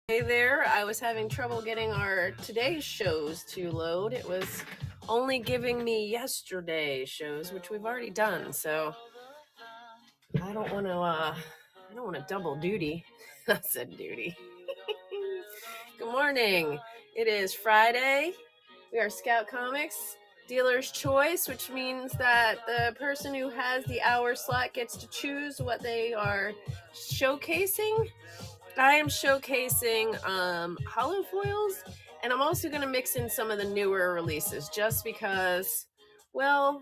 Hey there, I was having trouble getting our today's shows to load. It was only giving me yesterday's shows, which we've already done. So I don't want to double duty. I said duty. Good morning. It is Friday. We are Scout Comics Dealer's Choice, which means that the person who has the hour slot gets to choose what they are showcasing. I am showcasing hollow foils, and I'm also going to mix in some of the newer releases just because, well,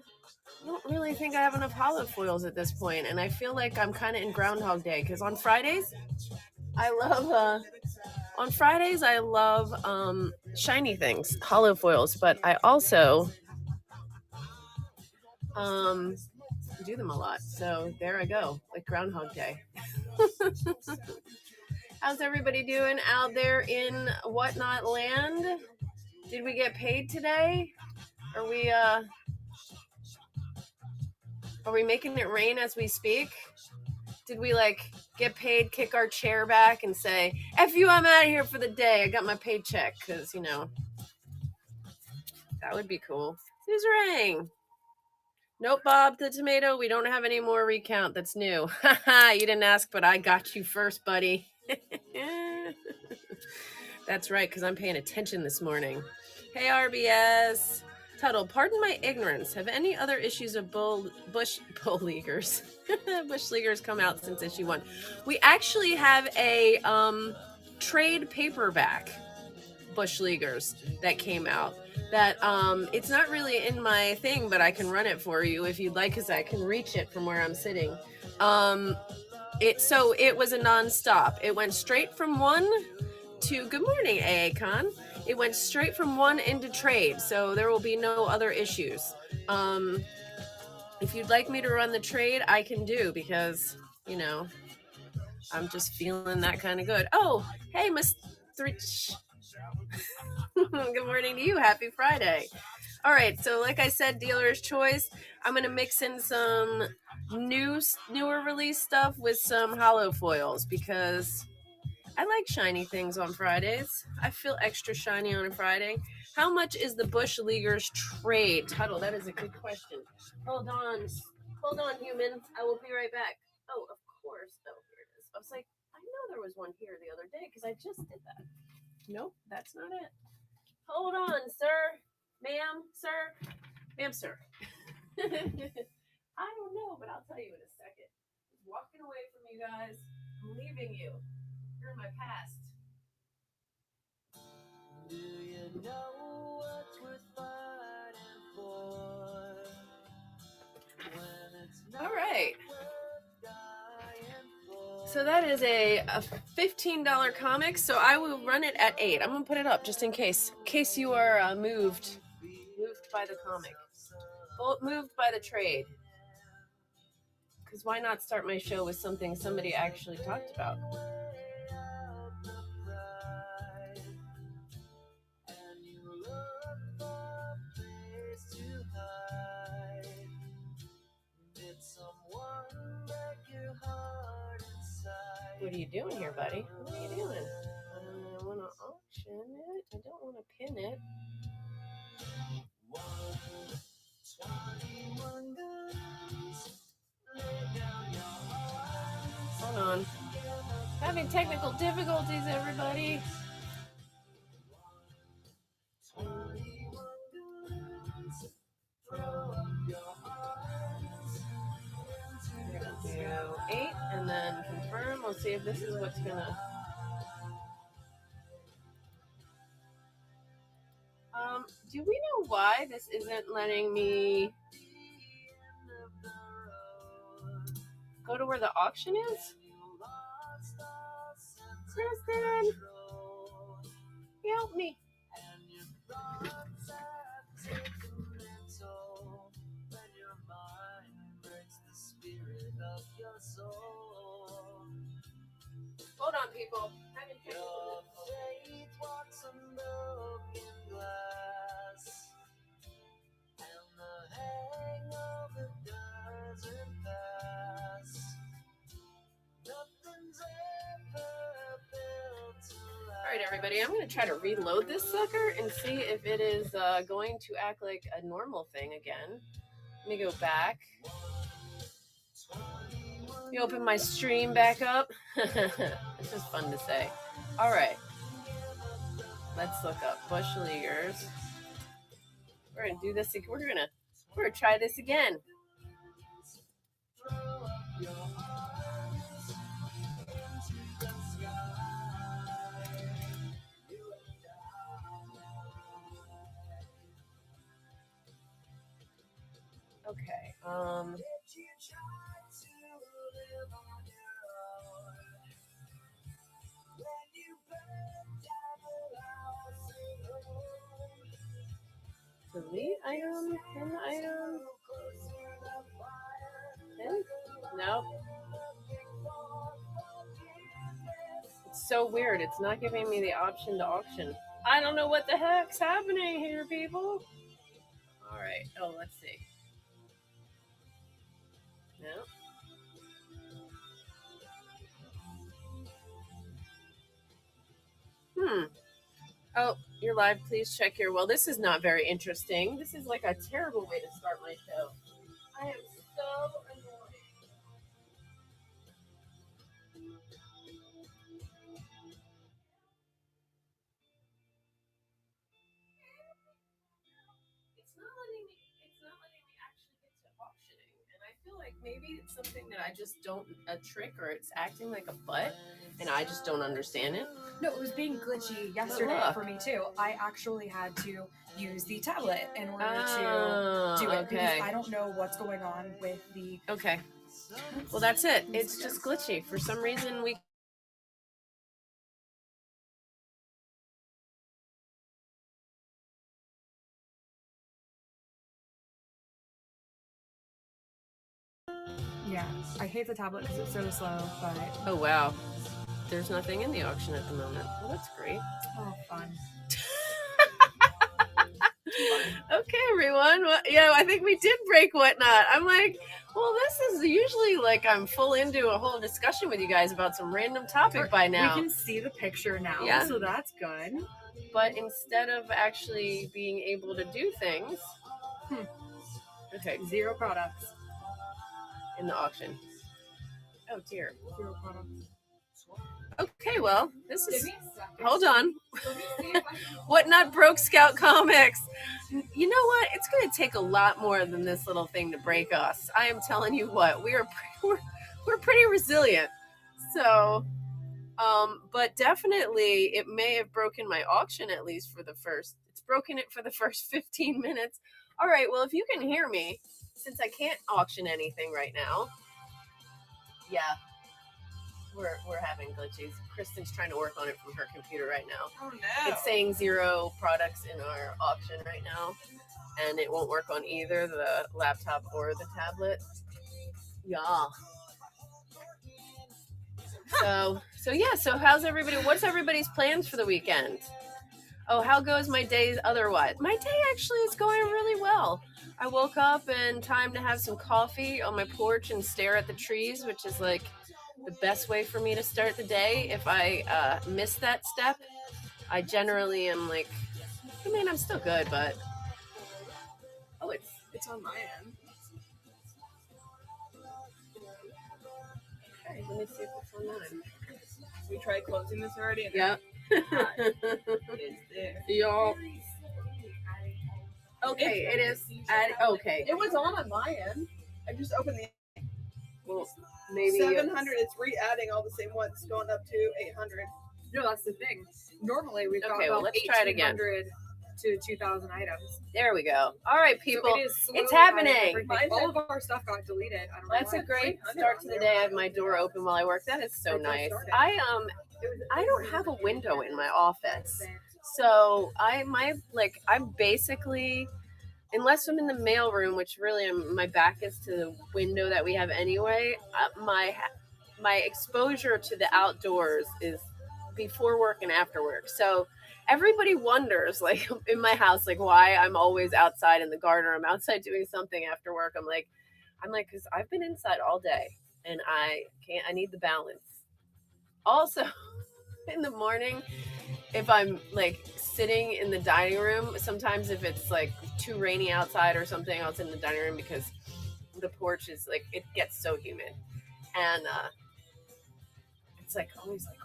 I don't really think I have enough hollow foils at this point, and I feel like I'm kind of in Groundhog Day because on Fridays, I love shiny things, hollow foils, but I also do them a lot. So there I go, like Groundhog Day. How's everybody doing out there in Whatnot Land? Did we get paid today? Are we making it rain as we speak? Did we get paid, kick our chair back and say, F you, I'm out of here for the day. I got my paycheck, because that would be cool. Who's rang? Nope, Bob the Tomato, we don't have any more recount. That's new. Haha, you didn't ask, but I got you first, buddy. That's right, because I'm paying attention this morning. Hey, RBS. Tuttle, pardon my ignorance. Have any other issues of Bush Leaguers come out since issue 1? We actually have a trade paperback Bush Leaguers that came out. That it's not really in my thing, but I can run it for you if you'd like, because I can reach it from where I'm sitting. It was a nonstop. It went straight from 1 to good morning, AA Con. It went straight from 1 into trade, so there will be no other issues. If you'd like me to run the trade, I can do, because I'm just feeling that kind of good. Oh, hey, Miss Thrich. Good morning to you. Happy Friday. All right, so like I said, dealer's choice. I'm gonna mix in some newer release stuff with some hollow foils, because I like shiny things on Fridays. I feel extra shiny on a Friday. How much is the Bush Leaguers trade? Tuttle, that is a good question. Hold on, human. I will be right back. Oh, of course. Oh, here it is. I was like, I know there was one here the other day because I just did that. Nope, that's not it. Hold on, sir. Ma'am, sir. Ma'am, sir. I don't know, but I'll tell you in a second. I'm walking away from you guys. I'm leaving you. You're in my past. Do you know what's worth fighting for? When it's not all right. So that is a $15 comic. So I will run it at 8. I'm gonna put it up just in case you are moved by the comic, moved by the trade. Because why not start my show with something somebody actually talked about? What are you doing here, buddy? What are you doing? I want to auction it. I don't want to pin it. Hold on. Having technical difficulties, everybody. We're gonna do 8 and then confirm. We'll see if this is what's gonna. Do we know why this isn't letting me go to where the auction is? Kristen, help me. Hold on, people. everybody. I'm going to try to reload this sucker and see if it is going to act like a normal thing again. Let me go back. Let me open my stream back up. It's just fun to say. All right. Let's look up Bush Leaguers. We're going to do this. We're going to try this again. Okay. Delete item, pin item. Pin? Nope. It's so weird. It's not giving me the option to auction. I don't know what the heck's happening here, people. All right. Oh, let's see. No. Oh, you're live. Please check your. Well, this is not very interesting. This is like a terrible way to start my show. I am so annoyed. It's not letting me actually get to auctioning. And I feel like maybe it's something that I just don't, a trick, or it's acting like a butt and I just don't understand it. No, it was being glitchy yesterday for me too. I actually had to use the tablet in order to do it because I don't know what's going on with the. Okay. Well, that's it. It's just glitchy. For some reason, we. Yeah, I hate the tablet because it's so slow, but. Oh, wow. There's nothing in the auction at the moment. Well, that's great. Oh, fun. Okay, everyone. Well, yeah, I think we did break Whatnot. I'm like, well, this is usually like I'm full into a whole discussion with you guys about some random topic by now. We can see the picture now, so that's good. But instead of actually being able to do things, okay, 0 products in the auction. Oh dear. 0 products. Okay, well, this is. Hold on. Whatnot broke Scout Comics. You know what? It's going to take a lot more than this little thing to break us. I am telling you what. We're pretty resilient. So, but definitely, it may have broken my auction at least for the first. It's broken it for the first 15 minutes. All right. Well, if you can hear me, since I can't auction anything right now. Yeah. We're having glitches. Kristen's trying to work on it from her computer right now. Oh no. It's saying 0 products in our auction right now, and it won't work on either the laptop or the tablet. Yeah. So yeah, so how's everybody? What's everybody's plans for the weekend? Oh, how goes my day otherwise? My day actually is going really well. I woke up in time to have some coffee on my porch and stare at the trees, which is like the best way for me to start the day. If I miss that step, I generally am like, I mean, I'm still good, but oh, it's on my end. Okay, let me see if it's on mine. We tried closing this already. Yeah. It's there. Y'all. Okay, it is. Okay. It was on my end. I just opened the. Well, maybe 700. It's re-adding all the same ones, going up to 800. No, that's the thing. Normally we've got Okay, well, about let's try it again. 1,800 to 2,000 items. There we go. All right, people. So it is it's slowly happening. adding everything. All of our stuff got deleted. I don't know That's why. a great start to the day. I have my door open while I work. That is so nice. I don't have a window in my office, so I'm basically, unless I'm in the mail room, which really my back is to the window that we have anyway. My exposure to the outdoors is before work and after work. So everybody wonders, like in my house, like why I'm always outside in the garden or I'm outside doing something after work. I'm like, because I've been inside all day and I need the balance. Also, in the morning, if I'm like sitting in the dining room, sometimes if it's like too rainy outside or something, I'll sit in the dining room because the porch is like, it gets so humid. And it's like always like,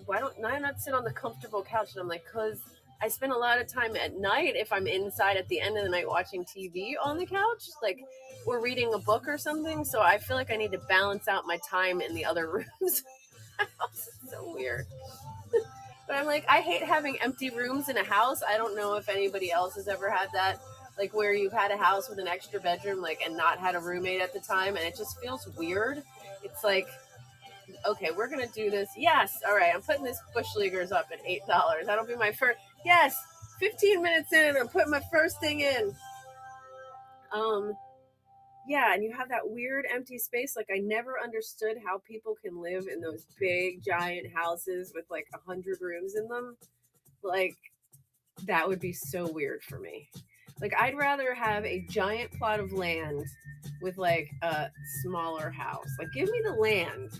why don't I not sit on the comfortable couch? And I'm like, because I spend a lot of time at night if I'm inside at the end of the night watching TV on the couch, like, or reading a book or something. So I feel like I need to balance out my time in the other rooms. It's so weird. But I'm like, I hate having empty rooms in a house. I don't know if anybody else has ever had that, like where you've had a house with an extra bedroom, like, and not had a roommate at the time, and it just feels weird. It's like, okay, we're gonna do this. Yes, all right. I'm putting this Bush Leaguers up at $8. That'll be my first. Yes, 15 minutes in, I'm putting my first thing in. Yeah, and you have that weird empty space. Like, I never understood how people can live in those big giant houses with like 100 rooms in them. Like, that would be so weird for me. Like, I'd rather have a giant plot of land with like a smaller house. Like, give me the land,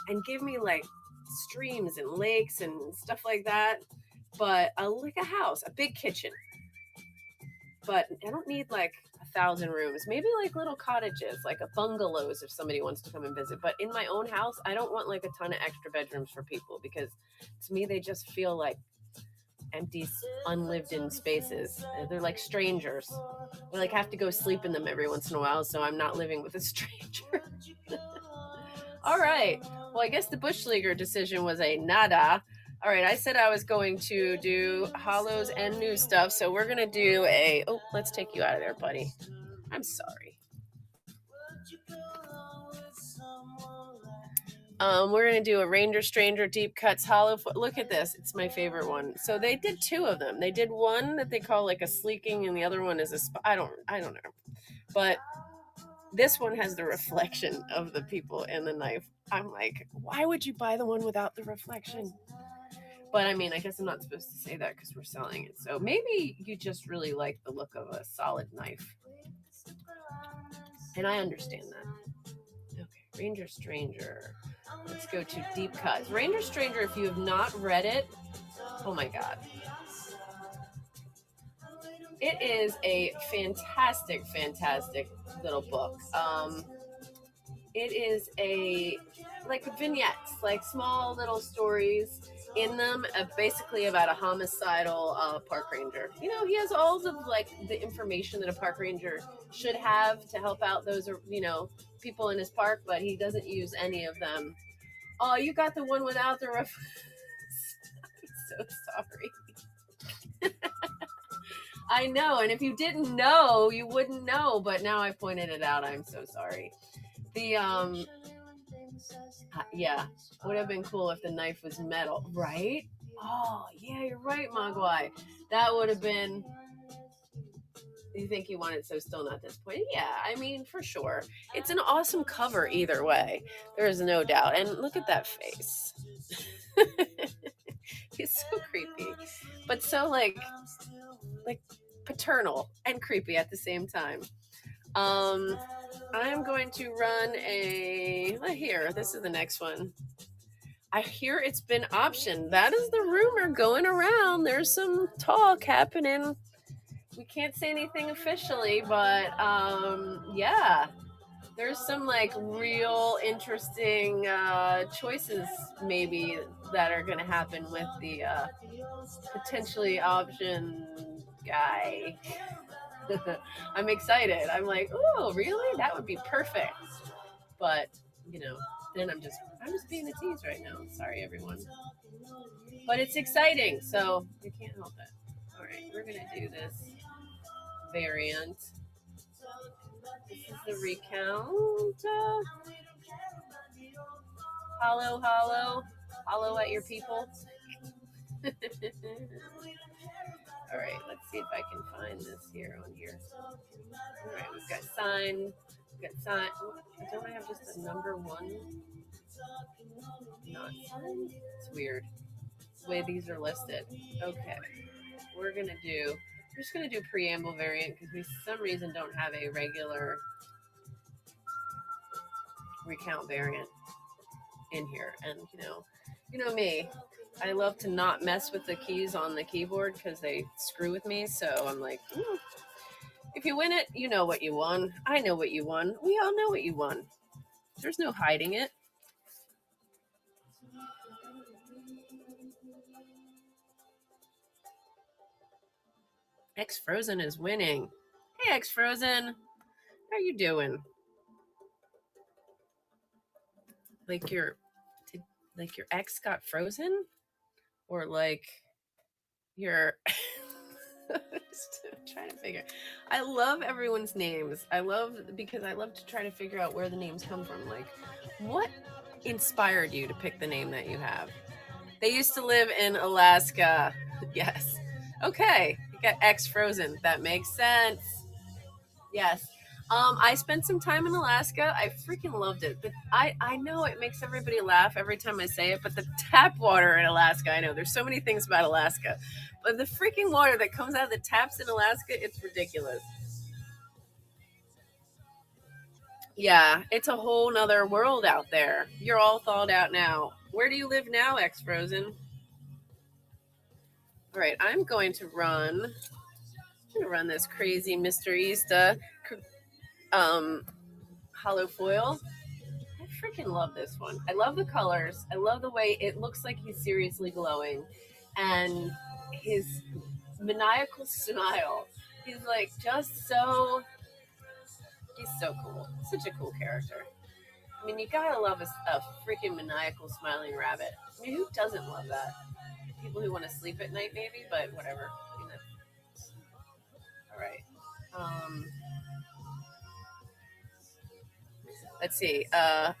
and give me like streams and lakes and stuff like that. But like a house, a big kitchen. But I don't need like 1,000 rooms. Maybe like little cottages, like a bungalows if somebody wants to come and visit. But in my own house, I don't want like a ton of extra bedrooms for people, because to me they just feel like empty, unlived in spaces. They're like strangers. I like have to go sleep in them every once in a while, so I'm not living with a stranger. All right. Well, I guess the Bush Leaguer decision was a nada. All right, I said I was going to do hollows and new stuff, so we're going to do let's take you out of there, buddy. I'm sorry. We're going to do a Ranger Stranger Deep Cuts Hollow. Look at this. It's my favorite one. So they did two of them. They did one that they call like a sleeking, and the other one is I don't know. But this one has the reflection of the people in the knife. I'm like, why would you buy the one without the reflection? But I mean, I guess I'm not supposed to say that because we're selling it. So maybe you just really like the look of a solid knife. And I understand that. Okay, Ranger Stranger. Let's go to Deep Cuts. Ranger Stranger, if you have not read it, oh my God. It is a fantastic, fantastic little book. It is like vignettes, like small little stories in them, basically about a homicidal park ranger. You know, he has all of like the information that a park ranger should have to help out those, people in his park, but he doesn't use any of them. Oh, you got the one without the reference. I'm so sorry. I know, and if you didn't know, you wouldn't know, but now I pointed it out. I'm so sorry. The yeah, would have been cool if the knife was metal, right? Oh, yeah, you're right, Mogwai. That would have been. You think he wanted so still not disappointed? Yeah, I mean, for sure. It's an awesome cover either way. There is no doubt. And look at that face. He's so creepy, but so like paternal and creepy at the same time. I'm going to run here. This is the next one. I hear it's been optioned. That is the rumor going around. There's some talk happening. We can't say anything officially, but yeah, there's some like real interesting choices maybe that are going to happen with the potentially option guy. I'm excited. I'm like, oh, really? That would be perfect. But then I'm just being a tease right now. Sorry, everyone. But it's exciting, so you can't help it. All right, we're gonna do this variant. This is the recount. Hollow at your people. All right, let's see if I can find this here on here. All right, we've got sign. Don't I have just a number one? Not signed? It's weird. The way these are listed. Okay, we're just gonna do preamble variant because we, for some reason, don't have a regular recount variant in here. And you know me, I love to not mess with the keys on the keyboard because they screw with me. So I'm like, if you win it, you know what you won. I know what you won. We all know what you won. There's no hiding it. X Frozen is winning. Hey, X Frozen. How you doing? Like your ex got frozen? Or like your trying to figure. I love everyone's names. Because I love to try to figure out where the names come from. Like, what inspired you to pick the name that you have? They used to live in Alaska. Yes. Okay. You got X Frozen. That makes sense. Yes. I spent some time in Alaska. I freaking loved it. But I know it makes everybody laugh every time I say it, but the tap water in Alaska, I know there's so many things about Alaska, but the freaking water that comes out of the taps in Alaska, it's ridiculous. Yeah, it's a whole nother world out there. You're all thawed out now. Where do you live now, X Frozen? All right, I'm going to run this crazy Mr. Easta hollow foil. I freaking love this one. I love the colors. I love the way it looks like he's seriously glowing. And his maniacal smile. He's like just so... He's so cool. Such a cool character. I mean, you gotta love a freaking maniacal smiling rabbit. I mean, who doesn't love that? People who want to sleep at night, maybe, but whatever. You know. All right. Let's see. I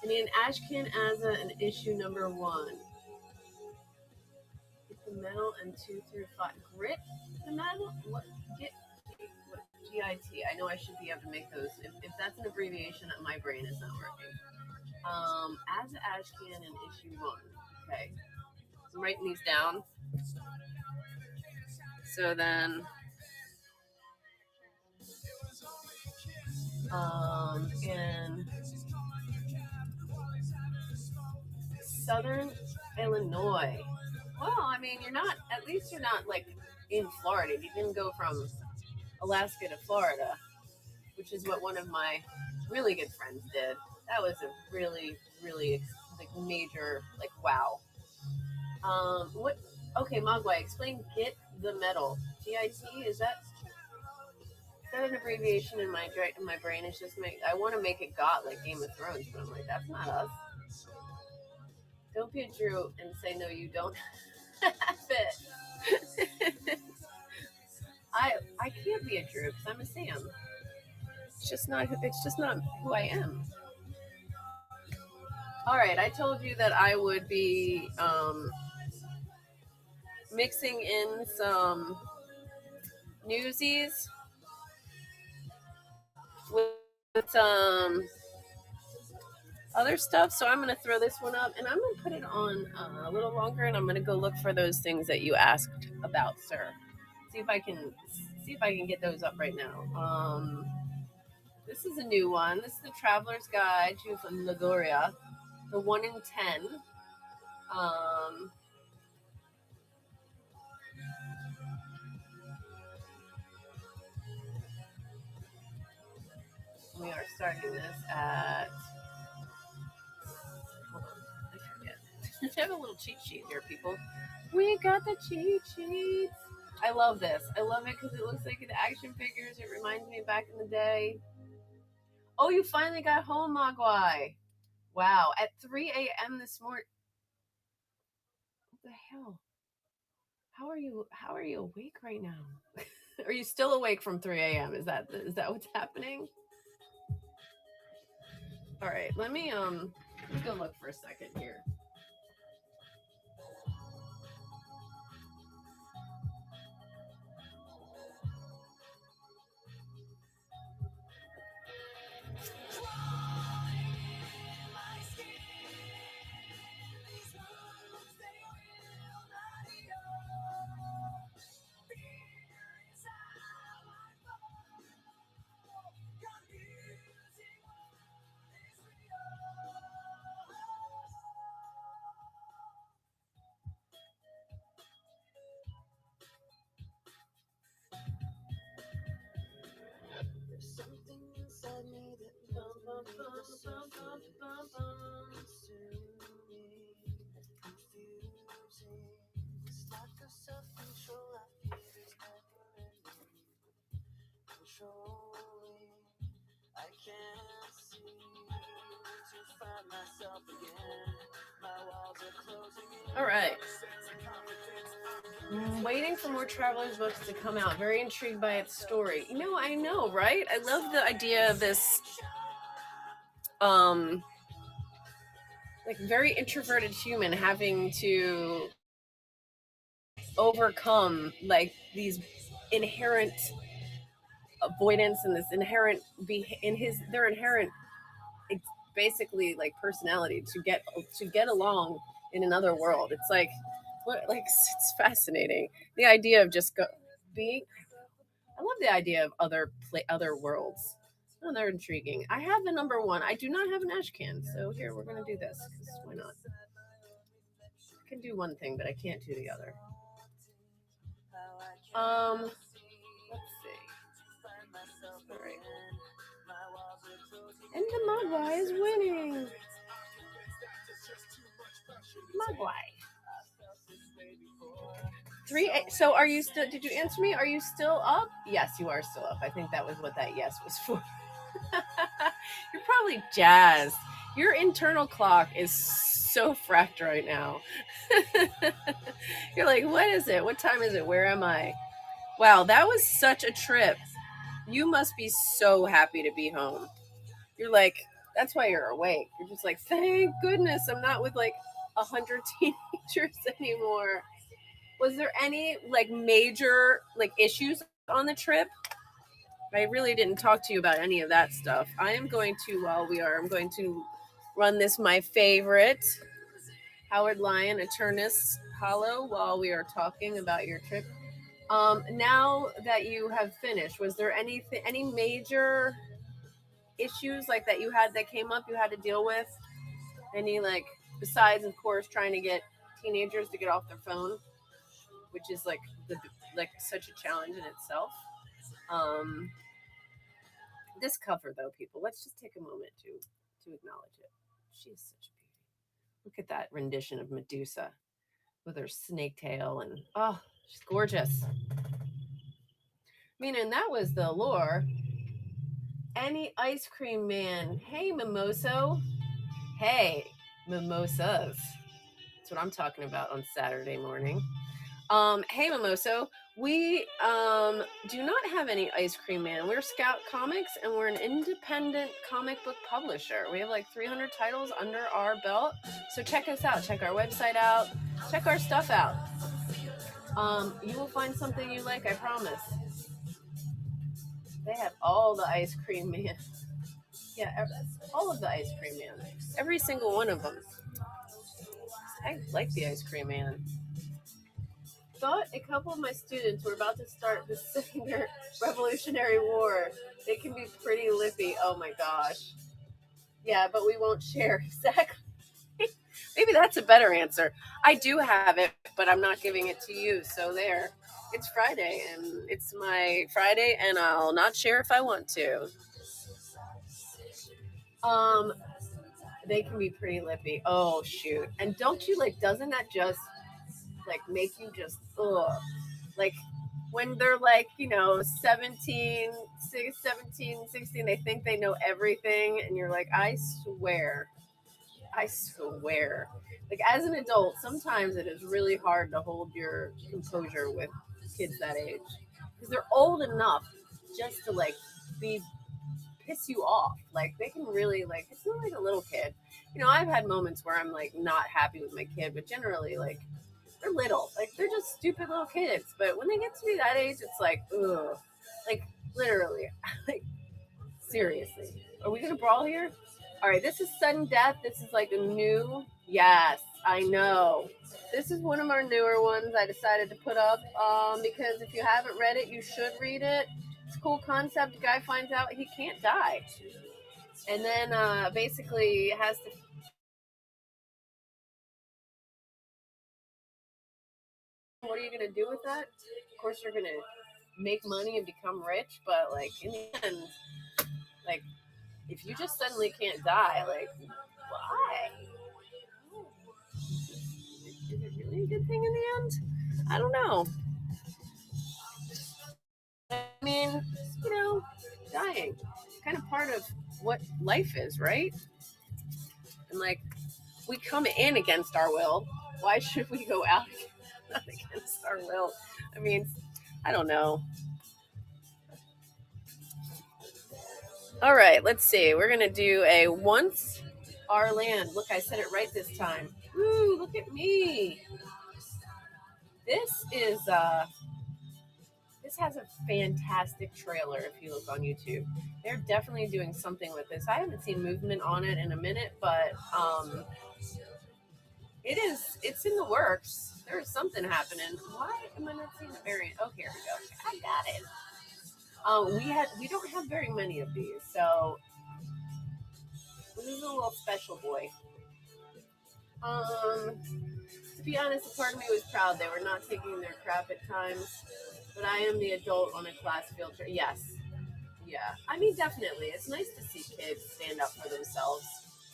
need an Ashcan Azza and issue number 1. Get the metal and 2 through 5. Grit the metal? What? Get what? GIT. I know I should be able to make those. If that's an abbreviation, my brain is not working. Azza Ashcan and issue 1. Okay. I'm writing these down. So then, in Southern Illinois. Well, I mean, at least you're not like in Florida. You didn't go from Alaska to Florida, which is what one of my really good friends did. That was a really, really like major, like, wow. What? Okay, Mogwai, explain Get the Metal. GIT, is that an abbreviation in my brain? It's just I want to make it got like Game of Thrones, but I'm like, that's not us. Don't be a Drew and say no, you don't have it. I can't be a Drew because I'm a Sam. It's just not who I am. All right, I told you that I would be mixing in some Newsies with some other stuff. So I'm going to throw this one up and I'm going to put it on a little longer, and I'm going to go look for those things that you asked about, sir. See if I can get those up right now. This is a new one. This is the Traveler's Guide to Lagoria, the 1 in 10. We are starting this at... Hold on, I forget. I have a little cheat sheet here, people. We got the cheat sheets. I love this. I love it because it looks like the action figures. It reminds me of back in the day. Oh, you finally got home, Mogwai. Wow, at 3 a.m. this morning. What the hell? How are you awake right now? Are you still awake from 3 a.m.? Is that what's happening? All right, let me go look for a second here. All right. I'm waiting for more Traveler's books to come out. Very intrigued by its story. You know, I know, right? I love the idea of this like very introverted human having to overcome like these inherent avoidance and this inherent their inherent basically like personality to get along in another world. It's like what, like it's fascinating, the idea of just being. I love the idea of other worlds. Oh, they're intriguing. I have the number one. I do not have an ashcan, so here we're gonna do this because why not? I can do one thing, but I can't do the other. Let's see. All right. And the Mogwai is winning. Mogwai. 3. So are you still? Did you answer me? Are you still up? Yes, you are still up. I think that was what that yes was for. You're probably jazzed. Your internal clock is so fracked right now. You're like, what is it? What time is it? Where am I? Wow, that was such a trip. You must be so happy to be home. You're like, that's why you're awake. You're just like, thank goodness I'm not with like 100 teenagers anymore. Was there any like major like issues on the trip? I really didn't talk to you about any of that stuff. I am going to, I'm going to run this my favorite Howard Lyon Eternus Hollow while we are talking about your trip. Now that you have finished, was there any major issues like that you had that came up you had to deal with? Any like besides of course trying to get teenagers to get off their phone, which is like such a challenge in itself. This cover though, people, let's just take a moment to acknowledge it. She is such a beauty. Look at that rendition of Medusa with her snake tail and she's gorgeous. Meaning that was the allure. Any ice cream man. Hey, Mimoso. Hey, mimosas. That's what I'm talking about on Saturday morning. Hey, Mimoso. We do not have any ice cream man. We're Scout Comics, and we're an independent comic book publisher. We have like 300 titles under our belt. So check us out. Check our website out. Check our stuff out. You will find something you like, I promise. They have all the ice cream man. Yeah, all of the ice cream man. Every single one of them. I like the ice cream man. Thought a couple of my students were about to start the Cinder Revolutionary War. They can be pretty lippy. Oh my gosh. Yeah, but we won't share. Exactly. Maybe that's a better answer. I do have it, but I'm not giving it to you. So there. It's Friday, and it's my Friday, and I'll not share if I want to. They can be pretty lippy. Oh, shoot. And don't you, like, doesn't that just, like, make you just, ugh. Like, when they're, like, 17, 16, they think they know everything, and you're like, I swear. Like, as an adult, sometimes it is really hard to hold your composure with kids that age. Because they're old enough just to, like, piss you off. Like, they can really, like, it's not like a little kid. I've had moments where I'm, like, not happy with my kid, but generally, like, they're little. Like, they're just stupid little kids. But when they get to be that age, it's like, ugh. Like, literally. Like, seriously. Are we going to brawl here? All right, this is Sudden Death. This is like a new, yes, I know. This is one of our newer ones I decided to put up because if you haven't read it, you should read it. It's a cool concept. The guy finds out he can't die. And then basically has to... What are you going to do with that? Of course, you're going to make money and become rich, but like in the end, like if you just suddenly can't die, like, why? Is it really a good thing in the end? I don't know. I mean, dying, kind of part of what life is, right? And like, we come in against our will. Why should we go out not against our will? I mean, I don't know. All right, let's see. We're gonna do a once our land. Look, I said it right this time. Woo! Look at me. This has a fantastic trailer. If you look on YouTube, they're definitely doing something with this. I haven't seen movement on it in a minute, but it's in the works. There is something happening. Why am I not seeing the variant? Oh, here we go. I got it. We don't have very many of these, so this is a little special boy. To be honest, a part of me was proud they were not taking their crap at times, but I am the adult on a class field trip. Yes. Yeah. I mean, definitely. It's nice to see kids stand up for themselves,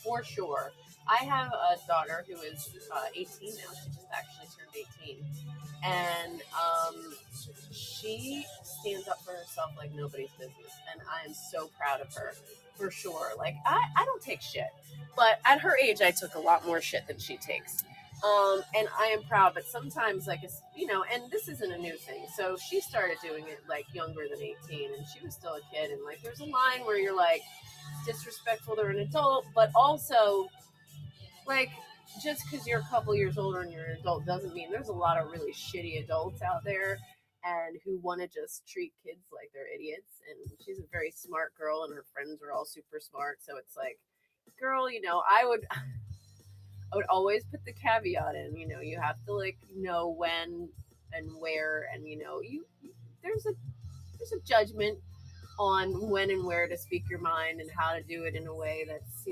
for sure. I have a daughter who is 18 now. She just actually turned 18. And she stands up for herself like nobody's business. And I am so proud of her, for sure. Like, I don't take shit. But at her age, I took a lot more shit than she takes. And I am proud, but sometimes, like, and this isn't a new thing. So she started doing it, like, younger than 18, and she was still a kid. And, like, there's a line where you're, like, disrespectful to an adult, but also, like, just because you're a couple years older and you're an adult doesn't mean there's a lot of really shitty adults out there and who want to just treat kids like they're idiots. And she's a very smart girl, and her friends are all super smart. So it's like, girl, I would always put the caveat in, you have to, like, know when and where, and there's a judgment on when and where to speak your mind and how to do it in a way that's,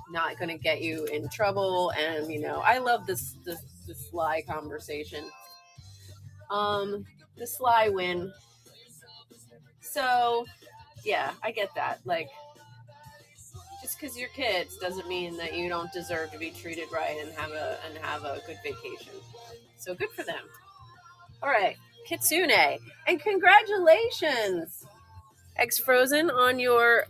not going to get you in trouble. And I love this sly conversation, the sly win. So yeah, I get that. Like, just because you're kids doesn't mean that you don't deserve to be treated right and have a good vacation. So good for them. All right, Kitsune, and congratulations, Eggs Frozen, on your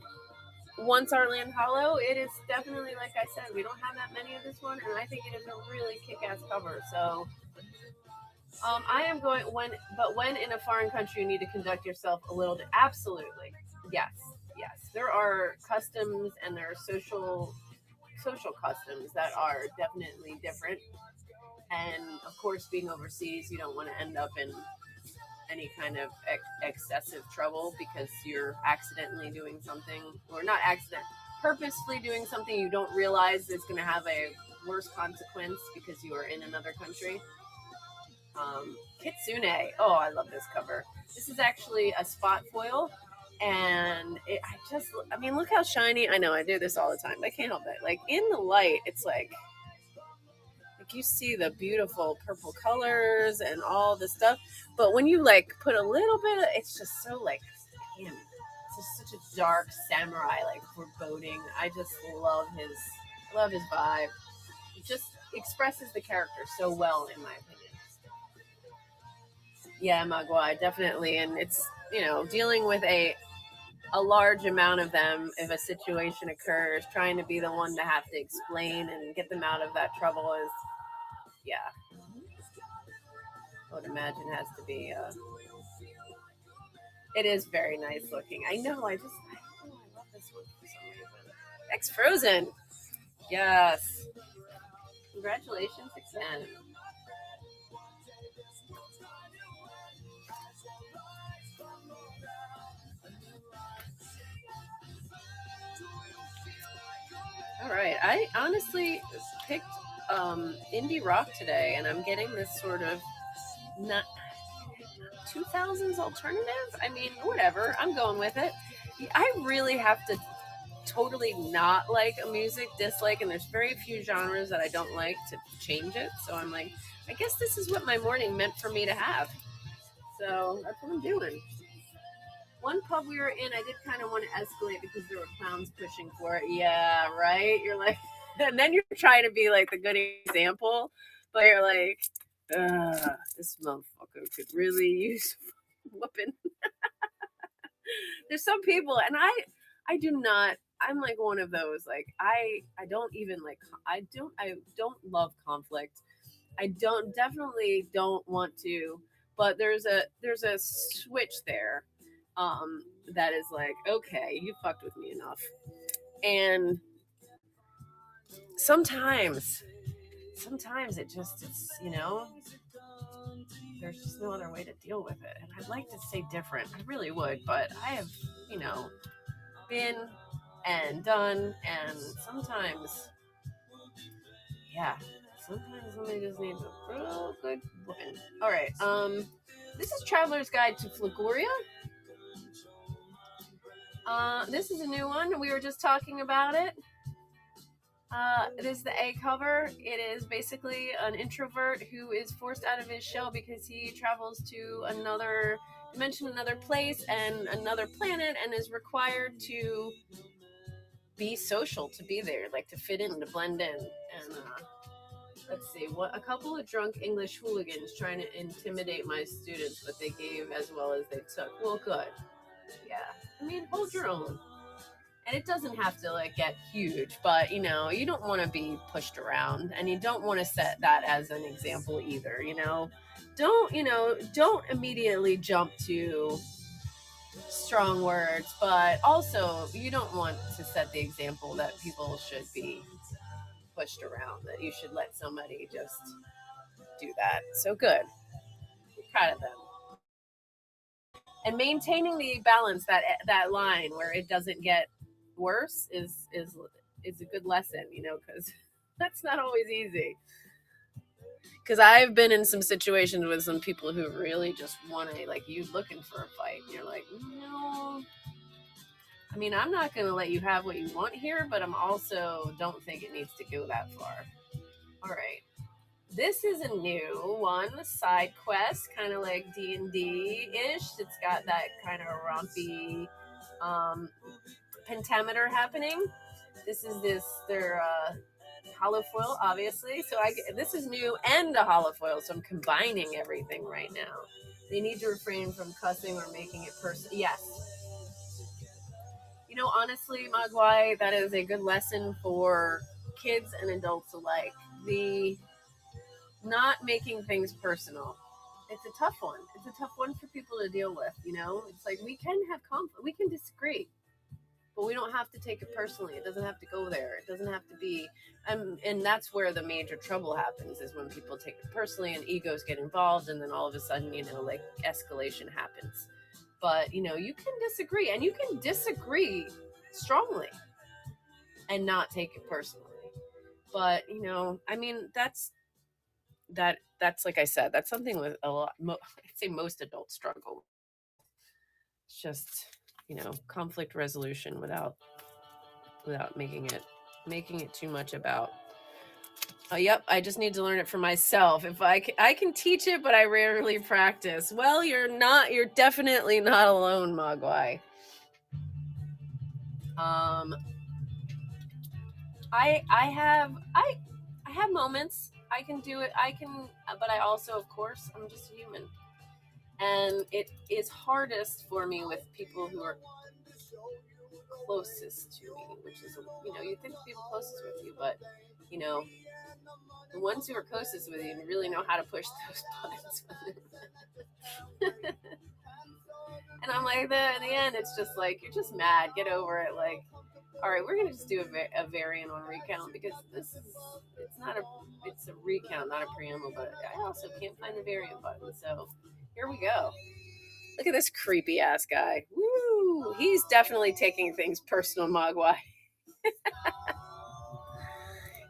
Once Our Land Hollow. It is definitely, like I said, we don't have that many of this one, and I think it is a really kick-ass cover. So I am going when in a foreign country you need to conduct yourself a little. Absolutely, yes. There are customs and there are social customs that are definitely different. And of course, being overseas, you don't want to end up in any kind of excessive trouble because you're accidentally doing something, or not purposefully doing something you don't realize is going to have a worse consequence because you are in another country. Kitsune. Oh, I love this cover. This is actually a spot foil. And look how shiny. I know I do this all the time. I can't help it. Like, in the light, it's like you see the beautiful purple colors and all the stuff. But when you, like, put a little bit, it's just so, like, damn, it's just such a dark samurai, like, foreboding. I just love his vibe. He just expresses the character so well, in my opinion. Yeah, Magua, definitely. And it's, dealing with a large amount of them if a situation occurs, trying to be the one to have to explain and get them out of that trouble is, yeah, I would imagine has to be, it is very nice looking. I know, I love this one for some reason. Eggs Frozen. Yes. Congratulations again. All right, I honestly picked indie rock today, and I'm getting this sort of not 2000s alternative. I mean, whatever, I'm going with it. I really have to totally not like a music, dislike, and there's very few genres that I don't like to change it. So I'm like, I guess this is what my morning meant for me to have. So that's what I'm doing. One pub we were in, I did kind of want to escalate because there were clowns pushing for it. Yeah, right? You're like, and then you're trying to be like the good example, but you're like, this motherfucker could really use whooping. There's some people, and I do not. I'm like one of those. Like I don't even like. I don't love conflict. I definitely don't want to. But there's a switch there, that is like, okay, you fucked with me enough, and sometimes it just it's there's just no other way to deal with it. And I'd like to say different. I really would, but I have, been and done, and sometimes somebody just needs a real good whooping. All right. This is Traveler's Guide to Flagoria. This is a new one. We were just talking about it. It is the A cover. It is basically an introvert who is forced out of his shell because he travels to another dimension, another place, and another planet, and is required to be social, to be there, like to fit in, to blend in. And let's see, a couple of drunk English hooligans trying to intimidate my students, but they gave as well as they took. Well, good. Yeah. I mean, hold your own. And it doesn't have to like get huge, but you don't want to be pushed around, and you don't want to set that as an example either. Don't immediately jump to strong words, but also you don't want to set the example that people should be pushed around, that you should let somebody just do that. So good. I'm proud of them. And maintaining the balance, that line where it doesn't get worse is a good lesson, because that's not always easy. Because I've been in some situations with some people who really just want to, like, you looking for a fight, and you're like, no, I mean, I'm not going to let you have what you want here, but I'm also don't think it needs to go that far. All right. This is a new one, side quest, kind of like D&D-ish. It's got that kind of rompy pentameter happening. This is their holofoil, obviously. So this is new and a holofoil, so I'm combining everything right now. They need to refrain from cussing or making it personal. Yes. Honestly, Mogwai, that is a good lesson for kids and adults alike. The not making things personal. It's a tough one. It's a tough one for people to deal with, It's like we can have conflict, we can disagree, but we don't have to take it personally. It doesn't have to go there. It doesn't have to be, and that's where the major trouble happens, is when people take it personally and egos get involved, and then all of a sudden, like escalation happens. But, you can disagree, and you can disagree strongly and not take it personally. But, I mean, that's like I said, that's something with a lot, I'd say most adults struggle. It's just, conflict resolution without making it too much about, yep, I just need to learn it for myself. If I can teach it, but I rarely practice. Well, you're definitely not alone, Mogwai. I have moments. I can do it. But I also, of course, I'm just a human. And it is hardest for me with people who are closest to me, which is, you think people closest with you, but, the ones who are closest with you really know how to push those buttons. And I'm like, in the end, it's just like, you're just mad. Get over it. Like, all right, we're going to just do a variant on recount, because it's a recount, not a preamble, but I also can't find the variant button. So here we go. Look at this creepy ass guy. Woo! He's definitely taking things personal, Mogwai.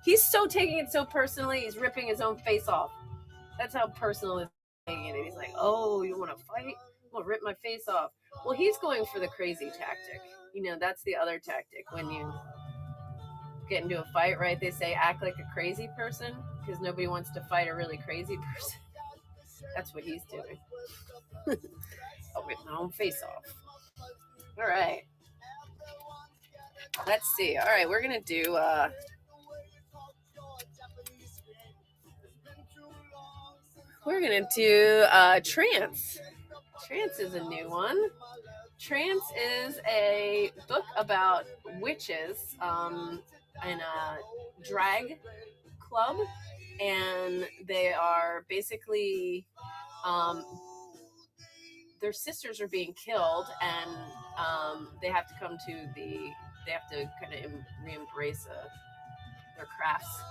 He's so taking it so personally, he's ripping his own face off. That's how personal he's taking it. He's like, oh, you want to fight? I'm going to rip my face off. Well, he's going for the crazy tactic. That's the other tactic. When you get into a fight, right, they say act like a crazy person, because nobody wants to fight a really crazy person. That's what he's doing. I'll rip my own face off. All right. Let's see. All right, we're gonna do Trance. Trance is a new one. Trance is a book about witches in a drag club, and they are basically their sisters are being killed, and they have to come to they have to kind of re-embrace their crafts.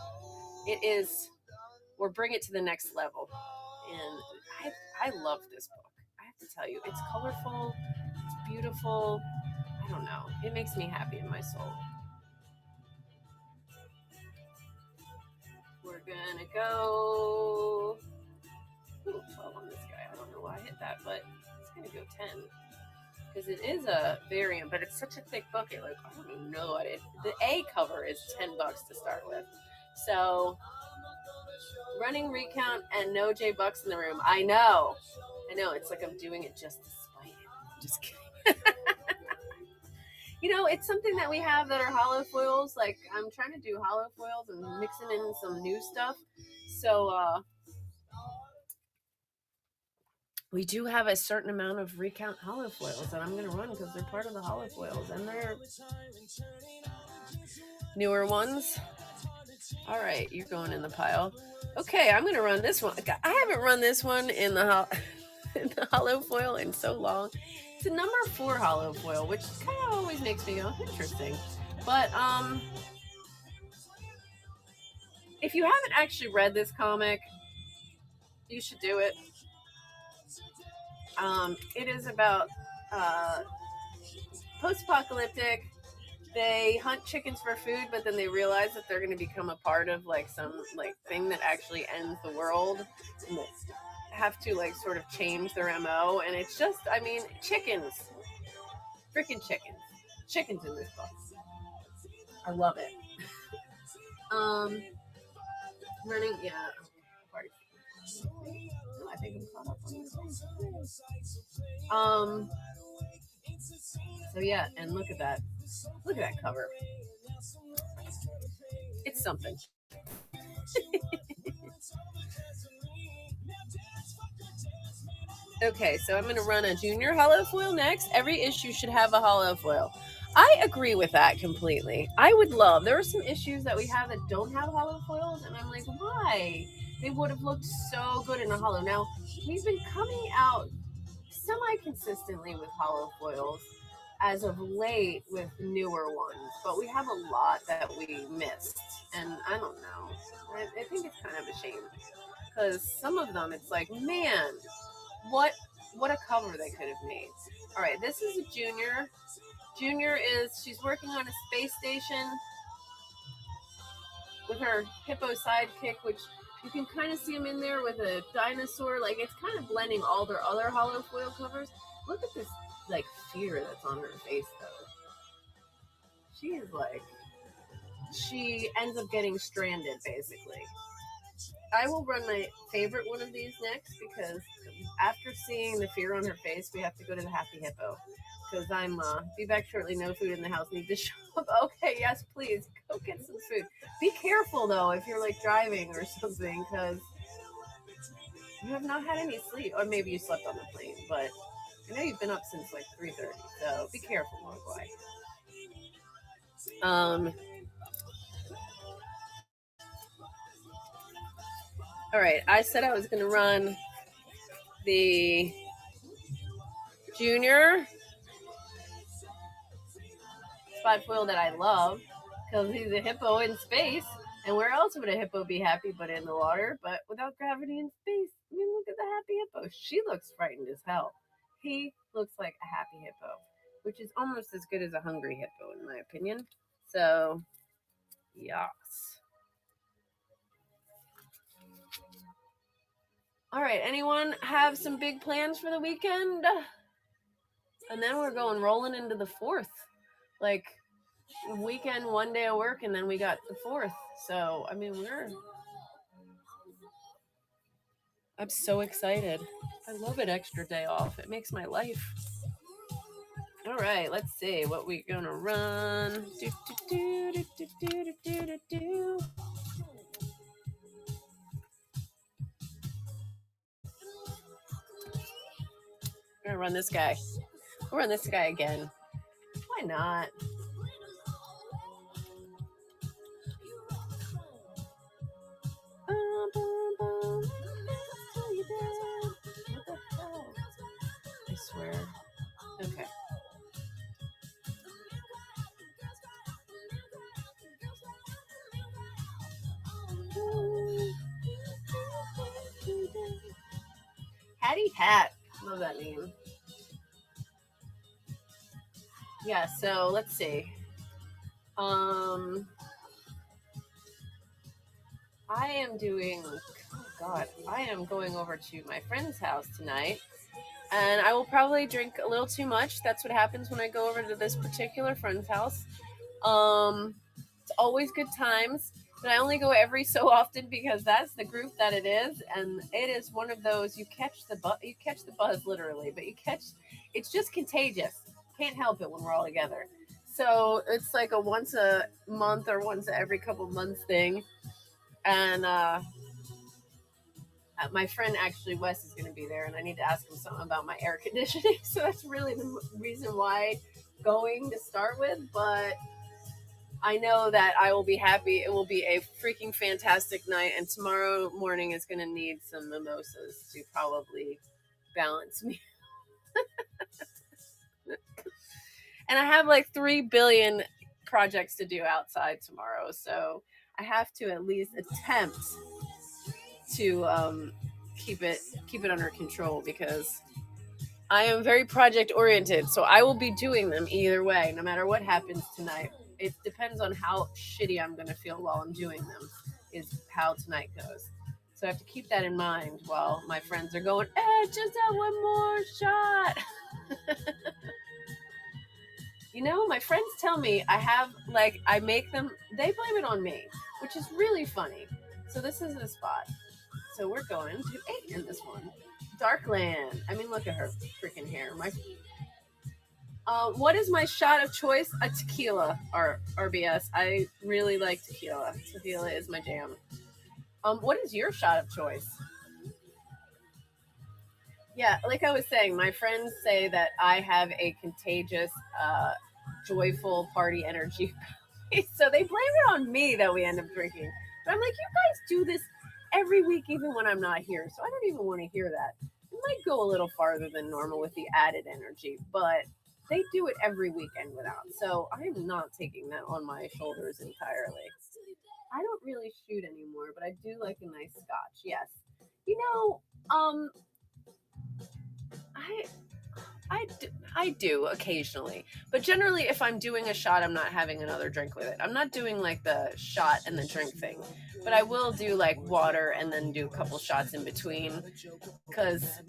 It is, or bring it to the next level. And I love this book. I have to tell you, it's colorful, it's beautiful. I don't know. It makes me happy in my soul. We're gonna go 12 on this guy. I don't know why I hit that, but it's gonna go 10. Because it is a variant, but it's such a thick book. I don't even know what it. The A cover is $10 to start with. So, running recount and no J Bucks in the room. I know. It's like I'm doing it just to spite it. Just kidding. It's something that we have that are hollow foils. Like, I'm trying to do hollow foils and mixing in some new stuff. So, we do have a certain amount of recount hollow foils that I'm going to run because they're part of the hollow foils, and they're newer ones. All right, you're going in the pile. Okay, I'm going to run this one. I haven't run this one in the hollow foil in so long. It's a number 4 hollow foil, which kind of always makes me go, interesting. But if you haven't actually read this comic, you should do it. It is about post-apocalyptic. They hunt chickens for food, but then they realize that they're going to become a part of some thing that actually ends the world, and they have to sort of change their MO. And it's just, chickens, freaking chickens in this book. I love it. Running, yeah. I think I'm caught up on this. So yeah, and look at that cover. It's something. Okay, so I'm going to run a junior hollow foil next. Every issue should have a hollow foil. I agree with that completely. I would love, there are some issues that we have that don't have hollow foils, and I'm like, why? They would have looked so good in a hollow. Now, we've been coming out semi-consistently with hollow foils as of late with newer ones, but we have a lot that we missed, and I don't know. I think it's kind of a shame, because some of them, it's like, man, what a cover they could have made. All right, this is a junior. Junior she's working on a space station with her hippo sidekick, which you can kind of see him in there with a dinosaur. It's kind of blending all their other hollow foil covers. Look at this, fear that's on her face, though. She is she ends up getting stranded, basically. I will run my favorite one of these next, because after seeing the fear on her face, we have to go to the Happy Hippo. Because I'm, be back shortly, no food in the house, need to show up. Okay, yes, please, go get some food. Be careful, though, if you're, driving or something, because you have not had any sleep. Or maybe you slept on the plane, but I know you've been up since, 3:30, so be careful, my boy. All right, I said I was going to run the junior spot foil that I love, because he's a hippo in space, and where else would a hippo be happy but in the water, but without gravity in space? Look at the Happy Hippo. She looks frightened as hell. He looks like a Happy Hippo, which is almost as good as a hungry hippo, in my opinion. So, yes. All right, anyone have some big plans for the weekend? And then we're rolling into the 4th. Weekend, 1 day of work, and then we got the 4th. So, I'm so excited. I love an extra day off. It makes my life. All right, let's see what we're gonna run. We're gonna run this guy. We'll run this guy again. Why not? What the hell? I swear. Okay. Hattie Hat. Love that name. Yeah, so let's see. I am doing, I am going over to my friend's house tonight, and I will probably drink a little too much. That's what happens when I go over to this particular friend's house. It's always good times, but I only go every so often because that's the group that it is, and it is one of those you catch the buzz literally, but it's just contagious. Can't help it when we're all together. So it's like a once a month or once every couple months thing. And my friend, actually, Wes, is going to be there, and I need to ask him something about my air conditioning. So that's really the reason why going to start with. But I know that I will be happy. It will be a freaking fantastic night. And tomorrow morning is going to need some mimosas to probably balance me. And I have like 3 billion projects to do outside tomorrow. So I have to at least attempt to keep it under control, because I am very project oriented. So I will be doing them either way, no matter what happens tonight. It depends on how shitty I'm going to feel while I'm doing them, is how tonight goes. So I have to keep that in mind while my friends are going, just have one more shot. You know, my friends tell me I make them, they blame it on me, which is really funny. So this is the spot. So we're going to 8 in this one. Darkland. I mean, look at her freaking hair. What is my shot of choice? A tequila, or RBS. I really like tequila. Tequila is my jam. What is your shot of choice? Yeah, like I was saying, my friends say that I have a contagious, joyful party energy. So they blame it on me that we end up drinking. But I'm like, you guys do this every week, even when I'm not here. So I don't even want to hear that. It might go a little farther than normal with the added energy, but they do it every weekend without. So I'm not taking that on my shoulders entirely. I don't really shoot anymore, but I do like a nice scotch. Yes. You know, I do occasionally, but generally if I'm doing a shot, I'm not having another drink with it. I'm not doing like the shot and the drink thing, but I will do like water and then do a couple shots in between, because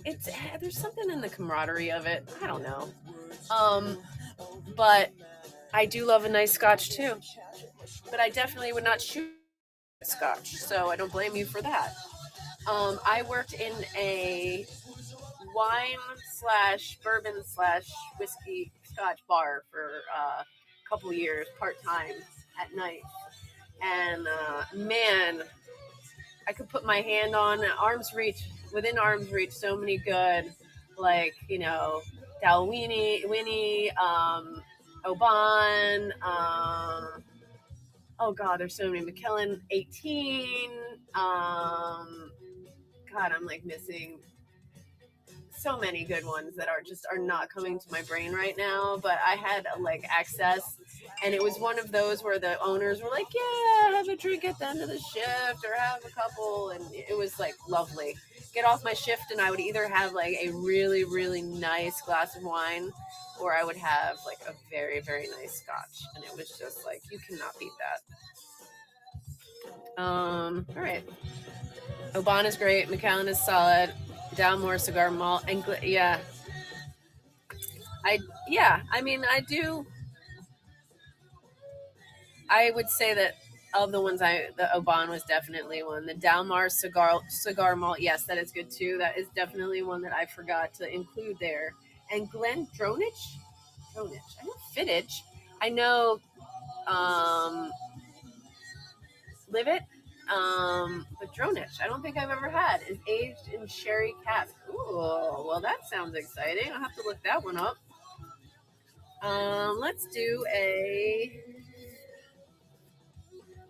there's something in the camaraderie of it. I don't know. But I do love a nice scotch too, but I definitely would not shoot scotch, so I don't blame you for that. I worked in a wine / bourbon / whiskey scotch bar for a couple years, part-time at night, and man, I could put my hand on within arm's reach, so many good, like, you know, Dalwhinnie, Oban, oh god, there's so many, Macallan 18, god, I'm like missing so many good ones that are not coming to my brain right now, but I had like access, and it was one of those where the owners were like, yeah, have a drink at the end of the shift or have a couple, and it was like lovely. Get off my shift and I would either have like a really, really nice glass of wine, or I would have like a very, very nice scotch, and it was just like, you cannot beat that. All right, Oban is great, Macallan is solid, Dalmore Cigar Malt, and I would say that of the ones the Oban was definitely one. The Dalmar Cigar Malt, yes, that is good too. That is definitely one that I forgot to include there. And Glendronach, Dronich. I know Fittich. I know Livet. But Dronich, I don't think I've ever had. Is aged in sherry cask. Ooh, well that sounds exciting. I'll have to look that one up. Let's do a.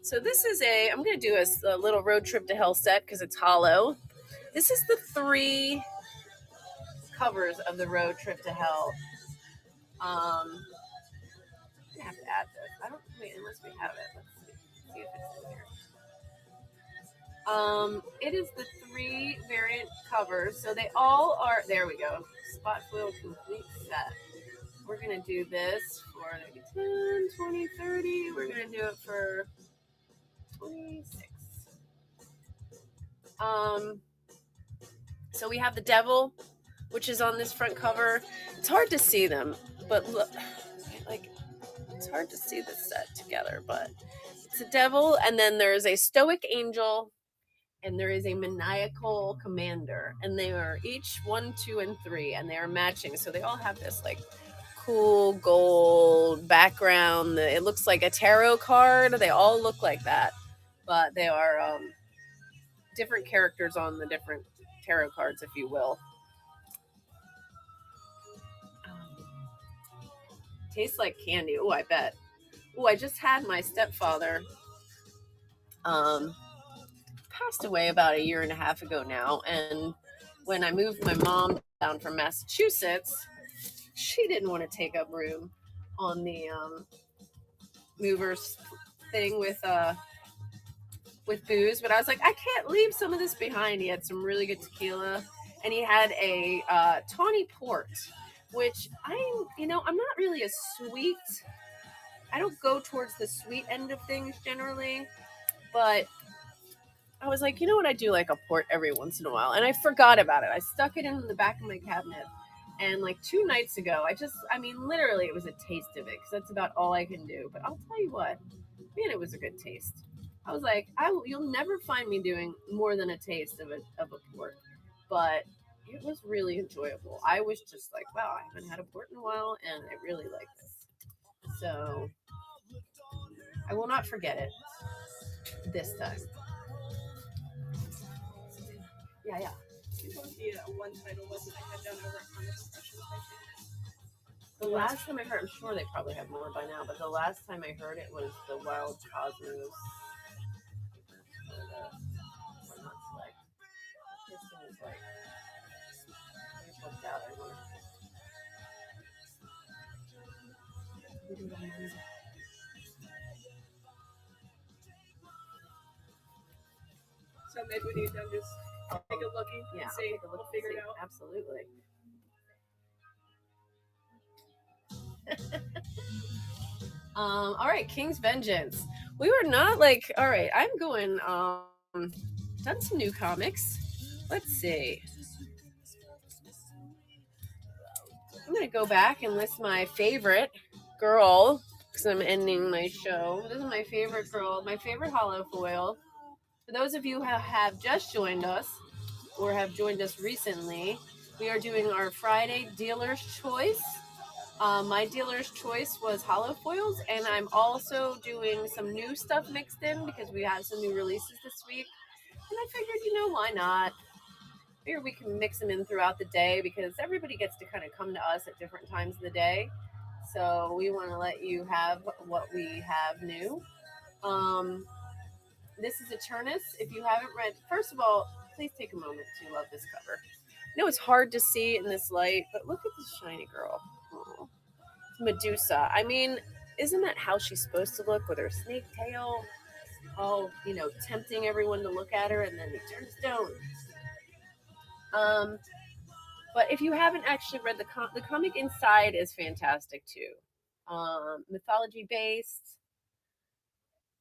So this is I'm going to do a little road trip to hell set because it's hollow. This is the 3 covers of the road trip to hell. I'm going to have to add this. I don't wait unless we have it. Let's see if it's in here. It is the 3 variant covers. So they all are, there we go. Spot foil complete set. We're going to do this for maybe 10, 20, 30. We're going to do it for 26. So we have the devil, which is on this front cover. It's hard to see them, but look, like, it's hard to see this set together, but it's a devil, and then there's a stoic angel, and there is a maniacal commander, and they are each 1, 2, and 3, and they are matching, so they all have this like cool gold background. It looks like a tarot card. They all look like that, but they are different characters on the different tarot cards, if you will. Tastes like candy. Oh, I bet. Oh, I just had my stepfather passed away about 1.5 years ago now, and when I moved my mom down from Massachusetts, she didn't want to take up room on the movers thing with booze, but I was like, I can't leave some of this behind. He had some really good tequila, and he had a tawny port, which I'm not really a sweet. I don't go towards the sweet end of things generally, but I was like, you know what? I do like a port every once in a while, and I forgot about it. I stuck it in the back of my cabinet, and like 2 nights ago, literally it was a taste of it, because that's about all I can do. But I'll tell you what, man, it was a good taste. I was like, you'll never find me doing more than a taste of a port, but it was really enjoyable. I was just like, wow, I haven't had a port in a while, and I really like this. So I will not forget it this time. Yeah. The one title wasn't I had done over at Comics Discussions, I think. The last time I heard, I'm sure they probably have more by now, but the last time I heard it was the Wild Cosmos. So maybe we need to just take a look and see. We'll figure it out. Absolutely. All right, King's Vengeance. We were not like, all right, I'm going, done some new comics. Let's see. I'm going to go back and list my favorite girl, because I'm ending my show. This is my favorite girl, my favorite hollow foil. For those of you who have just joined us, or have joined us recently, we are doing our Friday dealer's choice. My dealer's choice was hollow foils, and I'm also doing some new stuff mixed in because we have some new releases this week. And I figured, why not? Figured we can mix them in throughout the day because everybody gets to kind of come to us at different times of the day. So we want to let you have what we have new. This is Eternus. If you haven't read, first of all, please take a moment to love this cover. I know it's hard to see in this light, but look at this shiny girl. Oh. Medusa. I mean, isn't that how she's supposed to look with her snake tail? All, tempting everyone to look at her, and then they turn stone. But if you haven't actually read the comic inside is fantastic too. Mythology based,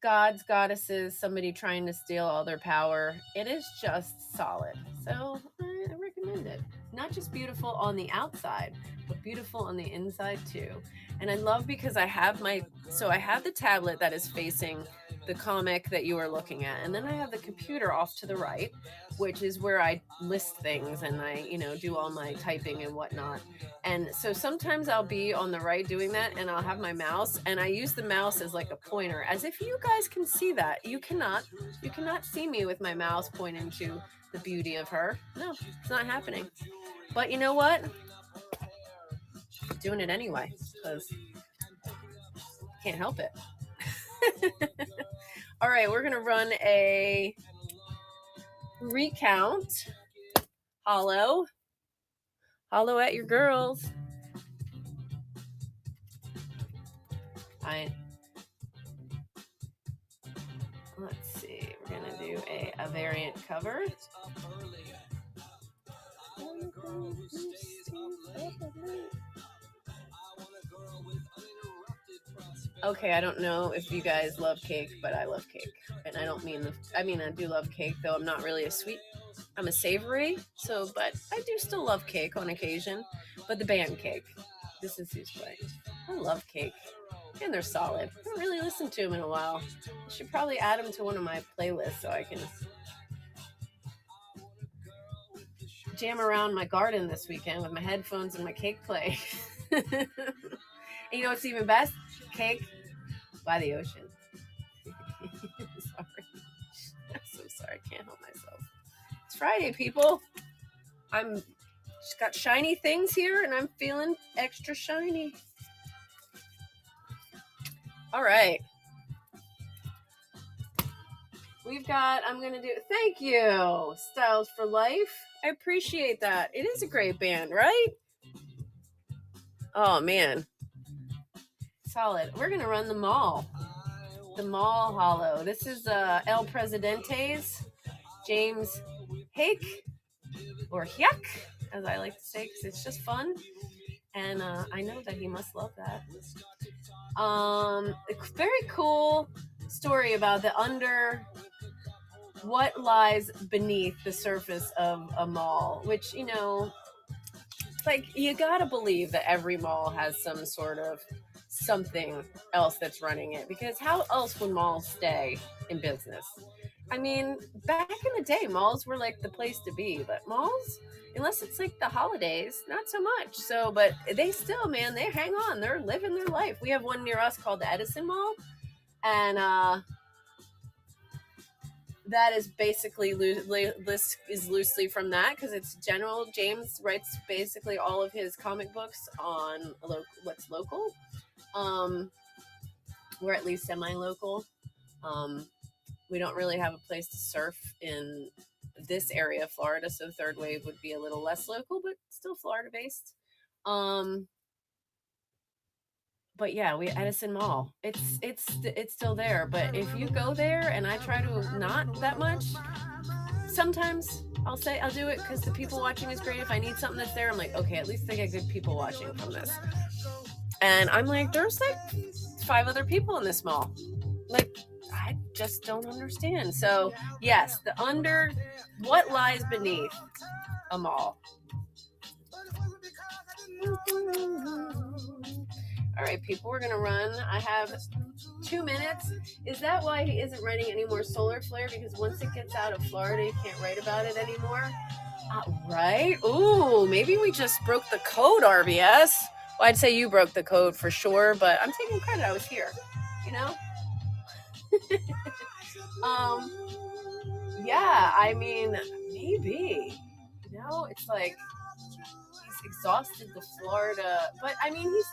gods, goddesses, somebody trying to steal all their power. It is just solid. So I recommend it. Not just beautiful on the outside, but beautiful on the inside too. And I love because I have the tablet that is facing the comic that you are looking at. And then I have the computer off to the right, which is where I list things and I, do all my typing and whatnot. And so sometimes I'll be on the right doing that and I'll have my mouse and I use the mouse as like a pointer, as if you guys can see that. You cannot see me with my mouse pointing to the beauty of her. No, it's not happening. But you know what? I'm doing it anyway because can't help it. All right, we're gonna run a recount. Hollow at your girls. Let's see. We're gonna do a variant cover. Okay, I don't know if you guys love cake, but I love cake. And I don't mean I do love cake, though I'm not really I'm a savory, but I do still love cake on occasion. But the band Cake, this is who's playing. I love Cake. And they're solid. I haven't really listened to them in a while. I should probably add them to one of my playlists so I can jam around my garden this weekend with my headphones and my cake play. And you know what's even best? Cake by the ocean. Sorry. I'm so sorry. I can't help myself. It's Friday, people. I'm just got shiny things here and I'm feeling extra shiny. All right. I'm going to do, thank you, Styles for Life. I appreciate that. It is a great band, right? Oh, man. Solid. We're going to run the Mall Hollow. This is El Presidente's James Hake, or Hyuk, as I like to say, because it's just fun. And I know that he must love that. A very cool story about what lies beneath the surface of a mall, which, like, you gotta believe that every mall has some sort of something else that's running it, because how else would malls stay in business? I mean, back in the day, malls were like the place to be, but malls, unless it's like the holidays, not so much. So, but they still, man, they hang on. They're living their life. We have one near us called the Edison Mall, and that is basically loosely from that, because it's General James writes basically all of his comic books on what's local, or at least semi-local. We don't really have a place to surf in this area of Florida, so Third Wave would be a little less local, but still Florida-based. But yeah, Edison Mall. It's still there, but if you go there, and I try to not that much, sometimes I'll do it because the people watching is great. If I need something that's there, I'm like, okay, at least they get good people watching from this. And I'm like, there's like 5 other people in this mall. Like, I just don't understand. So yes, what lies beneath a mall. All right, people, we're going to run. I have 2 minutes. Is that why he isn't writing any more Solar Flare? Because once it gets out of Florida, you can't write about it anymore? Right? Ooh, maybe we just broke the code, RBS. Well, I'd say you broke the code for sure, but I'm taking credit. I was here, Yeah, I mean, maybe. It's like he's exhausted the Florida, but I mean, he was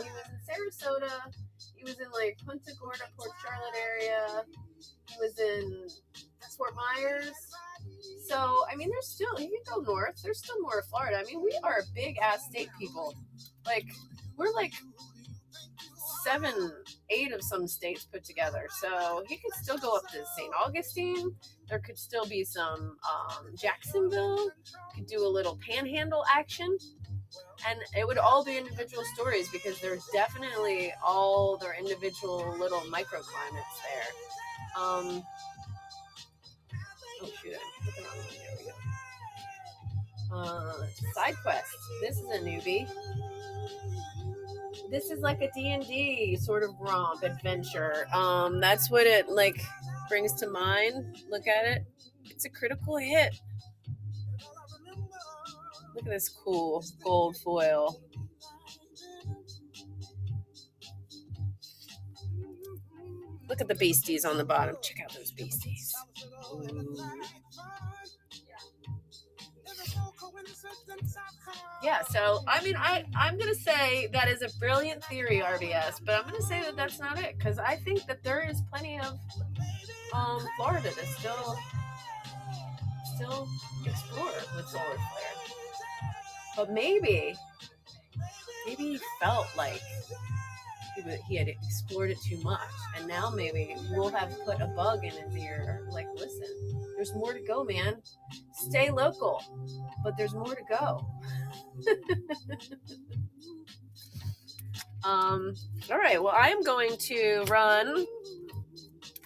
in Sarasota, he was in like Punta Gorda, Port Charlotte area, he was in Fort Myers. So, I mean, he can go north. There's still more of Florida. I mean, we are a big ass state, people. Like, we're like 7, 8 of some states put together. So he could still go up to St. Augustine. There could still be some Jacksonville. Could do a little panhandle action. And it would all be individual stories, because there's definitely all their individual little microclimates there. Oh shoot, I'm clicking on one. There we go. Side quest. This is a newbie. This is like a D&D sort of romp adventure. That's what it like brings to mind. Look at it. It's a critical hit. Look at this cool gold foil. Look at the beasties on the bottom. Check out those beasties. Ooh. Yeah, so I mean, I'm gonna say that is a brilliant theory, RBS, but I'm gonna say that that's not it, because I think that there is plenty of Florida to still explore with solar flare. But maybe he felt like he had explored it too much, and now maybe we'll have put a bug in his ear, like, listen, there's more to go, man. Stay local, but there's more to go. All right, well, I am going to run.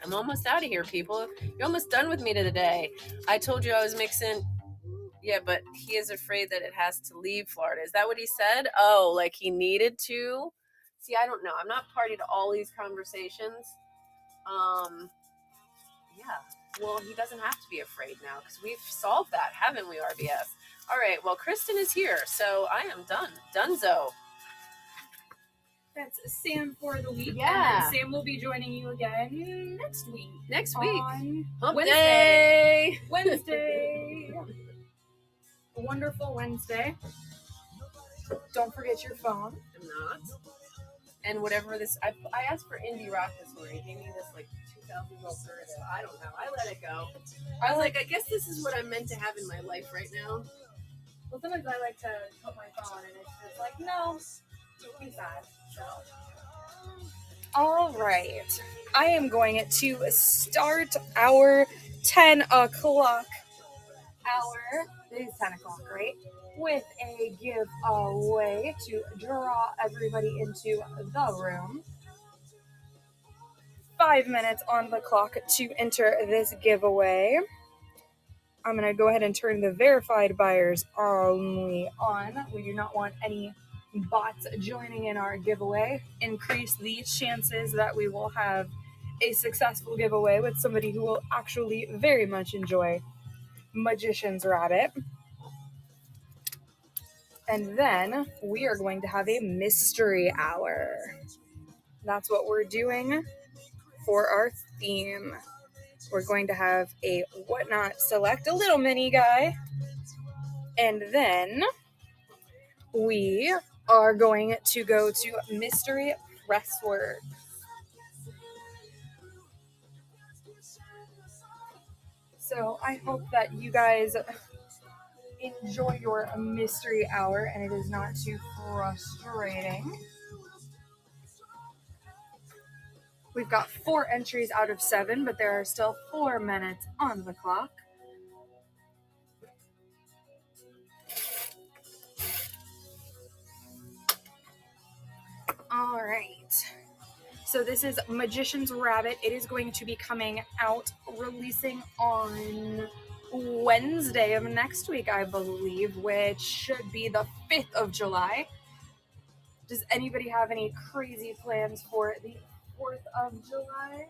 I'm almost out of here, people. You're almost done with me today. I told you I was mixing. Yeah, but he is afraid that it has to leave Florida. Is that what he said? Oh, like he needed to? See, I don't know. I'm not party to all these conversations. Yeah. Well, he doesn't have to be afraid now because we've solved that, haven't we, RBS? All right. Well, Kristen is here, so I am done. Dunzo. That's Sam for the week. Yeah. And Sam will be joining you again next week. Next week. On Hump Wednesday. day. Wednesday. A wonderful Wednesday. Don't forget your phone. I'm not. And whatever this, I asked for indie rock this morning. He gave me this like 2000s alternative. I don't know. I let it go. I was like, I guess this is what I'm meant to have in my life right now. Well, sometimes I like to put my phone and it's just like, no, be sad. So. All right. I am going to start our 10 o'clock hour. It is 10 o'clock, right? With a giveaway to draw everybody into the room. 5 minutes on the clock to enter this giveaway. I'm going to go ahead and turn the verified buyers only on. We do not want any bots joining in our giveaway. Increase the chances that we will have a successful giveaway with somebody who will actually very much enjoy Magician's Rabbit. And then we are going to have a mystery hour. That's what we're doing for our theme. We're going to have a Whatnot Select, a little mini guy. And then we are going to go to Mystery Presswork. So I hope that you guys enjoy your mystery hour and it is not too frustrating. We've got 4 entries out of 7, but there are still 4 minutes on the clock. All right. So this is Magician's Rabbit. It is going to be coming out, releasing on Wednesday of next week, I believe, which should be the 5th of July. Does anybody have any crazy plans for the 4th of July?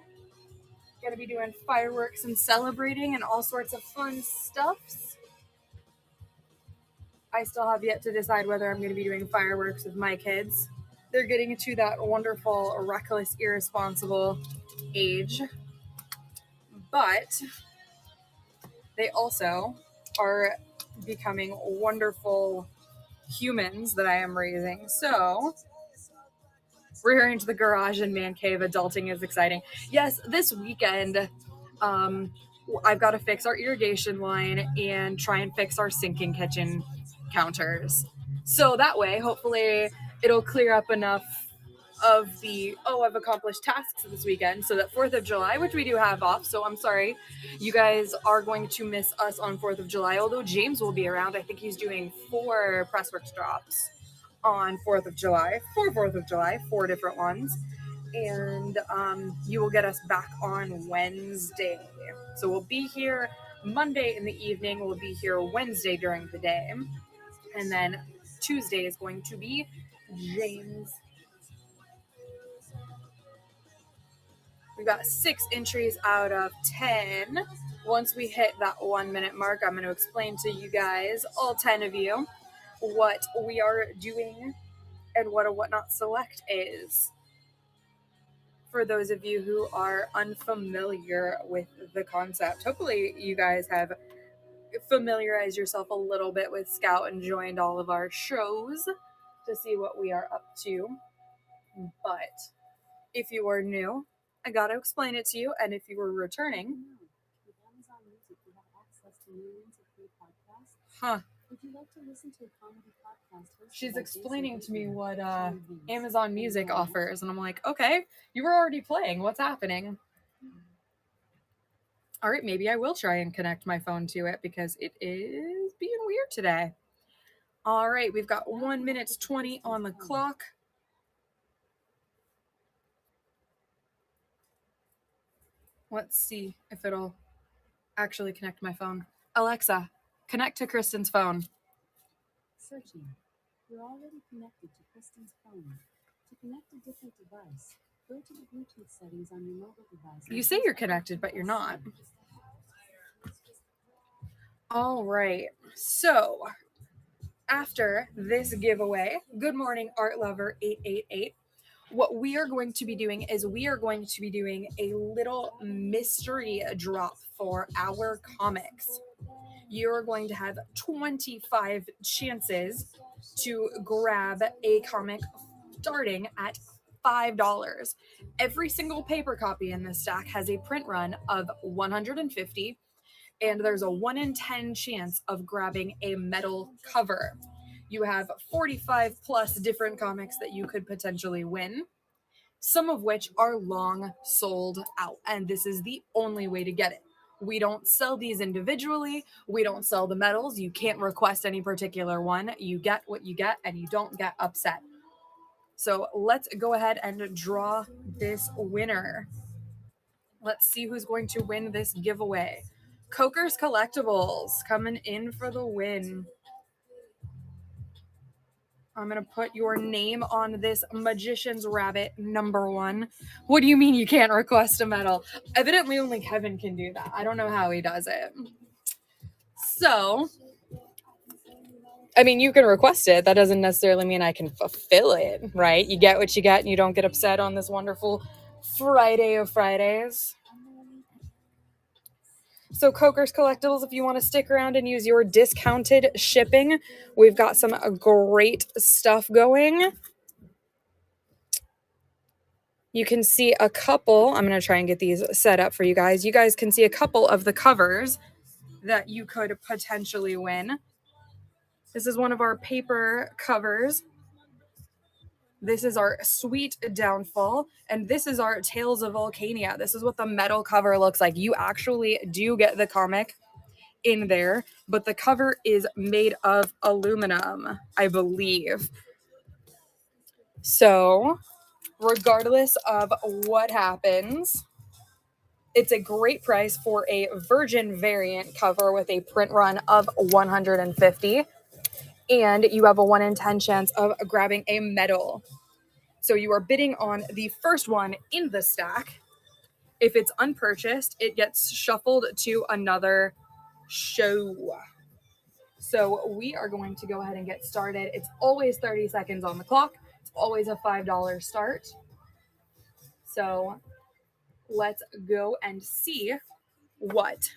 Gonna be doing fireworks and celebrating and all sorts of fun stuffs. I still have yet to decide whether I'm going to be doing fireworks with my kids. They're getting to that wonderful, reckless, irresponsible age. But they also are becoming wonderful humans that I am raising. So we're here into the garage and man cave. Adulting is exciting. Yes, this weekend, I've got to fix our irrigation line and try and fix our sinking kitchen counters. So that way, hopefully, it'll clear up enough of the, I've accomplished tasks this weekend, so that 4th of July, which we do have off, so I'm sorry, you guys are going to miss us on 4th of July, although James will be around. I think he's doing 4 Pressworks drops on 4th of July, for 4th of July, 4 different ones, and you will get us back on Wednesday. So we'll be here Monday in the evening, we'll be here Wednesday during the day, and then Tuesday is going to be James We've got 6 entries out of 10. Once we hit that 1 minute mark, I'm going to explain to you guys, all 10 of you, what we are doing and what a Whatnot Select is. For those of you who are unfamiliar with the concept, hopefully you guys have familiarized yourself a little bit with Scout and joined all of our shows to see what we are up to. But if you are new, I gotta explain it to you, and if you were returning, would you like to listen to a comedy podcast? She's explaining to me what Amazon Music offers, and I'm like, okay, you were already playing. What's happening? All right, maybe I will try and connect my phone to it because it is being weird today. All right, we've got 1 minute 20 on the clock. Let's see if it'll actually connect my phone. Alexa, connect to Kristen's phone. Searching. You're already connected to Kristen's phone. To connect a different device, go to the Bluetooth settings on your mobile device. You say you're connected, but you're not. All right. So, after this giveaway, good morning, Art Lover 888. What we are going to be doing is we are going to be doing a little mystery drop for our comics. You're going to have 25 chances to grab a comic starting at $5. Every single paper copy in this stack has a print run of 150, and there's a 1 in 10 chance of grabbing a metal cover. You have 45 plus different comics that you could potentially win, some of which are long sold out, and this is the only way to get it. We don't sell these individually. We don't sell the medals. You can't request any particular one. You get what you get, and you don't get upset. So let's go ahead and draw this winner. Let's see who's going to win this giveaway. Coker's Collectibles coming in for the win. I'm going to put your name on this Magician's Rabbit #1. What do you mean you can't request a medal? Evidently only Kevin can do that. I don't know how he does it. So, I mean, you can request it. That doesn't necessarily mean I can fulfill it, right? You get what you get and you don't get upset on this wonderful Friday of Fridays. So Coker's Collectibles, if you want to stick around and use your discounted shipping, we've got some great stuff going. You can see a couple. I'm going to try and get these set up for you guys. You guys can see a couple of the covers that you could potentially win. This is one of our paper covers. This is our Sweet Downfall, and this is our Tales of Volcania. This is what the metal cover looks like. You actually do get the comic in there, but the cover is made of aluminum, I believe. So, regardless of what happens, it's a great price for a virgin variant cover with a print run of 150. And you have a 1 in 10 chance of grabbing a medal. So you are bidding on the first one in the stack. If it's unpurchased, it gets shuffled to another show. So we are going to go ahead and get started. It's always 30 seconds on the clock. It's always a $5 start. So let's go and see what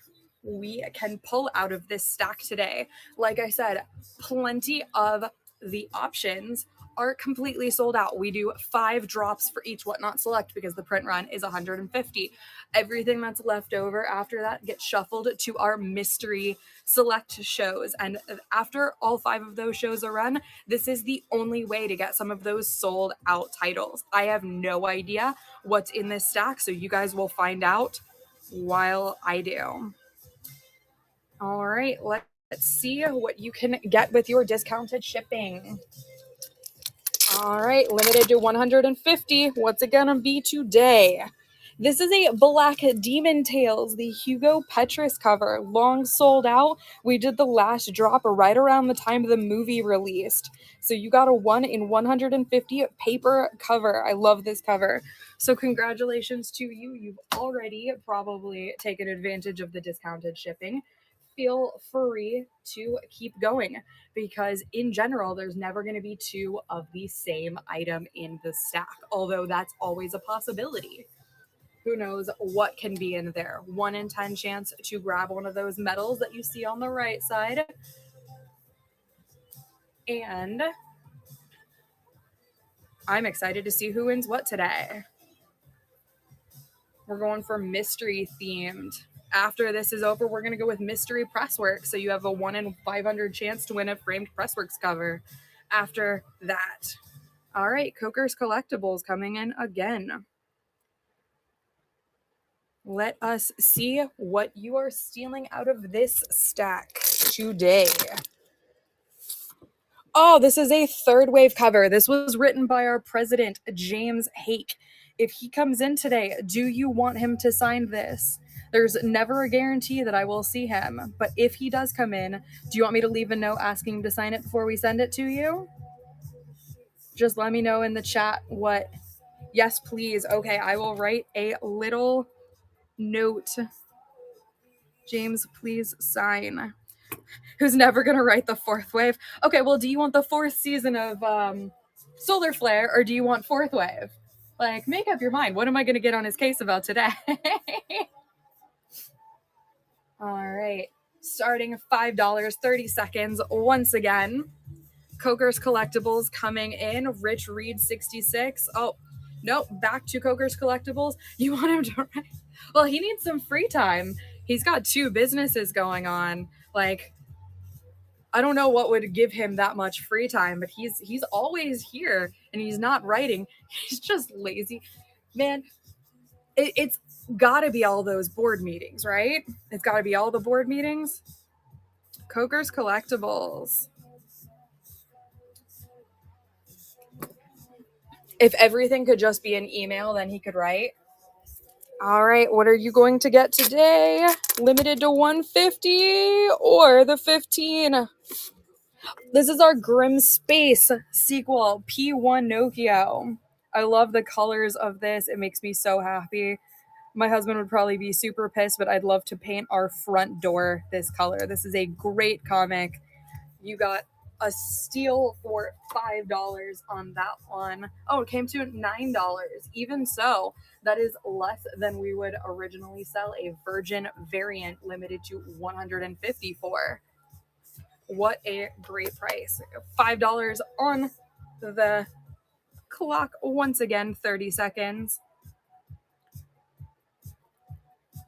we can pull out of this stack today. Like I said, plenty of the options are completely sold out. We do 5 drops for each Whatnot Select because the print run is 150. Everything that's left over after that gets shuffled to our mystery select shows. And after all 5 of those shows are run, this is the only way to get some of those sold out titles. I have no idea what's in this stack, so you guys will find out while I do. All right, let's see what you can get with your discounted shipping. All right, limited to 150. What's it gonna be today? This is a Black Demon Tales, the Hugo Petrus cover, long sold out. We did the last drop right around the time the movie released. So you got a 1 in 150 paper cover. I love this cover. So congratulations to you. You've already probably taken advantage of the discounted shipping. Feel free to keep going because in general, there's never going to be two of the same item in the stack, although that's always a possibility. Who knows what can be in there? 1 in 10 chance to grab one of those medals that you see on the right side. And I'm excited to see who wins what today. We're going for mystery themed. After this is over, we're going to go with mystery presswork. So you have a 1 in 500 chance to win a framed pressworks cover after that. All right, Coker's Collectibles coming in again. Let us see what you are stealing out of this stack today. Oh, this is a third wave cover. This was written by our president, James Hake. If he comes in today, do you want him to sign this? There's never a guarantee that I will see him, but if he does come in, do you want me to leave a note asking him to sign it before we send it to you? Just let me know in the chat what. Yes, please. Okay, I will write a little note. James, please sign. Who's never going to write the fourth wave? Okay, well, do you want the fourth season of Solar Flare or do you want fourth wave? Like, make up your mind. What am I going to get on his case about today? All right. Starting $5, 30 seconds once again. Coker's Collectibles coming in. Rich Reed 66. Oh, nope. Back to Coker's Collectibles. You want him to write? Well, he needs some free time. He's got 2 businesses going on. Like, I don't know what would give him that much free time, but he's always here and he's not writing. He's just lazy. Man, it's got to be all those board meetings, right? It's got to be all the board meetings. Coker's Collectibles. If everything could just be an email, then he could write. All right, what are you going to get today? Limited to 150 or the 15? This is our Grim Space sequel, P1 Nokia. I love the colors of this. It makes me so happy. My husband would probably be super pissed, but I'd love to paint our front door this color. This is a great comic. You got a steal for $5 on that one. Oh, it came to $9. Even so, that is less than we would originally sell a Virgin variant limited to 150 for. What a great price. $5 on the clock once again, 30 seconds.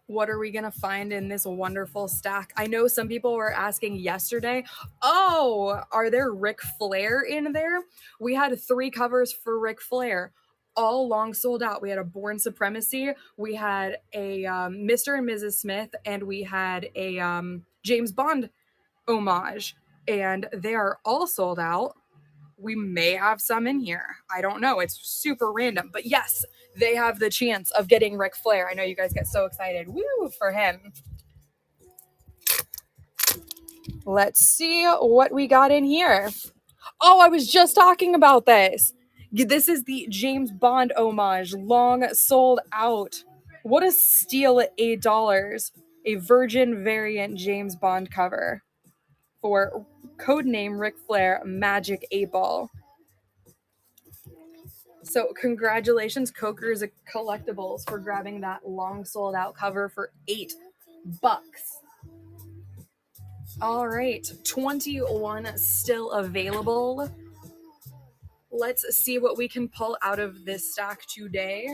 What are we going to find in this wonderful stack? I know some people were asking yesterday, oh, are there Ric Flair in there? We had 3 covers for Ric Flair, all long sold out. We had a Born Supremacy, we had a Mr. and Mrs. Smith, and we had a James Bond homage, and they are all sold out. We may have some in here. I don't know. It's super random. But yes, they have the chance of getting Ric Flair. I know you guys get so excited. Woo for him. Let's see what we got in here. Oh, I was just talking about this. This is the James Bond homage. Long sold out. What a steal at $8. A Virgin variant James Bond cover for codename Ric Flair Magic 8-Ball. So congratulations, Coker's Collectibles, for grabbing that long sold out cover for $8. All right, 21 still available. Let's see what we can pull out of this stack today.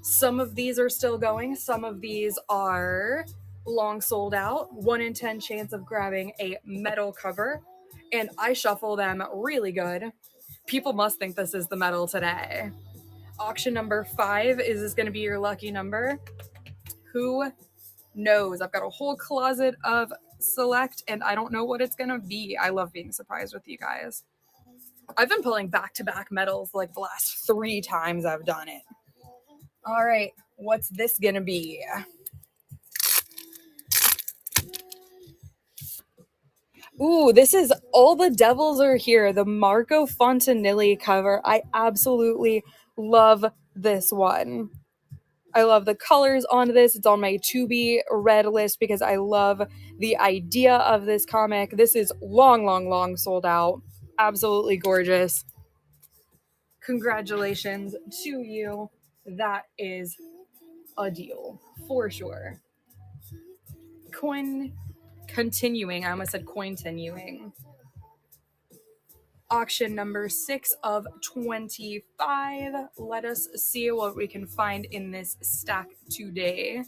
Some of these are still going. Some of these are long sold out. 1 in 10 chance of grabbing a metal cover. And I shuffle them really good. People must think this is the medal today. Auction number 5. Is this going to be your lucky number? Who knows? I've got a whole closet of select, and I don't know what it's going to be. I love being surprised with you guys. I've been pulling back-to-back medals like the last 3 times I've done it. All right, what's this gonna be? Ooh, this is All the Devils Are Here, the Marco Fontanilli cover. I absolutely love this one. I love the colors on this. It's on my to be read list because I love the idea of this comic. This is long sold out. Absolutely gorgeous. Congratulations to you. That is a deal for sure. Continuing. I almost said continuing. Auction number 6 of 25. Let us see what we can find in this stack today.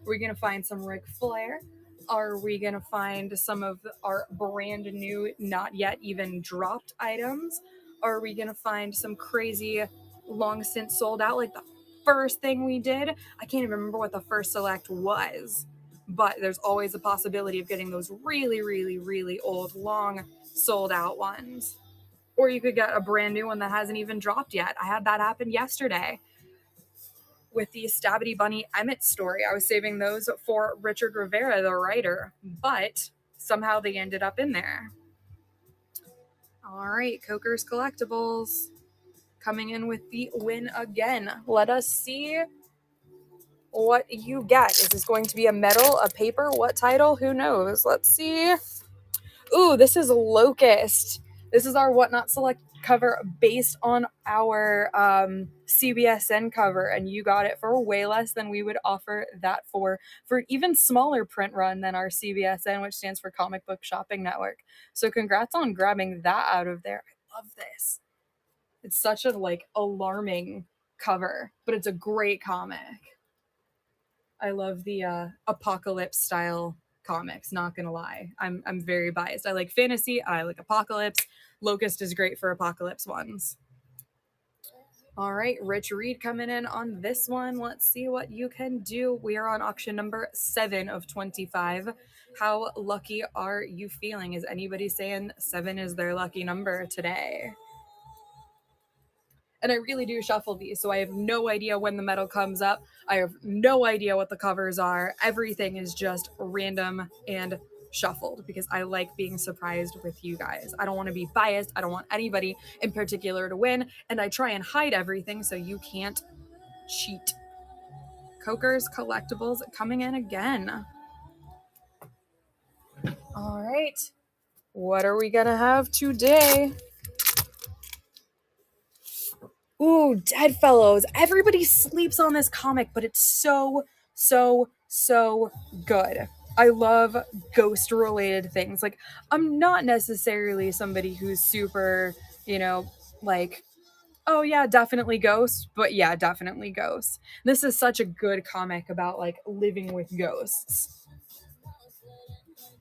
We're going to find some Ric Flair. Are we going to find some of our brand new, not yet even dropped items? Are we going to find some crazy long since sold out like the first thing we did? I can't even remember what the first select was, but there's always a possibility of getting those really old, long sold out ones. Or you could get a brand new one that hasn't even dropped yet. I had that happen yesterday with the Stabity Bunny Emmett story. I was saving those for Richard Rivera, the writer, but somehow they ended up in there. All right, Coker's Collectibles coming in with the win again. Let us see what you get. Is this going to be a medal, a paper? What title? Who knows? Let's see. Ooh, this is Locust. This is our Whatnot Select cover based on our CBSN cover, and you got it for way less than we would offer that for even smaller print run than our CBSN, which stands for Comic Book Shopping Network. So congrats on grabbing that out of there. I love this. It's such a alarming cover, but it's a great comic. I love the apocalypse style comics, not gonna lie. I'm very biased. I like fantasy, I like apocalypse. Locust is great for apocalypse ones. All right, Rich Reed coming in on this one. Let's see what you can do. We are on auction number 7 of 25. How lucky are you feeling? Is anybody saying 7 is their lucky number today? And I really do shuffle these, so I have no idea when the medal comes up. I have no idea what the covers are. Everything is just random and shuffled because I like being surprised with you guys. I don't want to be biased. I don't want anybody in particular to win, and I try and hide everything so you can't cheat. Coker's Collectibles coming in again. All right. What are we going to have today? Ooh, Deadfellows. Everybody sleeps on this comic, but it's so good. I love ghost-related things. I'm not necessarily somebody who's super, oh yeah, definitely ghosts, but yeah, definitely ghosts. This is such a good comic about, living with ghosts.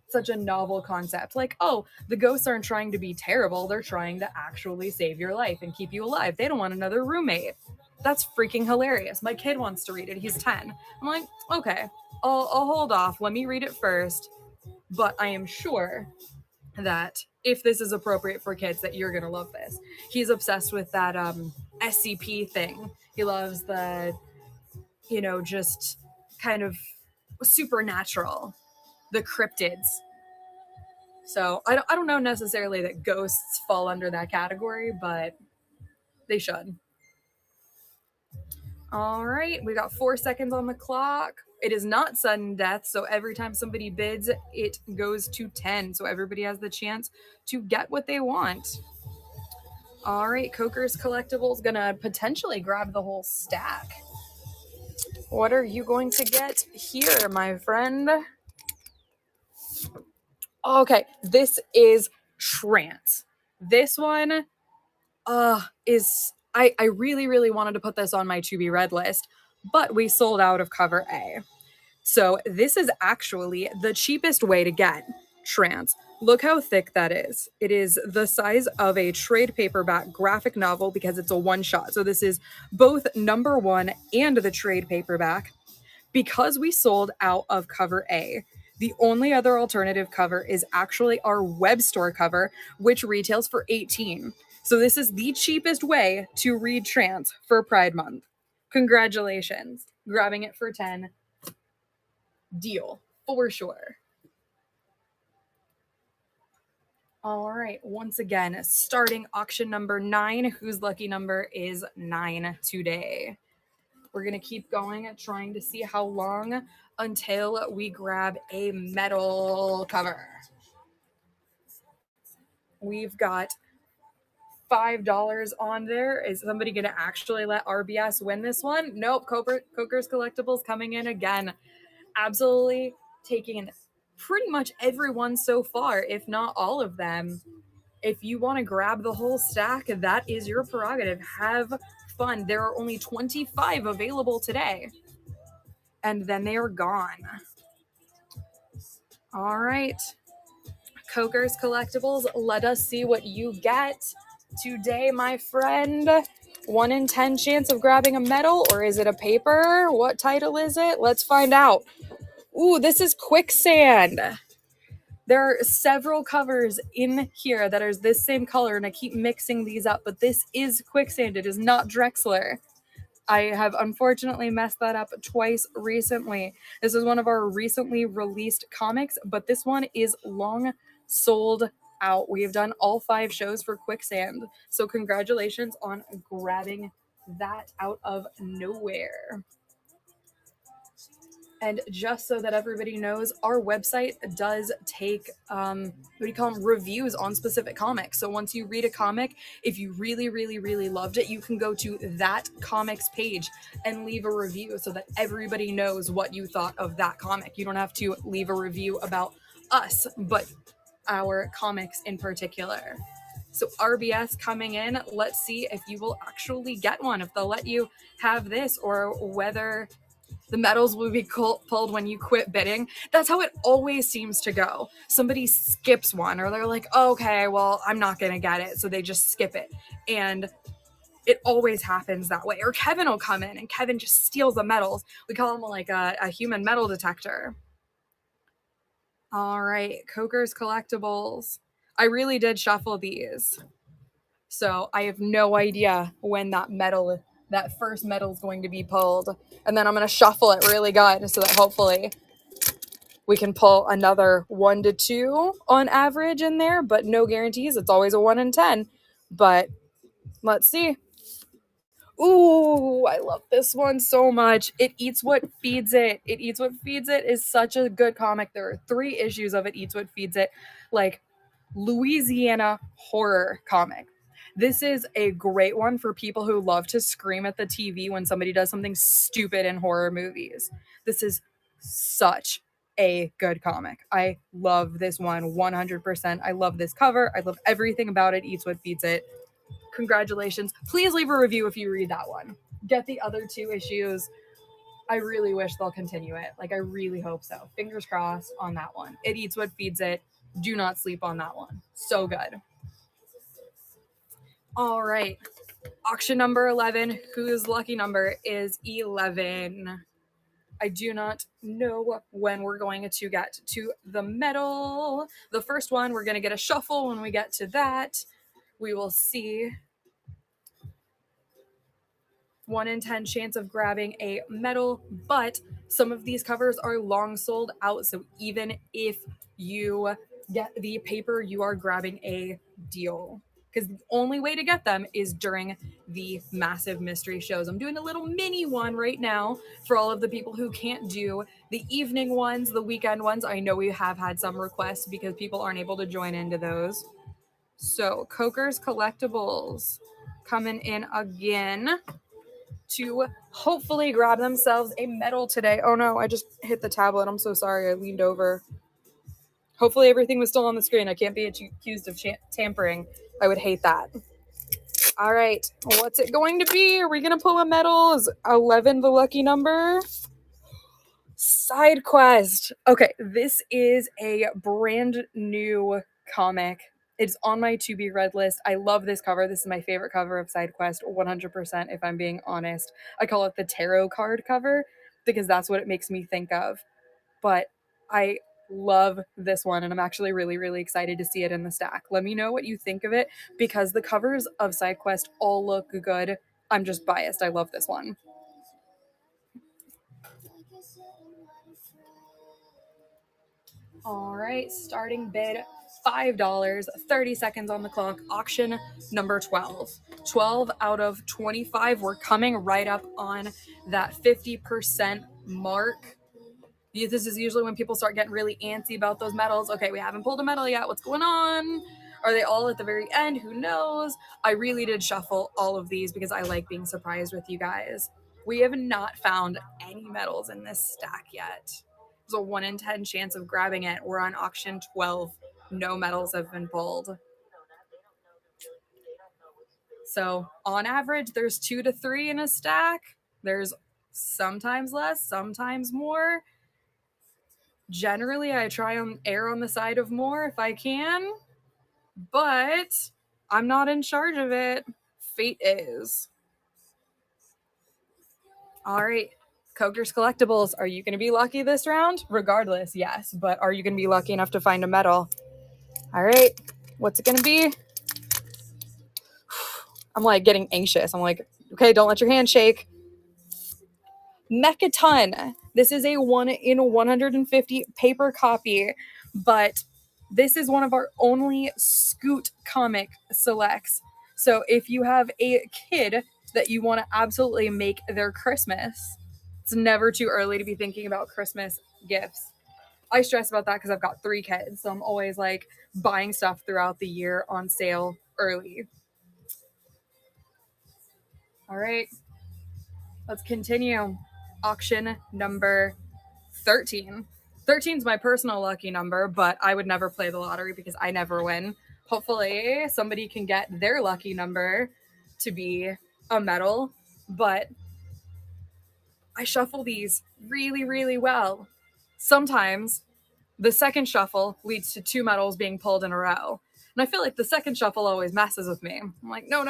Such a novel concept. Oh, the ghosts aren't trying to be terrible. They're trying to actually save your life and keep you alive. They don't want another roommate. That's freaking hilarious. My kid wants to read it. He's 10. I'm like, okay, I'll hold off. Let me read it first. But I am sure that if this is appropriate for kids, that you're going to love this. He's obsessed with that SCP thing. He loves the, just kind of supernatural. The cryptids. So I don't know necessarily that ghosts fall under that category, but they should. All right, we got 4 seconds on the clock. It is not sudden death, so every time somebody bids, it goes to 10. So everybody has the chance to get what they want. All right, Coker's Collectibles gonna potentially grab the whole stack. What are you going to get here, my friend? Okay, this is Trance. This one is... I really wanted to put this on my to be read list, but we sold out of cover A. So this is actually the cheapest way to get Trance. Look how thick that is. It is the size of a trade paperback graphic novel because it's a one-shot. So this is both number 1 and the trade paperback. Because we sold out of cover A, the only other alternative cover is actually our web store cover, which retails for $18. So this is the cheapest way to read trans for Pride Month. Congratulations. Grabbing it for 10. Deal. For sure. All right. Once again, starting auction number 9, whose lucky number is 9 today. We're going to keep going, trying to see how long until we grab a metal cover. We've got $5 on there. Is somebody going to actually let RBS win this one? Nope. Coker's Collectibles coming in again. Absolutely taking pretty much everyone so far, if not all of them. If you want to grab the whole stack, that is your prerogative. Have fun. There are only 25 available today. And then they are gone. All right. Coker's Collectibles, let us see what you get today, my friend. 1 in 10 chance of grabbing a medal, or is it a paper? What title is it? Let's find out. Ooh, this is Quicksand. There are several covers in here that are this same color, and I keep mixing these up, but this is Quicksand. It is not Drexler. I have unfortunately messed that up twice recently. This is one of our recently released comics, but this one is long sold out. We have done all 5 shows for Quicksand, so congratulations on grabbing that out of nowhere. And just so that everybody knows, our website does take, reviews on specific comics. So once you read a comic, if you really, really, really loved it, you can go to that comics page and leave a review so that everybody knows what you thought of that comic. You don't have to leave a review about us, but our comics in particular. So RBS coming in, let's see if you will actually get one, if they'll let you have this, or whether the medals will be pulled when you quit bidding. That's how it always seems to go. Somebody skips one, or they're like, okay, well, I'm not going to get it. So they just skip it. And it always happens that way. Or Kevin will come in and Kevin just steals the medals. We call him like a human medal detector. All right, Coker's Collectibles. I really did shuffle these. So I have no idea when that first medal is going to be pulled. And then I'm going to shuffle it really good so that hopefully we can pull another 1 to 2 on average in there, but no guarantees. It's always a 1 in 10. But let's see. Ooh, I love this one so much. It Eats What Feeds It. It Eats What Feeds It is such a good comic. There are 3 issues of It Eats What Feeds It, like Louisiana horror comic. This is a great one for people who love to scream at the TV when somebody does something stupid in horror movies. This is such a good comic. I love this one 100%. I love this cover. I love everything about it. Eats What Feeds It. Congratulations. Please leave a review if you read that one. Get the other 2 issues. I really wish they'll continue it. Like, I really hope so. Fingers crossed on that one. It Eats What Feeds It. Do not sleep on that one. So good. All right. Auction number 11, whose lucky number is 11. I do not know when we're going to get to the medal. The first one, we're going to get a shuffle when we get to that. We will see. 1 in 10 chance of grabbing a medal, but some of these covers are long sold out. So even if you get the paper, you are grabbing a deal, because the only way to get them is during the massive mystery shows. I'm doing a little mini one right now for all of the people who can't do the evening ones, the weekend ones. I know we have had some requests because people aren't able to join into those. So Coker's Collectibles coming in again to hopefully grab themselves a medal today. Oh no, I just hit the tablet. I'm so sorry. I leaned over. Hopefully everything was still on the screen. I can't be accused of tampering. I would hate that. All right, what's it going to be? Are we going to pull a medal? Is 11 the lucky number? Side Quest. Okay, this is a brand new comic. It's on my to be read list. I love this cover. This is my favorite cover of Side Quest, 100%, if I'm being honest. I call it the tarot card cover because that's what it makes me think of. But I love this one, and I'm actually really, really excited to see it in the stack. Let me know what you think of it, because the covers of SideQuest all look good. I'm just biased. I love this one. All right, starting bid $5, 30 seconds on the clock. Auction number 12. 12 out of 25. We're coming right up on that 50% mark. This is usually when people start getting really antsy about those medals. Okay, we haven't pulled a medal yet. What's going on? Are they all at the very end? Who knows? I really did shuffle all of these because I like being surprised with you guys. We have not found any medals in this stack yet. There's a 1 in 10 chance of grabbing it. We're on auction 12. No medals have been pulled. So on average, there's 2 to 3 in a stack. There's sometimes less, sometimes more. Generally, I try and err on the side of more if I can, but I'm not in charge of it. Fate is. All right, Coker's Collectibles, are you going to be lucky this round? Regardless, yes, but are you going to be lucky enough to find a medal? All right, what's it going to be? I'm like getting anxious. I'm like, okay, don't let your hand shake. Mechaton. This is a 1 in 150 paper copy, but this is one of our only Scoot comic selects. So if you have a kid that you want to absolutely make their Christmas, it's never too early to be thinking about Christmas gifts. I stress about that because I've got 3 kids, so I'm always like buying stuff throughout the year on sale early. All right, let's continue. Auction number 13. 13 is my personal lucky number, but I would never play the lottery because I never win. Hopefully somebody can get their lucky number to be a medal, but I shuffle these really, really well. Sometimes the second shuffle leads to 2 medals being pulled in a row. And I feel like the second shuffle always messes with me. I'm like, no.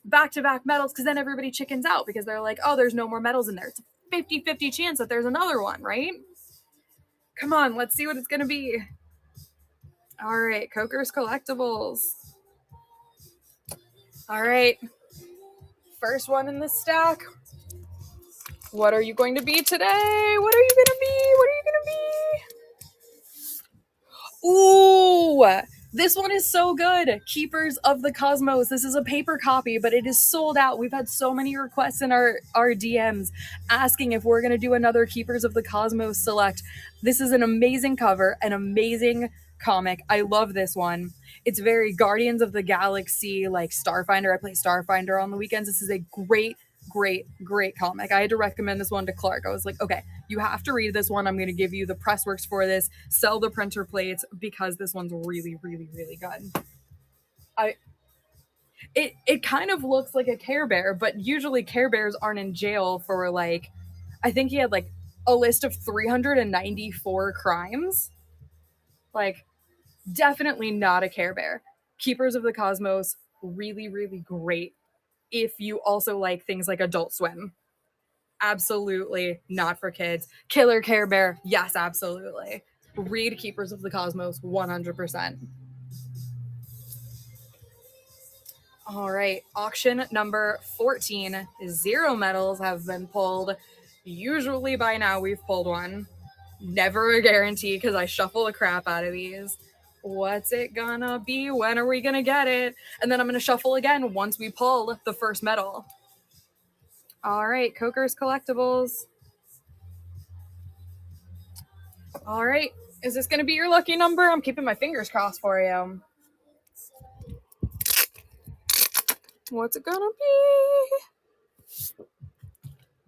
Back-to-back medals, because then everybody chickens out because they're like, oh, there's no more medals in there. It's a 50-50 chance that there's another one, right? Come on, let's see what it's going to be. All right, Coker's Collectibles. All right, first one in the stack. What are you going to be today? What are you going to be? What are you going to be? Ooh, this one is so good. Keepers of the Cosmos. This is a paper copy, but it is sold out. We've had so many requests in our DMs asking if we're going to do another Keepers of the Cosmos select. This is an amazing cover, an amazing comic. I love this one. It's very Guardians of the Galaxy, like Starfinder. I play Starfinder on the weekends. This is a great comic. I had to recommend this one to Clark. I was like, okay, you have to read this one. I'm going to give you the press works for this, sell the printer plates, because this one's really, really, really good. It kind of looks like a Care Bear, but usually Care Bears aren't in jail for like, I think he had like a list of 394 crimes. Like, definitely not a Care Bear. Keepers of the Cosmos, really, really great. If you also like things like Adult Swim. Absolutely not for kids. Killer Care Bear, yes, absolutely. Read Keepers of the Cosmos, 100%. All right, auction number 14. 0 medals have been pulled. Usually by now we've pulled one. Never a guarantee because I shuffle the crap out of these. What's it gonna be? When are we gonna get it? And then I'm gonna shuffle again once we pull the first medal. All right, Coker's Collectibles. All right, is this gonna be your lucky number? I'm keeping my fingers crossed for you. What's it gonna be?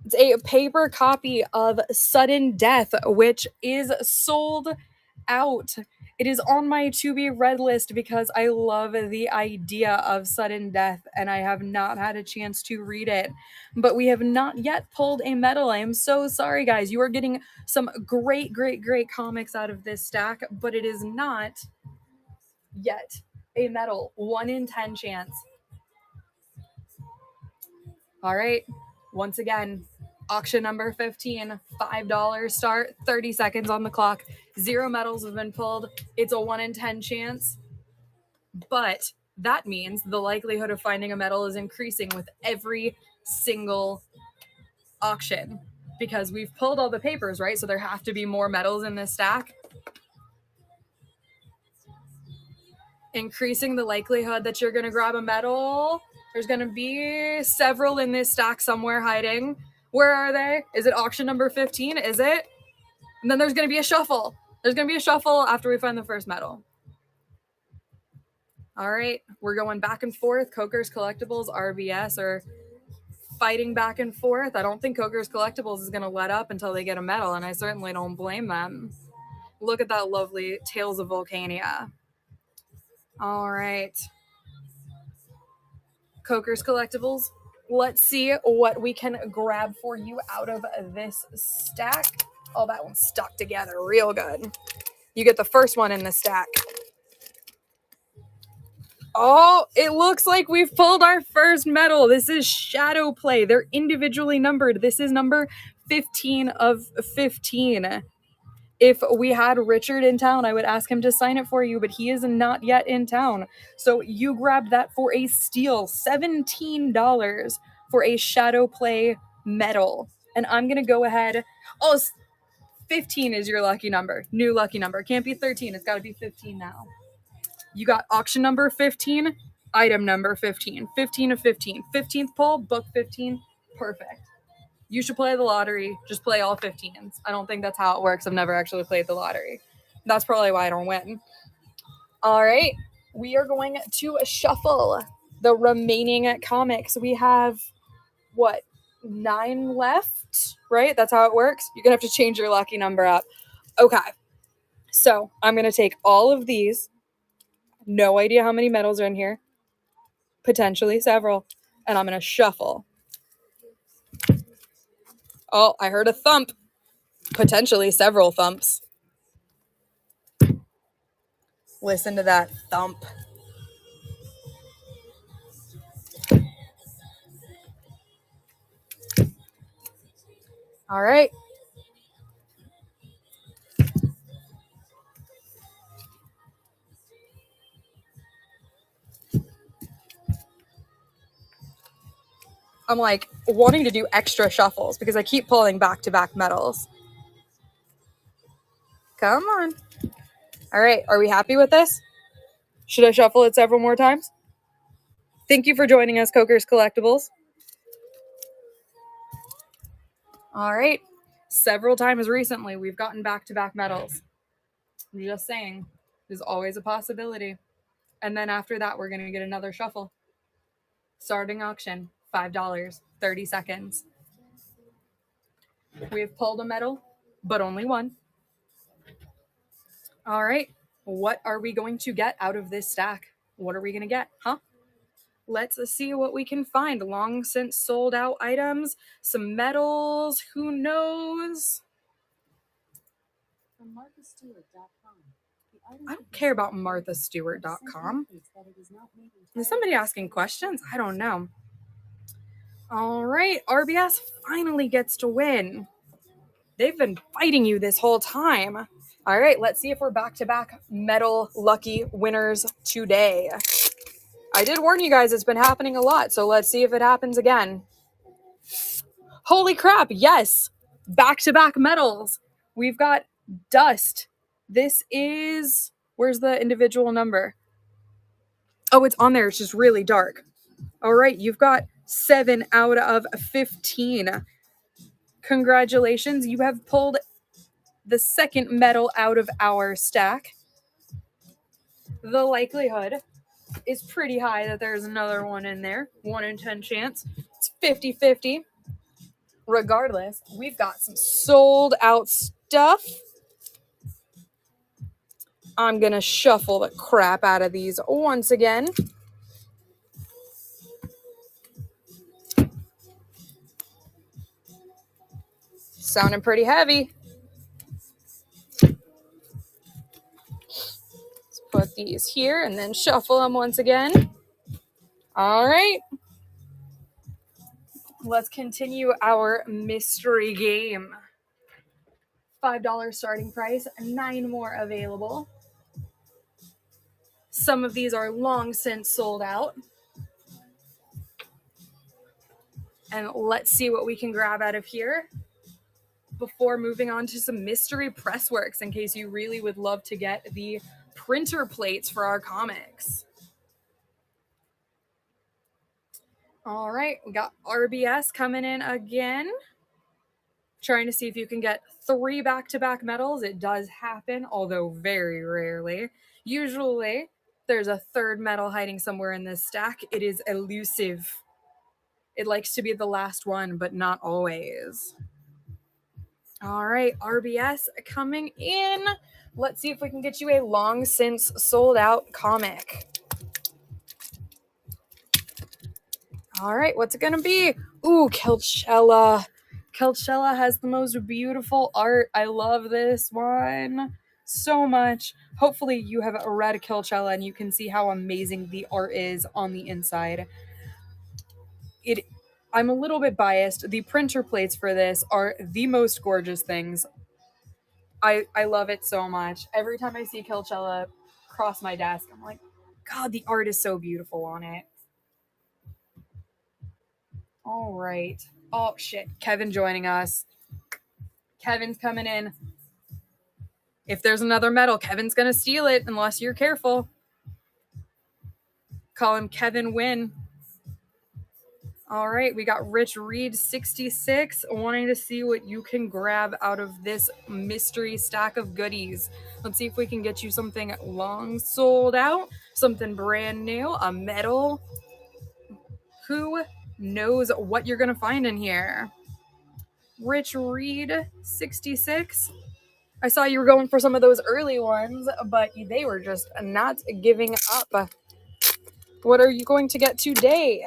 It's a paper copy of Sudden Death, which is sold out. It is on my to be read list because I love the idea of Sudden Death and I have not had a chance to read it. But we have not yet pulled a medal. I am so sorry, guys. You are getting some great comics out of this stack, but it is not yet a medal. 1 in 10 chance. All right. Once again, auction number 15, $5 start, 30 seconds on the clock. 0 medals have been pulled. It's a 1 in 10 chance. But that means the likelihood of finding a medal is increasing with every single auction because we've pulled all the papers, right? So there have to be more medals in this stack. Increasing the likelihood that you're going to grab a medal. There's going to be several in this stack somewhere hiding. Where are they? Is it auction number 15? Is it? And then there's going to be a shuffle. There's going to be a shuffle after we find the first medal. All right, we're going back and forth. Coker's Collectibles, RBS are fighting back and forth. I don't think Coker's Collectibles is going to let up until they get a medal, and I certainly don't blame them. Look at that lovely Tales of Volcania. All right. Coker's Collectibles, let's see what we can grab for you out of this stack. Oh, that one's stuck together real good. You get the first one in the stack. Oh, it looks like we've pulled our first medal. This is Shadow Play. They're individually numbered. This is number 15 of 15. If we had Richard in town, I would ask him to sign it for you, but he is not yet in town. So you grabbed that for a steal, $17 for a Shadow Play medal. And I'm going to go ahead. Oh, 15 is your lucky number. New lucky number. Can't be 13. It's got to be 15 now. You got auction number 15, item number 15. 15 of 15. 15th pull, book 15. Perfect. You should play the lottery. Just play all 15s. I don't think that's how it works. I've never actually played the lottery. That's probably why I don't win. All right. We are going to shuffle the remaining comics. We have, 9 left, right? That's how it works. You're going to have to change your lucky number up. Okay. So I'm going to take all of these. No idea how many medals are in here. Potentially several. And I'm going to shuffle. Oh, I heard a thump. Potentially several thumps. Listen to that thump. All right. I'm like wanting to do extra shuffles because I keep pulling back-to-back medals. Come on. All right. Are we happy with this? Should I shuffle it several more times? Thank you for joining us, Coker's Collectibles. All right. Several times recently, we've gotten back-to-back medals. I'm just saying, there's always a possibility. And then after that, we're going to get another shuffle. Starting auction, $5, 30 seconds. We have pulled a medal, but only one. All right. What are we going to get out of this stack? What are we going to get, huh? Let's see what we can find. Long since sold out items, some medals, who knows? From MarthaStewart.com. I don't care about MarthaStewart.com. Is somebody asking questions? I don't know. All right, RBS finally gets to win. They've been fighting you this whole time. All right, let's see if we're back-to-back medal lucky winners today. I did warn you guys it's been happening a lot, so let's see if it happens again. Holy crap, yes! Back-to-back medals. We've got Dust. This is... Where's the individual number? Oh, it's on there. It's just really dark. All right, you've got 7 out of 15. Congratulations. You have pulled the second medal out of our stack. The likelihood is pretty high that there's another one in there. 1 in 10 chance. It's 50-50. Regardless, we've got some sold out stuff. I'm going to shuffle the crap out of these once again. Sounding pretty heavy. Let's put these here and then shuffle them once again. All right. Let's continue our mystery game. $5 starting price, 9 more available. Some of these are long since sold out. And let's see what we can grab out of here before moving on to some mystery pressworks in case you really would love to get the printer plates for our comics. All right, we got RBS coming in again. Trying to see if you can get 3 back-to-back medals. It does happen, although very rarely. Usually, there's a third medal hiding somewhere in this stack. It is elusive. It likes to be the last one, but not always. All right, RBS coming in. Let's see if we can get you a long since sold out comic. All right, what's it gonna be? Ooh, Kelchella. Kelchella has the most beautiful art. I love this one so much. Hopefully you have read Kelchella and you can see how amazing the art is on the inside. I'm a little bit biased. The printer plates for this are the most gorgeous things. I love it so much. Every time I see Kelchella cross my desk, I'm like, God, the art is so beautiful on it. All right. Oh, shit. Kevin joining us. Kevin's coming in. If there's another medal, Kevin's going to steal it unless you're careful. Call him Kevin Wynn. All right. We got Rich Reed, 66, wanting to see what you can grab out of this mystery stack of goodies. Let's see if we can get you something long sold out, something brand new, a medal. Who knows what you're going to find in here? Rich Reed, 66. I saw you were going for some of those early ones, but they were just not giving up. What are you going to get today?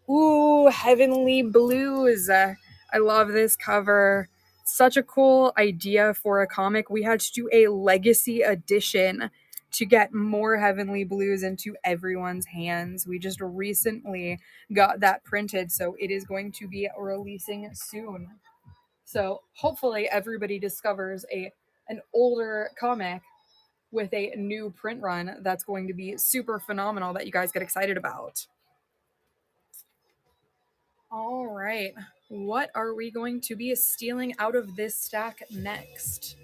Ooh, Heavenly Blues. I love this cover. Such a cool idea for a comic. We had to do a legacy edition to get more Heavenly Blues into everyone's hands. We just recently got that printed, so it is going to be releasing soon. So hopefully everybody discovers an older comic with a new print run that's going to be super phenomenal that you guys get excited about. All right, what are we going to be stealing out of this stack next?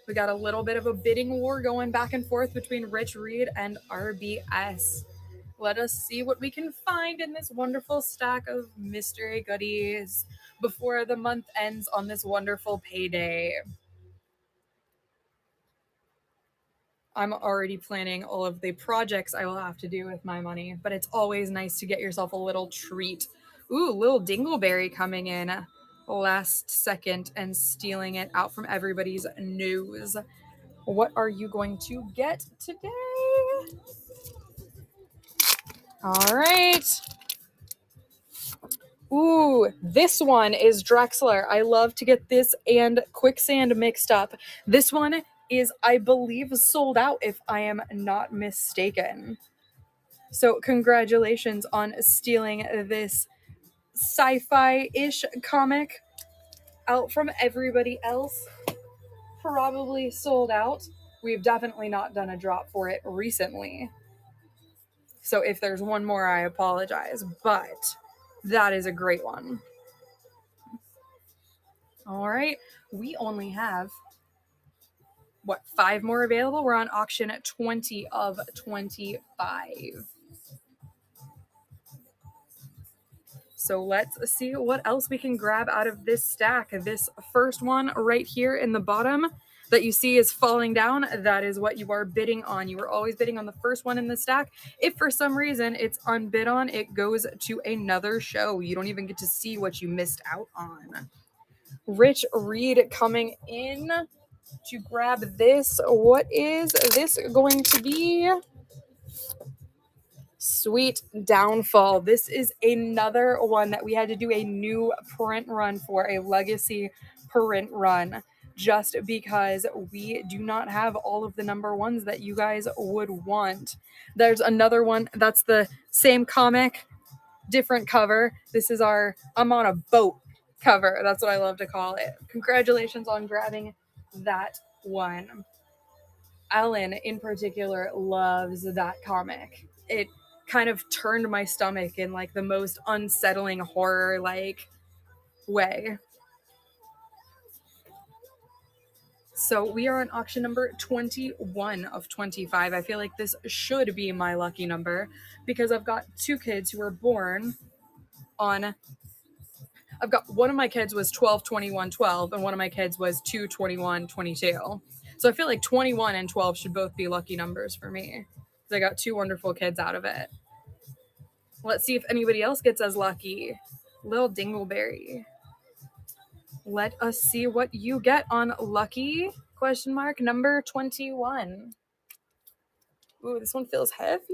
We got a little bit of a bidding war going back and forth between Rich Reed and RBS. Let us see what we can find in this wonderful stack of mystery goodies before the month ends on this wonderful payday. I'm already planning all of the projects I will have to do with my money, but it's always nice to get yourself a little treat. Ooh, little Dingleberry coming in last second and stealing it out from everybody's nose. What are you going to get today? All right. Ooh, this one is Drexler. I love to get this and Quicksand mixed up. This one is, I believe, sold out if I am not mistaken. So congratulations on stealing this sci-fi-ish comic out from everybody else. Probably sold out. We've definitely not done a drop for it recently. So if there's one more, I apologize, but that is a great one. All right, we only have, 5 more available? We're on auction at 20 of 25. So let's see what else we can grab out of this stack. This first one right here in the bottom that you see is falling down. That is what you are bidding on. You are always bidding on the first one in the stack. If for some reason it's unbid on, it goes to another show. You don't even get to see what you missed out on. Rich Reed coming in to grab this. What is this going to be? Sweet Downfall. This is another one that we had to do a new print run for, a legacy print run, just because we do not have all of the number ones that you guys would want. There's another one that's the same comic, different cover. This is our I'm on a boat cover. That's what I love to call it. Congratulations on grabbing that one. Ellen, in particular, loves that comic. It kind of turned my stomach in like the most unsettling horror like way. So we are on auction number 21 of 25. I feel like this should be my lucky number because I've got two kids who were born on... I've got one of my kids was 12/21/12 and one of my kids was 2/21/22. So I feel like 21 and 12 should both be lucky numbers for me. I got two wonderful kids out of it. Let's see if anybody else gets as lucky. Little Dingleberry. Let us see what you get on lucky question mark number 21. Ooh, this one feels heavy.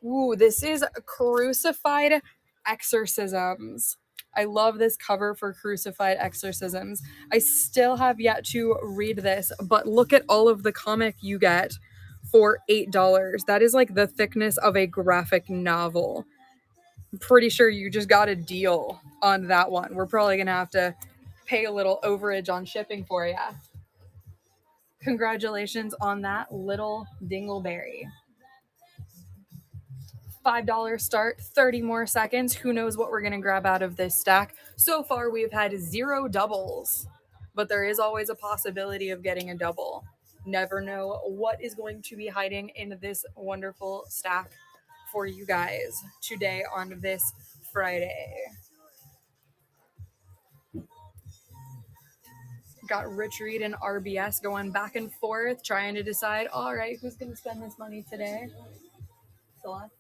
Ooh, this is Crucified Exorcisms. I love this cover for Crucified Exorcisms. I still have yet to read this, but look at all of the comic you get for $8. That is like the thickness of a graphic novel. I'm pretty sure you just got a deal on that one. We're probably going to have to pay a little overage on shipping for you. Congratulations on that, little Dingleberry. $5 start, 30 more seconds. Who knows what we're going to grab out of this stack? So far, we've had 0 doubles, but there is always a possibility of getting a double. Never know what is going to be hiding in this wonderful stack for you guys today on this Friday. Got Rich Reed and RBS going back and forth, trying to decide, all right, who's going to spend this money today? Celeste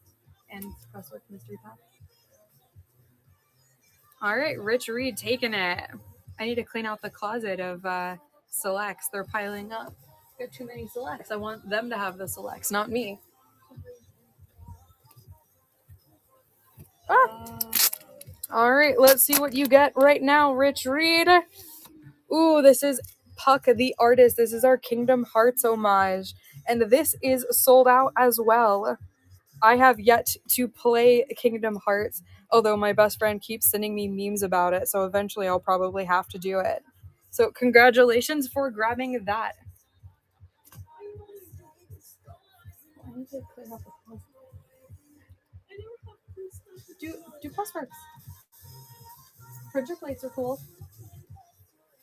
and Crossword Mystery Pack. All right, Rich Reed taking it. I need to clean out the closet of selects. They're piling up. Got too many selects. I want them to have the selects, not me. Ah. All right, let's see what you get right now, Rich Reed. Ooh, this is Puck the Artist. This is our Kingdom Hearts homage. And this is sold out as well. I have yet to play Kingdom Hearts, although my best friend keeps sending me memes about it, so eventually I'll probably have to do it. So congratulations for grabbing that. I need to clean up the closet. Do postmarks. Printer plates are cool.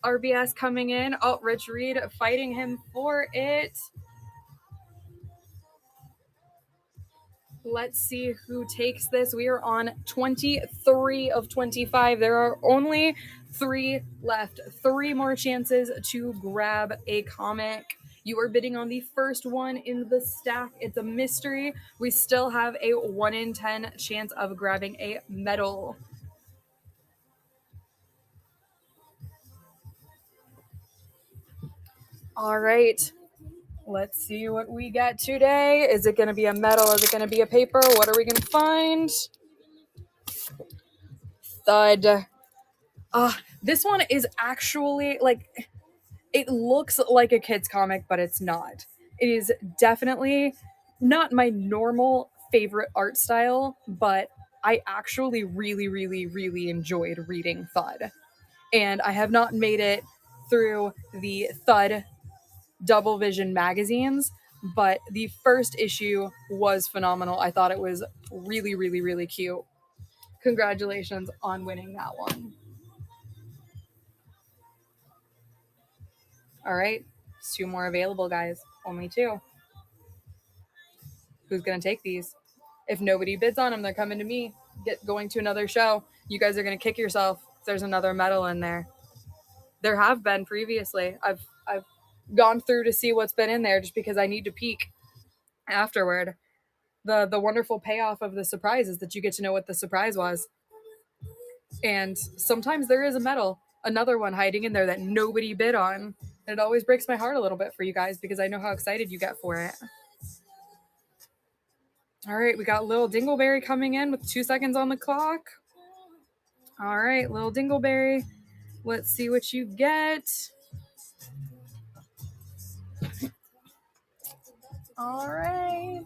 RBS coming in. Oh, Rich Reed fighting him for it. Let's see who takes this. We are on 23 of 25. There are only 3 left. 3 more chances to grab a comic. You are bidding on the first one in the stack. It's a mystery. We still have a 1 in 10 chance of grabbing a medal. All right. Let's see what we get today. Is it going to be a medal? Is it going to be a paper? What are we going to find? Thud. This one is actually, like, it looks like a kid's comic, but it's not. It is definitely not my normal favorite art style, but I actually really, really, really enjoyed reading Thud. And I have not made it through the Thud Double Vision magazines, but the first issue was phenomenal. I thought it was really, really, really cute. Congratulations on winning that one. All right, 2 more available, guys. Only 2. Who's gonna take these? If nobody bids on them, they're coming to me. Going to another show. You guys are gonna kick yourself if there's another medal in there. There have been previously. I've gone through to see what's been in there just because I need to peek afterward. The wonderful payoff of the surprise is that you get to know what the surprise was. And sometimes there is a medal, another one hiding in there that nobody bid on. And it always breaks my heart a little bit for you guys because I know how excited you get for it. All right, we got Little Dingleberry coming in with 2 seconds on the clock. All right, Little Dingleberry. Let's see what you get. All right.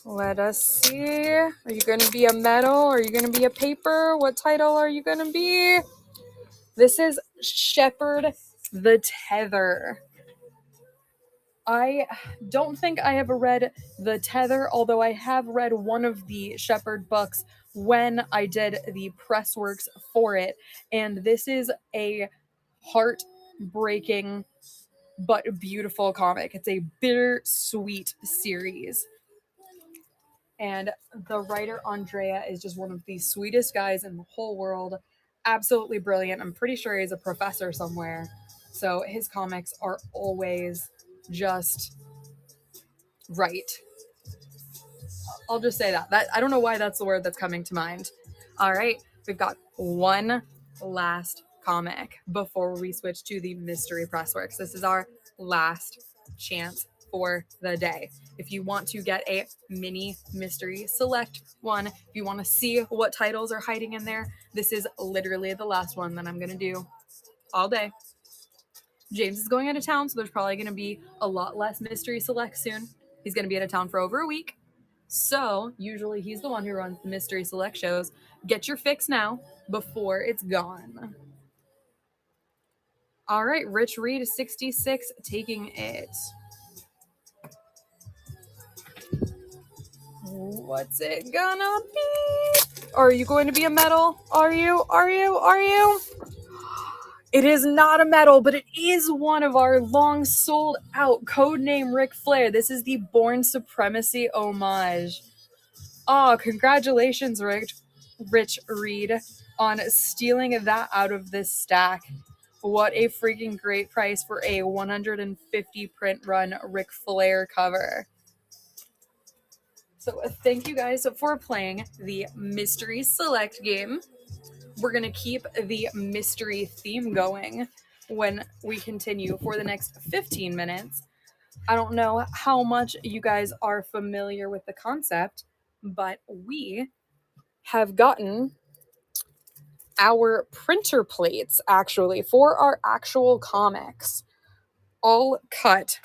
Let us see. Are you going to be a metal? Are you going to be a paper? What title are you going to be? This is Shepherd the Tether. I don't think I have read The Tether, although I have read one of the Shepherd books when I did the press works for it. And this is a heartbreaking but beautiful comic. It's a bittersweet series. And the writer, Andrea, is just one of the sweetest guys in the whole world. Absolutely brilliant. I'm pretty sure he's a professor somewhere. So his comics are always just right. I'll just say that. I don't know why that's the word that's coming to mind. All right, we've got one last comic before we switch to the mystery pressworks. This is our last chance for the day. If you want to get a mini mystery select one, if you want to see what titles are hiding in there, this is literally the last one that I'm going to do all day. James is going out of town, so there's probably going to be a lot less mystery select soon. He's going to be out of town for over a week. So usually he's the one who runs the mystery select shows. Get your fix now before it's gone. All right, Rich Reed 66 taking it. What's it gonna be? Are you going to be a metal? Are you? It is not a metal, but it is one of our long sold out codename Ric Flair. This is the Born Supremacy homage. Oh, congratulations, Rich Reed, on stealing that out of this stack. What a freaking great price for a 150 print run Ric Flair cover. So thank you guys for playing the Mystery Select game. We're going to keep the mystery theme going when we continue for the next 15 minutes. I don't know how much you guys are familiar with the concept, but we have gotten our printer plates actually for our actual comics all cut.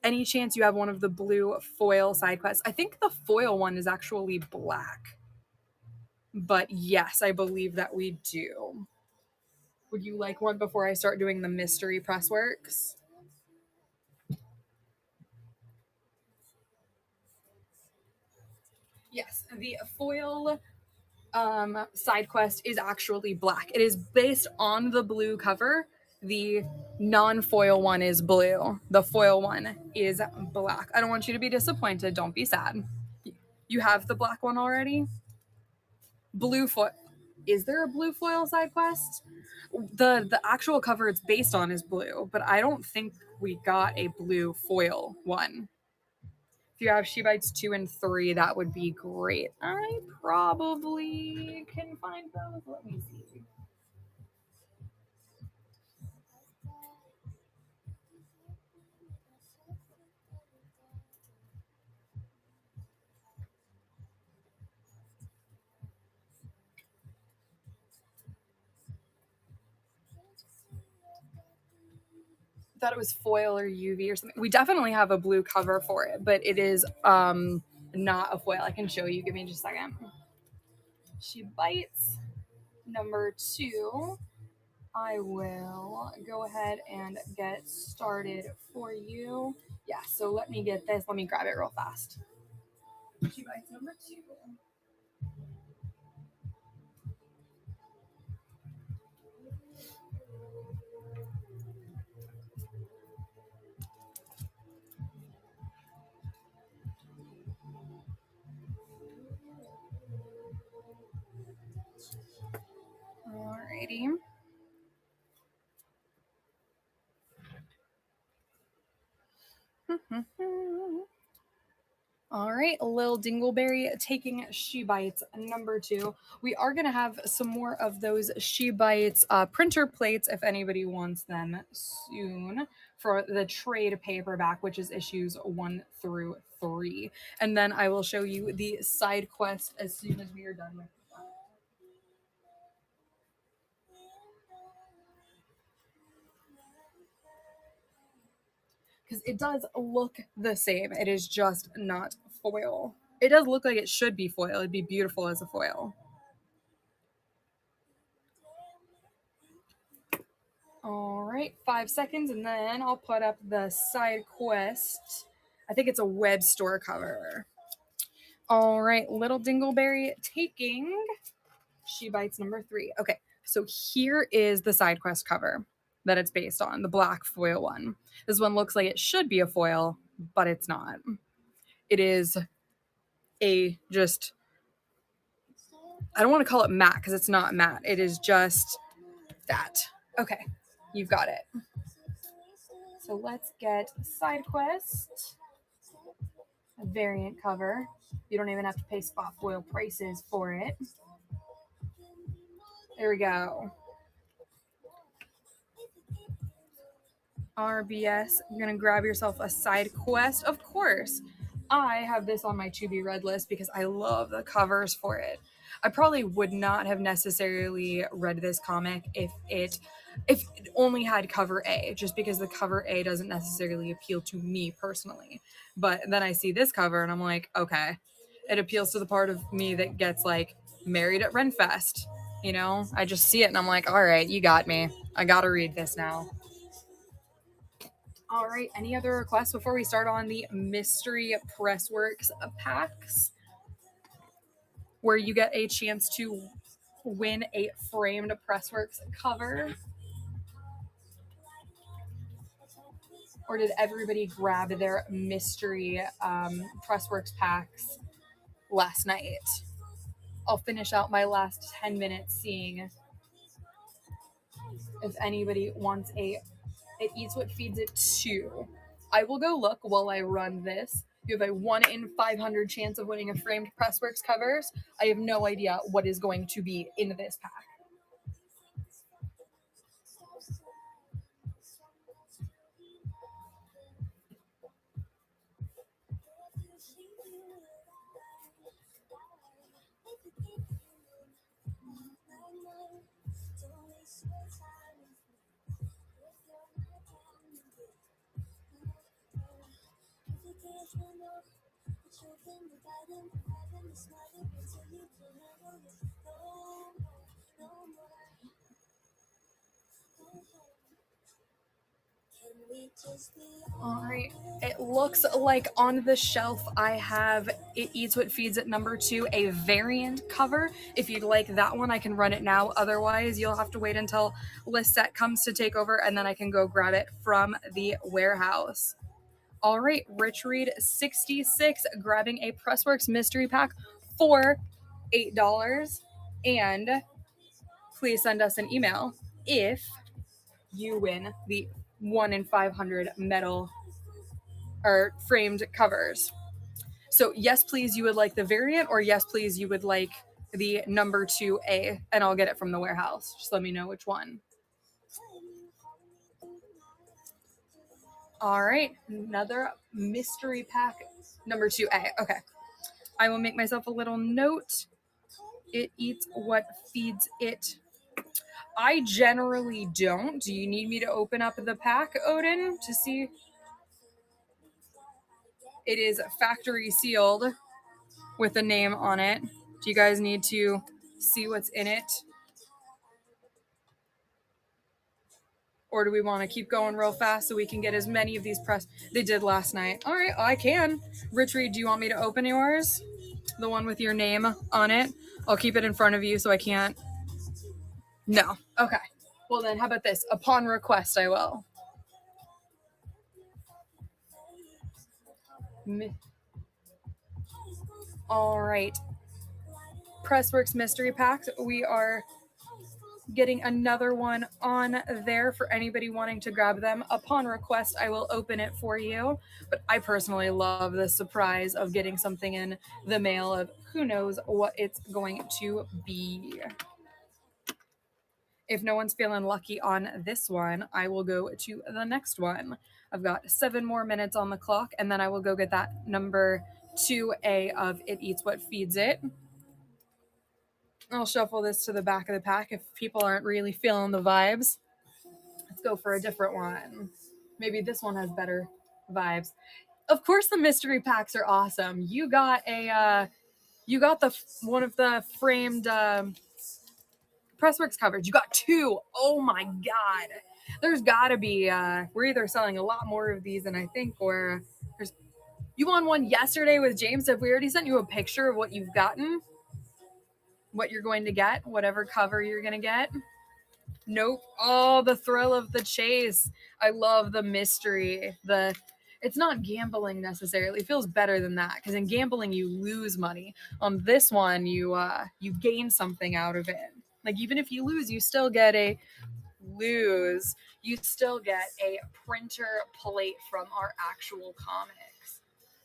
Any chance you have one of the blue foil side quests? I think the foil one is actually black. But yes, I believe that we do. Would you like one before I start doing the mystery press works? Yes, the foil side quest is actually black. It is based on the blue cover. The non-foil one is blue. The foil one is black. I don't want you to be disappointed. Don't be sad. You have the black one already? Blue foil. Is there a blue foil side quest? The actual cover it's based on is blue, but I don't think we got a blue foil one. If you have Shebites 2 and 3, that would be great. I probably can find those. Let me see. Thought it was foil or UV or something. We definitely have a blue cover for it, but it is not a foil. I can show you. Give me just a second. Shebites number 2. I will go ahead and get started for you. Yeah, so let me get this. Let me grab it real fast. Shebites number 2. Alrighty. All right, Lil Dingleberry taking Shebites number 2. We are going to have some more of those Shebites printer plates if anybody wants them soon for the trade paperback, which is issues 1 through 3. And then I will show you the side quest as soon as we are done with that. Because it does look the same. It is just not foil. It does look like it should be foil. It'd be beautiful as a foil. All right, 5 seconds, and then I'll put up the side quest. I think it's a web store cover. All right, Little Dingleberry taking She Bites number 3. Okay, so here is the side quest cover that it's based on, the black foil one. This one looks like it should be a foil, but it's not. It is a just, I don't want to call it matte because it's not matte. It is just that. Okay, you've got it. So let's get side quest, a variant cover. You don't even have to pay spot foil prices for it. There we go. RBS, you're gonna grab yourself a side quest. Of course, I have this on my to be read list because I love the covers for it. I probably would not have necessarily read this comic if it only had cover A, just because the cover A doesn't necessarily appeal to me personally. But then I see this cover and I'm like, okay, it appeals to the part of me that gets like married at Renfest. You know, I just see it and I'm like, all right, you got me. I gotta read this now. All right, any other requests before we start on the Mystery Pressworks packs, where you get a chance to win a framed Pressworks cover? Or did everybody grab their mystery Pressworks packs last night? I'll finish out my last 10 minutes seeing if anybody wants a It Eats What Feeds It 2. I will go look while I run this. You have a 1 in 500 chance of winning a framed Pressworks covers. I have no idea what is going to be in this pack. All right, it looks like on the shelf I have It Eats What Feeds It number 2, a variant cover. If you'd like that one, I can run it now. Otherwise, you'll have to wait until Lisette comes to take over, and then I can go grab it from the warehouse. All right, Rich Reed 66 grabbing a Pressworks mystery pack for $8. And please send us an email if you win the 1 in 500 metal or framed covers. So yes, please, you would like the variant, or yes, please, you would like the number 2A, and I'll get it from the warehouse. Just let me know which one. All right, another mystery pack, number 2A. Okay, I will make myself a little note. It Eats What Feeds It. I generally don't. Do you need me to open up the pack, Odin, to see? It is factory sealed with a name on it. Do you guys need to see what's in it? Or do we want to keep going real fast so we can get as many of these press? They did last night. All right, I can. Rich Reed, do you want me to open yours? The one with your name on it? I'll keep it in front of you so I can't. No. Okay. Well then, how about this? Upon request, I will. All right. Pressworks mystery packs. We are getting another one on there for anybody wanting to grab them. Upon request, I will open it for you. But I personally love the surprise of getting something in the mail of who knows what it's going to be. If no one's feeling lucky on this one, I will go to the next one. I've got 7 more minutes on the clock, and then I will go get that number 2A of It Eats What Feeds It. I'll shuffle this to the back of the pack if people aren't really feeling the vibes. Let's go for a different one. Maybe this one has better vibes. Of course the mystery packs are awesome. You got one of the framed Pressworks covers. You got 2. Oh my god. There's gotta be we're either selling a lot more of these than I think, or there's you won one yesterday with James. Have we already sent you a picture of what you've gotten? What you're going to get? Whatever cover you're gonna get? Nope. Oh, the thrill of the chase. I love the mystery. It's not gambling necessarily. It feels better than that, because in gambling you lose money. On this one, you gain something out of it. Like, even if you lose, you still get a printer plate from our actual comics.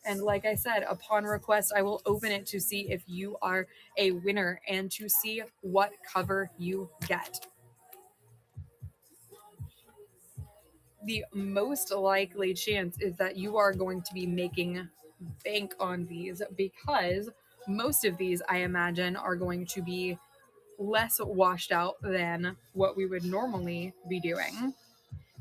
And like I said, upon request, I will open it to see if you are a winner and to see what cover you get. The most likely chance is that you are going to be making bank on these, because most of these, I imagine, are going to be less washed out than what we would normally be doing.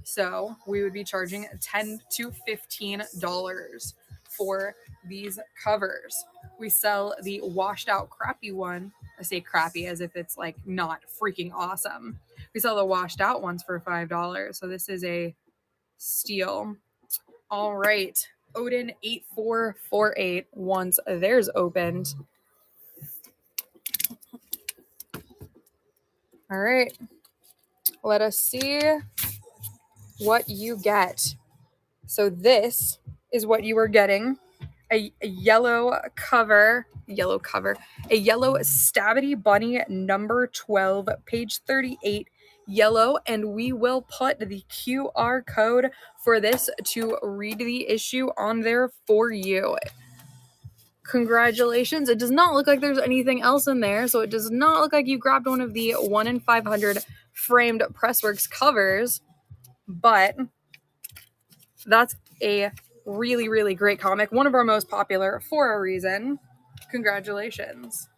So we would be charging $10 to $15 for these covers. We sell the washed out crappy one. I say crappy as if it's like not freaking awesome. We sell the washed out ones for $5. So this is a steal. All right. Odin 8448, once theirs opened. All right. Let us see what you get. So this is what you are getting. A yellow Stabity Bunny number 12, page 38, yellow, and we will put the QR code for this to read the issue on there for you. Congratulations. It does not look like there's anything else in there, so it does not look like you grabbed one of the 1 in 500 framed Pressworks covers, but that's a really, really great comic. One of our most popular for a reason. Congratulations.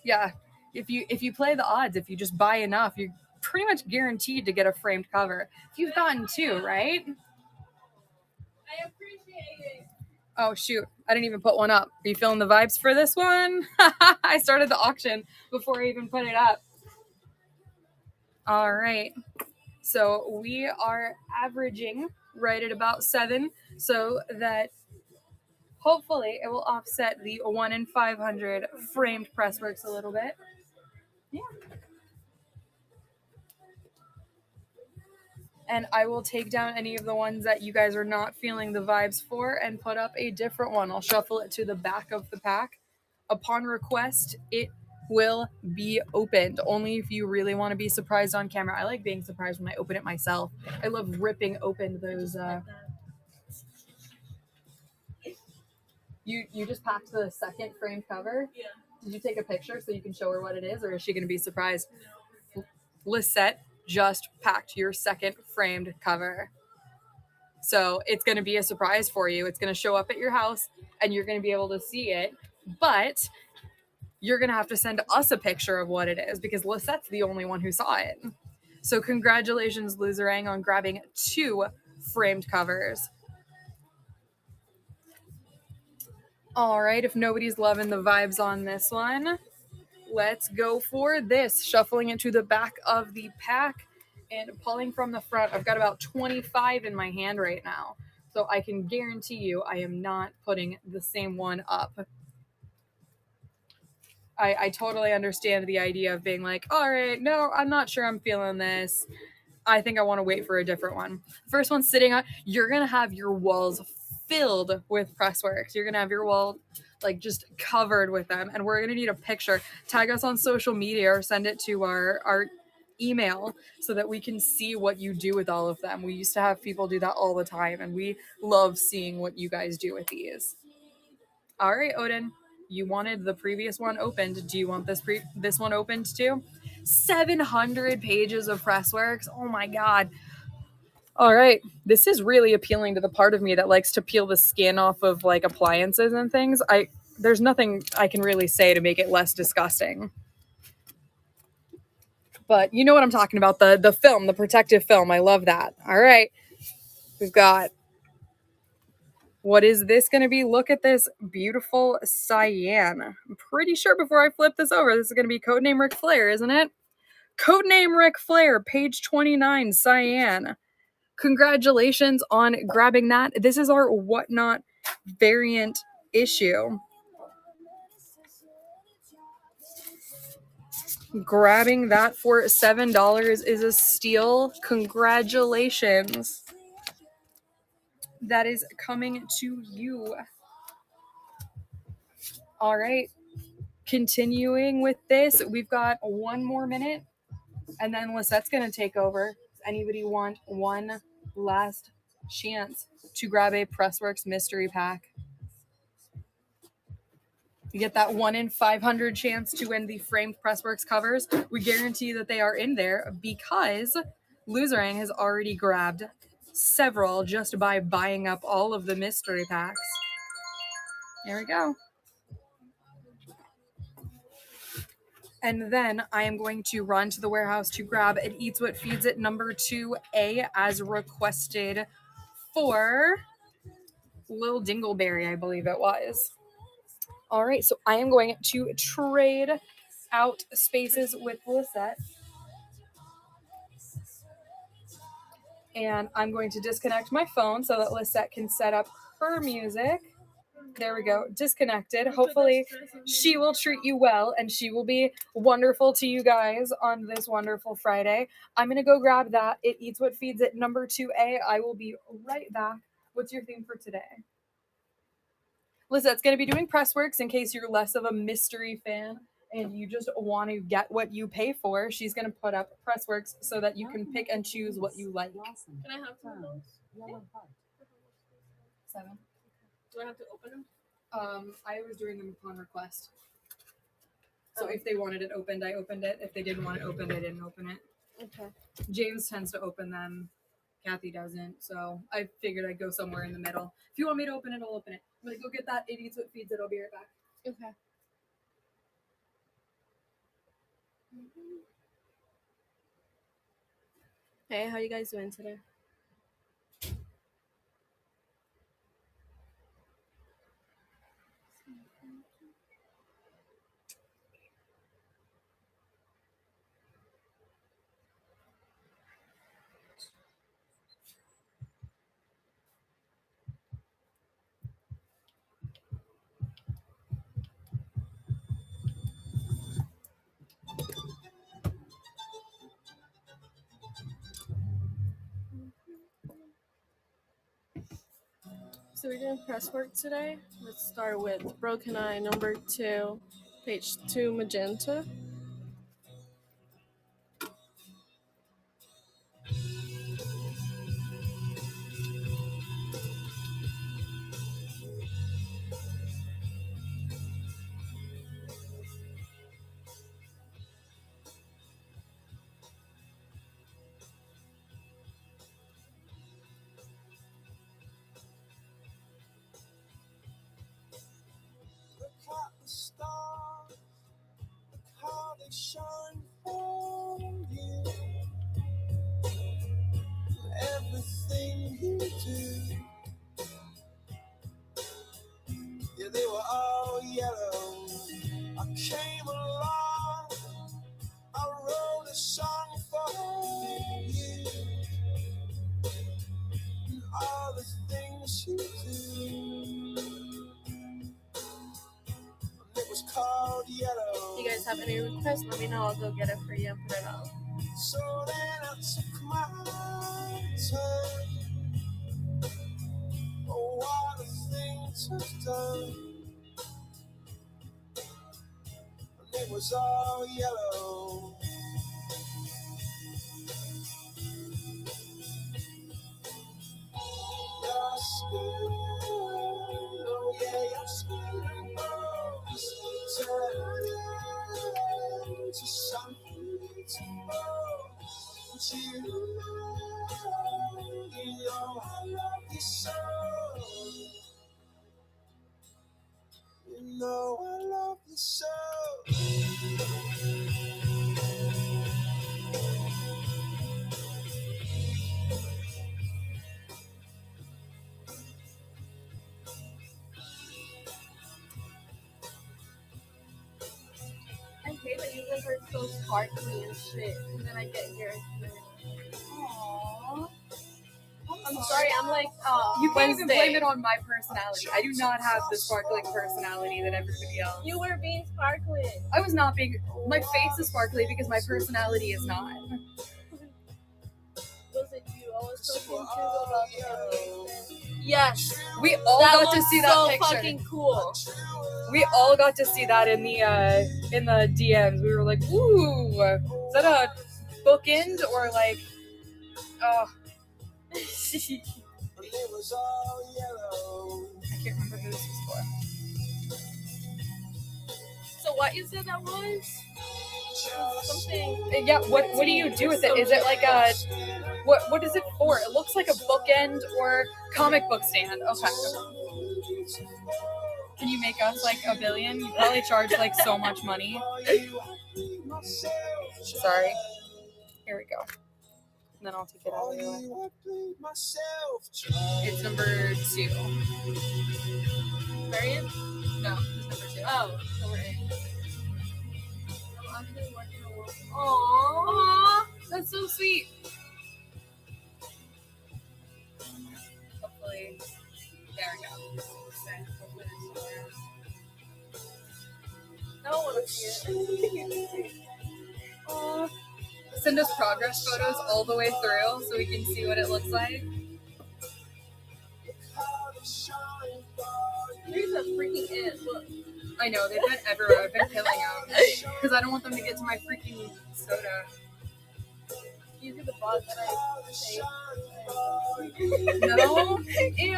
Yeah, if you play the odds, if you just buy enough, you're pretty much guaranteed to get a framed cover. You've gotten 2, right? I appreciate it. Oh shoot, I didn't even put one up. Are you feeling the vibes for this one? I started the auction before I even put it up. All right. So we are averaging right at about 7, so that hopefully it will offset the 1 in 500 framed Pressworks a little bit. Yeah. And I will take down any of the ones that you guys are not feeling the vibes for and put up a different one. I'll shuffle it to the back of the pack. Upon request, it will be opened, only if you really want to be surprised on camera. I like being surprised when I open it myself. I love ripping open those. You just packed the second framed cover? Yeah. Did you take a picture so you can show her what it is, or is she going to be surprised? Lisette just packed your second framed cover. So it's going to be a surprise for you. It's going to show up at your house and you're going to be able to see it, but you're going to have to send us a picture of what it is because Lisette's the only one who saw it. So congratulations, Luzerang, on grabbing 2 framed covers. All right, if nobody's loving the vibes on this one, let's go for this. Shuffling into the back of the pack and pulling from the front. I've got about 25 in my hand right now, so I can guarantee you I am not putting the same one up. I totally understand the idea of being like, all right, no, I'm not sure I'm feeling this. I think I want to wait for a different one. First one sitting on, you're going to have your walls filled with Pressworks. You're going to have your wall like just covered with them. And we're going to need a picture. Tag us on social media or send it to our email so that we can see what you do with all of them. We used to have people do that all the time, and we love seeing what you guys do with these. All right, Odin, you wanted the previous one opened. Do you want this one opened too? 700 pages of Pressworks. Oh my God. All right. This is really appealing to the part of me that likes to peel the skin off of like appliances and things. There's nothing I can really say to make it less disgusting. But you know what I'm talking about. The film, the protective film. I love that. All right. We've got, what is this going to be? Look at this beautiful cyan. I'm pretty sure before I flip this over, this is going to be Codename Ric Flair, isn't it? Codename Ric Flair, page 29, cyan. Congratulations on grabbing that. This is our Whatnot variant issue. Grabbing that for $7 is a steal. Congratulations. That is coming to you. All right. Continuing with this, we've got one more minute, and then Lisette's going to take over. Does anybody want one last chance to grab a Pressworks mystery pack? You get that 1 in 500 chance to win the framed Pressworks covers. We guarantee that they are in there because Loserang has already grabbed several just by buying up all of the mystery packs. There we go. And then I am going to run to the warehouse to grab It Eats What Feeds It number 2A as requested for Lil Dingleberry, I believe it was. All right, so I am going to trade out spaces with Lisette. And I'm going to disconnect my phone so that Lisette can set up her music. There we go, disconnected. Hopefully she will treat you well and she will be wonderful to you guys on this wonderful Friday. I'm going to go grab that It Eats What Feeds It number 2A. I will be right back. What's your theme for today? Lizette's going to be doing Pressworks in case you're less of a mystery fan and you just want to get what you pay for. She's going to put up Pressworks so that you can pick and choose what you like. Can I have some of those? Yellow heart. 7. Do I have to open them? I was doing them upon request. So if they wanted it opened, I opened it. If they didn't want it opened, I didn't open it. Okay. James tends to open them. Kathy doesn't. So I figured I'd go somewhere in the middle. If you want me to open it, I'll open it. I'm going to go get that It Eats What Feeds It. I'll be right back. Okay. Hey, how you guys doing today? So we're doing press work today. Let's start with Broken Eye number 2, page 2, magenta. The stars, look how they shine for you. Everything you do, yeah, they were all yellow. I came along, I wrote a song for you. And all the things you do, it was called yellow. You guys have any requests? Let me know. I'll go get it for you and put it out. So then I took my time. Oh, what a thing to done. And it was all yellow. Your skin, oh yeah, your skin and bones turn to something tomorrow. You know I love you so. You know I love you so. you guys are so sparkly and shit. And then I get here. Aww. I'm sorry, I'm like, You can't even Wednesday. blame it on my personality. I do not have the sparkling personality that everybody else. You were being sparkly. I was not being. My face is sparkly because my personality is not. Was it you? I was so confused about the other. Yes. We all That got to looks see that so picture. fucking cool. We all got to see that in the DMs. We were like, ooh, is that a bookend or like, oh. I can't remember who this was for. So what you said that was? Something. Yeah, what do you do with it? Is it like a what is it for? It looks like a bookend or comic book stand. Okay. Can you make us like $1 billion? You probably charge like so much money. Sorry. Here we go. And then I'll take it out of the way. It's number 2. Variant? No, it's number 2. Oh, number 8. I'm actually working on one. Aww. That's so sweet. Hopefully, there we go. I don't want to see it. Aww. Send us progress photos all the way through so we can see what it looks like. Here's a freaking ant. Look. I know, they've been everywhere. I've been killing them because I don't want them to get to my freaking soda. These are the bots that I saved. No? Ew. You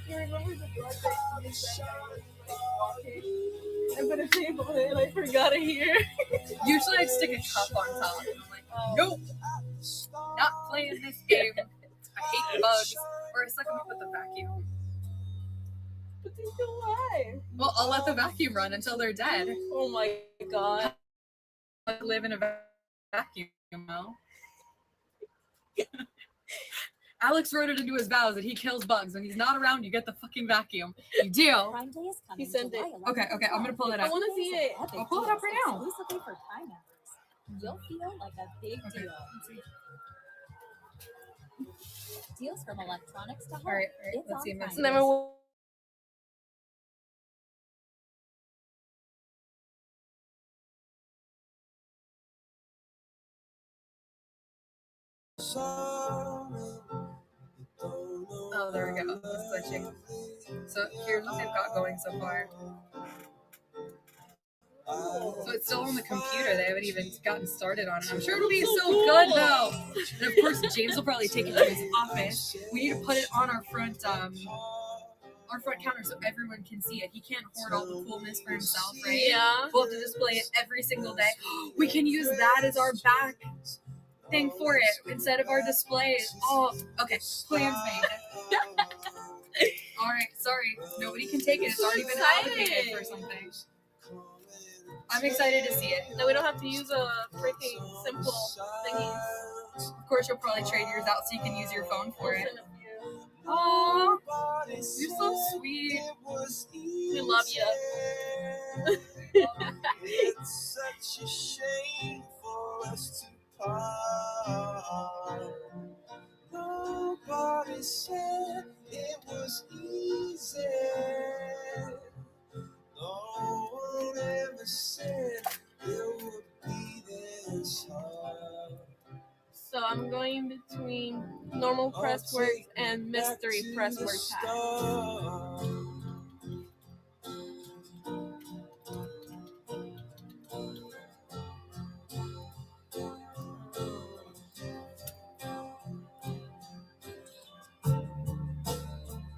remember the bot that you said I was like walking? I put a table in and I forgot it here. Usually I'd stick a cup on top. And I'm like, nope. Not playing this game. I hate bugs. Or I suck them up with the vacuum. But they're still alive. Well, I'll let the vacuum run until they're dead. Oh my god. I live in a vacuum, though. Alex wrote it into his vows that he kills bugs. When he's not around, you get the fucking vacuum. You do. Prime Day is coming. He sent it. July 11th. Okay, I'm gonna pull it I up. want to see it. Epic I'll pull it up deals right now. Exclusively for Prime members. You'll feel like a big Okay. deal. Deals from electronics to home. All right, It's let's see on if it's Prime Never. Days. Oh, there we go. It's glitching. So here's what they've got going so far. So it's still on the computer. They haven't even gotten started on it. I'm sure it'll be so good though. And of course, James will probably take it to his office. We need to put it on our front counter so everyone can see it. He can't hoard all the coolness for himself, right? Yeah. We'll have to display it every single day. We can use that as our back thing for it instead of our displays. Oh, okay. Plans made. All right, sorry. Nobody can take it. It's already been allocated for something. I'm excited to see it. Then we don't have to use a freaking simple thingy. Of course, you'll probably trade yours out so you can use your phone for it. Send a few. Aww, you're so sweet. We love you. It's such a shame for us to part. Nobody said it was easy. No one ever said it would be this hard. So I'm going between normal press works and mystery press work tab.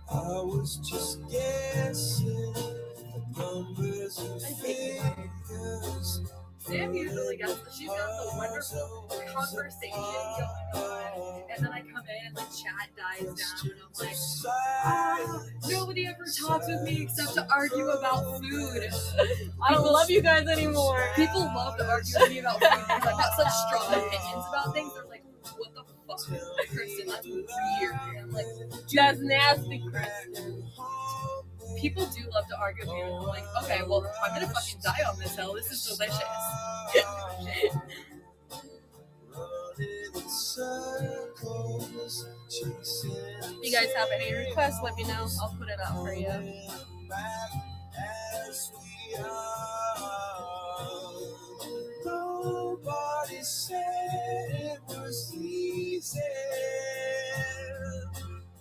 I was just guessing the numbers and figures. Sam usually gets, she's got the wonderful conversation going on, and then I come in and like chat dies down, and I'm like, nobody ever talks with me except to argue about food. I don't love you guys anymore. People love to argue with me about food because I've got such strong opinions about things. They're like, what the fuck, Kristen, that's weird. And I'm like, That's nasty, Chris. people do love to argue with me. I'm like, okay, well, I'm gonna fucking die on this hill. This is delicious. If you guys have any requests, let me know. I'll put it out for you. Nobody said it was easy.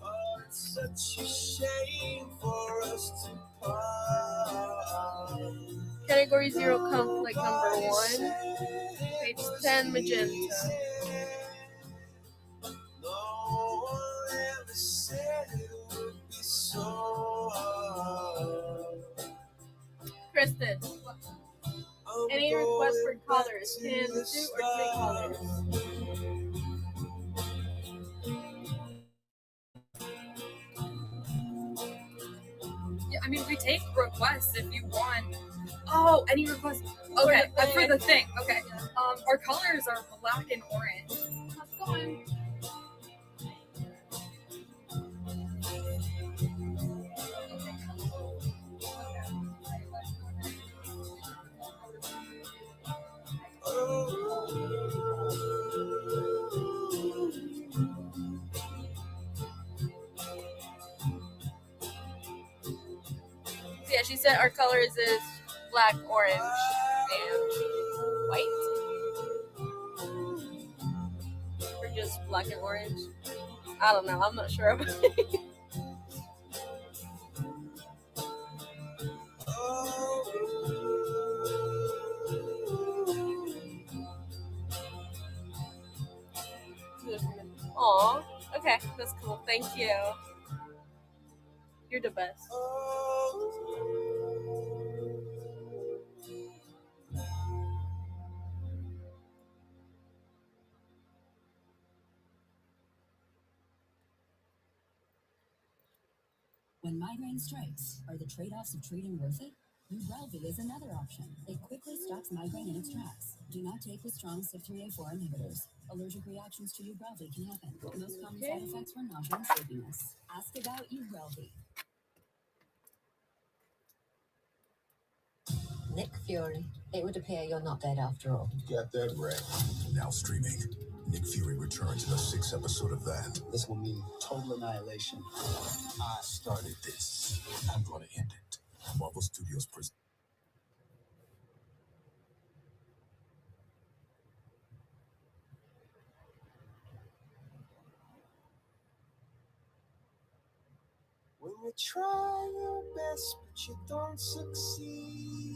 Oh, it's such a shame for us to part. Category 0, conflict number 1. Page 10, magenta. No one ever said it would be so hard. Kristen, any requests for colors? Can 2 or 3 colors? Yeah, I mean, we take requests if you want. Oh, any requests? Okay, for the thing. Okay. Our colors are black and orange. How's it going? Yeah, she said our colors is black, orange, and white. Or just black and orange. I don't know. I'm not sure about it. Aw, okay, that's cool. Thank you. You're the best. When migraine strikes, are the trade-offs of treating worth it? Ubrelvy is another option. It quickly stops migraine in its tracks. Do not take with strong CYP3A4 inhibitors. Allergic reactions to Ubrelvy can happen. Most common side effects were nausea and sleepiness. Ask about Ubrelvy. Nick Fury. It would appear you're not dead after all. Got that right. Now streaming. Nick Fury returns in a 6th episode of that. This will mean total annihilation. I started this. I'm gonna end it. Marvel Studios presents. When you try your best but you don't succeed.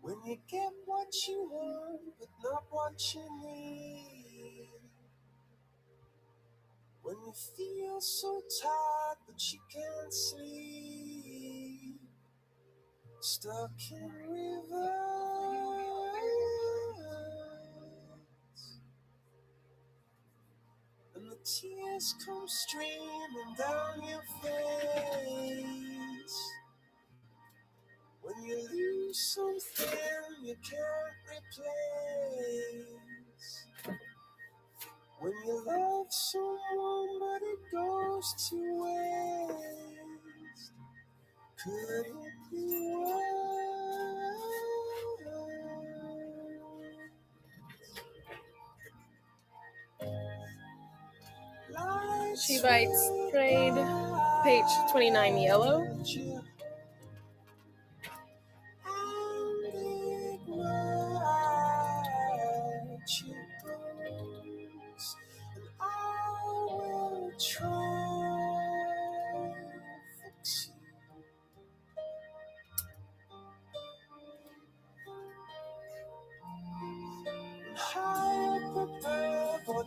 When you get what you want but not what you need. When you feel so tired but you can't sleep. Stuck in reverse. And the tears come streaming down your face. When you lose something you can't replace. When you love someone but it goes to waste. Could it be worse? She Bites trade, page 29, yellow.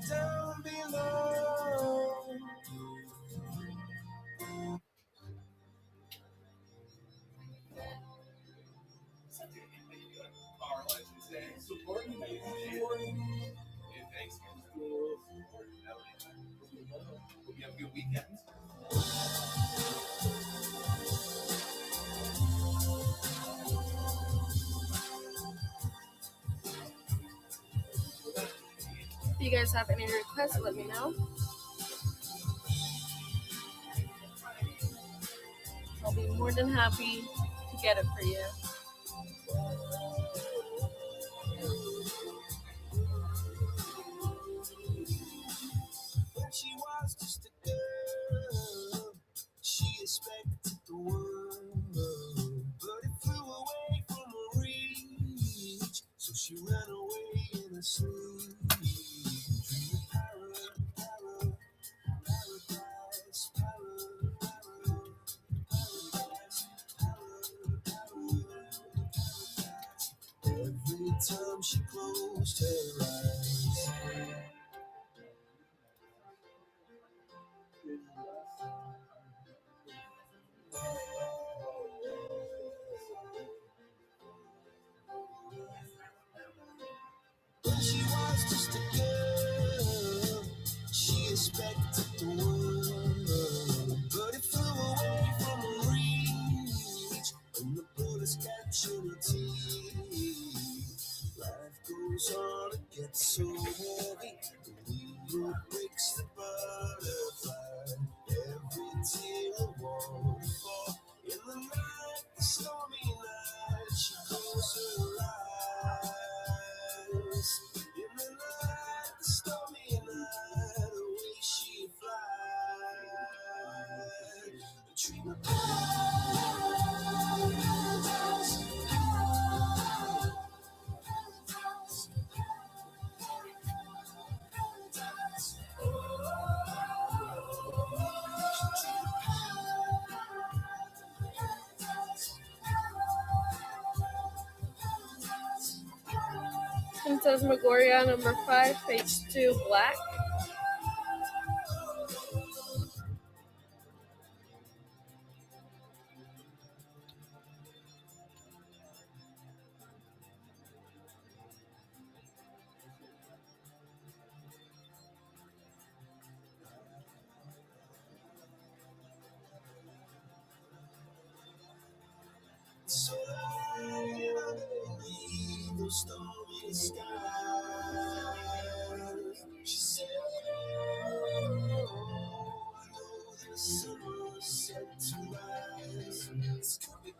Down below. If you guys have any requests, let me know. I'll be more than happy to get it for you. When she was just a girl, she expected the world, but it flew away from her reach. So she ran away in her sleep. Dream of paradise, paradise. Every time she closed her eyes. When she was just a girl, she expected the world, but it flew away from her reach, and the bullets catching her teeth. Life goes on, it gets so heavy, the wheel breaks the butterfly. Every tear a waterfall. In the night, the stormy night, she closed her eyes. In the night, the stormy night, the way she flies. A dream of paradise. Phantasmagoria number 5, page 2, black. So light underneath those stormy skies. She said, oh, I know the sun will set to rise. It's coming.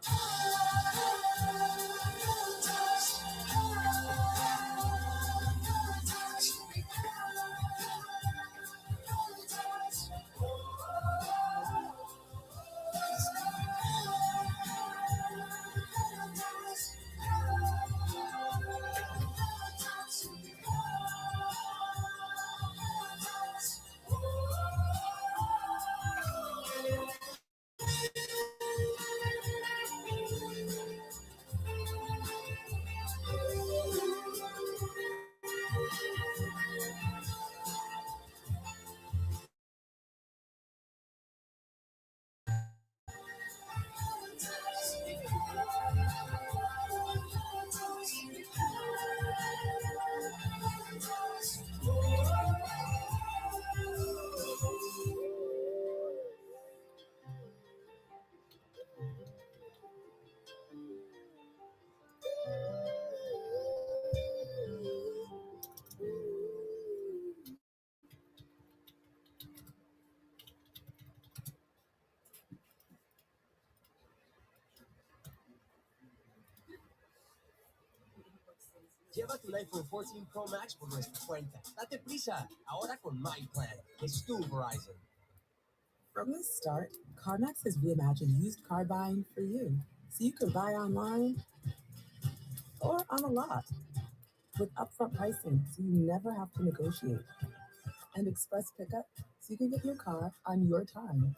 Lleva tu iPhone 14 Pro Max por nuestra cuenta. Date prisa, ahora con My Plan. Es tu Verizon. From the start, CarMax has reimagined used car buying for you, so you can buy online or on a lot with upfront pricing, so you never have to negotiate, and express pickup, so you can get your car on your time.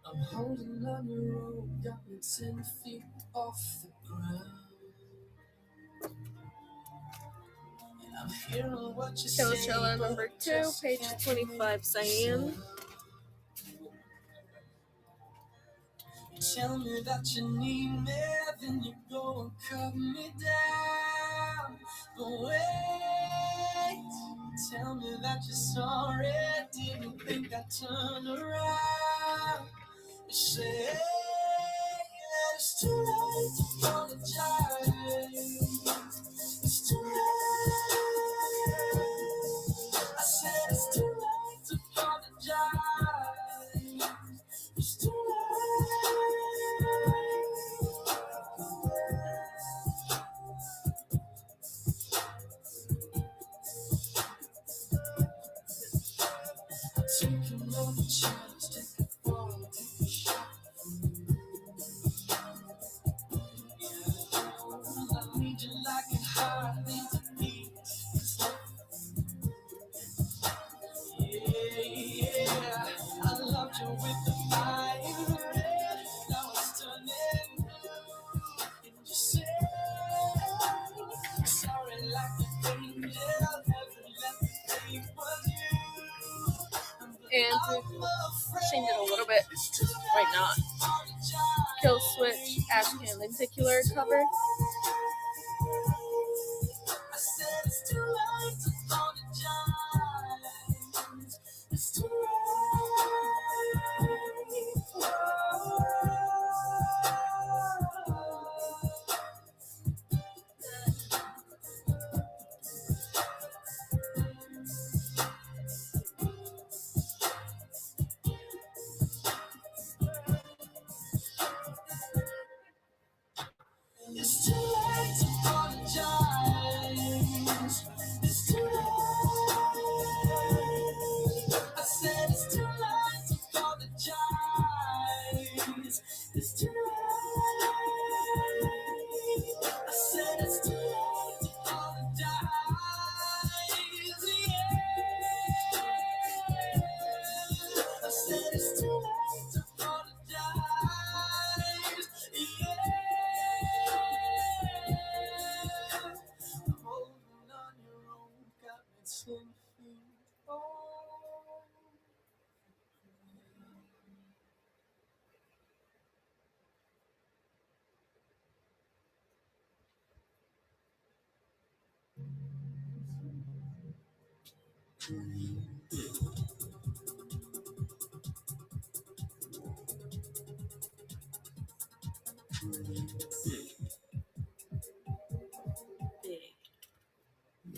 I'm holding on the rope, got me 10 feet off the ground. And I'm hearing what you say. Coachella number 2, page 25, Cyan. tell me that you need me, then you go and cut me down. But wait, tell me that you're sorry, didn't think I'd turn around. You say that it's too late to apologize. It's too late. I said it's too late to apologize. It's too late. Take another chance, take a fall, take a shot. I need you like a heart needs a beat. Yeah, I loved you with the fire red. Now it's turning blue. And you say, sorry like an angel. Never let me think was you. And to change it a little bit, why not? Kill Switch Ashcan Lenticular cover. I said it's too late to apologize. It's too late. It's too late to apologize. It's too late. I said it's too late to apologize. It's too late. I said it's too late to apologize. Yeah. I said it's too late to apologize. Yeah. I'm holding on your own, got me 10 feet. Oh.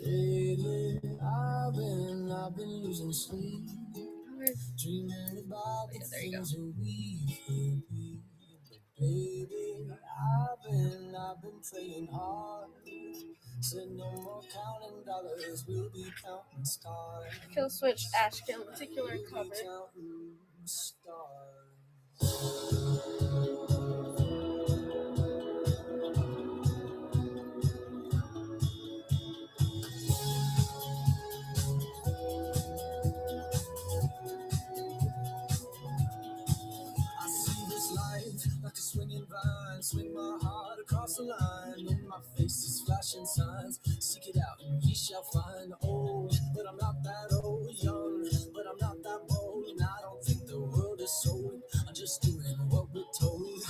Lately, I've been losing sleep, dreaming about the things that we could be. But baby, I've been praying hard. Said no more counting dollars, we'll be counting stars. Kill Switch Ashcan Lenticular cover. Counting stars. I see this life like a swinging vine, swing my heart across the line. In my face is flashing signs, seek it out and ye shall find. Old, but I'm not that old. Young, but I'm not that bold. And I don't think the world is sold. I'm just doing what we're told.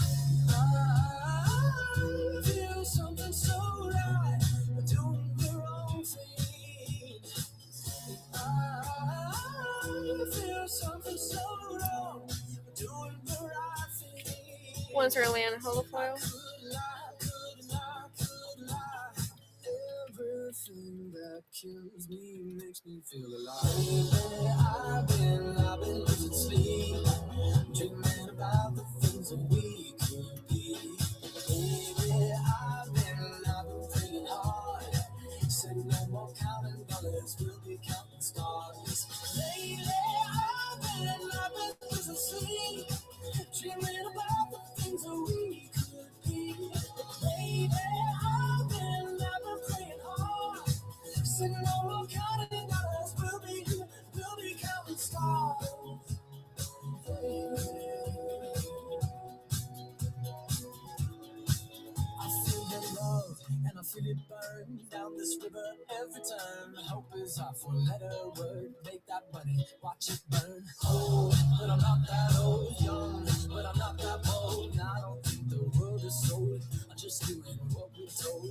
I feel something so right, doing the wrong thing. I feel something so wrong, doing the right thing. One's Orlando holofoil. Everything that kills me makes me feel alive. I've been losing sleep, dreaming about the things that we could be. Baby, I've been praying hard. Said no more counting dollars, we'll be counting stars. Lately, I've been losing sleep, dreaming about the things that we could be. Baby, I've been praying hard. Said no more counting dollars, we'll be counting stars. I feel your love and I feel it burn down this river every turn. Hope is our four-letter word. Make that money, watch it burn. Old, but I'm not that old. Young, but I'm not that bold. And I don't think the world is sold. I'm just doing what we're told.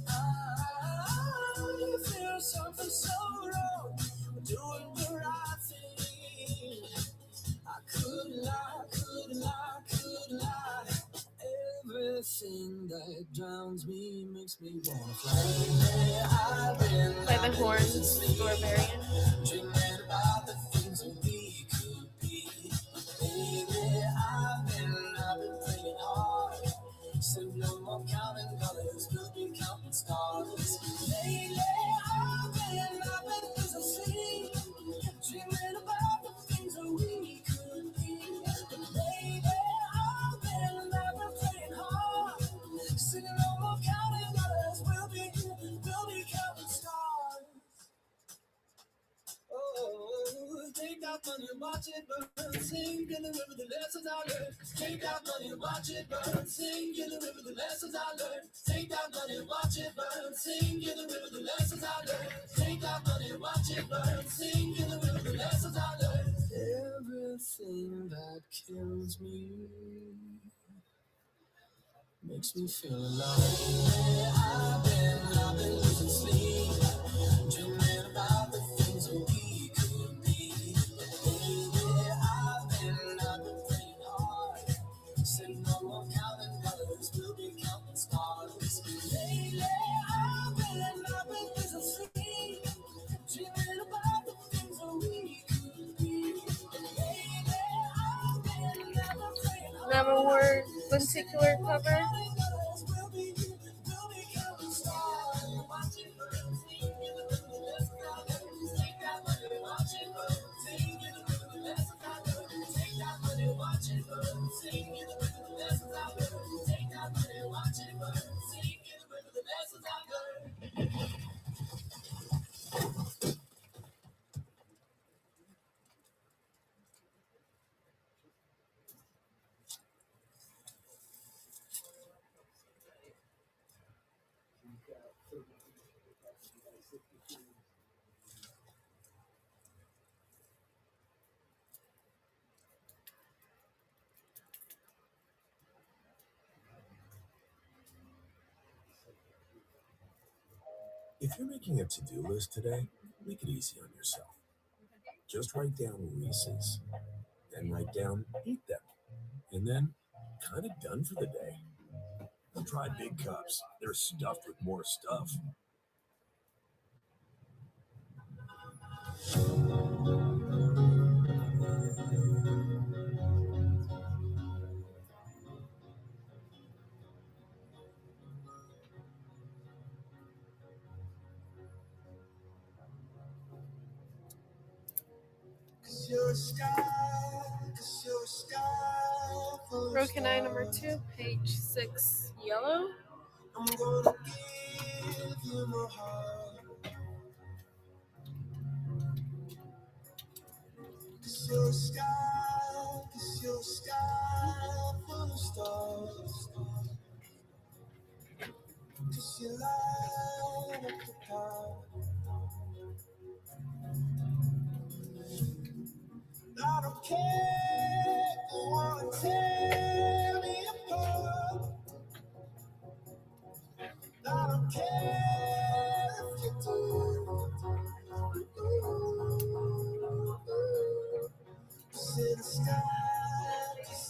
I feel something so wrong. Doing the right thing. I could lie, could lie, could lie. Everything that drowns me makes me wanna fly. By the Horns, Barbarian. Dreaming about the things that we could be. Baby, I've been praying hard. So no more counting dollars, we'll be counting stars. Lately, I've been losing sleep. Dreaming about the things that we could be. Baby, I've been praying hard. Singing no more counting dollars, we'll be counting stars. Oh, take that money and watch it burn. Sing in the river the lessons I learned. Take that money and watch it burn. Sing in the river the lessons I learned. Take that money and watch it burn. Sing in the river the lessons I learned. Take that money and watch it burn. Sing in the river the lessons I learned. Everything that kills me makes me feel alive. I've been losing sleep, dreaming about the things that we could be. Baby, I've been praying hard. Said no more counting dollars, we'll be counting stars. Lately, I've been losing sleep, dreaming about the things that we could be. Baby, I've been praying hard. Never word lenticular cover. If you're making a to-do list today, make it easy on yourself. Just write down Reese's, then write down eat them, and then kind of done for the day. Try big cups. They're stuffed with more stuff. Broken Eye number 2, page 6, yellow. I'm gonna give you my heart. 'Cause you're a sky full of stars. 'Cause you light up the path. I don't care if you wanna tear me apart. I don't care if you do. Just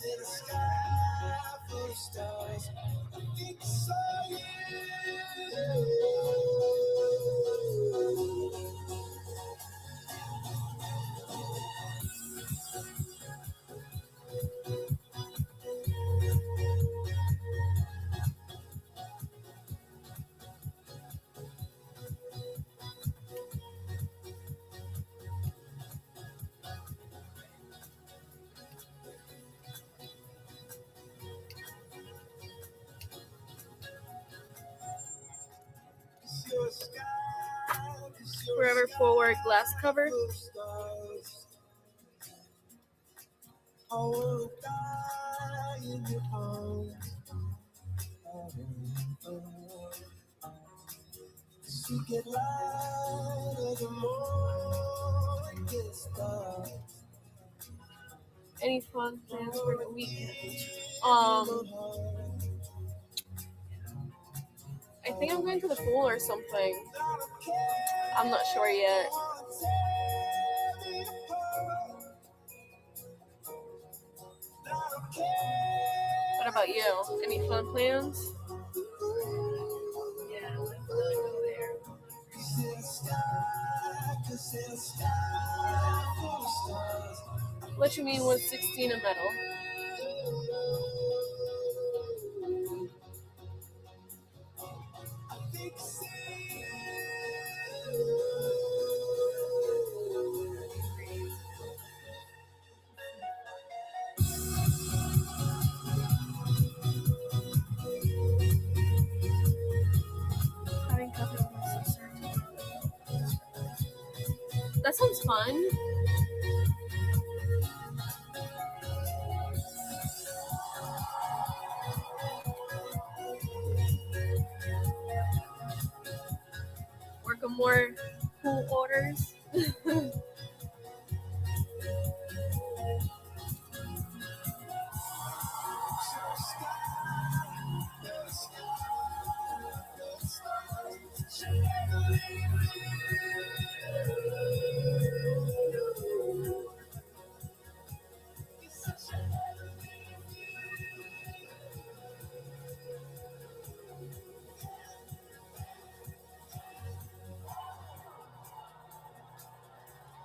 in the sky full of stars. I think I saw you. Forever Forward glass cover. I wanna die in your arms. to get lighter the more it gets dark. Any fun plans for the weekend? I think I'm going to the pool or something. I'm not sure yet. What about you? Any fun plans? Yeah, let's go there. What you mean was 16 a medal? Having coffee with my sister. That sounds fun. Work on more pool orders.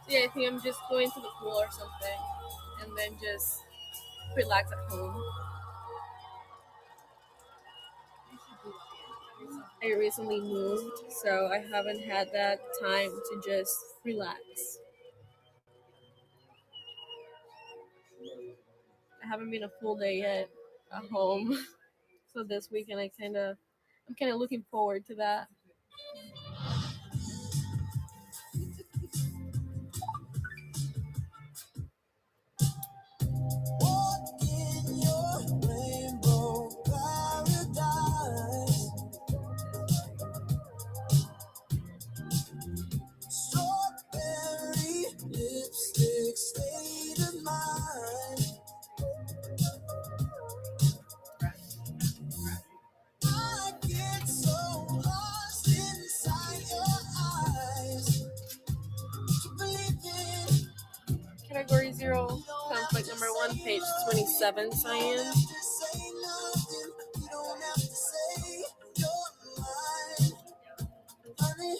Yeah, I think I'm just going to the pool or something and then just relax at home. I recently moved, so I haven't had that time to just relax. I haven't been a full day yet at home. So this weekend I'm kind of looking forward to that. Walk in your rainbow paradise. Strawberry lipstick state of mind. I get so lost inside your eyes. To believe it. Category 0, conflict number 1, page 27, Cyan. You don't have to say your mind, honey.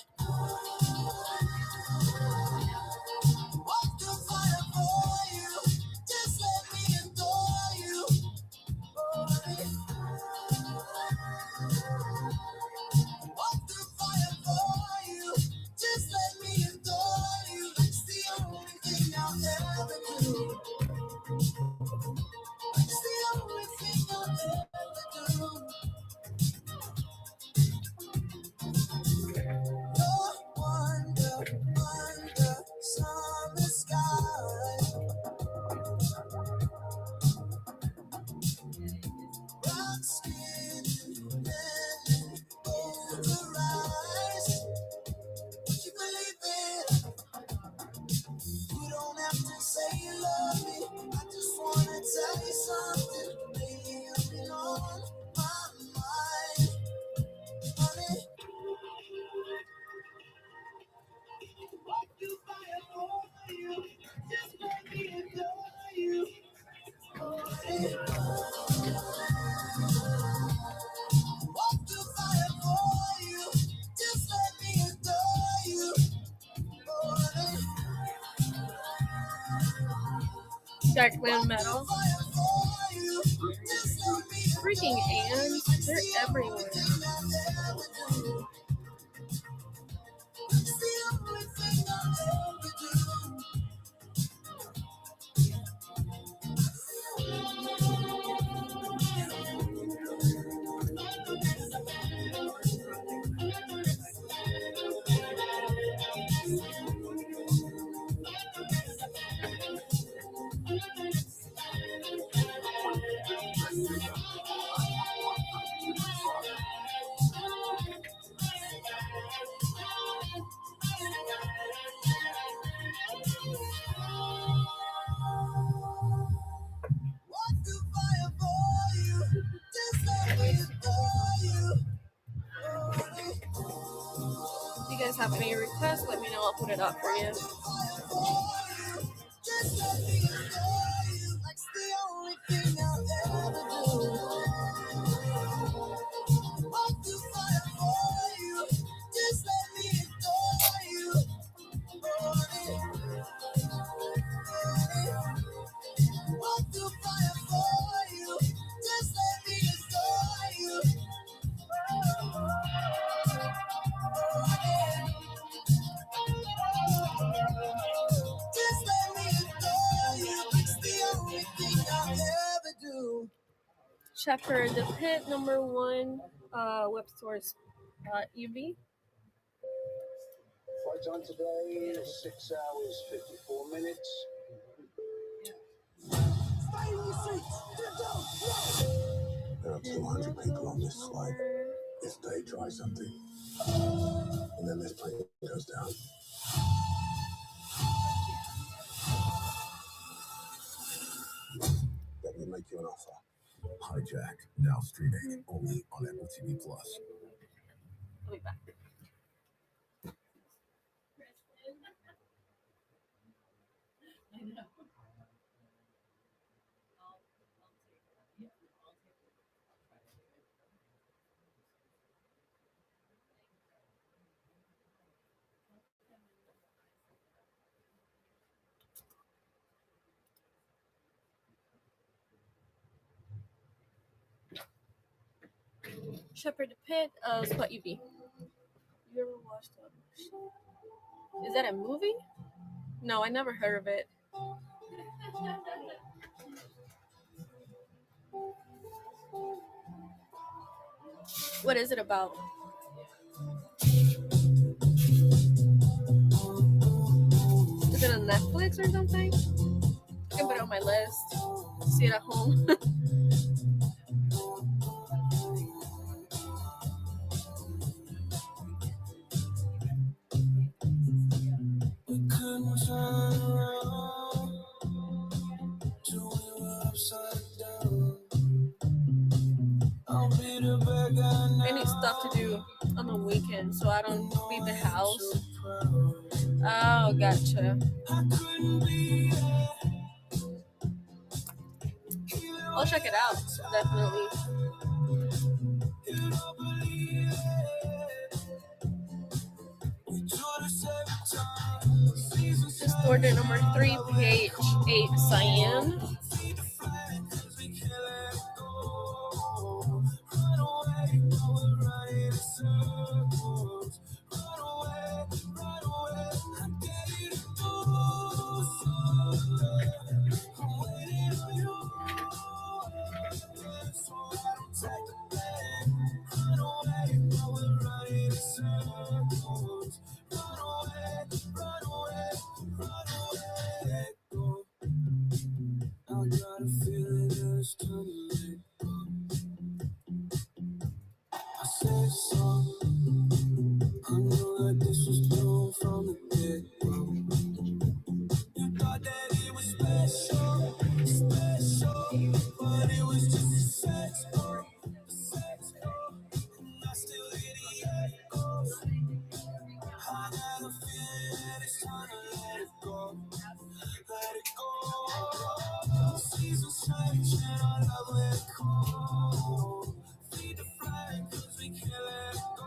Walk the fire for you. Just let me adore you, honey. Walk the fire for you. Just let me adore you. It's the only thing I'll ever do. It's the only thing I'll ever do. No wonder under summer sky, brown skin and older eyes. Would you believe it? You don't have to say you love me. I just wanna tell you something. Lately you've been on my mind, honey. Walk through fire for you. Just let me adore you, honey. Walk through fire for you. Just let me adore you, honey. Darkland Metal. Fire for you. Just let me Freaking ants, they're everywhere. It's the only thing I'll ever do. you guys have any requests, let me know. I'll put it up for you. Just let me adore you. That's the only thing I'll ever do. I'll do fire for you. Just let me adore you. I'll do fire for you. Just let me adore you. Just let me adore you. It's the only thing I'll ever do. Shepherd the Pit, number 1, web source UV. Flight on today, 6 hours, 54 minutes. There are 200 people on this flight. If they try something, and then this plane goes down, let me make you an offer. Hijack, now streaming only on Apple TV Plus. I'll be back. Shepherd the Pit, Spot UV. You ever watched that? Is that a movie? No, I never heard of it. What is it about? Is it on Netflix or something? I can put it on my list. See it at home. We couldn't turn around till we were upside down. I'll be the bad guy now. I need stuff to do on the weekend so I don't leave the house. Oh, gotcha. I'll check it out, definitely. Just order number 3, page 8, cyan. I got a feeling that it's time to let go. I said so. I knew that this was done from the get-go. You thought that it was special, but it was just a sex call, and I still hear the echoes. I got a feeling that it's time to let it go. Let it go. Seasons change and our love let go. Feed the flame 'cause we can't let it go.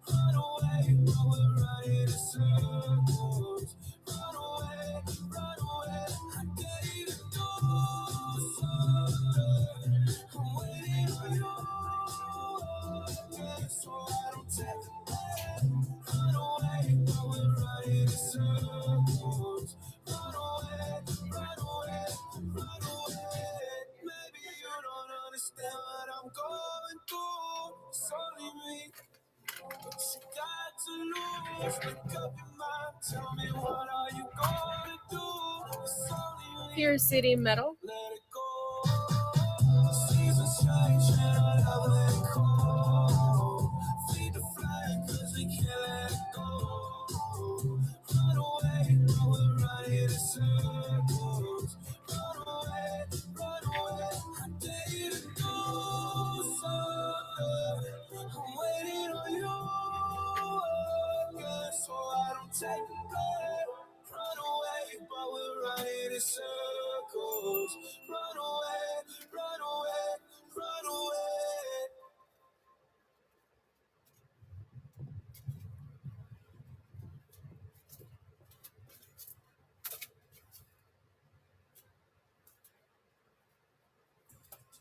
Run away, but we're running in circles. Run away, I dare you to do something. I'm waiting on you, yeah, so I don't take it back. Run away, but we're running in circles. Run away. Maybe you don't understand what I'm going through. It's only me, but you got to lose. Make up your mind, tell me what are you gonna do? It's only me. Fear City Metal. Let it go. Seasons change and our love let go. Feed the flame 'cause we can't let it go. Run away, but we're running in circles. Run away, I dare you to do something. I'm waiting on you,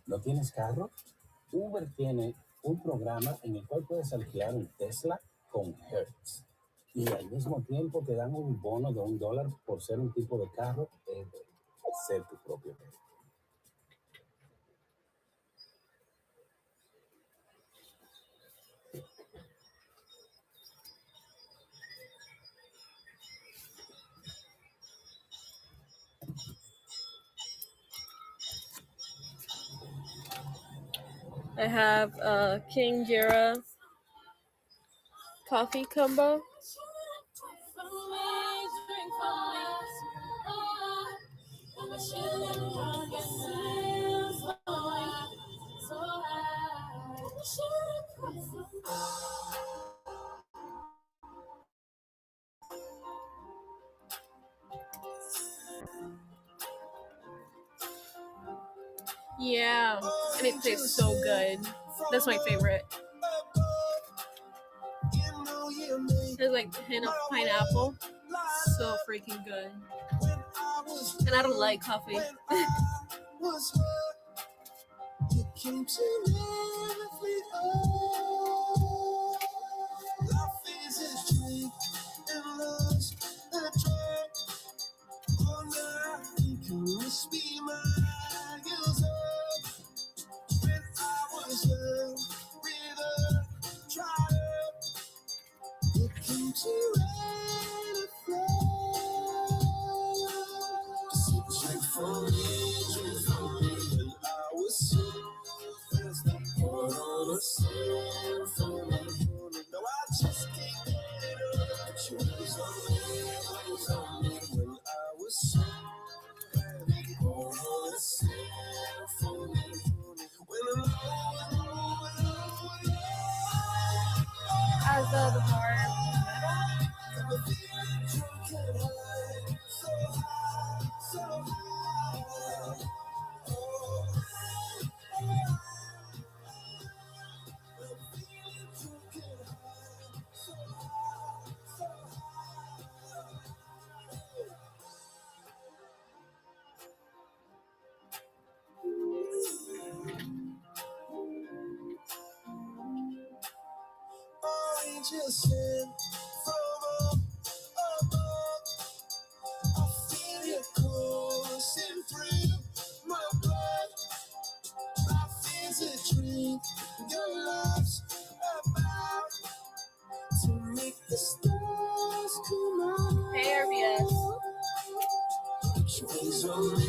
¿No tienes carro? Uber tiene un programa en el cual puedes alquilar un Tesla con Hertz. Y al mismo tiempo te dan un bono de $1 por ser un tipo de carro, ser tu propio jefe. I have a King Jira coffee combo. Yeah, and it tastes so good. That's my favorite. There's like a hint of pineapple. So freaking good. And I don't like coffee. You came to live with us. Life is a drink and love's a drug. Wonder if you can must be miles up. When I was young, with a trial, you came to rain and flood. So drink for me when I was young. There's no point on a symphony. No, I just can't get it up. But you was on me when I was young. Point on a symphony. When I'm As the bar. just sent from above. I feel it coursing through my blood. Life is a dream. Your love's about to make the stars come out. Hey, RBS. Wings on me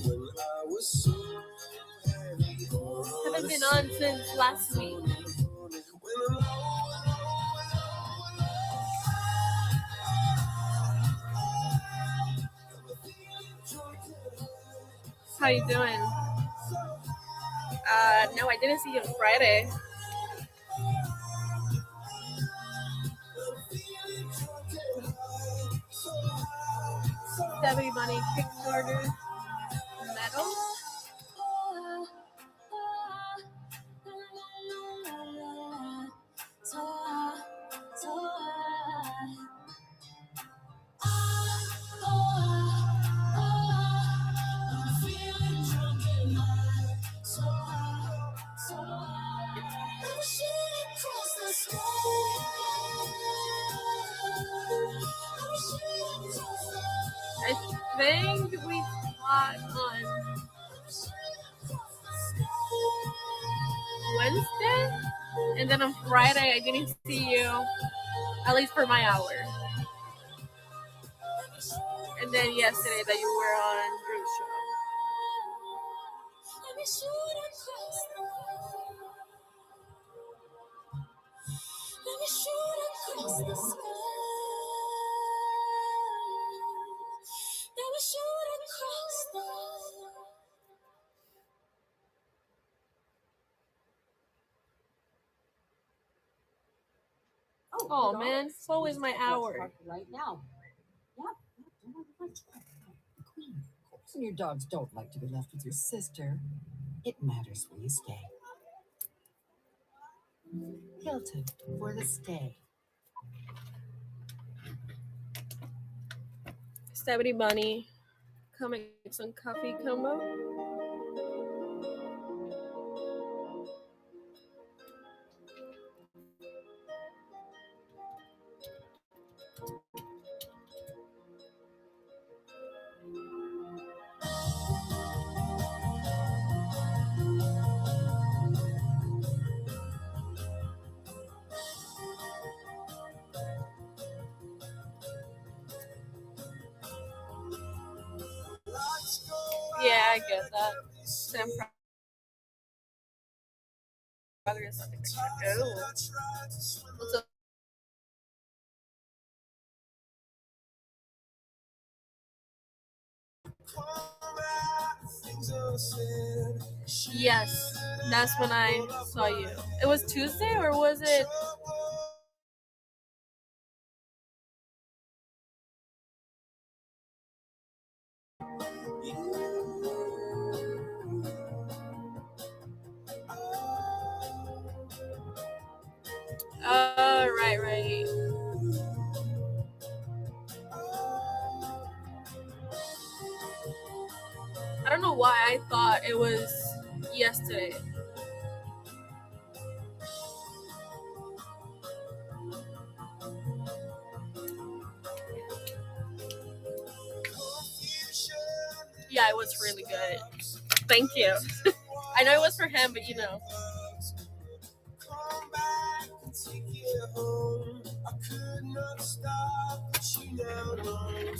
when I was so heavy. Haven't been on since last week. How you doing? No, I didn't see you on Friday. Debbie Money Kickstarter medal. I think we fought on Wednesday, and then on Friday I didn't see you, at least for my hour. And then yesterday that you were on Drew's show. Oh man, it's always my hour. Right now. Queen. And your dogs don't like to be left with your sister. It matters where you stay. Hilton for the stay. Debbie Money comics and coffee combo. I get that. Sam progress. Oh. What's up? Yes, that's when I saw you. It was Tuesday or was it? Right. I don't know why I thought it was yesterday. Yeah, it was really good. Thank you. I know it was for him, but you know. I could not stop, but you now know.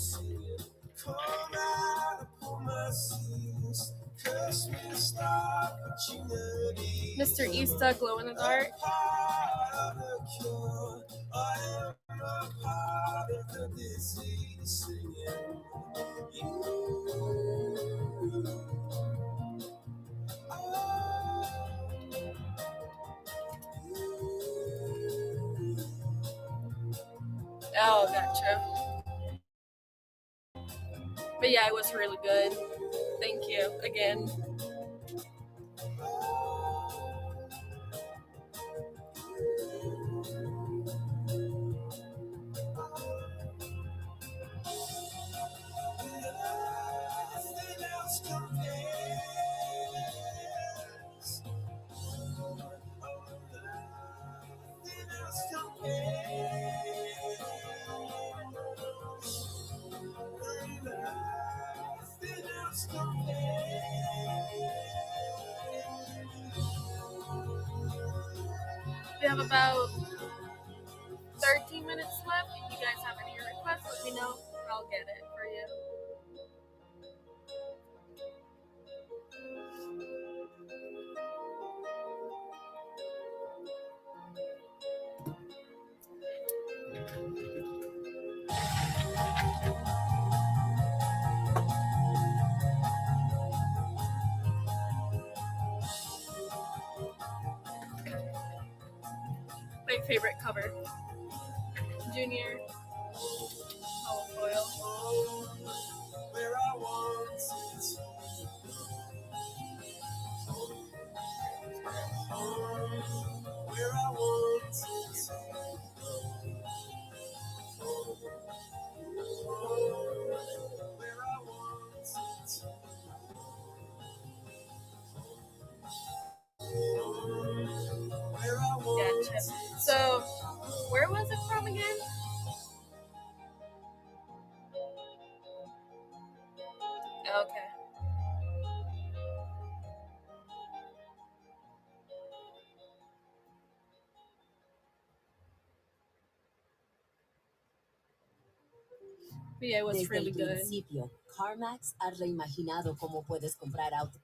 Come out upon my seas. Curse me to stop, but you know. Mr. Easta, glow in the dark. Part of the cure. I am a part of the disease singing. Oh, gotcha. But yeah, it was really good. Thank you again. We have about 13 minutes left. If you guys have any requests, let me know. I'll get it for you. My favorite cover. Junior. Olive oil. Where I want it. Where I want it. Where I want it. Where I want Gotcha. So, where was it from again? Okay. Yeah, it was Desde really el good. principio, CarMax ha reimaginado cómo puedes comprar autos.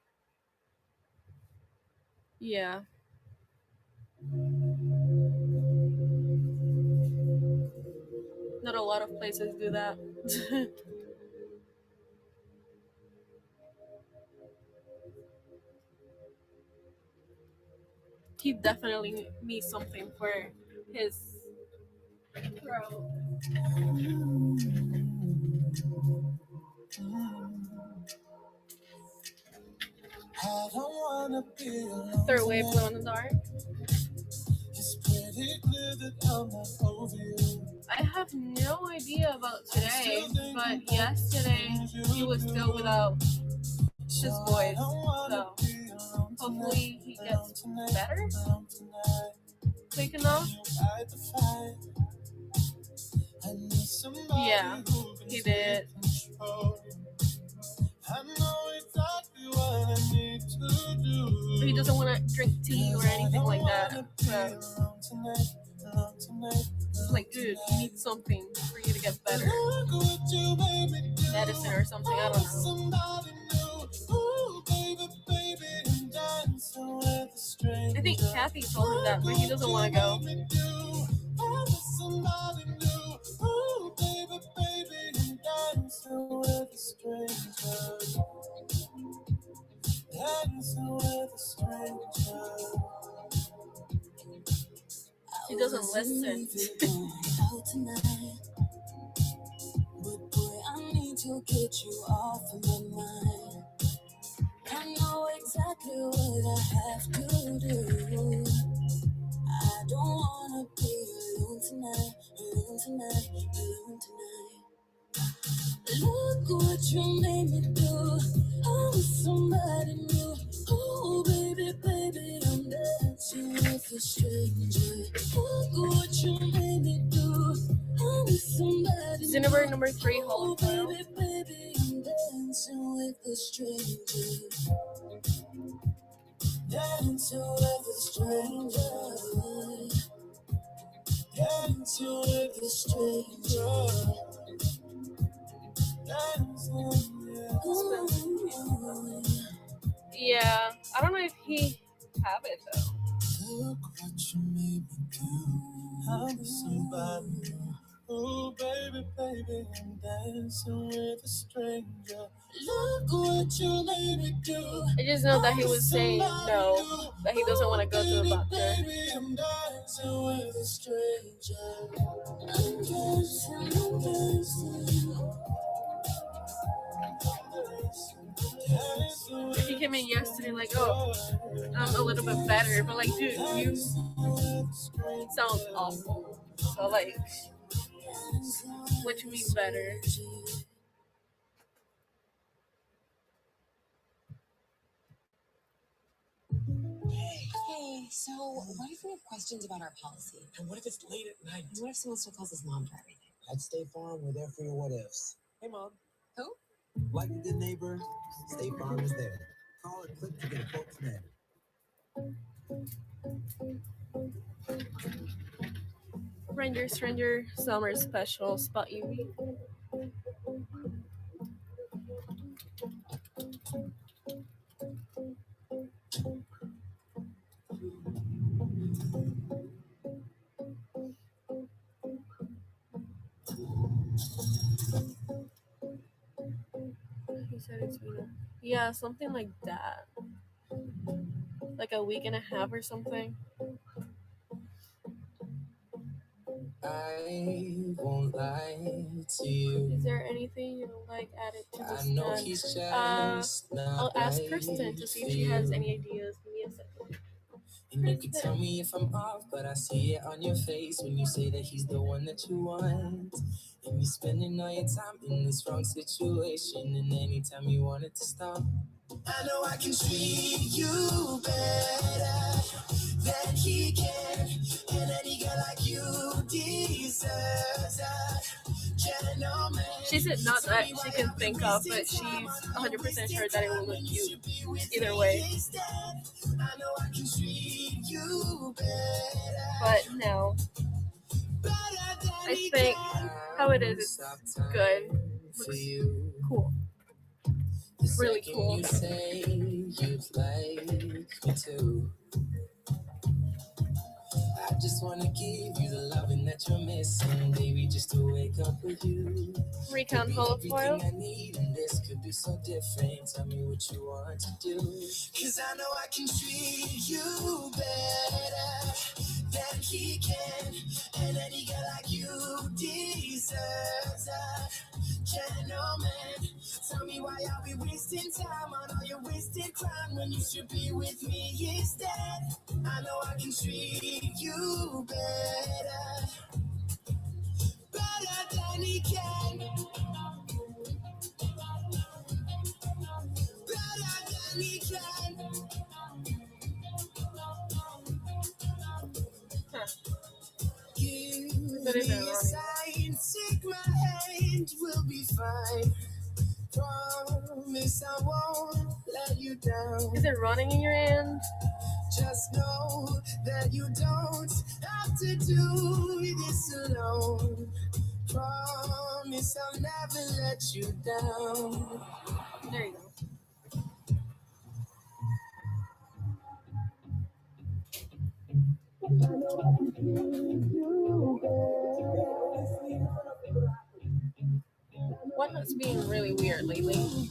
Yeah. Not a lot of places do that. He definitely needs something for his throat. I don't wanna be alone. Third wave glow in the dark. It's pretty clear that I'm not over you. I have no idea about today, but yesterday he was still without his voice. So hopefully he gets better quick enough. Yeah, he did. I know exactly what I need to do. He doesn't want to drink tea or anything like that. So it's like, dude, you need something for you to get better. Medicine or something, I don't know. I think Kathy told him that, but he doesn't want to go. He doesn't listen. But boy, I need to get you off of my mind. I know exactly what I have to do. I don't wanna be alone tonight, alone tonight, alone tonight. Look what you made me do. I'm with somebody new. Oh, baby, baby, I'm dancing with a stranger. Look what you made me do. I'm with somebody new. Xenoverse number 3, Hall Oh, of File. baby, baby, I'm dancing with a stranger. Dancing with a stranger. Dancing with a stranger. Yeah, I don't know if he have it though. Look what you made me do. I'm somebody new. Oh, baby, baby, I'm dancing with a stranger. Look what you made me do. I just know that he was saying no, that he doesn't want to go to the doctor. Baby, I'm dancing with a stranger. I'm dancing, I'm dancing. He came in yesterday like, oh, I'm a little bit better, but like, dude, you sound awful. So like, what you mean better? Hey, so what if we have questions about our policy? And what if it's late at night? And what if someone still calls us mom for everything? At State Farm, we're there for your what ifs. Hey, Mom. Who? Like a good neighbor, State Farm is there. Call or click to get a quote today. Ranger Stranger Summer Special Spot UV. He said it's been yeah, something like that. Like a week and a half or something. I won't lie to you. Is there anything you would like added to I this? know he's just I'll not ask right Kristen to see if for she has you. any ideas. Give me a second. And you can tell me if I'm off, but I see it on your face when you say that he's the one that you want. And you're spending all your time in this wrong situation, and anytime you want it to stop. I know I can treat you better than he can, and any girl like you deserves a gentleman. She said not that she can think of, but she's 100% sure that it will look cute either way. I know I can treat you better. But no, I think how it is, it's good. Looks cool. Really cool. You say you'd like me to. I just wanna give you the loving that you're missing, baby, just to wake up with you. Recount Hall of Foil. Everything I need and this could be so different. Tell me what you want to do. Cause I know I can treat you better than he can. And any girl like you deserves a gentleman. Tell me why are we wasting time on all your wasted crime when you should be with me instead. I know I can treat you better, better than he can, better than he can. Give me a sign, take my hand, we'll be fine. Promise I won't let you down. Is it running in your hand? Just know that you don't have to do this alone. Promise I'll never let you down. There you go. What has been really weird lately?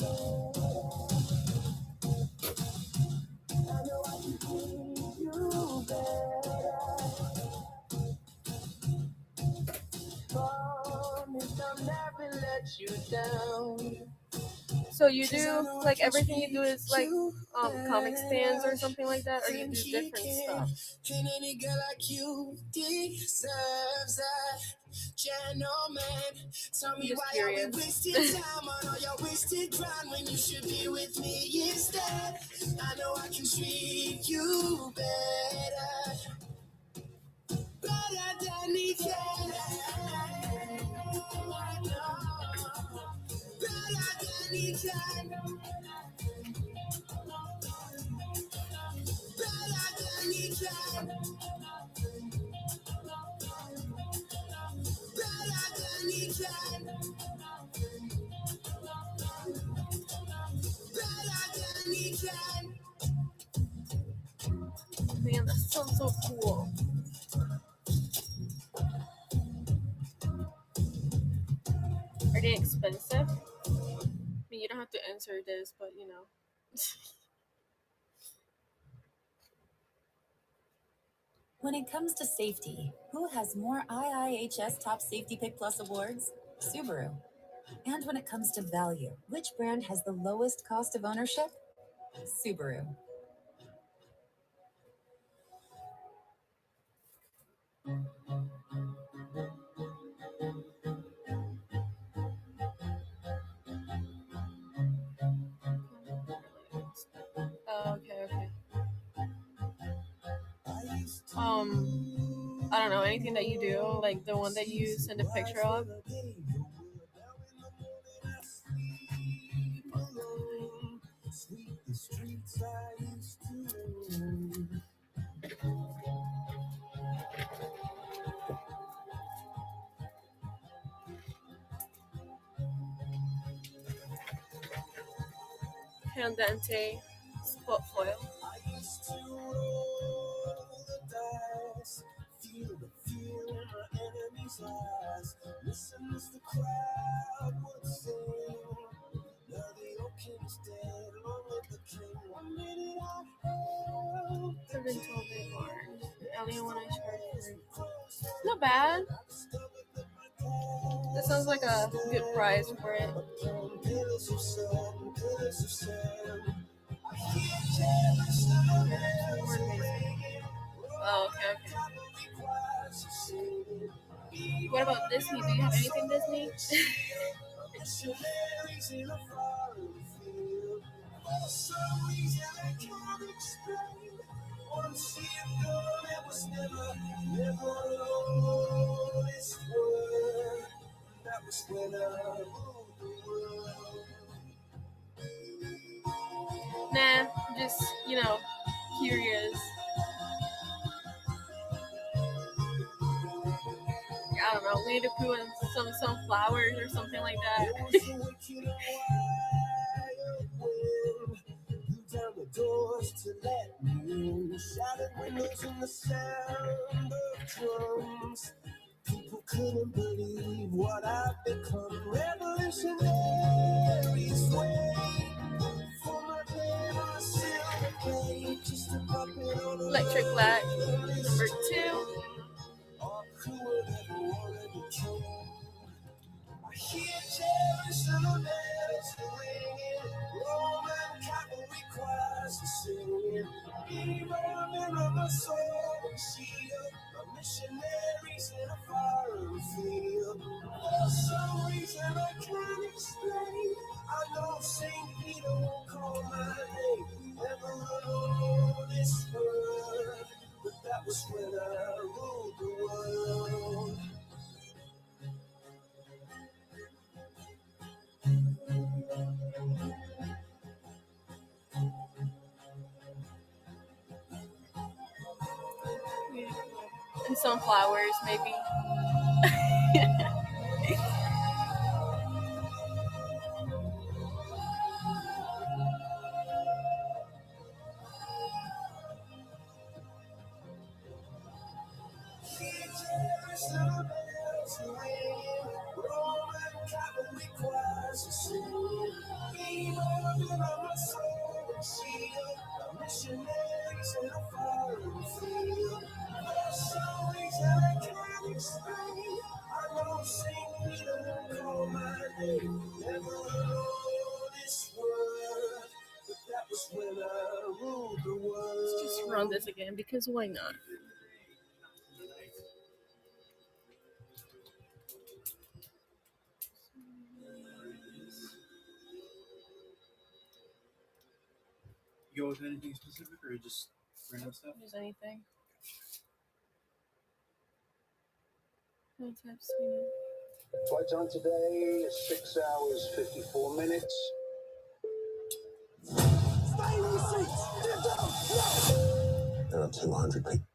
So you do like everything you do is like comic stands or something like that, or you do different stuff? And any girl like you deserves a gentleman. Tell me Just why curious. are we wasting time on all your wasted grind when you should be with me instead? I know I can treat you better, better than each other. Better than each other. Better than each other. Better than each other. Better than each other. Man, that sounds so cool. Are they expensive? I mean, you don't have to answer this, but you know. When it comes to safety, who has more IIHS Top Safety Pick Plus awards? Subaru. And when it comes to value, which brand has the lowest cost of ownership? Subaru. Oh, okay. I don't know, anything that you do, like the one that you send a picture of. Candente spot foil. Feel the fear in my enemy's eyes. Listen as the crowd would sing. Now the old king is dead, long live the king. 1 minute I held the I've been told they are. The alien one I charged for. Not bad. That sounds like a good price for it. pillars of sun, pillars of sand. I hear Oh, okay. What about Disney? Do you have anything Disney? missionaries in a foreign field. For some reason I can't explain. Once you go, there was never alone. This world, that was when I ruled the world. Nah, just, curious. I don't know, Winnie the Pooh and some flowers or something like that. Down the doors to let me in. Shattered windows and the sound of drums. People couldn't believe what I've become. Revolutionaries wait for my day on a silver plate. Just a puppet on a Electric Black, number 2. Who would ever wanted to kill? I hear Jerusalem bells ringing, Roman cavalry choirs are singing. Be my mirror, my sword and shield, my missionaries in a foreign field. For some reason I can't explain, I know St. Peter won't call my name. Never alone this world, but that was when I ruled the world. And some flowers, maybe. Missionaries in a foreign field. There's some things that I can't explain. I know St. Peter will call my name. Never know this word, but that was when I ruled the world. Let's just run this again because why not? You go with anything specific or just random stuff? Use anything. No type screen. Flight time today is 6 hours 54 minutes. Stay in your seats! Get down! No! There are 200 people.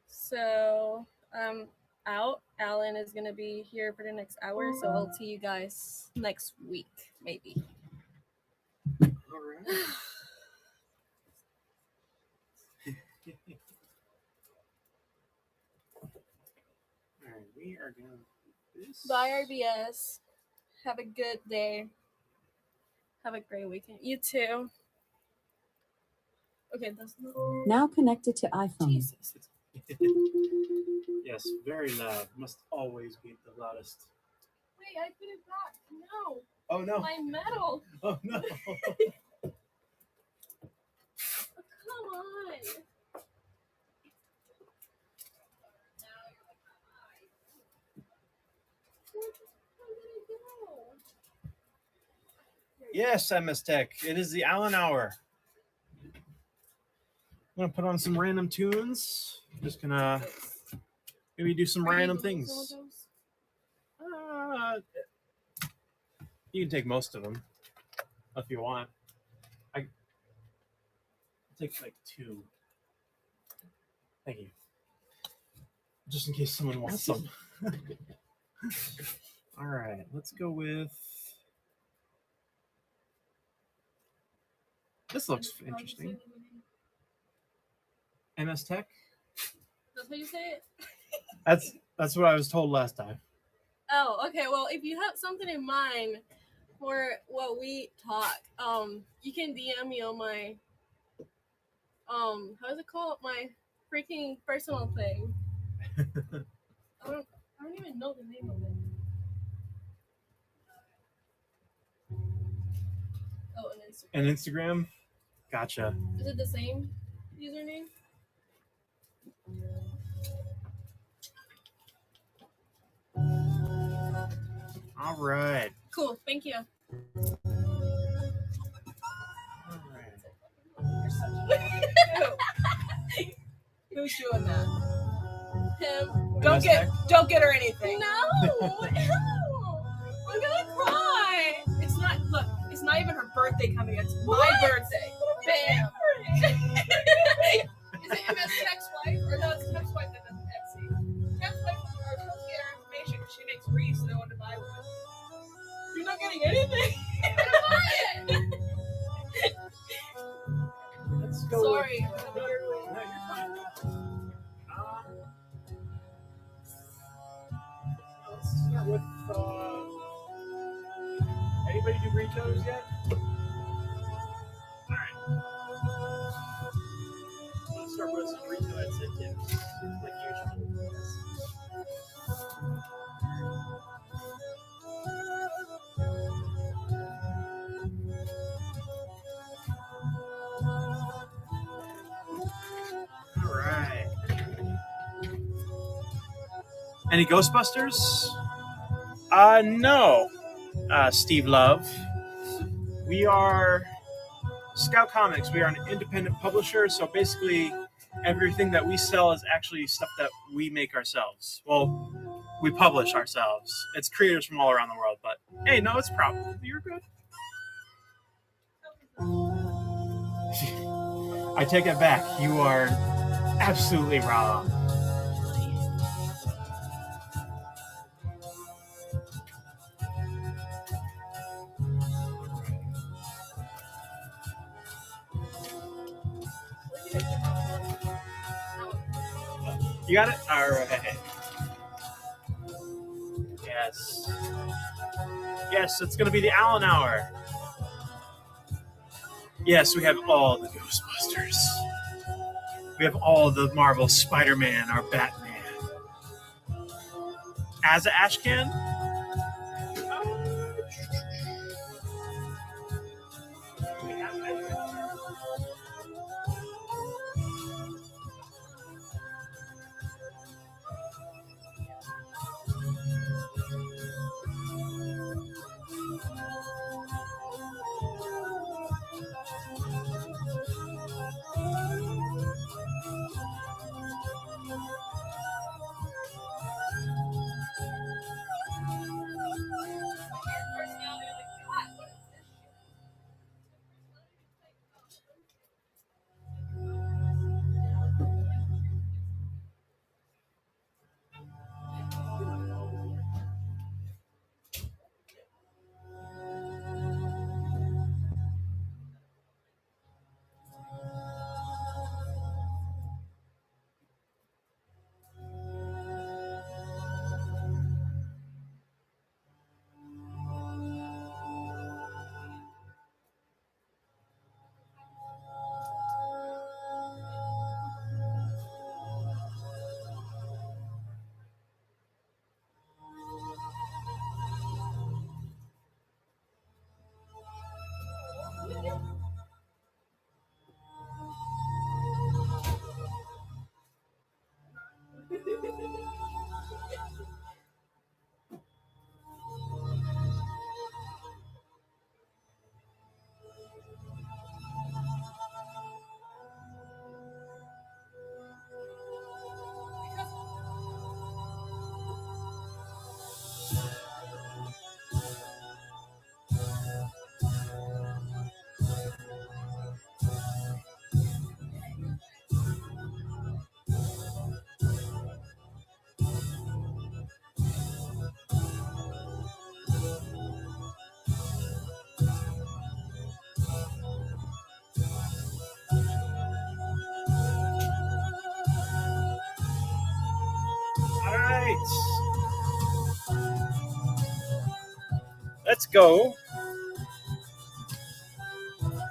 So I'm out. Alan is gonna be here for the next hour, so I'll see you guys next week, maybe. All right. All right, we are gonna do this. Bye, RBS. Have a good day. Have a great weekend. You too. Okay, that's not. Now connected to iPhone. Jesus. Yes, very loud. Must always be the loudest. Wait, I put it back. No. Oh no. My medal. Oh no. Oh, come on. Yes, MS Tech. It is the Allen Hour. I'm gonna put on some random tunes. Just gonna maybe do some random things. You can take most of them if you want. I'll take like 2. Thank you. Just in case someone wants some. All right, let's go with. This looks interesting. MS Tech. That's how you say it? That's what I was told last time. Oh, okay. Well, if you have something in mind for what we talk, you can DM me on my how is it called? My freaking personal thing. I don't even know the name of it. Oh, an Instagram. An Instagram? Gotcha. Is it the same username? All right. Cool. Thank you. All right. Who's doing that? Him. Don't get her anything. No. Ew. I'm gonna cry. It's not. Look, it's not even her birthday coming. It's my birthday. Bam. Is it MS Tech's wife? Or no, it's Tech's wife that does Etsy. Tech's wife, or supposed to get her information because she makes wreaths and I want to buy one. You're not getting anything. I'm gonna buy it. Let's go. Sorry. No, you're fine. Let's start with. Anybody do retailers yet? All right. Let's start with some retail incentives, like usual. All right. Any Ghostbusters? No. Steve Love. We are Scout Comics. We are an independent publisher, so basically everything that we sell is actually stuff that we make ourselves. Well, we publish ourselves. It's creators from all around the world, but hey, no, it's probably you're good. I take it back. You are absolutely wrong. You got it? All right. Yes. Yes, it's going to be the Allen Hour. Yes, we have all the Ghostbusters. We have all the Marvel Spider-Man, our Batman. Asa Ashcan? All right. Let's go.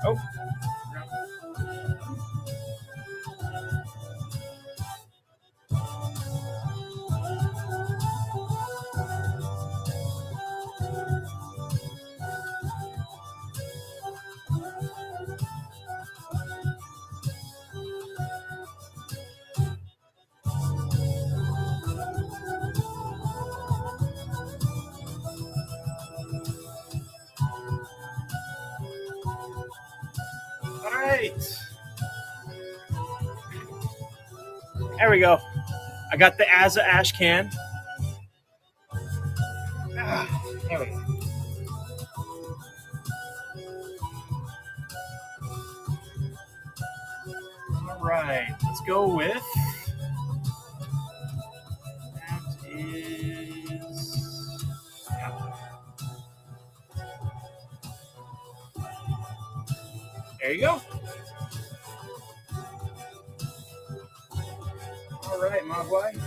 Oh. All right. There we go. I got the Asa Ashcan. There we go. All right. Let's go with. That is. Yeah. There you go. All right, Mogwai.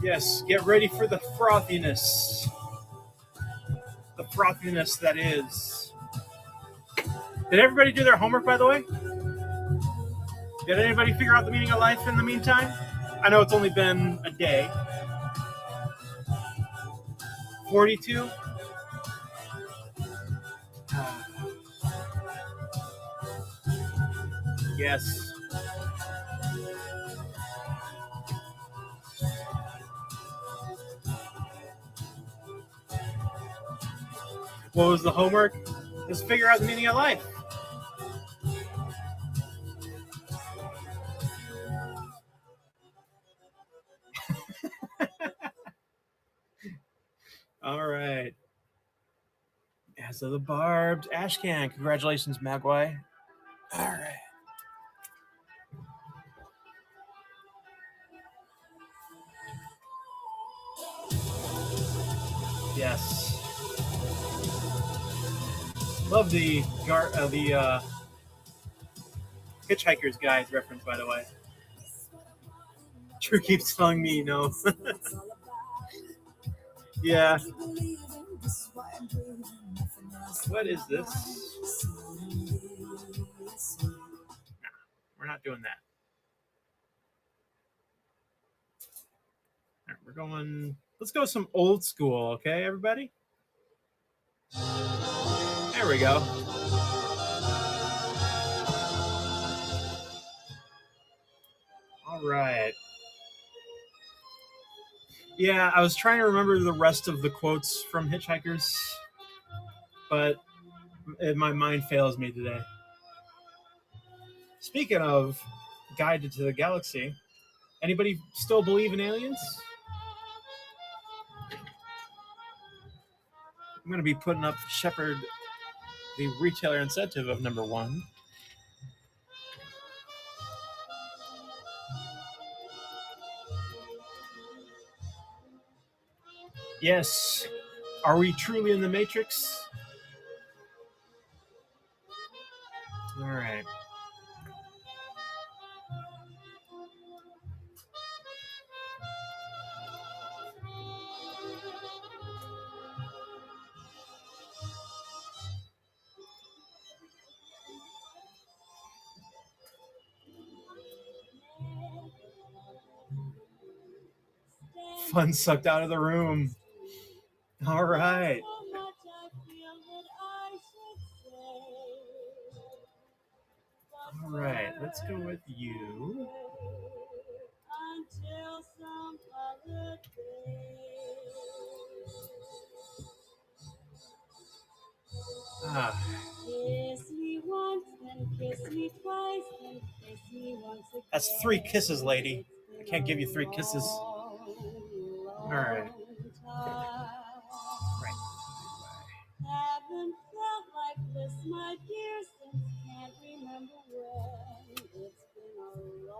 Yes, get ready for the frothiness. The frothiness that is. Did everybody do their homework, by the way? Did anybody figure out the meaning of life in the meantime? I know it's only been a day. 42? Yes. What was the homework? Just figure out the meaning of life. All right. As of the barbed Ashcan. Congratulations, Mogwai. All right. Yes. Love the Hitchhiker's Guide reference, by the way. Drew keeps telling me no. Yeah. What is this? Nah, we're not doing that. All right, we're going. Let's go some old school, okay, everybody? There we go. All right. Yeah, I was trying to remember the rest of the quotes from Hitchhikers, but my mind fails me today. Speaking of Guided to the Galaxy, anybody still believe in aliens? I'm going to be putting up Shepard, the retailer incentive of number 1. Yes. Are we truly in the Matrix? All right. Fun sucked out of the room. All right. All right, let's go with you. That's 3 kisses, lady. I can't give you 3 kisses. All right. Right. Haven't felt like this, my dear, since can't remember when. It's been a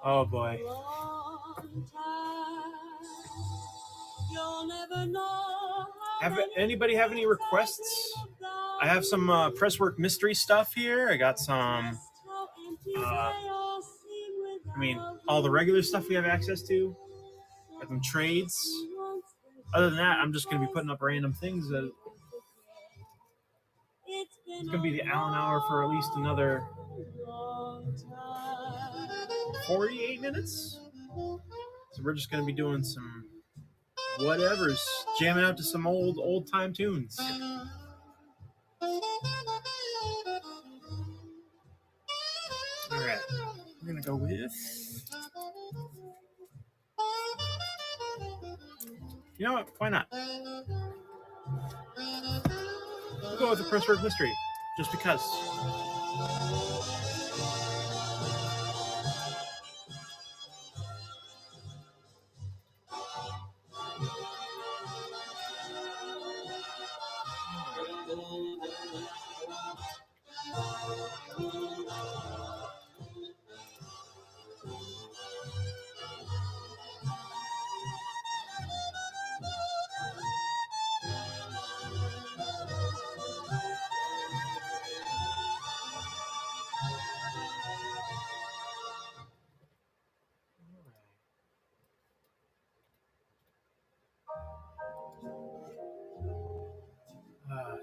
Oh boy. long time. You'll never know. Anybody have any requests? I have some Presswork mystery stuff here. I got some. All the regular stuff we have access to. Got some trades. Other than that, I'm just going to be putting up random things. It's going to be the Allen Hour for at least another 48 minutes. So we're just going to be doing some whatevers, jamming out to some old time tunes. All right, we're going to go with. You know what? Why not? We'll go with the Presswork mystery, just because.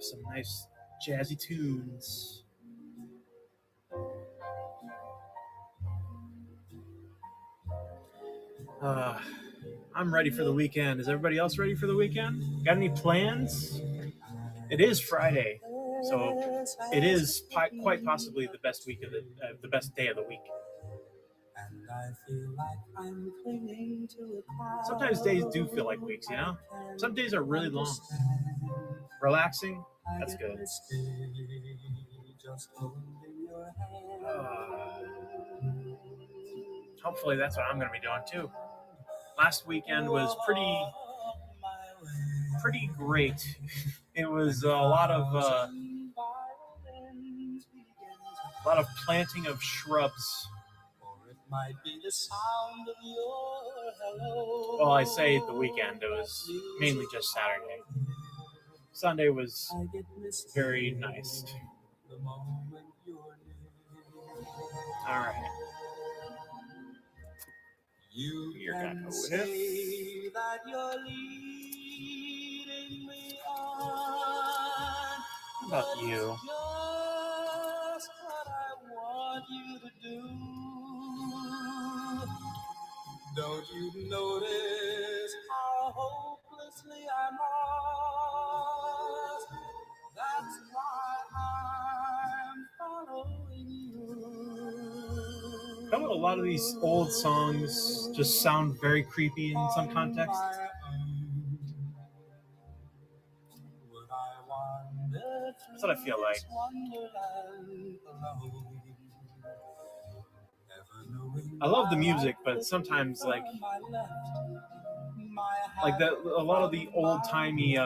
Some nice jazzy tunes. I'm ready for the weekend. Is everybody else ready for the weekend? Got any plans? It is Friday, so it is quite possibly the best week of the best day of the week. Sometimes days do feel like weeks, you know? Some days are really long. Relaxing, that's good. Hopefully that's what I'm going to be doing too. Last weekend was pretty great. It was a lot of planting of shrubs. Well, I say the weekend. It was mainly just Saturday. Sunday was very nice. All right. You're gonna go with. That you're leading me on. How about you? Just what I want you to do. Don't you notice how hopelessly I'm lost? That's why I'm following you. How about a lot of these old songs just sound very creepy in some context? That's what I feel like. I love the music, but sometimes like that, a lot of the old timey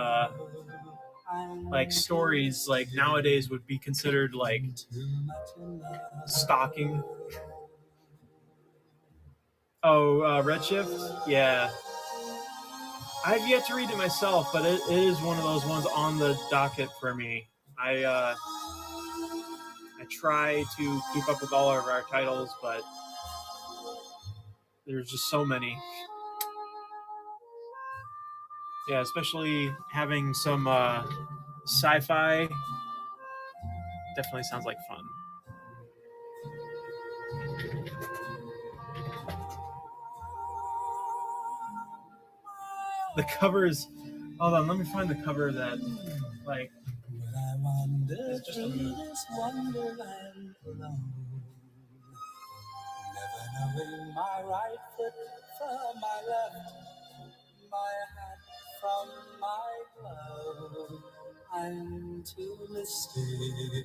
like stories like nowadays would be considered like stalking. Oh, Redshift? Yeah. I've yet to read it myself, but it is one of those ones on the docket for me. I try to keep up with all of our titles, but there's just so many. Yeah, especially having some sci-fi. Definitely sounds like fun. The covers. Hold on, let me find the cover that, like, is just a mood. Wonderland alone, never knowing my right foot from my left, my hat from my glove. I'm too misty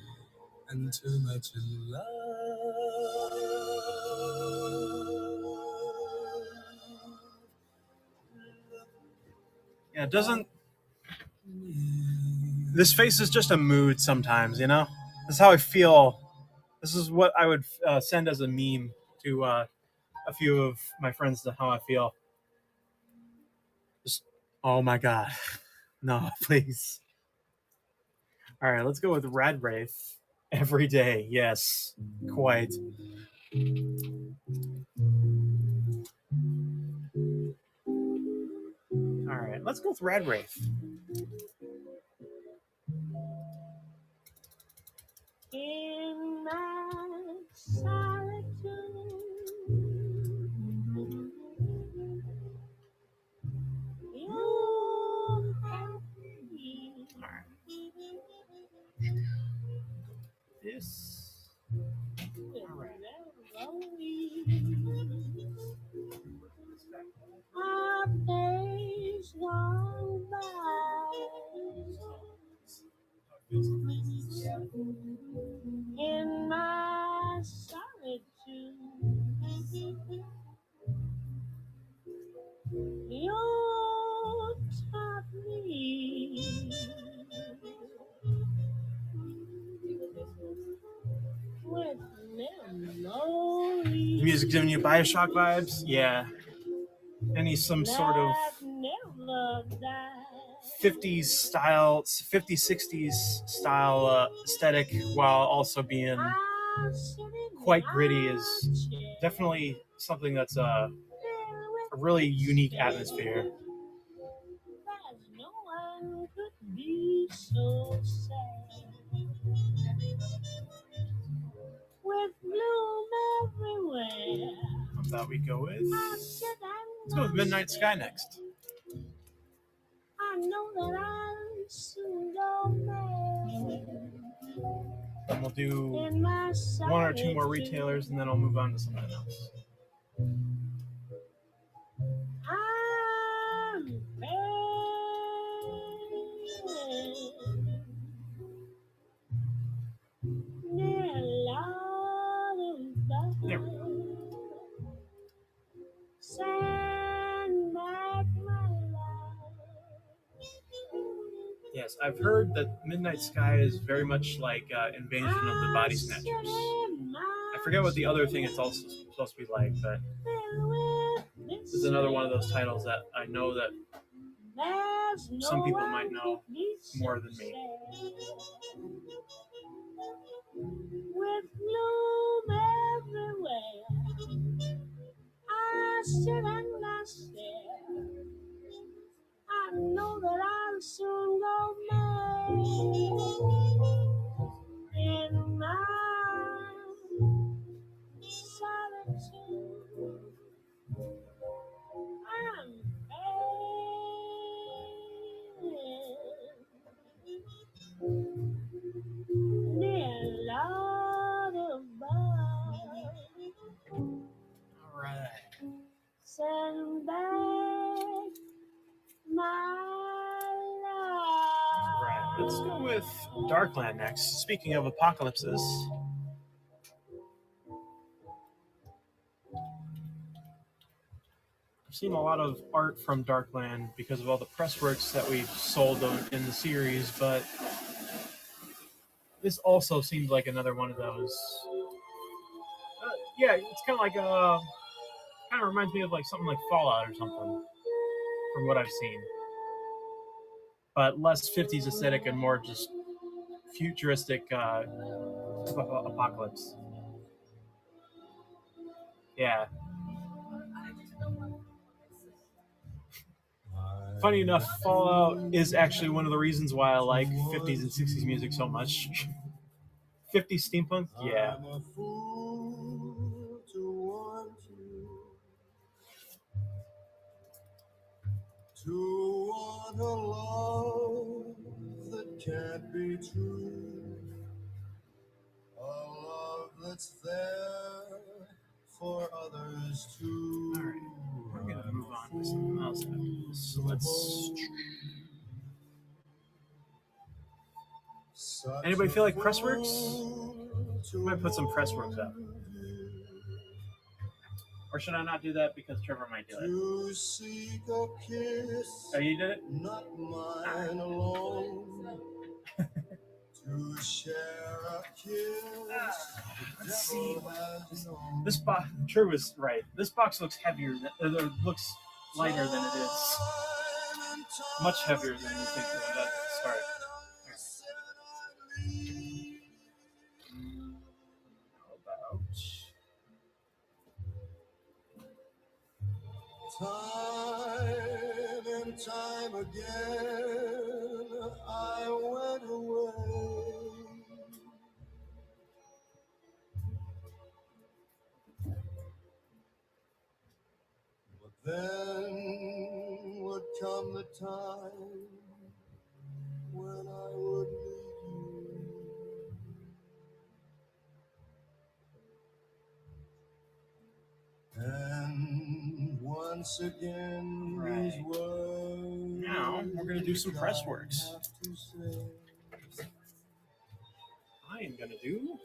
and too much in love. Yeah, it doesn't. This face is just a mood sometimes, you know? This is how I feel. This is what I would send as a meme to a few of my friends to how I feel. Just, oh my God. No, please. All right, let's go with Rad Wraith. Every day, yes, quite. All right, let's go with Rad Wraith. In my solitude, you have me. All right. This. All right. Our days gone by. In my solitude, you taught me with memories. The music giving you Bioshock vibes? Yeah. Any some sort of 50s style, 50s, 60s style aesthetic while also being quite gritty is definitely something that's a really unique atmosphere. No one could be so sad. With bloom everywhere. I thought we'd go with. Let's go with Midnight Sky next. I know that I'll soon go mad. And we'll do one or two more retailers, and then I'll move on to something else. I'm There we go. Send back my love. Yes, I've heard that Midnight Sky is very much like Invasion of the Body Snatchers. I forget what the other thing it's also supposed to be like, but this is another one of those titles that I know that There's some people nowhere might know to be more than me. With gloom everywhere, I sit and I stare. I know that I'll soon go mad in my solitude. I'm failing near Lord above. All right. Send back my All right. Let's go with Darkland next. Speaking of apocalypses. I've seen a lot of art from Darkland because of all the press works that we've sold in the series, but this also seems like another one of those. Yeah, it's kind of like kind of reminds me of like something like Fallout or something, from what I've seen. But less 50s aesthetic and more just futuristic apocalypse. Yeah. Funny enough, Fallout is actually one of the reasons why I like 50s and 60s music so much. 50s steampunk? Yeah. I'm a fool to want you, to want a love that can't be true, a love that's there for others too. All right, we're gonna move on to something else after this. So let's. Anybody feel like Pressworks? We might put some Pressworks up. Or should I not do that because Trevor might do it? Oh, you did it? Not mine alone. To share a kiss. Let's see. This box. Trevor was right. This box looks heavier. Looks lighter than it is. Much heavier than you think at the start. Time and time again, I went away. But then would come the time when I would need you. And once again, Right. these words. Now we're gonna do some Pressworks. I am gonna do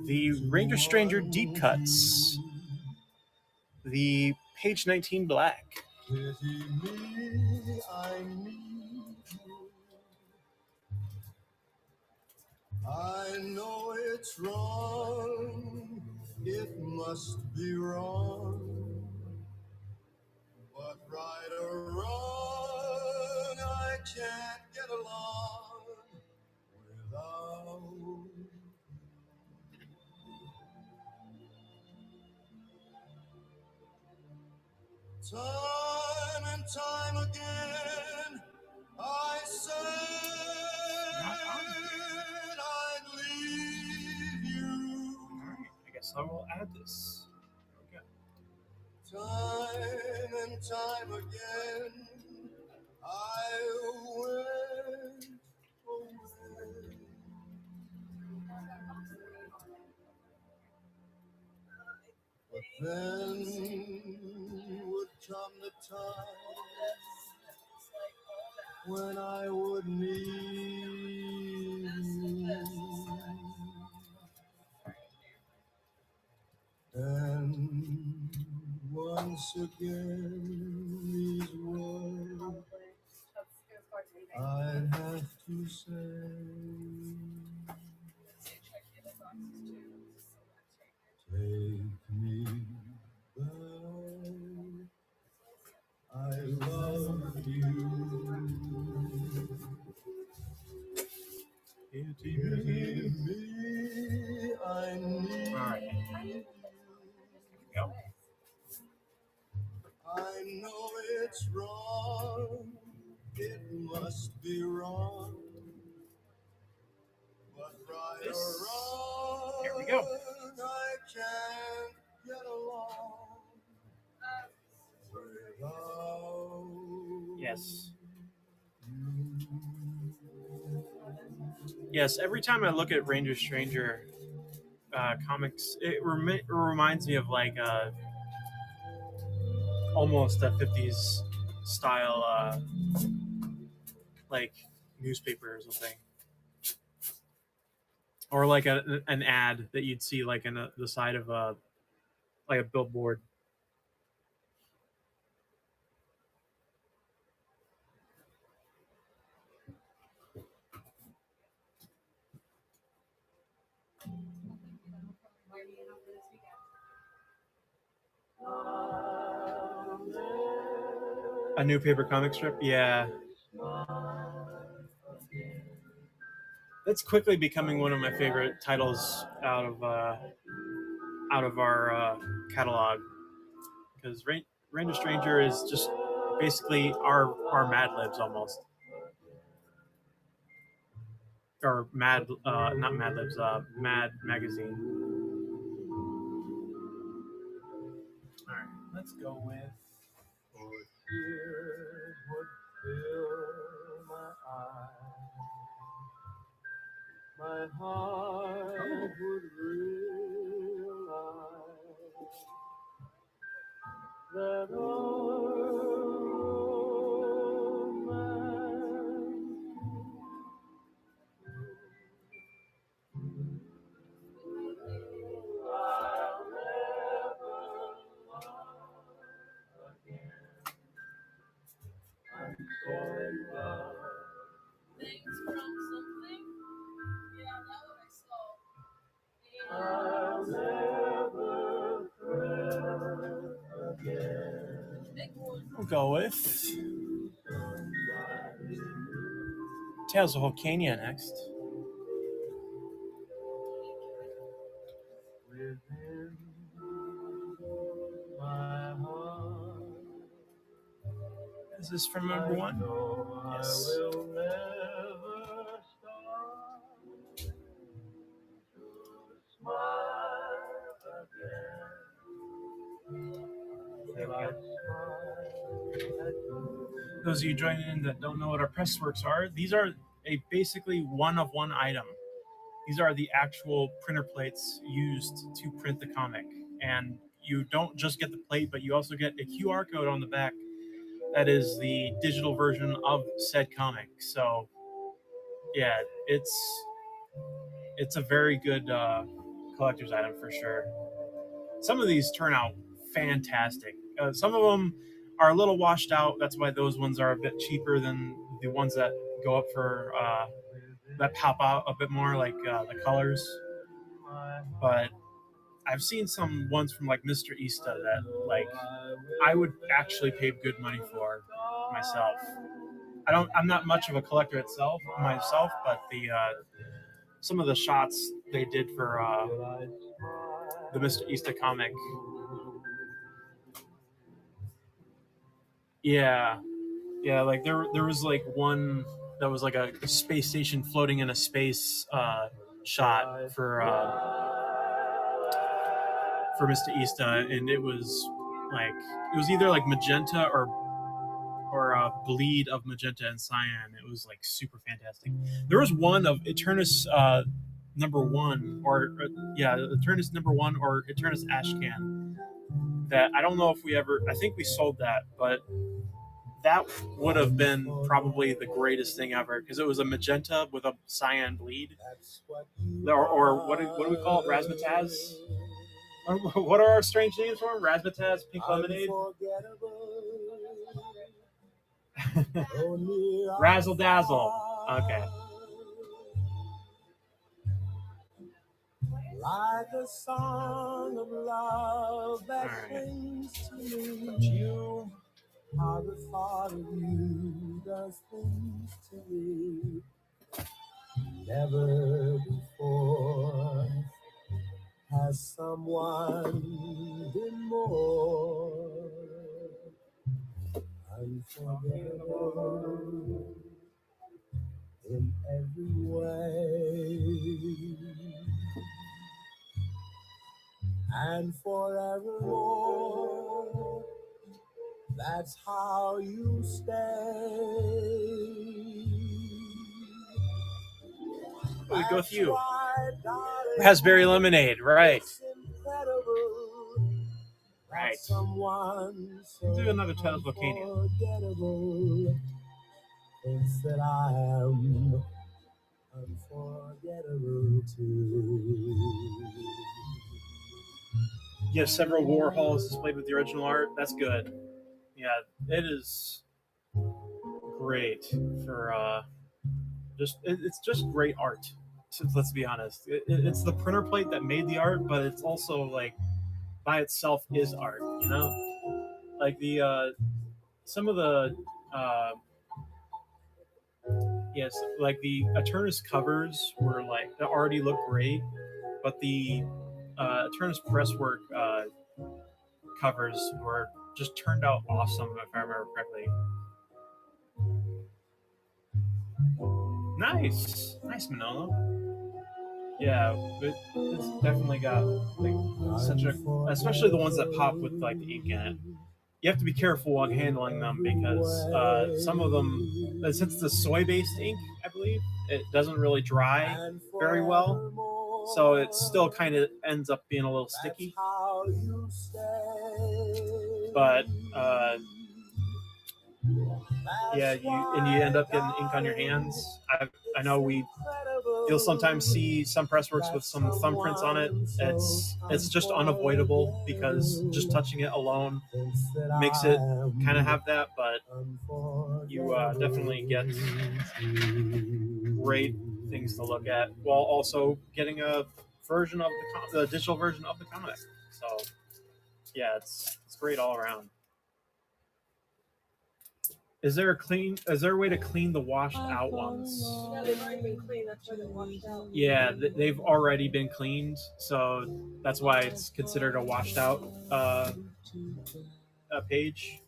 the Ranger Stranger Deep Cuts, the page 19 black. Pity me, I need you. I know it's wrong, it must be wrong, but right or wrong, I can't get along without you. Time and time again, I said I'd leave you. I guess I will add this. There we go. Time and time again, I went away. But then would come the time when I would need you. And once again, these words I'd have to say. Take me back must be wrong. But right or wrong, Here we go. I can't get along without Yes. Yes, every time I look at Ranger Stranger comics, it reminds me of like almost a 50s style like newspaper or something. Or like an ad that you'd see like in the side of like a billboard. A new paper comic strip? Yeah. That's quickly becoming one of my favorite titles out of our catalog, because Ranger Stranger is just basically our Mad Libs almost, or Mad not Mad Libs, Mad Magazine. All right, let's go with. For tears would fill my eyes, my heart would realize that all man I'll never love again. I'm so in love. Things from something? Yeah, that one I saw. I'll never fret again. Big one. We'll go with Tales of Volcania next. Within my heart, Is this from number one? Yes. I will never stop to smile again. There we I go. smile at you. Those of you joining in that don't know what our Pressworks are, these are a basically one-of-one item. These are the actual printer plates used to print the comic. And you don't just get the plate, but you also get a QR code on the back that is the digital version of said comic. So, yeah, it's a very good collector's item for sure. Some of these turn out fantastic. Some of them are a little washed out. That's why those ones are a bit cheaper than the ones that go up for that pop out a bit more, like the colors. But I've seen some ones from like Mr. Ista that like I would actually pay good money for myself. I'm not much of a collector myself, but the some of the shots they did for the Mr. Ista comic. Yeah, like there was like one that was like a space station floating in a space shot for Mr. Ista, and it was either like magenta or a bleed of magenta and cyan. It was like super fantastic. There was one of Eternus number one, Eternus number one or Eternus Ashcan that I don't know if I think we sold that, but that would have been probably the greatest thing ever, because it was a magenta with a cyan bleed, or what do we call it, razzmatazz? What are our strange names for him? Razzmatazz, Pink Lemonade, Razzle Dazzle. Okay. Like a song of love that sings to me. You. How the thought of you does things to me. Never before has someone been more unforgettable and forevermore. That's how you stay. We go with you. Right, darling. Raspberry lemonade, right? It's incredible. Right. Someone so Do another Childish Volcano. unforgettable thinks that I am unforgettable too. You have several Warhols displayed with the original art. That's good. Yeah, it is great for it's just great art. Let's be honest. It's the printer plate that made the art, but it's also like by itself is art. You know, like the some of the yes, like the Eternus covers were like they already look great, but the Eternus presswork covers were just turned out awesome if I remember correctly. Nice, Manolo. Yeah, it's definitely got like such a, especially the ones that pop with like the ink in it. You have to be careful while handling them because some of them, since it's a soy-based ink, I believe, it doesn't really dry very well, so it still kind of ends up being a little sticky. But yeah, you end up getting ink on your hands. I know you'll sometimes see some pressworks with some thumbprints on it. It's just unavoidable because just touching it alone makes it kind of have that, but you definitely get great things to look at while also getting a version of the digital version of the comic. So yeah, it's great all around. Is there a way to clean the washed out ones? Yeah, they've already been cleaned. That's why they're washed out. Yeah, they've already been cleaned, so that's why it's considered a washed out page.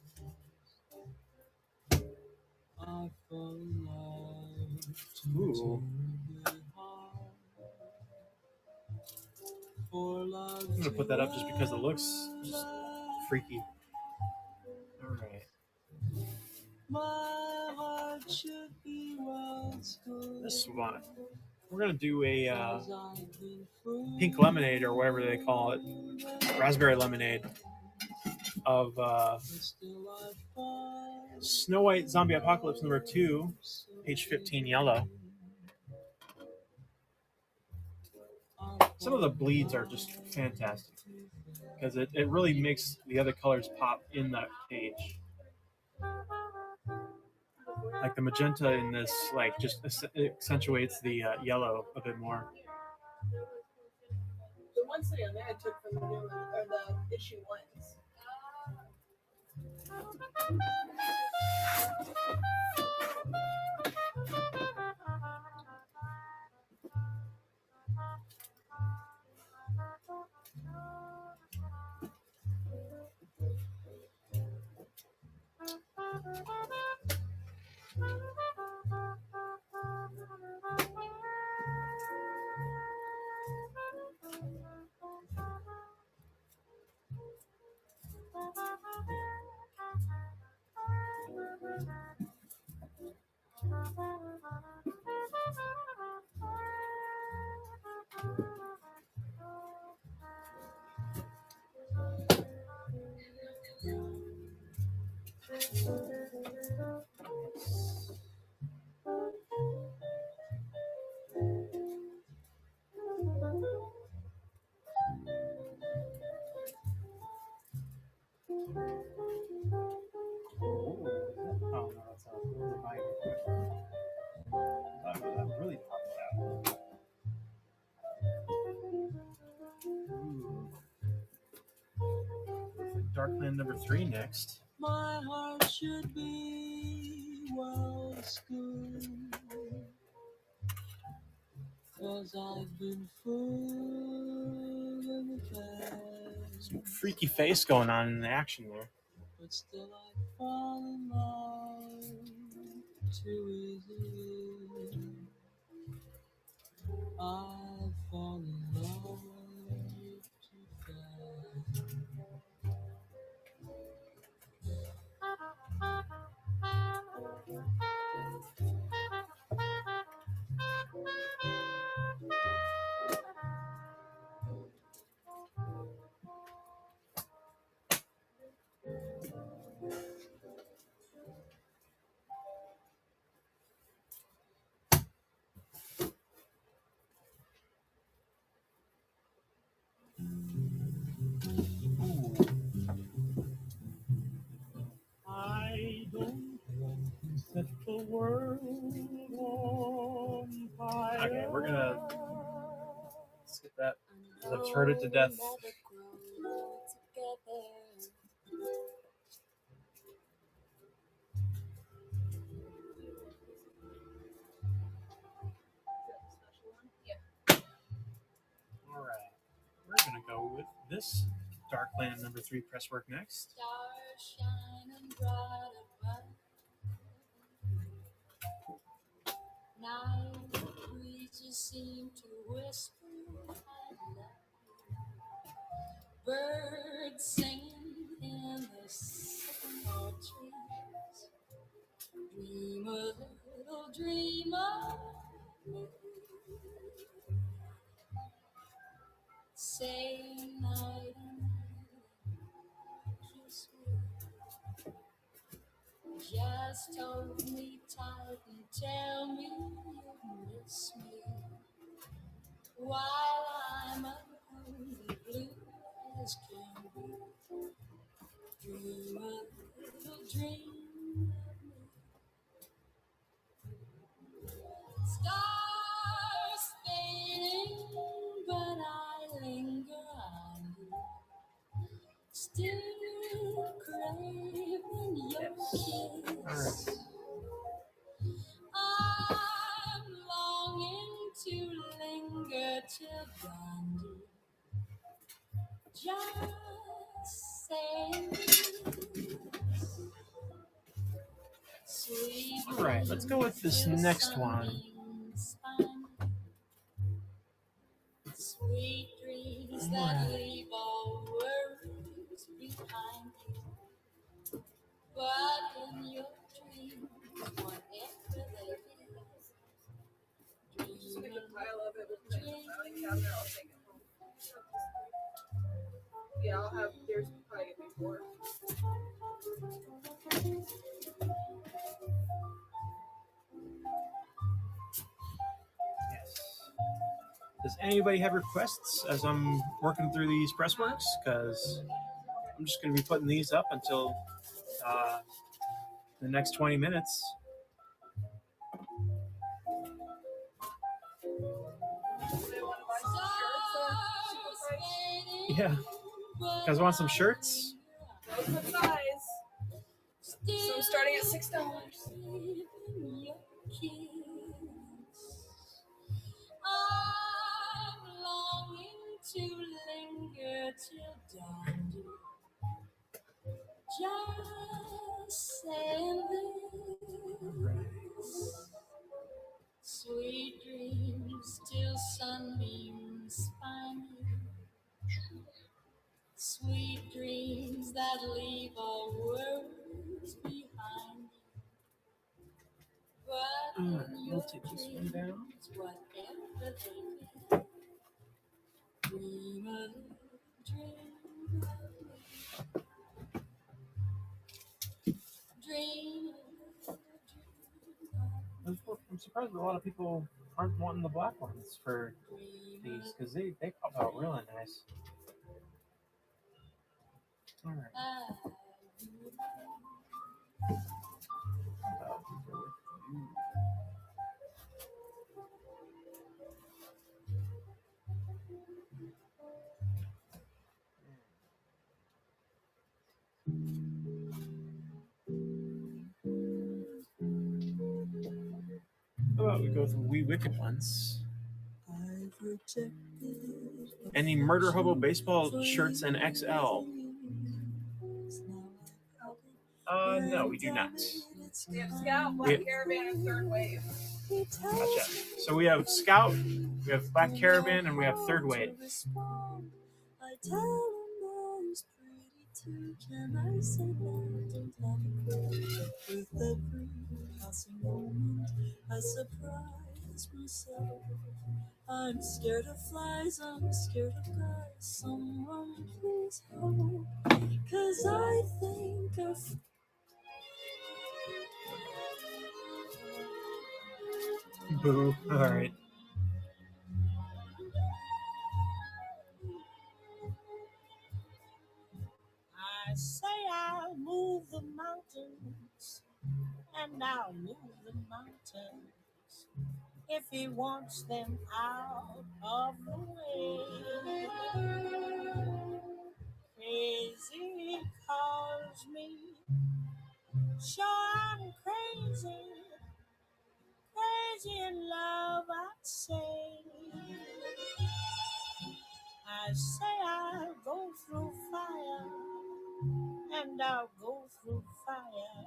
Ooh. I'm gonna put that up just because it looks just freaky. All right. This one, we're gonna do a pink lemonade or whatever they call it, raspberry lemonade of Snow White Zombie Apocalypse number 2, page 15, yellow. Some of the bleeds are just fantastic because it really makes the other colors pop in that page. Like the magenta in this, like just accentuates the yellow a bit more. The one city on there I took from the new one, or the issue ones. Darkland number 3 next. My heart should be well schooled, 'cause I've been fooled in the past. Some freaky face going on in the action there. But still I fall in love too easily. I fall in love too fast. gonna skip that. 'Cause I've heard it to death. All right, we're gonna go with this Darkland number 3 press work next. Stars shining bright above. Night breezes seem to whisper, I love you. Birds singing in the sycamore trees. Dream a little dream of me. Say night and kiss me. Just hold me tight and tell me you miss me. While I'm unholy blue as can be. Dream a little dream of me. Stars fading, but I linger on you. Still craving your kiss. I'm longing to linger till dawn. Just saying sweet. All right, let's go with this next one. Sweet dreams that leave all worries behind you. But in your dreams, whatever they is, Just make a pile of it with my filing cabinet. I'll take it home. Yeah, I'll have. There's probably gonna be 4. Yes. Does anybody have requests as I'm working through these press works? Because I'm just going to be putting these up until the next 20 minutes. Yeah. You guys want some shirts? Those are size. So I'm starting at $6. I'm longing to linger till dawn. Just saying this. Sweet dreams till sunbeams find you. Sweet dreams that leave all worries behind you. But Alright, in we'll your take this one down. dreams, whatever they be, dream a little dream of me. Dream a little dream of I'm surprised a lot of people aren't wanting the black ones for these because they pop out really nice. All right. How about we go with the Wee Wicked ones? Any Murder Hobo baseball shirts in XL? No, we do not. We have Scout, Black Caravan, and Third Wave. Gotcha. So we have Scout, we have Black Caravan, and we have Third Wave. Can I say that and let it go? With every passing moment, I surprise myself. I'm scared of flies, I'm scared of guys. Someone please help, 'cause I think of Boo. All right. I say I'll move the mountains, and I'll move the mountains. if he wants them out of the way. Crazy calls me, sure I'm crazy, crazy in love, I'd say. I say I'll go through fire, and I'll go through fire.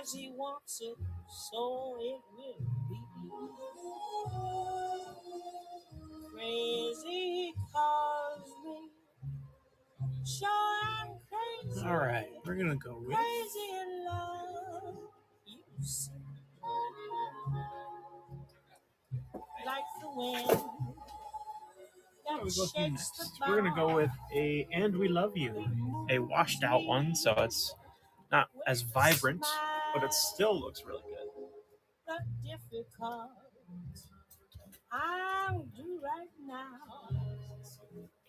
As he wants it, so it will be. Crazy calls me, sure I'm crazy. All right, we're gonna go with Crazy in love, you see. Like the wind Where that we go from shakes the next. We're gonna go with a "And We Love You," a washed out one, so it's not as vibrant, but it still looks really good. the difficult I'll do right now.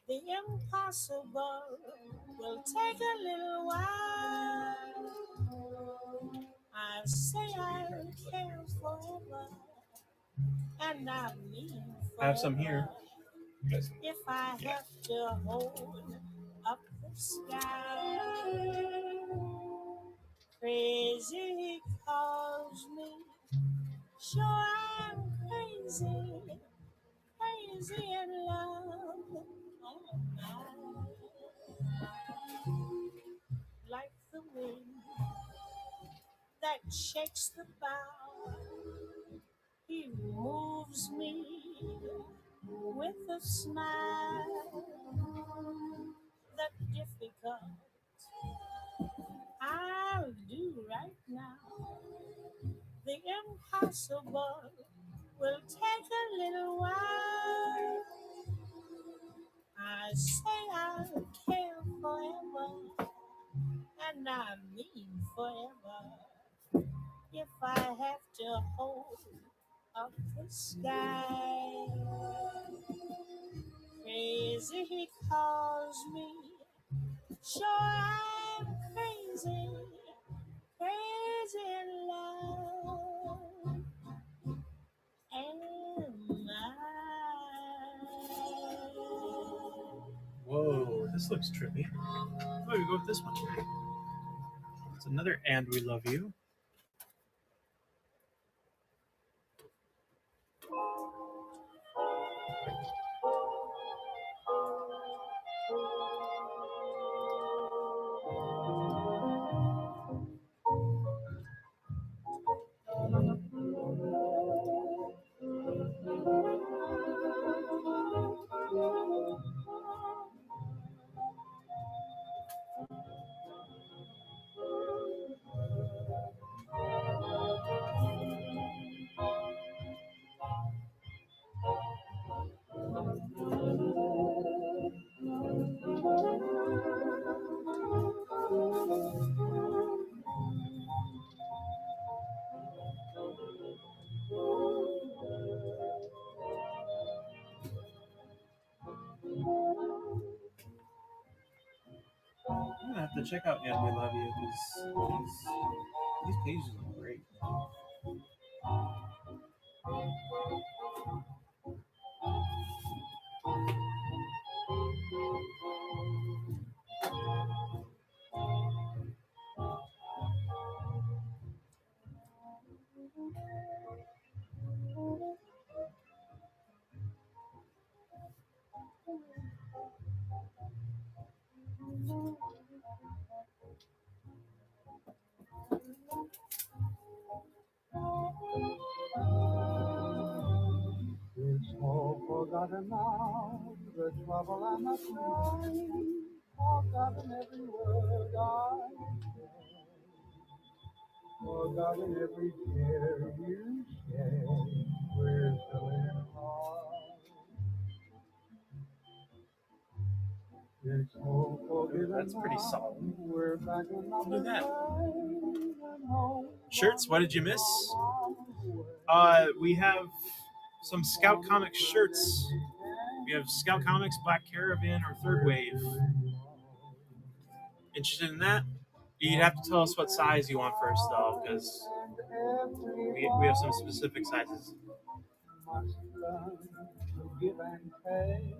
The impossible will take a little while. I say I'll care forever, and I mean I have some forever. here. If I have to hold up the sky, crazy calls me, sure I'm crazy, crazy in love. Oh, like the wind that shakes the bough, he moves me with a smile. The difficult I'll do right now. The impossible will take a little while. I say I'll care forever, and I mean forever. If I have to hold up the sky, crazy he calls me, sure I'm crazy, crazy in love. Am I? Whoa, this looks trippy. Oh, we go with this one. It's another "And We Love You." I'm gonna have to check out "And We Love You" because these pages are great. It's all forgotten now, the trouble and the crying, forgotten every word I said, forgotten every tear you shed. We're still in heart. It's all forgiven. That's pretty now. solid. We're back in Look at that. the Shirts, what did you miss? We have some Scout Comics shirts. We have Scout Comics, Black Caravan, or Third Wave. Interested in that? You'd have to tell us what size you want first, though, because We have some specific sizes. Must learn to give and take.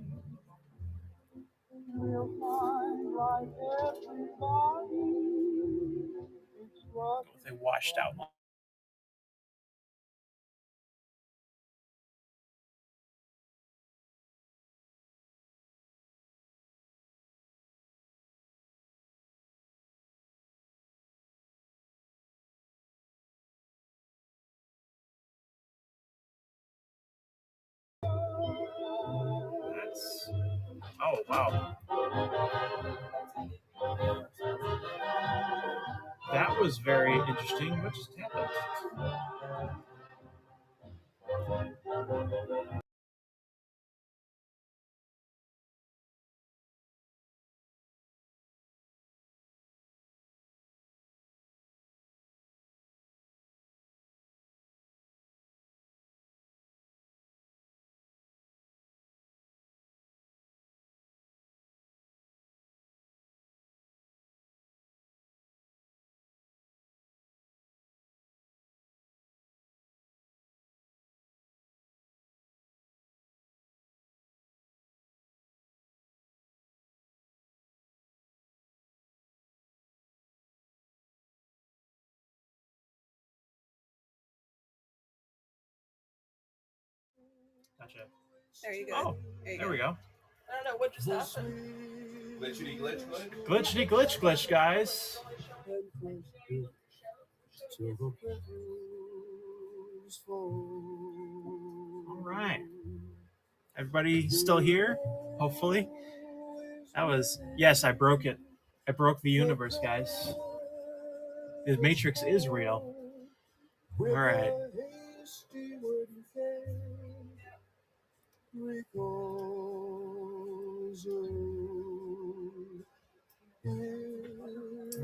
We'll find like everybody. It's what They washed out. That's, oh wow. That was very interesting. What just happened? Gotcha. There you go. Oh, there, you there go. we go. I don't know what just happened. Glitchity glitch glitch. Glitchity glitch glitch, guys. All right. Everybody still here? Hopefully. That was, yes, I broke it. I broke the universe, guys. The Matrix is real. All right.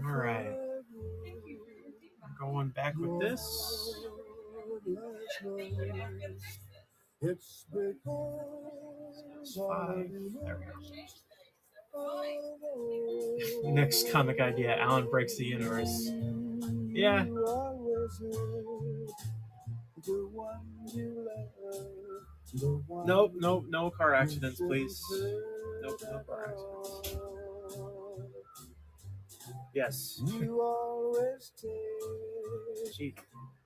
All right. Going back with this. It's because 5. There we go. Next comic idea, Alan breaks the universe. Yeah. Nope, nope, no car accidents, please. Nope, no car accidents. Yes. You always take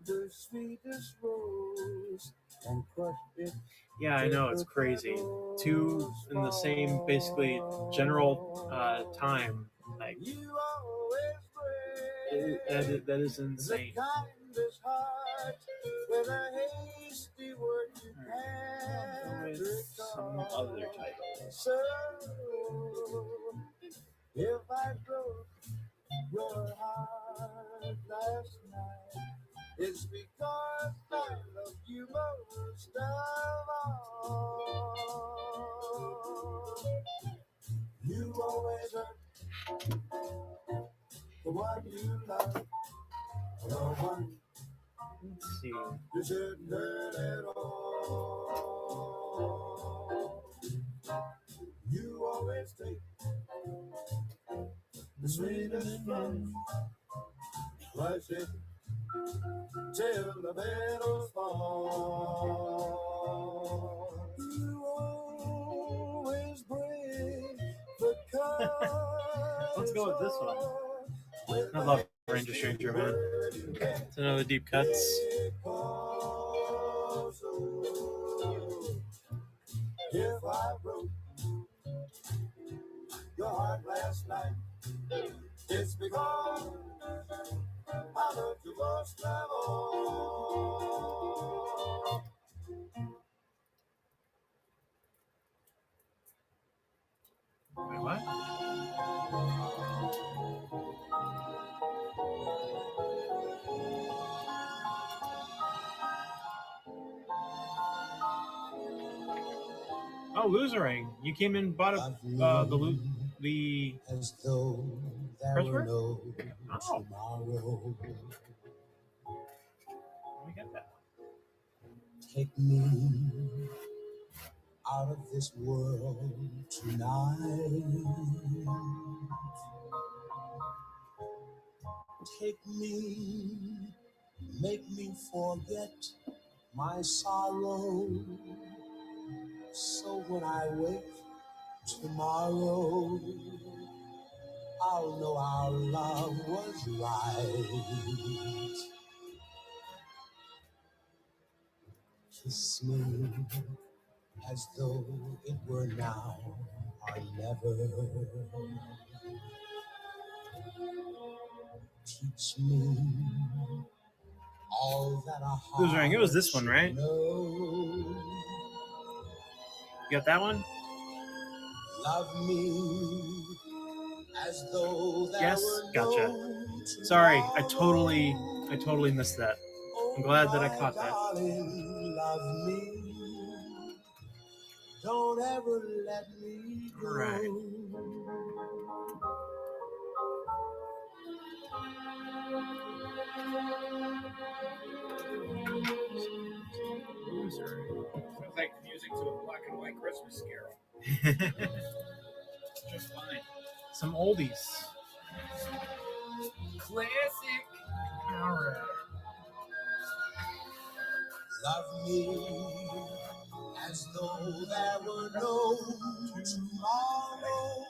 the sweetest rose and crush it. Yeah, I know, it's crazy. 2 in the same, basically, general time. Like, that is insane. With some other title. So, if I broke your heart last night, it's because I love you most of all. You always hurt the one you love, the one Let's see. you shouldn't hurt at all. You always take the sweetest from crush it till the petals fall. You always bring the colors. Let's go with this one. I love Ranger Stranger, man. It's another deep cuts. If I broke your heart last night, it's because I love you most of all. Wait, what? Oh, Losering. You came in and bought the as though there press were work? no Oh, tomorrow. let me get that. Take me out of this world tonight. Take me make me forget my sorrow. So when I wake tomorrow, I'll know our love was right. Kiss me as though it were now or never. Teach me all that a Who's ring? It was heart this one, right? know. You got that one? Love me as though there Yes, were gotcha. no Sorry, I totally missed that. I'm glad that I caught that. darling, love me. Don't ever let me go. All right. Sounds like music to a black and white Christmas carol. Just fine. Some oldies. Classic. All right. Love me as though there were no tomorrow.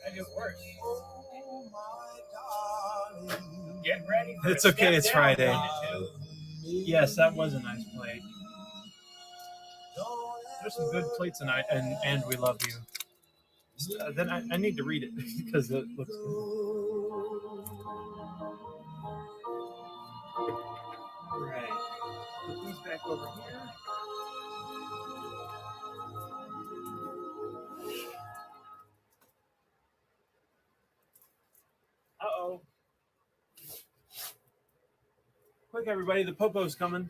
That gets worse. Oh, my darling. Get ready for It's a okay, step it's down, Friday. Manitou. Yes, that was a nice plate. There's some good plates tonight, and we love you. Then I need to read it because it looks good. Right. Put these back over here. Uh-oh. Quick, everybody, the popo's coming.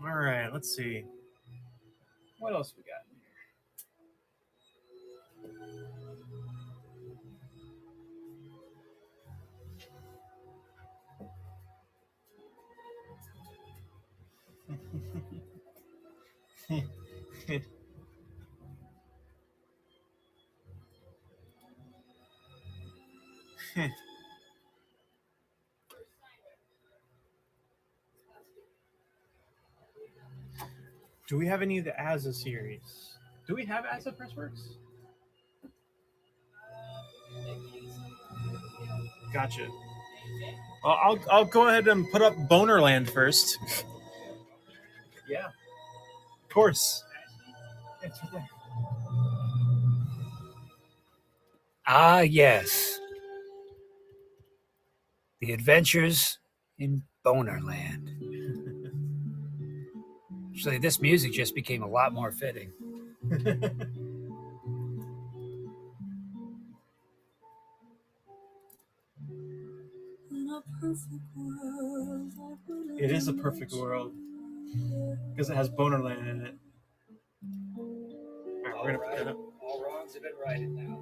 All right, let's see. What else we got in here? Do we have any of the Azza series? Do we have Azza Pressworks? Gotcha. Well, I'll go ahead and put up Bonerland first. Yeah. Of course. It's right there. Ah, yes. The Adventures in Bonerland. Actually, this music just became a lot more fitting. It is a perfect world because it has Bonerland in it. All right, we're gonna put that up. All wrongs have been righted now.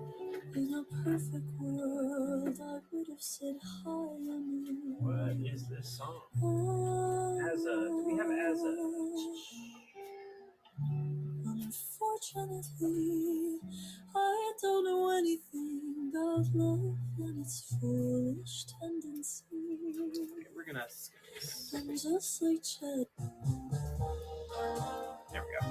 In a perfect world, I would have said hi on you. What is this song? Azza. Do we have Azza? Unfortunately, I don't know anything about love and its foolish tendency. Okay, we're gonna skip this. I'm just like Chad. There we go.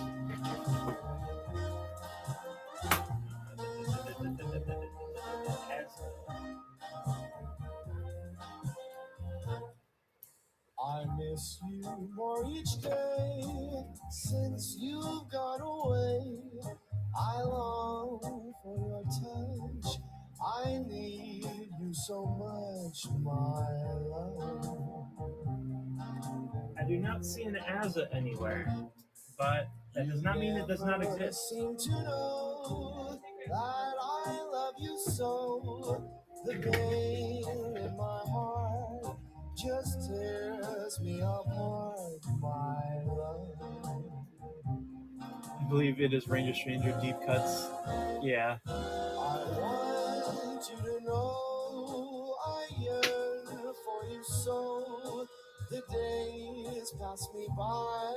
I miss you more each day since you've gone away. I long for your touch. I need you so much, my love. I do not see an Azza anywhere, but that does not mean it does not exist. Seem to know that I love you so. The pain in my heart just tears me apart, my love. I believe it is Ranger Stranger Deep Cuts. Yeah. I want you to know I yearn for you so. The days pass me by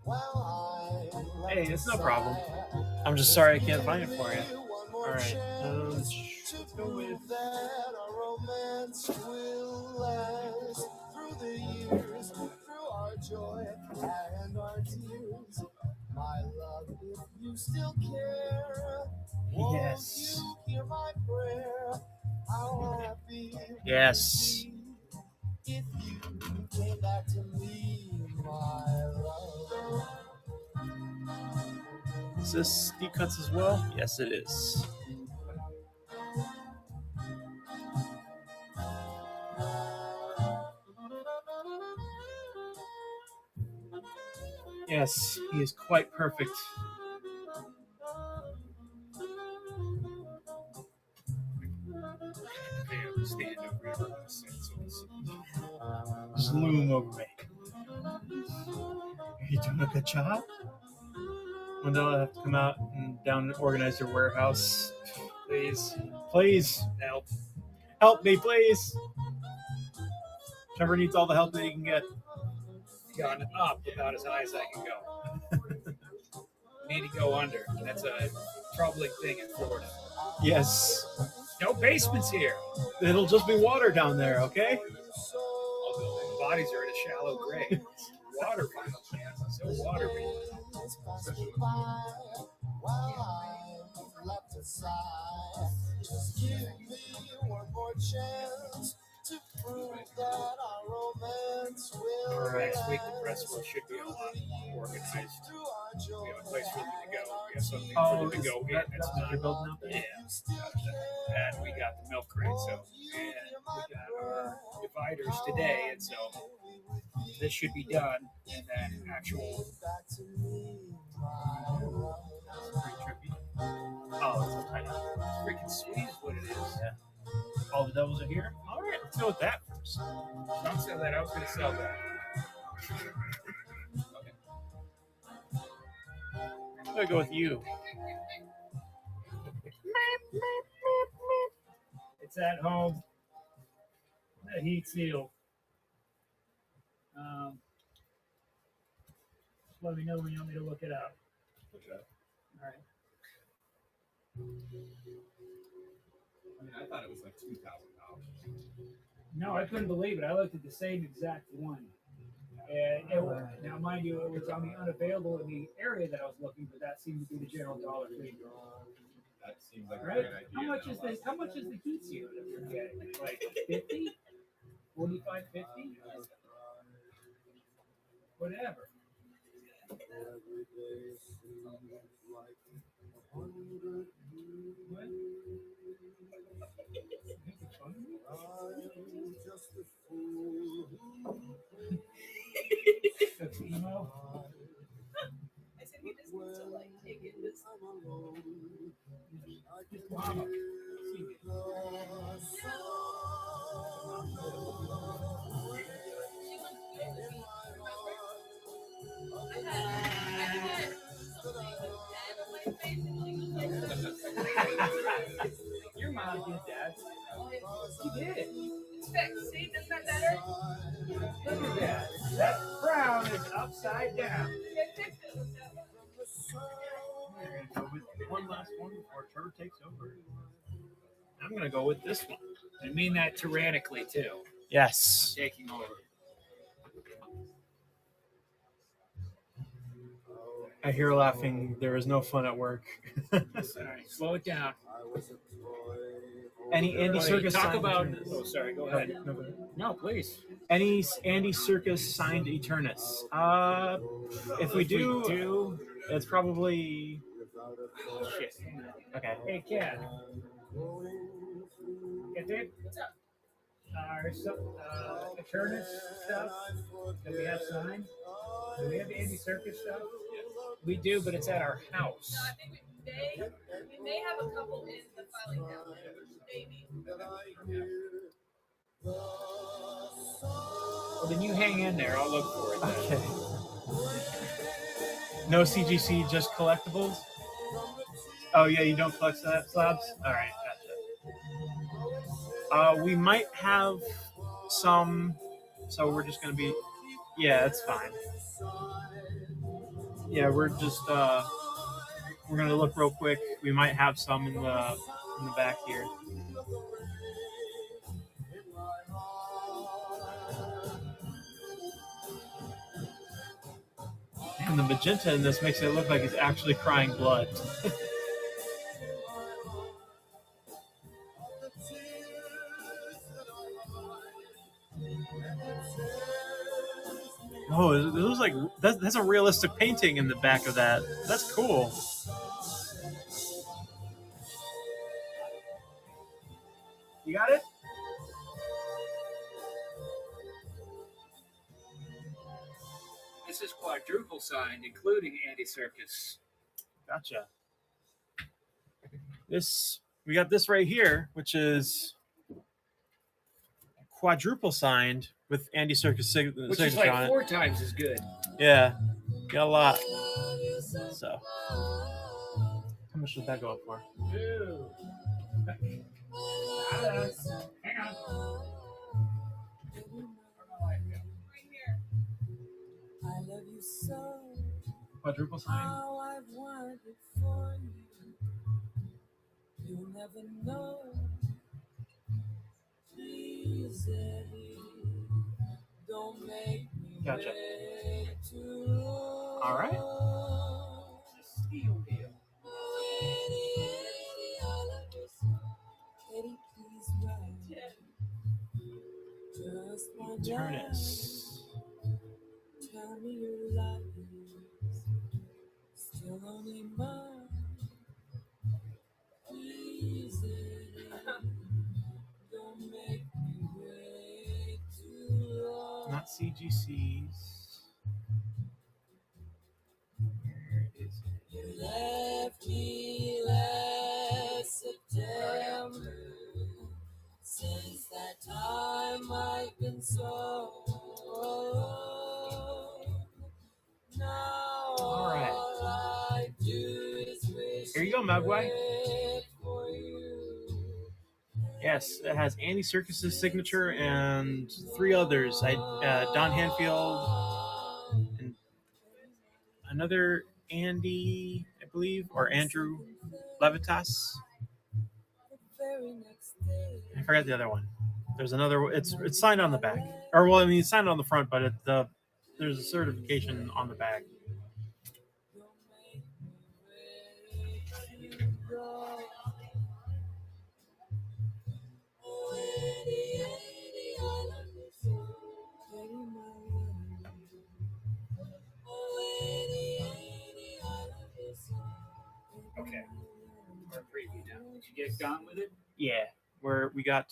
while I Hey, it's no problem. I'm just sorry I can't find it for you. All right. Let's go with. romance will last through the years, through our joy and our tears. My love, if you still care, won't Yes. you hear my prayer? How happy Yes. if you came back to me, my love. Is this deep cuts as well? Yes, it is. Yes, he is quite perfect. Stand over here for a second, so it's- Just loom over me. Are you doing a good job? One day I'll have to come out and down and organize your warehouse. Please. Please. Help. Help me, please. Trevor needs all the help that he can get. Gone up about as high as I can go. Need to go under. That's a troubling thing in Florida. Yes. No basements here. It'll just be water down there, okay? Although the bodies are in a shallow grave. Water so watery. Left aside, just give me one more chance to prove that our romance will Next week, the press will should be a lot more organized. We have a place for them to go. We have something for them to go in. It's not you're building up there? Yeah. And we got the milk crate, so and we got our dividers today, and so this should be done, and then actual. Oh, it's so tiny. Freaking sweet is what it is. Yeah. All the devils are here? All right, let's go with that first. Don't sell that. I was going to sell that. I'm going to go with you. It's at home. The heat seal. Just let me know when you want me to look it up. Okay. All right. I mean, I thought it was like $2,000. No, I couldn't believe it. I looked at the same exact one. And now, mind you, it was on the unavailable in the area that I was looking, but that seemed to be the general dollar figure. That seems like a Right? great idea. How much is this? How much is the heat seal that you're getting? Like 50? 45, 50? Whatever. What? That's emo. I said he just needs to like take it this Mama. Your mom did that. She did. It's fixed. See, isn't that better? Look at that. That frown is upside down. We're going to go with one last one before Trevor takes over. I'm going to go with this one. I mean that tyrannically, too. Yes. Taking over. I hear laughing. There is no fun at work. All right, slow it down. Any Andy Circus Talk signed about. Eternus? Oh, sorry. Go ahead. No, go ahead. No, please. Any Andy Circus signed Eternus? If we do, it's probably Shit. okay. Hey, Cat. Get it? Eternus stuff that we have signed. Do we have Andy Circus stuff? We do, but it's at our house. No, I think we may have a couple in the filing cabinet. Maybe. Well, then you hang in there. I'll look for it. Then. Okay. No CGC, just collectibles. Oh yeah, you don't collect slabs. All right, gotcha. We might have some, so we're just gonna be. Yeah, it's fine. Yeah, we're just we're gonna look real quick. We might have some in the back here. And the magenta in this makes it look like he's actually crying blood. Oh, it was like that's a realistic painting in the back of that. That's cool. You got it? This is quadruple signed, including Andy Serkis. Gotcha. We got this right here, which is quadruple signed with Andy Serkis signature Which is on like it. 4 times as good. Yeah, got a lot. So, how much does that go up for? Ew. Hang on. I love you so. Quadruple sign. How I've wanted for you. You'll never know. Please, Eddie, don't make me Gotcha. wait too long. All right. Steel deal. Eddie, please ride. Just one Turnus. tell me your life still only mine. Please, Eddie, don't make me wait too long. Not CGCs. Where is it? You left me last September. Since that time I've been so alone. Now All right. all I do is wish Here you go, Mogwai. for you. Yes, it has Andy Serkis' signature and 3 others. Don Hanfield and another Andy, I believe, or Andrew Levitas. Very next day, I forgot the other one. There's another. It's signed on the back, or well, I mean, it's signed on the front, but there's a certification on the back. Okay. We're preview now. Did you get gone with it? Yeah, we got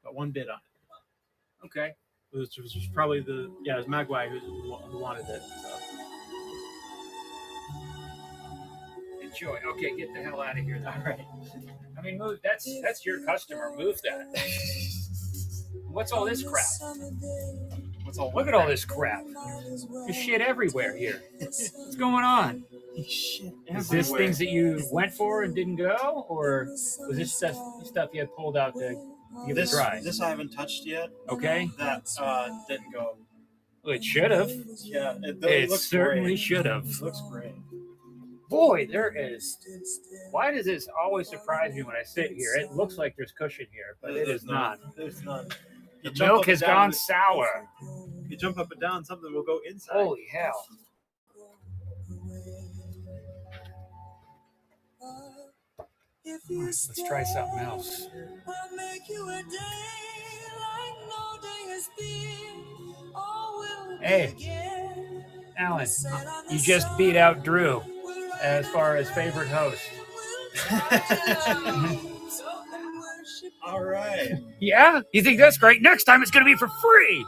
1 bid on it. Okay. Which was probably it was Magwai who wanted it. So. Enjoy. Okay, get the hell out of here. Then. All right. I mean, move. That's your customer. Move that. What's all this crap? What's all? Look at all this crap. There's shit everywhere here. What's going on? Shit. Is this things that you went for and didn't go, or was this stuff you had pulled out to give it a try? This I haven't touched yet. Okay. That didn't go. Well, it should have. Yeah, It looks certainly great. should have. It looks great. Boy, there is. Why does this always surprise me when I sit here? It looks like there's cushion here, but it is not. There's none. The milk has gone sour. If you jump up and down, something will go inside. Holy hell. Let's try something else. I'll make you a day like no day has been. All will Hey, begin. Alan, you just beat out Drew as far as favorite host. All right. Yeah? You think that's great? Next time it's going to be for free.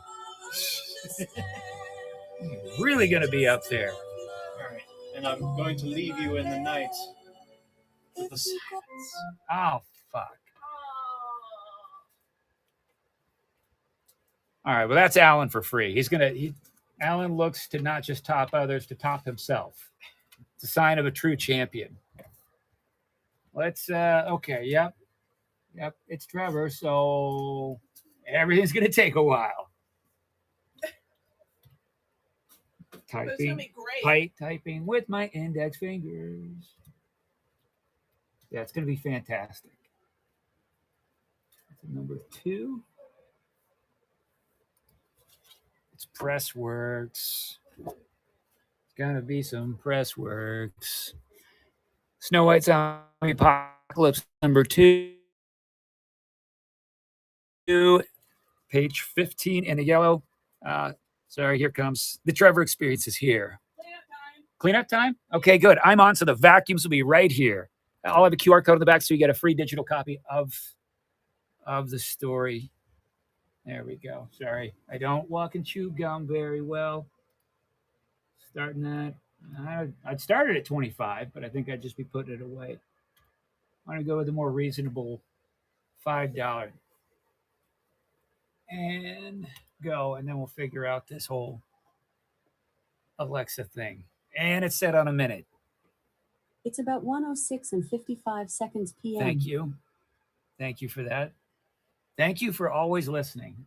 You're really going to be up there. All right. And I'm going to leave you in the night with the silence. Oh, fuck. All right, well, that's Alan for free. Alan looks to not just top others, to top himself. It's a sign of a true champion. Let's, okay, yep, it's Trevor, so everything's going to take a while. Typing with my index fingers. Yeah, it's going to be fantastic. That's number 2. It's Pressworks. Gonna be some press works. Snow White Zombie Apocalypse number 2. Page 15 in the yellow. Sorry, here comes the Trevor Experience is here. Cleanup time? Okay, good. I'm on, so the vacuums will be right here. I'll have a QR code on the back so you get a free digital copy of the story. There we go. Sorry, I don't walk and chew gum very well. Starting that. I'd started at 25, but I think I'd just be putting it away. I want to go with a more reasonable $5. And go, and then we'll figure out this whole Alexa thing. And it's set on a minute. It's about 1:06 and 55 seconds p.m. Thank you. Thank you for that. Thank you for always listening.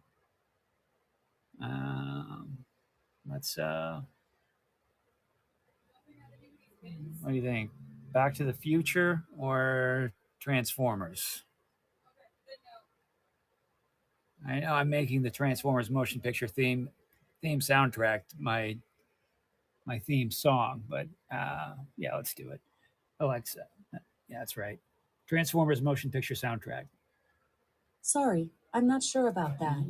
Let's what do you think? Back to the Future or Transformers? I know I'm making the Transformers motion picture theme soundtrack my theme song, but yeah, let's do it. Alexa. Yeah, that's right. Transformers motion picture soundtrack. Sorry, I'm not sure about that.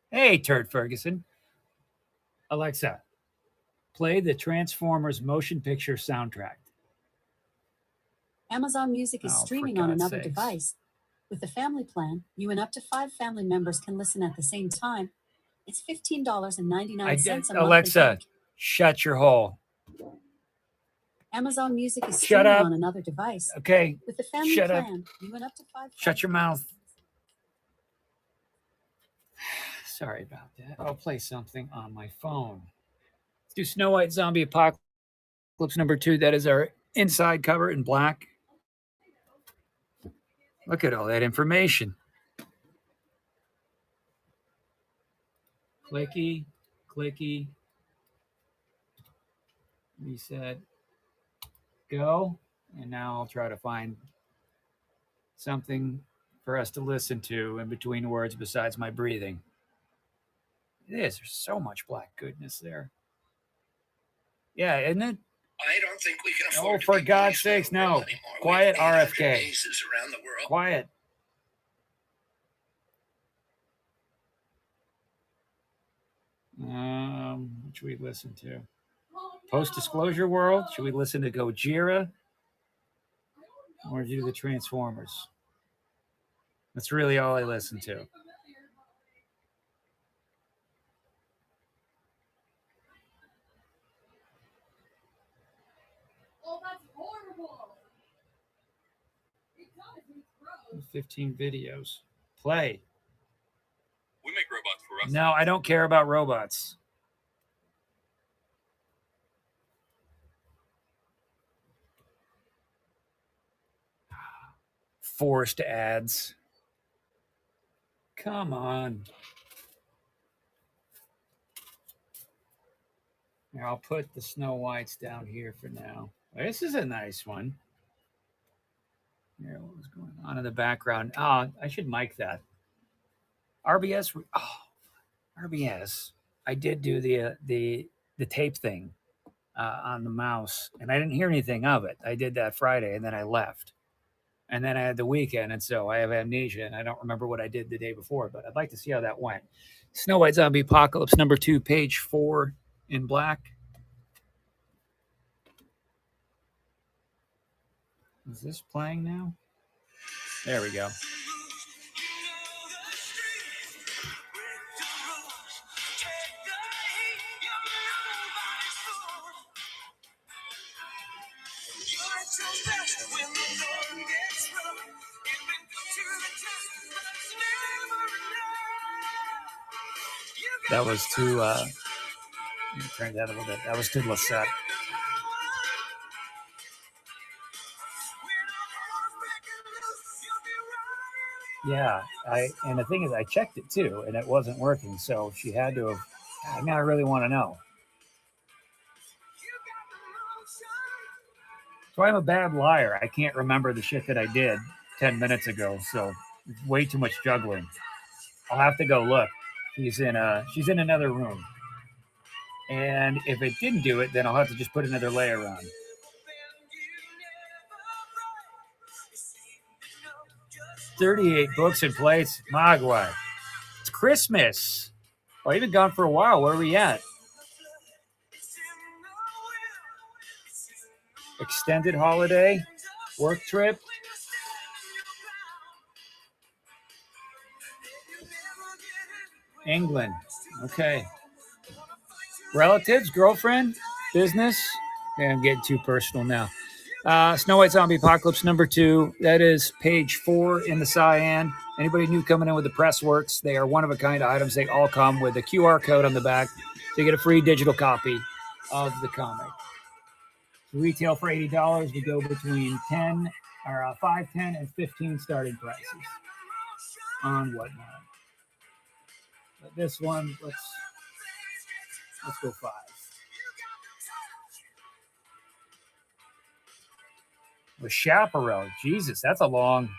Hey, Turd Ferguson. Alexa, play the Transformers motion picture soundtrack. Amazon Music is Oh, for streaming on God's another sakes. device. With the family plan, you and up to 5 family members can listen at the same time. It's $15.99 a month. Alexa, shut your hole. Amazon Music is Shut streaming up. on another device. Okay. With the family Shut up. plan, you and up to 5. Shut your mouth. Sorry about that. I'll play something on my phone. Let's do Snow White Zombie Apocalypse number 2. That is our inside cover in black. Look at all that information. Clicky, clicky. Reset. Go. And now I'll try to find something for us to listen to in between words besides my breathing. It is. There's so much black goodness there. Yeah, isn't it? I don't think we can Oh, afford to for be God's policemen sakes, no. anymore. We Quiet, have 800 RFK. bases around the world. Quiet. What should we listen to? Post-Disclosure World? Should we listen to Gojira? Or do the Transformers? That's really all I listen to. Oh, that's horrible. 15 videos. Play. We make robots for us. No, I don't care about robots. Forced ads. Come on. Here, I'll put the Snow Whites down here for now. This is a nice one. Here, what was going on in the background? Oh, I should mic that. RBS. Oh, RBS. I did do the tape thing on the mouse, and I didn't hear anything of it. I did that Friday, and then I left. And then I had the weekend, and so I have amnesia, and I don't remember what I did the day before, but I'd like to see how that went. Snow White Zombie Apocalypse number 2, page 4 in black. Is this playing now? There we go. That was to let me turn that a little bit. That was to Lisette. Yeah, and the thing is, I checked it too, and it wasn't working. So she had to have. I mean, I really want to know. So I'm a bad liar. I can't remember the shit that I did 10 minutes ago. So it's way too much juggling. I'll have to go look. She's in another room. And if it didn't do it, then I'll have to just put another layer on. $38 books and plates. Magua. It's Christmas. Well, I've been gone for a while. Where are we at? Extended holiday? Work trip? England. Okay. Relatives, girlfriend, business. Yeah, I'm getting too personal now. Snow White Zombie Apocalypse #2. That is page 4 in the cyan. Anybody new coming in with the Pressworks, they are one-of-a-kind items. They all come with a QR code on the back to get a free digital copy of the comic. Retail for $80. We go between 5, 10, and 15 starting prices on whatnot. But this one, let's go 5. With Chaparral, Jesus, that's a long.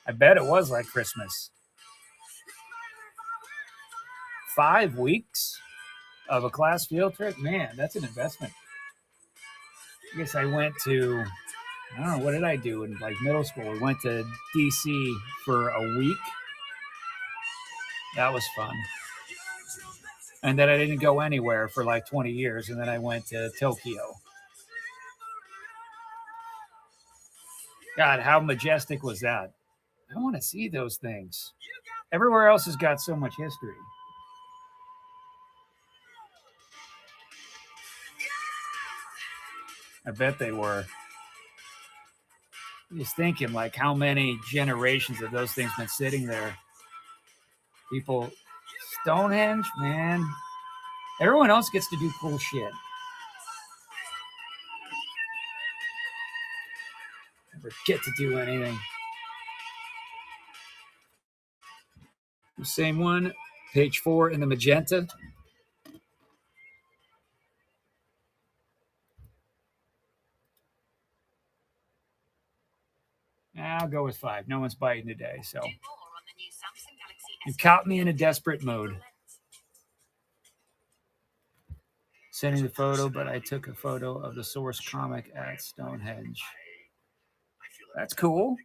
I bet it was like Christmas. 5 weeks of a class field trip, man, that's an investment. I guess I went to, I don't know, what did I do in like middle school? We went to DC for a week. That was fun. And then I didn't go anywhere for like 20 years. And then I went to Tokyo. God, how majestic was that? I want to see those things. Everywhere else has got so much history. I bet they were. Just thinking, like, how many generations of those things been sitting there? People, Stonehenge, man. Everyone else gets to do cool shit. Never get to do anything. The same one, page 4 in the magenta. I'll go with 5. No one's biting today, so. You caught me in a desperate mood. Sending the photo, but I took a photo of the source comic at Stonehenge. That's cool.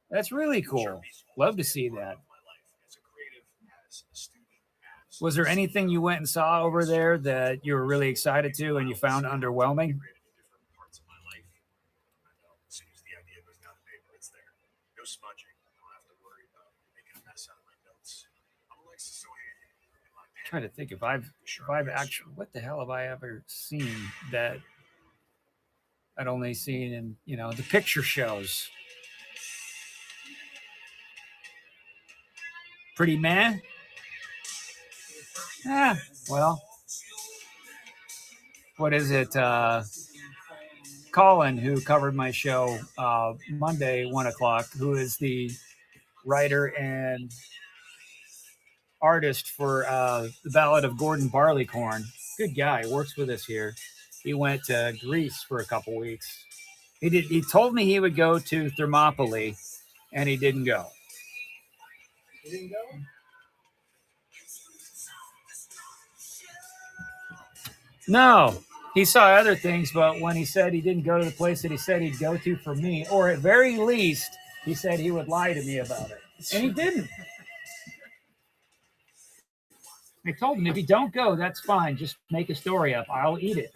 That's really cool. Love to see that. Was there anything you went and saw over there that you were really excited to and you found underwhelming? I'm trying to think if I've actually, what the hell have I ever seen that I'd only seen in, the picture shows? Pretty meh? Well, what is it? Colin, who covered my show Monday, 1 o'clock, who is the writer and artist for the Ballad of Gordon Barleycorn. Good guy, works with us here. He went to Greece for a couple weeks. He told me he would go to Thermopylae, and he didn't go. He didn't go? No, he saw other things, but when he said he didn't go to the place that he said he'd go to for me, or at very least, he said he would lie to me about it. And he didn't. I told him, if you don't go, that's fine. Just make a story up. I'll eat it.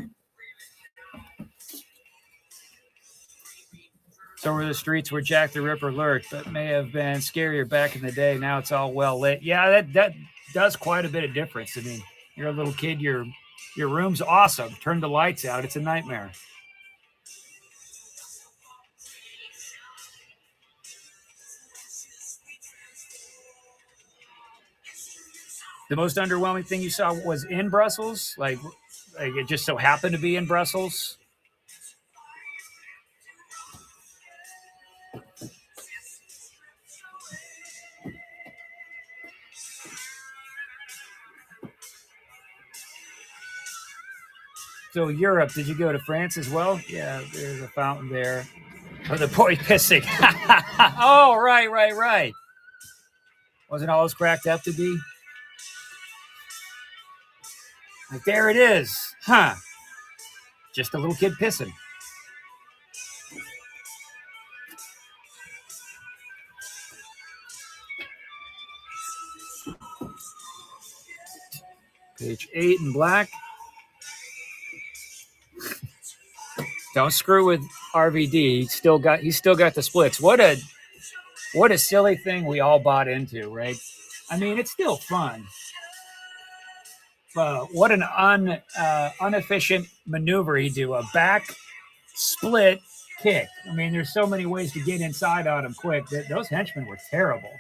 So were the streets where Jack the Ripper lurked, but may have been scarier back in the day. Now it's all well lit. Yeah, that does quite a bit of difference. I mean, you're a little kid, your room's awesome. Turn the lights out. It's a nightmare. The most underwhelming thing you saw was in Brussels? Like it just so happened to be in Brussels? So Europe, did you go to France as well? Yeah, there's a fountain there. Oh, the boy pissing. Oh, right. Wasn't all as cracked up to be? Like, there it is. Huh. Just a little kid pissing. Page 8 in black. Don't screw with RVD. He's still got the splits. What a silly thing we all bought into, right? I mean, it's still fun. What an inefficient maneuver he do. A back split kick. I mean, there's so many ways to get inside on him quick. Those henchmen were terrible.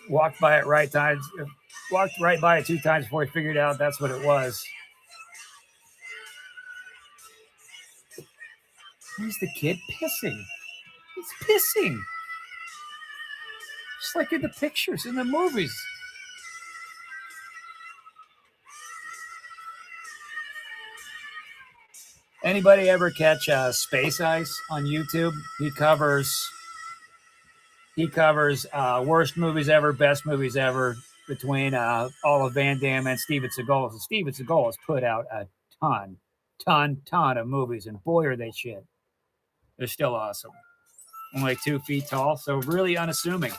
Walked by it walked right by it 2 times before he figured out that's what it was. Where's the kid pissing? He's pissing. Just like in the pictures in the movies. Anybody ever catch Space Ice on YouTube? He covers worst movies ever, best movies ever between all of Van Damme and Steven Seagal. So Steven Seagal has put out a ton of movies, and boy, are they shit. They're still awesome. Only like 2 feet tall, so really unassuming.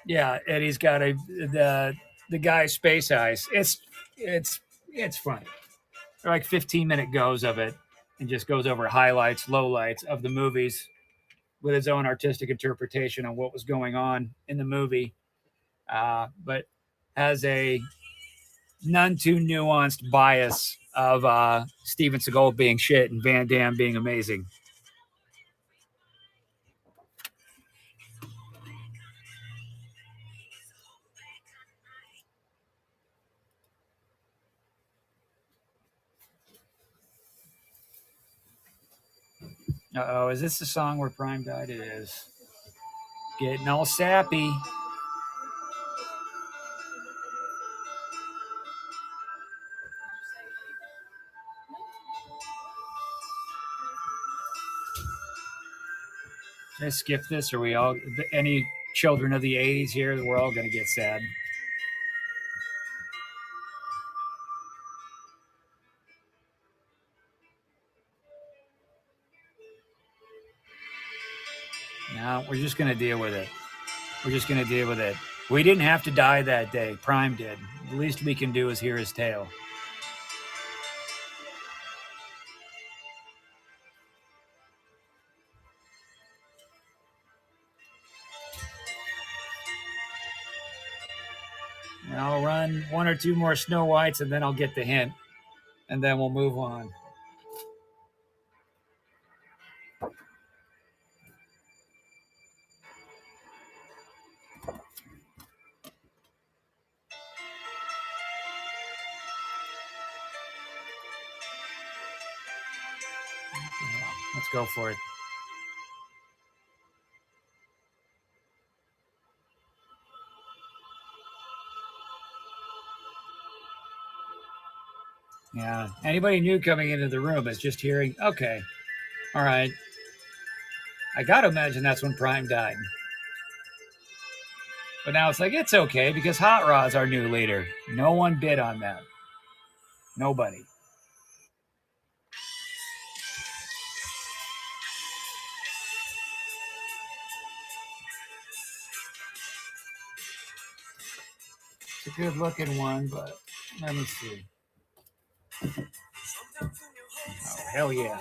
Yeah, Eddie's got the guy Space Ice. It's funny. They're like 15-minute goes of it, and just goes over highlights, lowlights of the movies with his own artistic interpretation on what was going on in the movie, but has a none too nuanced bias of Steven Seagal being shit and Van Damme being amazing. Uh-oh, is this the song where Prime died? It is. Getting all sappy. Should I skip this? Are we all, any children of the 80s here, we're all going to get sad. No, we're just going to deal with it. We're just going to deal with it. We didn't have to die that day. Prime did. The least we can do is hear his tale. And I'll run 1 or 2 more Snow Whites, and then I'll get the hint. And then we'll move on. Let's go for it. Yeah. Anybody new coming into the room is just hearing, okay, all right. I got to imagine that's when Prime died. But now it's like, it's okay because Hot Rod's our new leader. No one bid on that. Nobody. It's a good looking one, but let me see. Oh, hell yeah.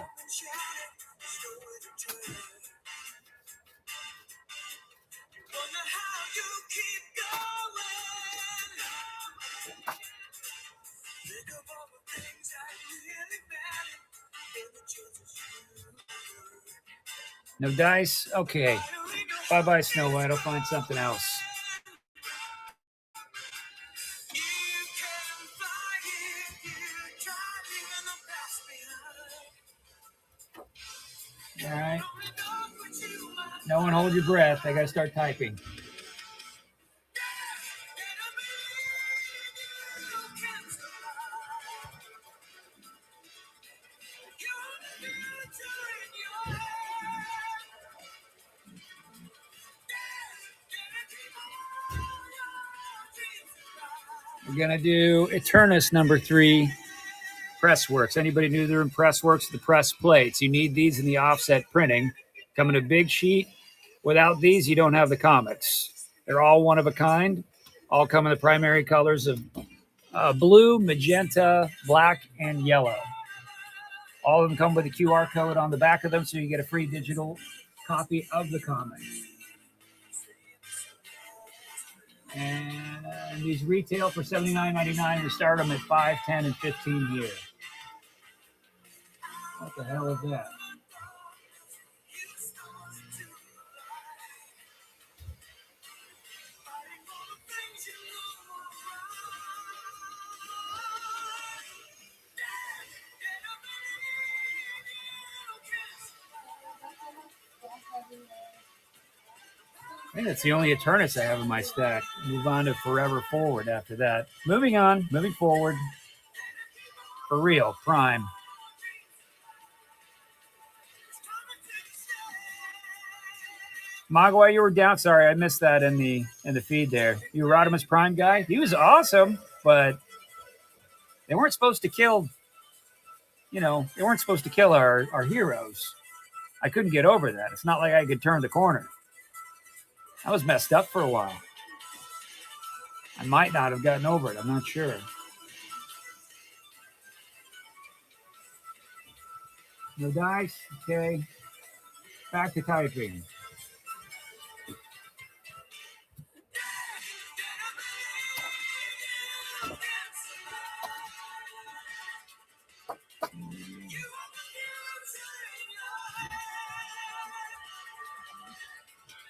No dice? Okay. Bye-bye, Snow White. I'll find something else. All right. No one hold your breath. I got to start typing. We're gonna do Eternus number 3, Pressworks. Anybody new they're in Pressworks? The press plates. You need these in the offset printing. Come in a big sheet. Without these, you don't have the comics. They're all one of a kind. All come in the primary colors of blue, magenta, black, and yellow. All of them come with a QR code on the back of them, so you get a free digital copy of the comic. And these retail for $79.99. We start them at 5, 10, and 15 here. What the hell is that? I think that's the only Eternus I have in my stack. Move on to Forever Forward after that. Moving on, moving forward. For real, Prime. Mogwai, you were down. Sorry, I missed that in the feed there. You were Rodimus Prime guy. He was awesome, but they weren't supposed to kill. They weren't supposed to kill our heroes. I couldn't get over that. It's not like I could turn the corner. I was messed up for a while. I might not have gotten over it. I'm not sure. No dice. Okay. Back to typing.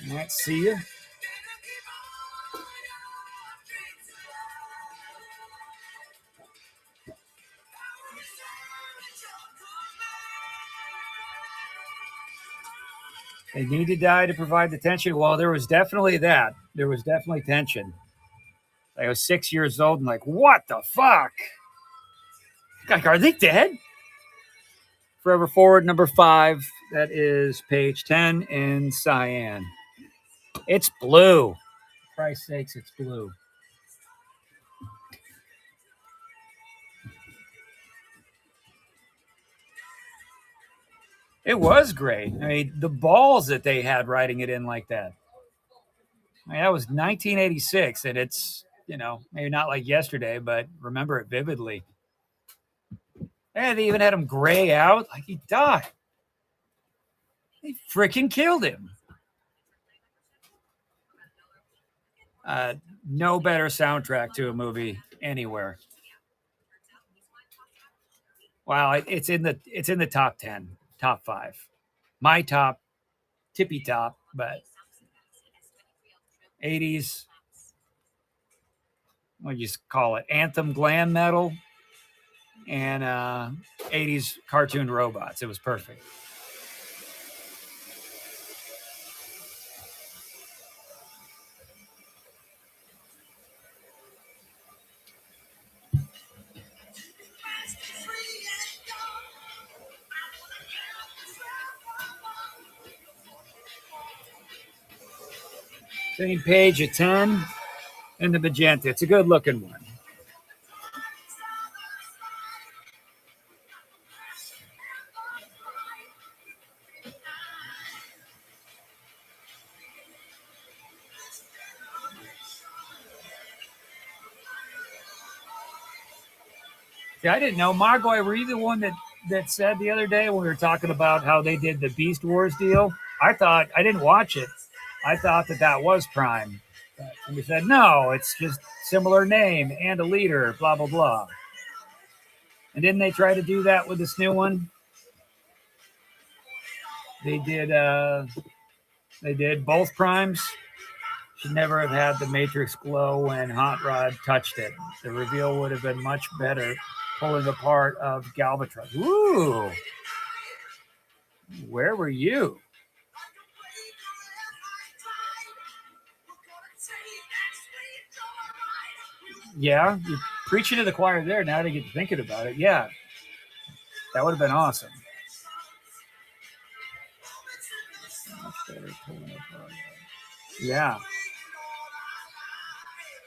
Let's see you. They need to die to provide the tension. Well, there was definitely that. There was definitely tension. I was 6 years old and like, what the fuck? Like, are they dead? Forever Forward number 5. That is page 10 in cyan. It's blue. For Christ's sakes, it's blue. It was great. I mean, the balls that they had writing it in like that. I mean, that was 1986, and it's, maybe not like yesterday, but remember it vividly. And they even had him gray out like he died. They freaking killed him. No better soundtrack to a movie anywhere. Wow, it's in the top 10, top 5. My top, tippy top, but 80s. What do you call it? Anthem glam metal and 80s cartoon robots. It was perfect. Same page at 10 and the magenta. It's a good looking one. See, I didn't know. Margoy, were you the one that said the other day when we were talking about how they did the Beast Wars deal? I didn't watch it. I thought that was Prime. And we said, no, it's just similar name and a leader, blah, blah, blah. And didn't they try to do that with this new one? They did both Primes. Should never have had the Matrix glow when Hot Rod touched it. The reveal would have been much better pulling apart of Galvatron. Ooh. Where were you? Yeah, you're preaching to the choir there. Now to get thinking about it. Yeah, that would have been awesome. Yeah.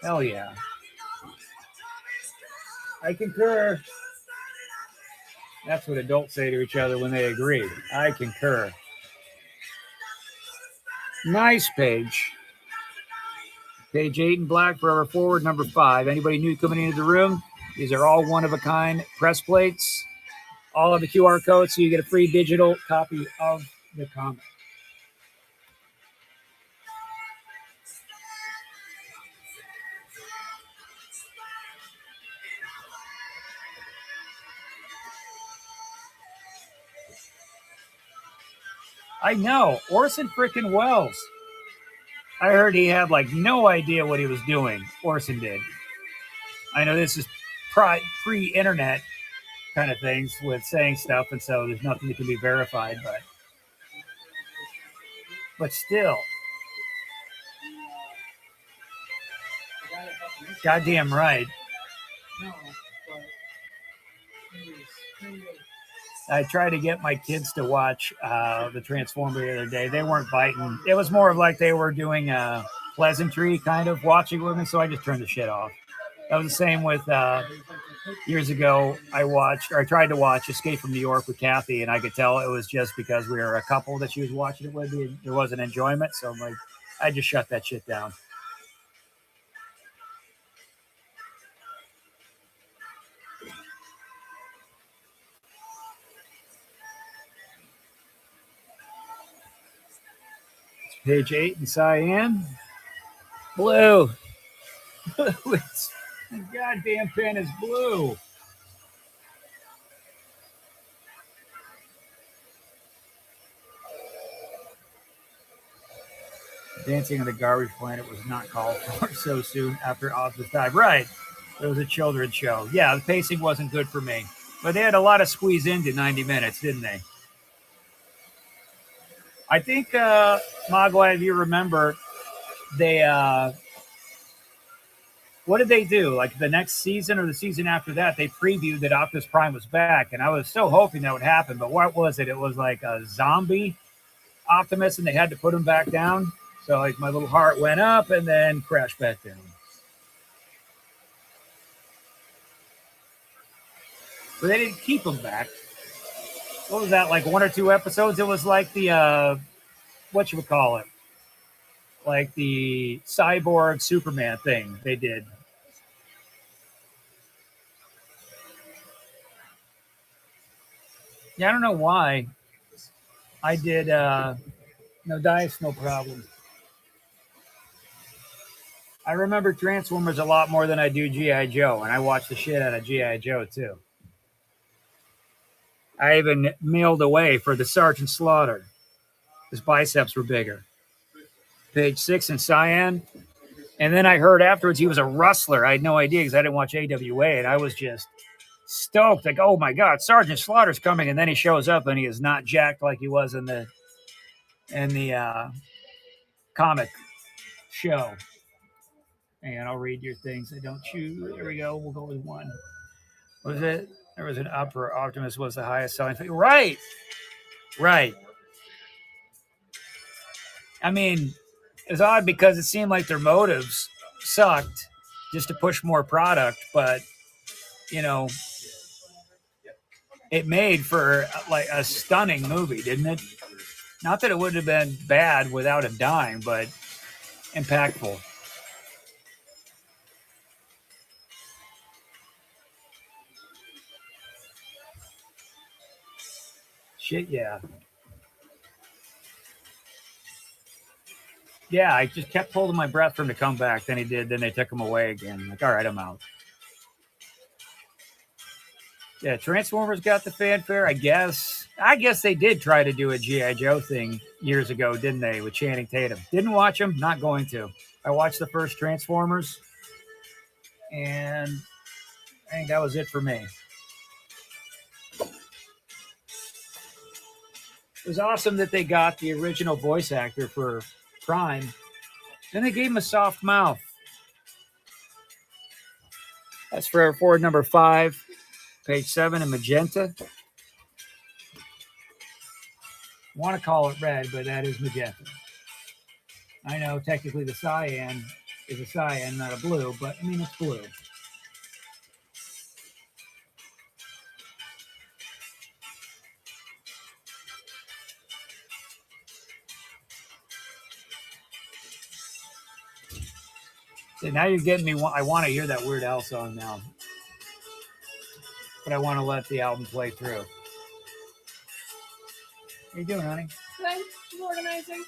Hell yeah. I concur. That's what adults say to each other when they agree. I concur. Nice page. Page 8 in black, forever forward, number 5. Anybody new coming into the room? These are all one-of-a-kind press plates. All of the QR codes, so you get a free digital copy of the comic. I know. Orson freaking Welles. I heard he had like no idea what he was doing. Orson did. I know this is pre-internet kind of things with saying stuff, and so there's nothing that can be verified, but still. Goddamn right. I tried to get my kids to watch the Transformer the other day. They weren't biting. It was more of like they were doing a pleasantry kind of watching with me, so I just turned the shit off. That was the same with years ago. I tried to watch Escape from New York with Kathy, and I could tell it was just because we were a couple that she was watching it with. There wasn't enjoyment, so I'm like, I just shut that shit down. Page 8 in cyan. Blue. The goddamn pen is blue. Dancing on the Garbage Planet was not called for so soon after Optimus died. Right. It was a children's show. Yeah, the pacing wasn't good for me. But they had a lot of squeeze into 90 minutes, didn't they? I think, Mogwai, if you remember, they, what did they do? Like the next season or the season after that, they previewed that Optimus Prime was back. And I was so hoping that would happen. But what was it? It was like a zombie Optimus, and they had to put him back down. So like my little heart went up and then crashed back down. But they didn't keep him back. What was that, like 1 or 2 episodes? It was like the, whatchamacallit? Like the cyborg Superman thing they did. Yeah, I don't know why. I did, no dice, no problem. I remember Transformers a lot more than I do G.I. Joe, and I watched the shit out of G.I. Joe, too. I even mailed away for the Sergeant Slaughter. His biceps were bigger. Page 6 in cyan. And then I heard afterwards he was a rustler. I had no idea because I didn't watch AWA, and I was just stoked. Like, oh my God, Sergeant Slaughter's coming. And then he shows up, and he is not jacked like he was in the comic show. And I'll read your things. I don't choose. There we go. We'll go with 1. What was it? There was an upper. Optimus was the highest selling thing. Right. I mean, it's odd because it seemed like their motives sucked just to push more product, but you know, it made for like a stunning movie, didn't it? Not that it would have been bad without a dime, but impactful. Shit, yeah. Yeah, I just kept holding my breath for him to come back. Then he did. Then they took him away again. Like, all right, I'm out. Yeah, Transformers got the fanfare, I guess. I guess they did try to do a G.I. Joe thing years ago, didn't they, with Channing Tatum? Didn't watch them, not going to. I watched the first Transformers, and I think that was it for me. It was awesome that they got the original voice actor for Prime. Then they gave him a soft mouth. That's for forward number 5, page 7 in magenta. I want to call it red, but that is magenta. I know technically the cyan is a cyan, not a blue, but I mean it's blue. See, now you're getting me. I want to hear that Weird Al song now, but I want to let the album play through. How you doing, honey? I'm organizing.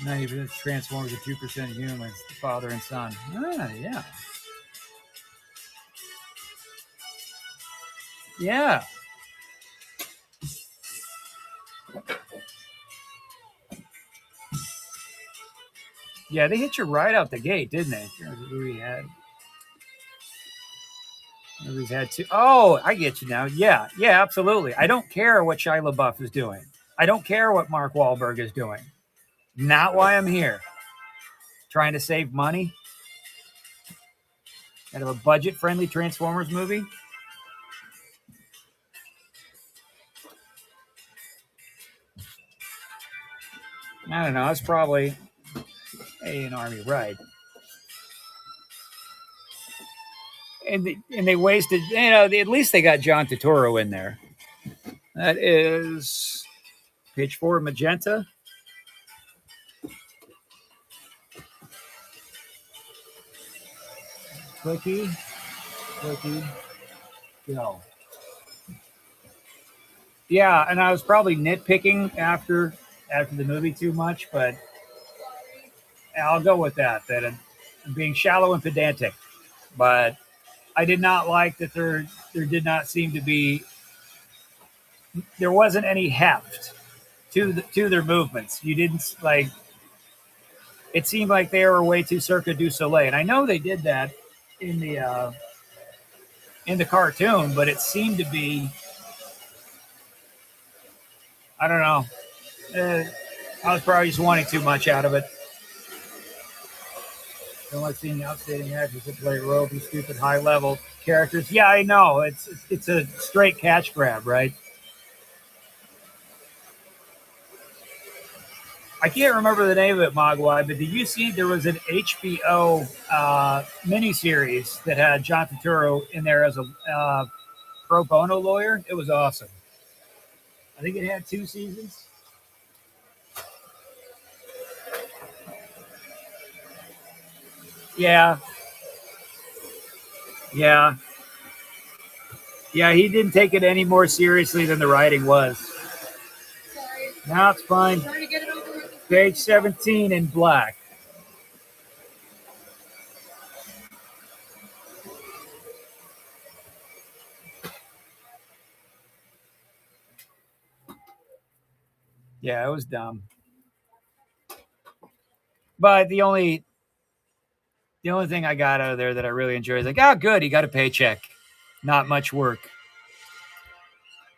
90% Transformers, 2% humans, father and son. Ah, yeah. Yeah. Yeah, they hit you right out the gate, didn't they? Movie Movies had two. Oh, I get you now. Yeah, absolutely. I don't care what Shia LaBeouf is doing. I don't care what Mark Wahlberg is doing. Not why I'm here. Trying to save money out of a budget-friendly Transformers movie. I don't know. It's probably an Army ride. And they wasted, at least they got John Turturro in there. That is page 4, magenta. Clicky, go. Yeah, and I was probably nitpicking after the movie too much, but I'll go with that I'm being shallow and pedantic. But I did not like that there did not seem to be, there wasn't any heft to their movements. You didn't like, it seemed like they were way too Cirque du Soleil. And I know they did that in the cartoon, but it seemed to be, I don't know. I was probably just wanting too much out of it. Don't like seeing outstanding actors that play ropey, stupid, high-level characters. Yeah, I know. It's a straight cash grab, right? I can't remember the name of it, Mogwai, but did you see there was an HBO miniseries that had John Turturro in there as a pro bono lawyer? It was awesome. I think it had 2 seasons. Yeah, he didn't take it any more seriously than the writing was. Sorry. No, it's fine. Trying to get it over with. Page 17 in black. Yeah, it was dumb. But the only thing I got out of there that I really enjoyed is like, oh, good, he got a paycheck. Not much work.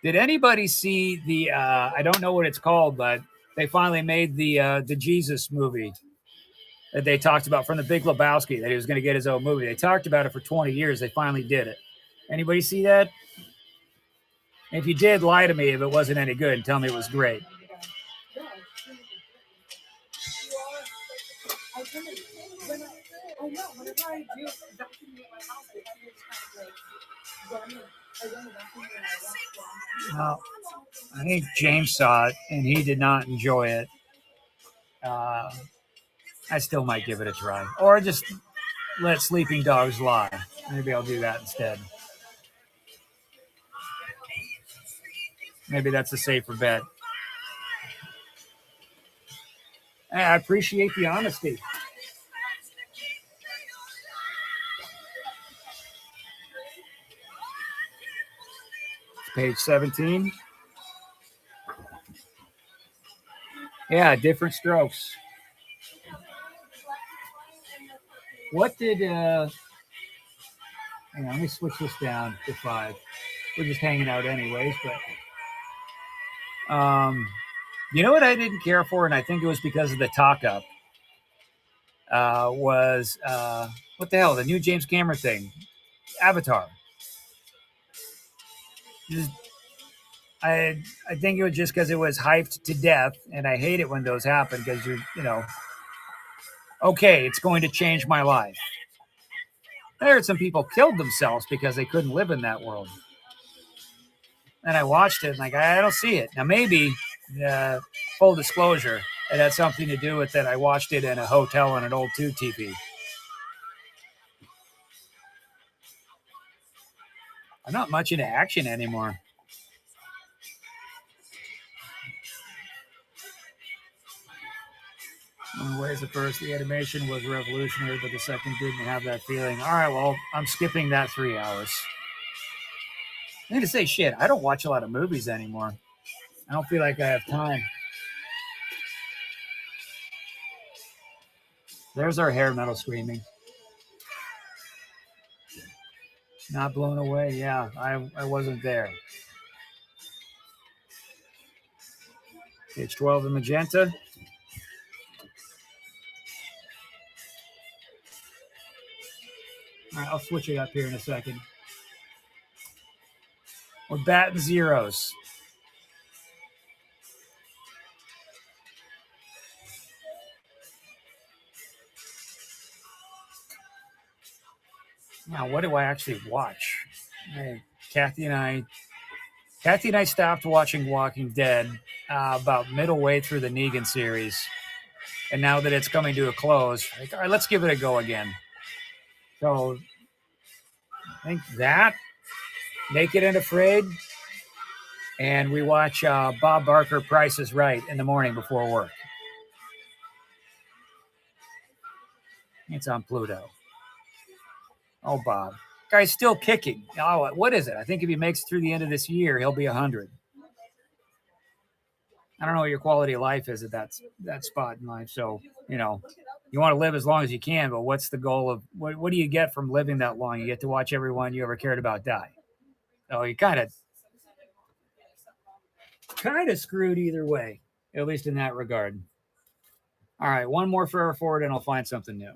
Did anybody see the, I don't know what it's called, but they finally made the Jesus movie that they talked about from the Big Lebowski, that he was going to get his own movie. They talked about it for 20 years. They finally did it. Anybody see that? If you did, lie to me if it wasn't any good and tell me it was great. Whenever I do vacuuming at my house, I find it's kind of like running. I run the vacuum and I Well, I think James saw it and he did not enjoy it. I still might give it a try, or just let sleeping dogs lie. Maybe I'll do that instead. Maybe that's a safer bet. I appreciate the honesty. Page 17. Yeah, different strokes. What did hang on, let me switch this down to 5. We're just hanging out anyways, but you know what I didn't care for, and I think it was because of the talk up, was what the hell, the new James Cameron thing, Avatar. I think it was just because it was hyped to death, and I hate it when those happen because you're, okay, it's going to change my life. I heard some people killed themselves because they couldn't live in that world. And I watched it, and I don't see it. Now, maybe, full disclosure, It had something to do with that. I watched it in a hotel on an old tube TV. I'm not much into action anymore. In ways, at first, the animation was revolutionary, but the second didn't have that feeling. All right, well, I'm skipping that 3 hours. I need to say, shit, I don't watch a lot of movies anymore. I don't feel like I have time. There's our hair metal screaming. Not blown away. Yeah, I wasn't there. Page 12 in magenta. All right, I'll switch it up here in a second. We're batting zeros. Now, what do I actually watch? Kathy and I stopped watching Walking Dead about middle way through the Negan series. And now that it's coming to a close, like, all right, let's give it a go again. So I think that, Naked and Afraid, and we watch Bob Barker, Price is Right in the morning before work. It's on Pluto. Oh, Bob. Guy's still kicking. Oh, what is it? I think if he makes it through the end of this year, he'll be 100. I don't know what your quality of life is at that spot in life. So, you know, you want to live as long as you can, but what's the goal of what do you get from living that long? You get to watch everyone you ever cared about die. So you kind of screwed either way, at least in that regard. All right, one more Forever Forward and I'll find something new.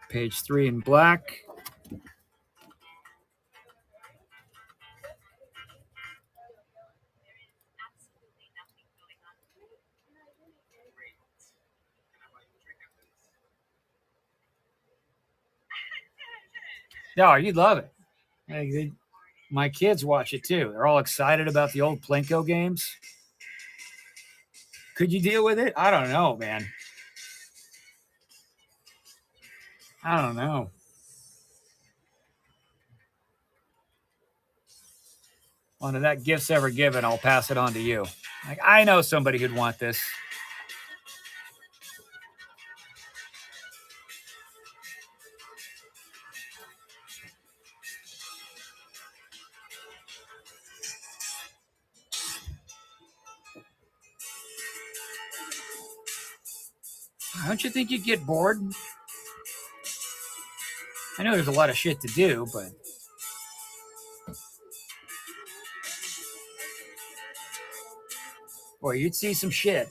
Page 3 in black. No, you'd love it. My kids watch it too. They're all excited about the old Plinko games. Could you deal with it? I don't know, man. I don't know. Well, if that gift's ever given, I'll pass it on to you. Like, I know somebody who'd want this. Don't you think you'd get bored? I know there's a lot of shit to do, but boy, you'd see some shit.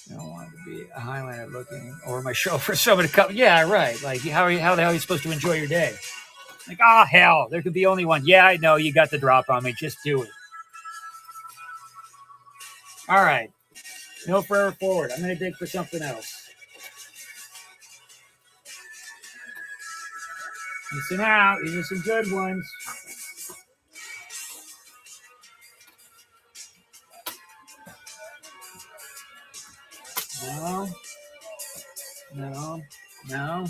I don't want to be a Highlander looking over my shoulder for someone to come. Yeah, right. Like, how the hell are you supposed to enjoy your day? Like, oh, hell, there could be only one. Yeah, I know, you got the drop on me. Just do it. All right. No Forever Forward. I'm going to dig for something else. Listen out. These are some good ones. No. No. No.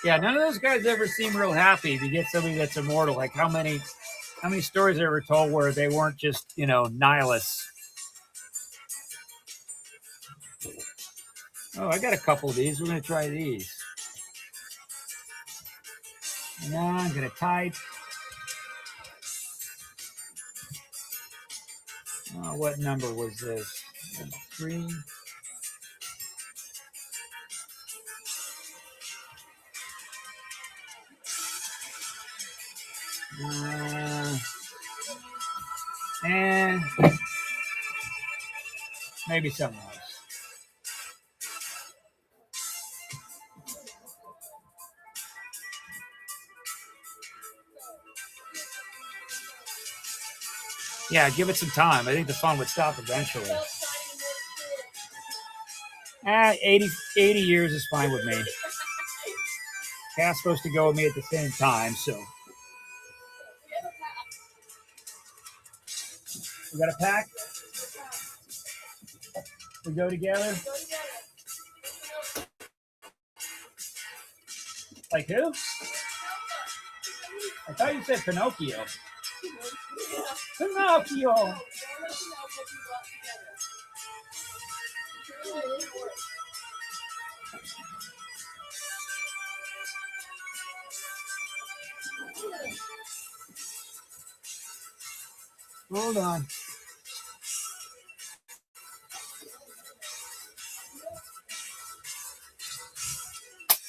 Yeah, none of those guys ever seem real happy if you get somebody that's immortal. Like how many stories are ever told where they weren't just, nihilists? Oh, I got a couple of these. We're going to try these. Now I'm going to type. Oh, what number was this? 3. And maybe something else. Yeah, give it some time. I think the fun would stop eventually. 80 years is fine with me. Cat's supposed to go with me at the same time, so. We got a pack? We go together? Like who? I thought you said Pinocchio. Pinocchio! Hold on.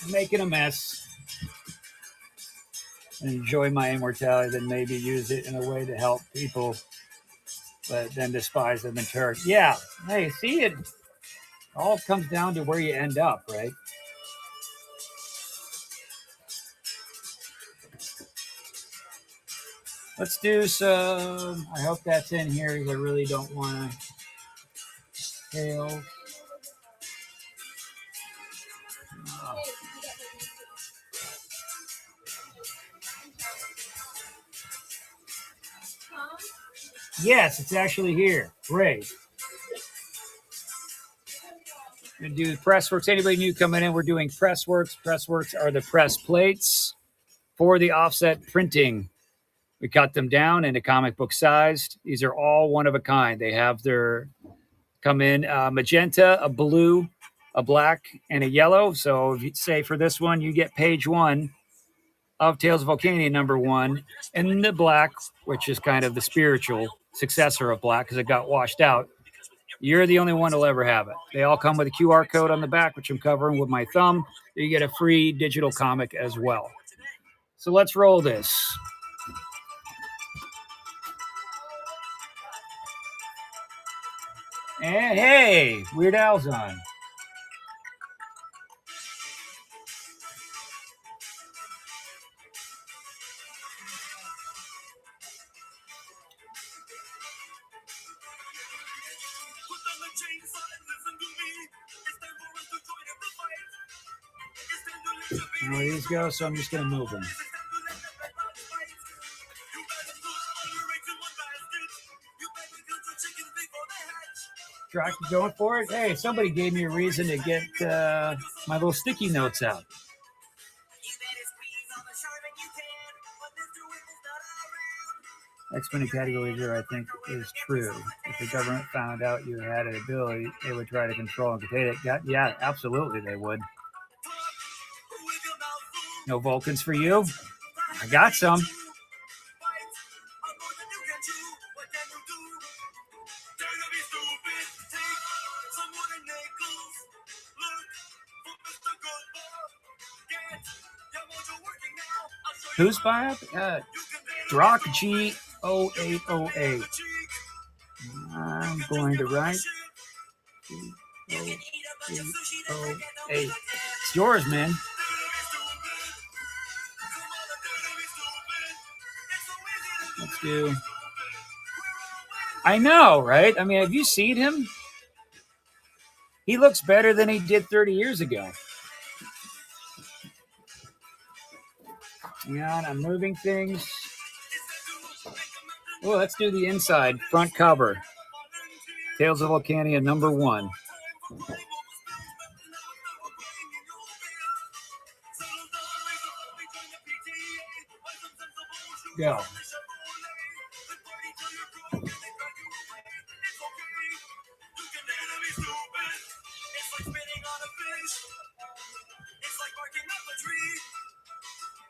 I'm making a mess. And enjoy my immortality, then maybe use it in a way to help people, but then despise them in turn. Yeah. Hey, see, it all comes down to where you end up, right? Let's do some. I hope that's in here because I really don't want to fail. Yes, it's actually here. Great. We're going to do Pressworks. Anybody new coming in, we're doing Pressworks. Pressworks are the press plates for the offset printing. We cut them down into comic book sized. These are all one of a kind. They have their come in magenta, a blue, a black, and a yellow. So if you say for this one, you get page 1 of Tales of Volcania #1 in the black, which is kind of the spiritual successor of black because it got washed out. You're the only one who'll ever have it. They all come with a QR code on the back, which I'm covering with my thumb. You get a free digital comic as well. So let's roll this. And hey, Weird Al's on. There these go, so I'm just going to move them. Rocky going for it? Hey, somebody gave me a reason to get my little sticky notes out. Expanded category 0, I think, is true. If the government found out you had an ability, they would try to control and contain it. Yeah, absolutely they would. No Vulcans for you? I got some. Who's by Drock G0808. I'm going to write G0808. It's yours, man. Let's do. I know, right? I mean, have you seen him? He looks better than he did 30 years ago. Hang on, I'm moving things. Oh, let's do the inside front cover. Tales of Volcania #1. Go.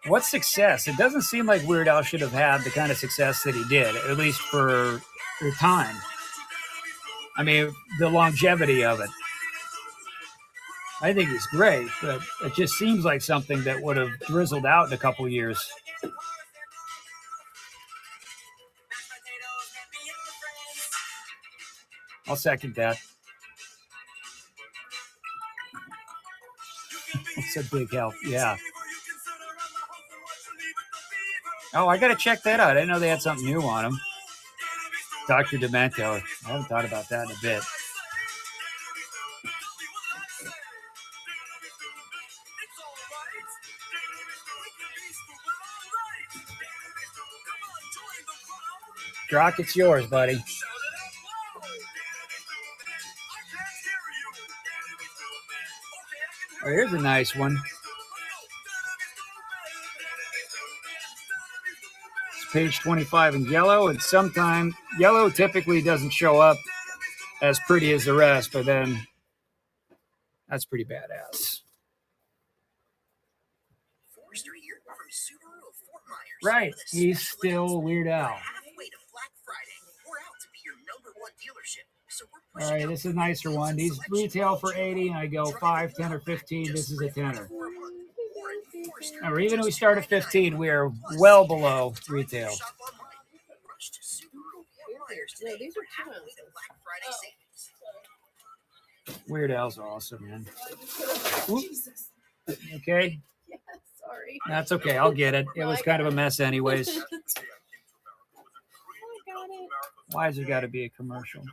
What success? It doesn't seem like Weird Al should have had the kind of success that he did, at least for the time. I mean, the longevity of it. I think he's great, but it just seems like something that would have drizzled out in a couple of years. I'll second that. It's a big help, yeah. Oh, I got to check that out. I didn't know they had something new on them. Dr. Demento. I haven't thought about that in a bit. Drock, it's yours, buddy. Oh, here's a nice one. It's page 25 in yellow, and sometimes yellow typically doesn't show up as pretty as the rest, but then that's pretty badass. Forrester here from Subaru of Fort Myers. Right, he's still Weird Al. Halfway to Black Friday, we're out to be your #1 dealership. So we're All right, this is a nicer one. These retail for 80, and I go 5, 10, or 15. This is a 10er. Or even if we start at 15, we are well below retail. No, these are $2. Weird Al's awesome, man. Oop. Okay, Yeah, sorry. that's okay. I'll get it. It was kind of a mess, anyways. I got it. Why has there got to be a commercial?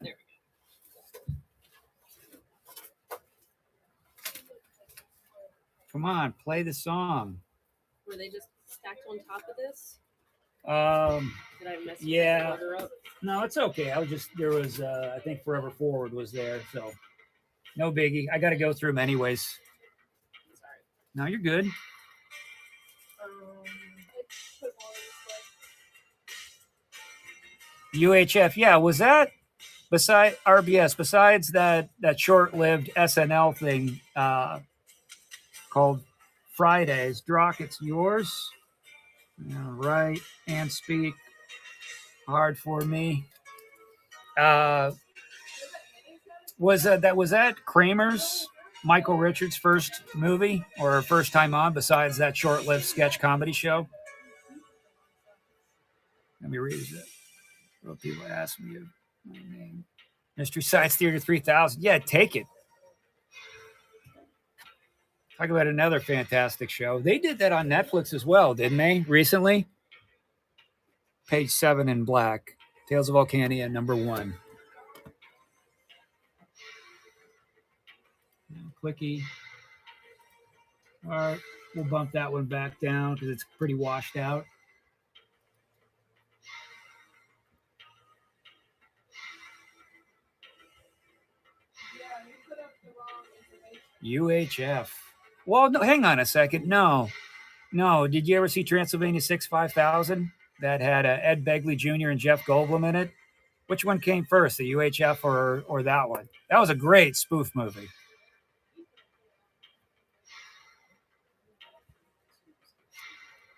There Come on, play the song. Were they just stacked on top of this? Did I mess Yeah. the order up? No, it's okay. There was, I think Forever Forward was there, so no biggie. I got to go through them anyways. Sorry. No, you're good. UHF, yeah, was that besides that short-lived SNL thing called Fridays? Drock, it's yours. All right, and speak hard for me. Was that Kramer's, Michael Richards' first movie or first time on besides that short-lived sketch comedy show? Let me read it. Well, people ask me my name. Mystery Science Theater 3000. Yeah, take it. Talk about another fantastic show. They did that on Netflix as well, didn't they? Recently. Page 7 in black. Tales of Volcania, #1. Clicky. All right, we'll bump that one back down because it's pretty washed out. UHF. Well, no, hang on a second. No. Did you ever see Transylvania 6 5000? That had Ed Begley Jr. and Jeff Goldblum in it. Which one came first, the UHF or that one? That was a great spoof movie.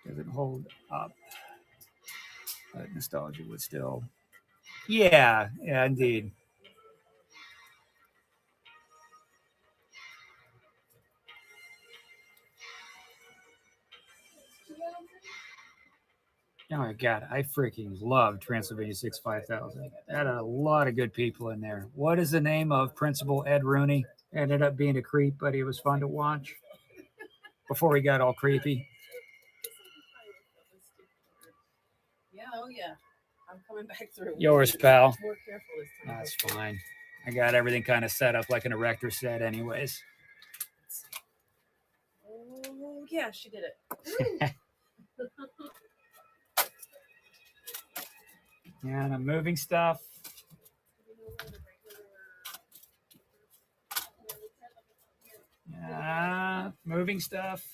Doesn't hold up. But nostalgia would still. Yeah, indeed. Oh my God, I freaking love Transylvania 6 5000. That had a lot of good people in there. What is the name of Principal Ed Rooney? Ended up being a creep, but he was fun to watch before he got all creepy. Yeah, oh yeah. I'm coming back through. Yours, pal. More careful this time. That's fine. I got everything kind of set up like an erector set anyways. Oh yeah, she did it. And I'm moving stuff. Moving stuff.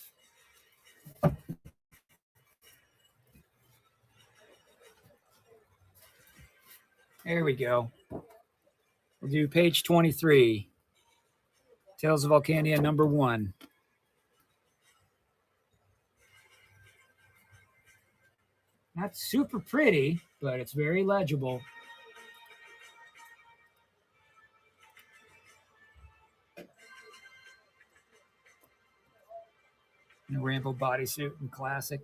There we go. We'll do page 23. Tales of Volcania #1. Not super pretty, but it's very legible. And a Rambo bodysuit and classic.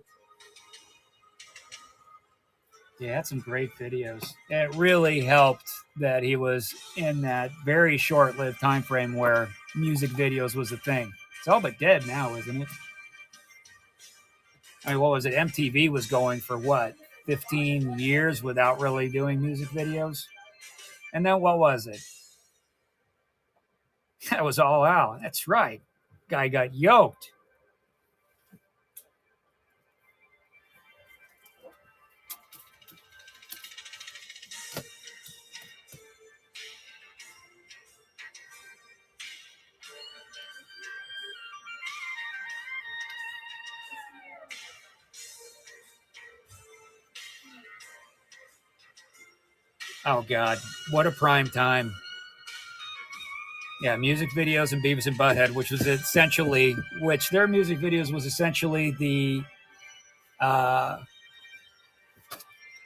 Yeah, had some great videos. It really helped that he was in that very short-lived time frame where music videos was a thing. It's all but dead now, isn't it? I mean, what was it? MTV was going for what, 15 years without really doing music videos? And then what was it? That was All Out. That's right. Guy got yoked. Oh God, what a prime time! Yeah, music videos and Beavis and Butthead, which their music videos was essentially the.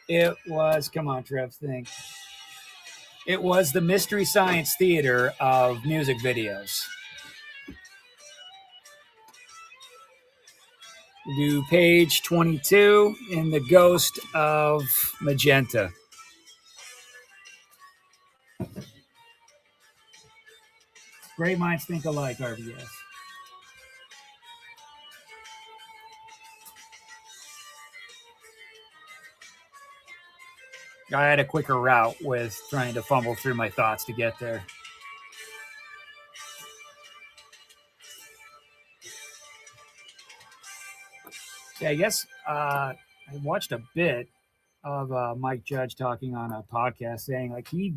It was, come on, Trev, think. It was the Mystery Science Theater of music videos. Do page 22 in The Ghost of Magenta. Great minds think alike, RBS. I had a quicker route with trying to fumble through my thoughts to get there. Yeah, I guess I watched a bit of Mike Judge talking on a podcast saying like he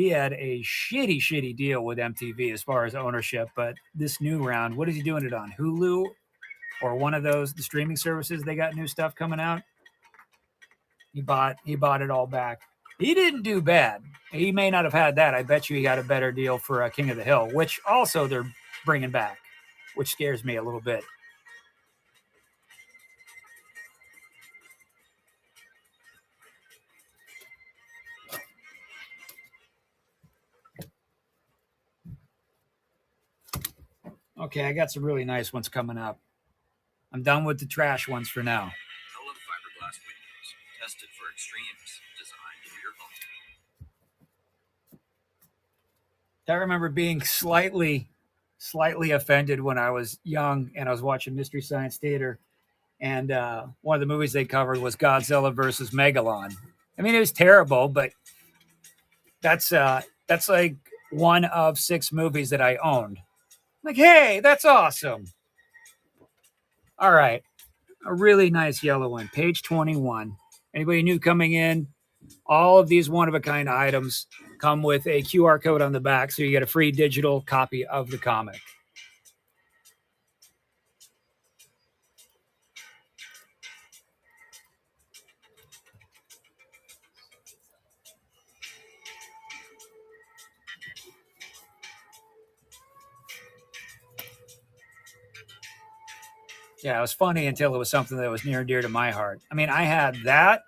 had a shitty deal with MTV as far as ownership, but this new round, what is he doing it on? Hulu or one of the streaming services? They got new stuff coming out. He bought it all back. He didn't do bad. He may not have had that. I bet you he got a better deal for King of the Hill, which also they're bringing back, which scares me a little bit. Okay, I got some really nice ones coming up. I'm done with the trash ones for now. Color fiberglass windows, tested for extremes, designed for your home. I remember being slightly offended when I was young and I was watching Mystery Science Theater, and one of the movies they covered was Godzilla versus Megalon. I mean, it was terrible, but that's like one of 6 movies that I owned. Like, hey, that's awesome. All right. A really nice yellow one. Page 21. Anybody new coming in? All of these one-of-a-kind items come with a QR code on the back, so you get a free digital copy of the comic. Yeah, it was funny until it was something that was near and dear to my heart. I mean, I had that.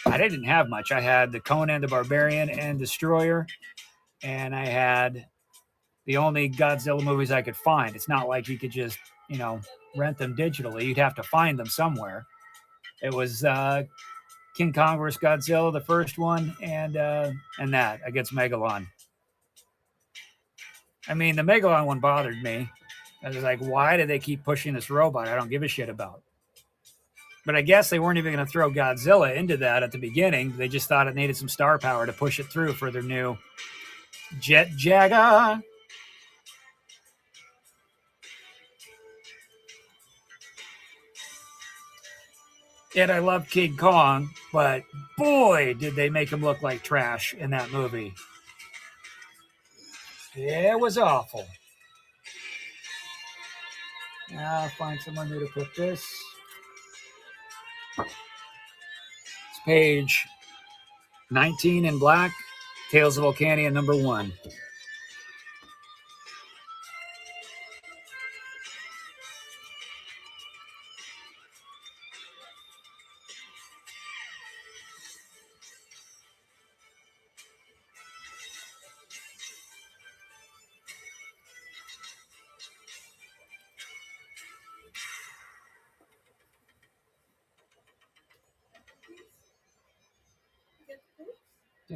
I didn't have much. I had the Conan the Barbarian and Destroyer, and I had the only Godzilla movies I could find. It's not like you could just, rent them digitally. You'd have to find them somewhere. It was King Kong vs. Godzilla, the first one, and that against Megalon. I mean, the Megalon one bothered me. I was like, why do they keep pushing this robot I don't give a shit about? But I guess they weren't even going to throw Godzilla into that at the beginning. They just thought it needed some star power to push it through for their new Jet Jaguar. And I love King Kong, but boy, did they make him look like trash in that movie. It was awful. Now I'll find someone new to put this. It's page 19 in black, Tales of Volcania #1.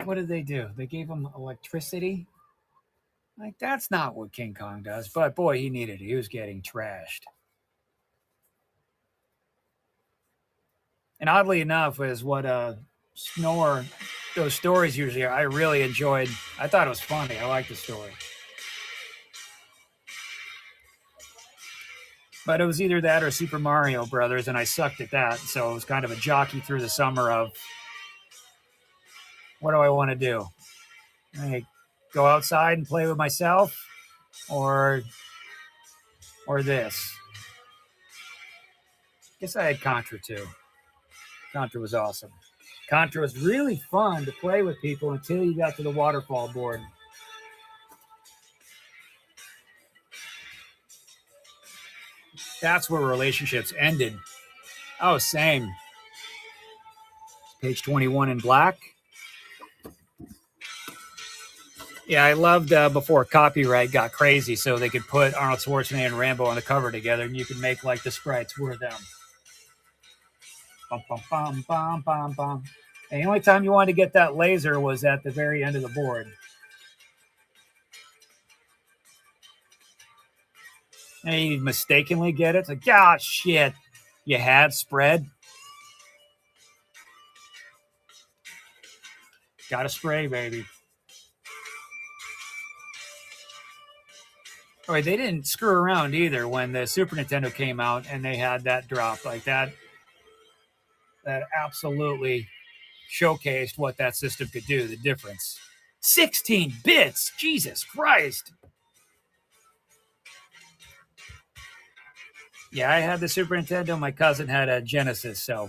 What did they do? They gave him electricity? Like, that's not what King Kong does. But boy, he needed it. He was getting trashed. And oddly enough, is what Snore, those stories usually are. I really enjoyed. I thought it was funny. I liked the story. But it was either that or Super Mario Brothers, and I sucked at that. So it was kind of a jockey through the summer of, what do I want to do? I go outside and play with myself, or this. Guess I had Contra too. Contra was awesome. Contra was really fun to play with people until you got to the waterfall board. That's where relationships ended. Oh, same. Page 21 in black. Yeah, I loved before copyright got crazy, so they could put Arnold Schwarzenegger and Rambo on the cover together, and you could make like the sprites were them. Bum, bum, bum, bum, bum, bum. And the only time you wanted to get that laser was at the very end of the board. And you mistakenly get it. It's like, ah, shit. You had spread. Got to spray, baby. All right, they didn't screw around either when the Super Nintendo came out and they had that drop like that. That absolutely showcased what that system could do, the difference. 16 bits! Jesus Christ! Yeah, I had the Super Nintendo. My cousin had a Genesis, so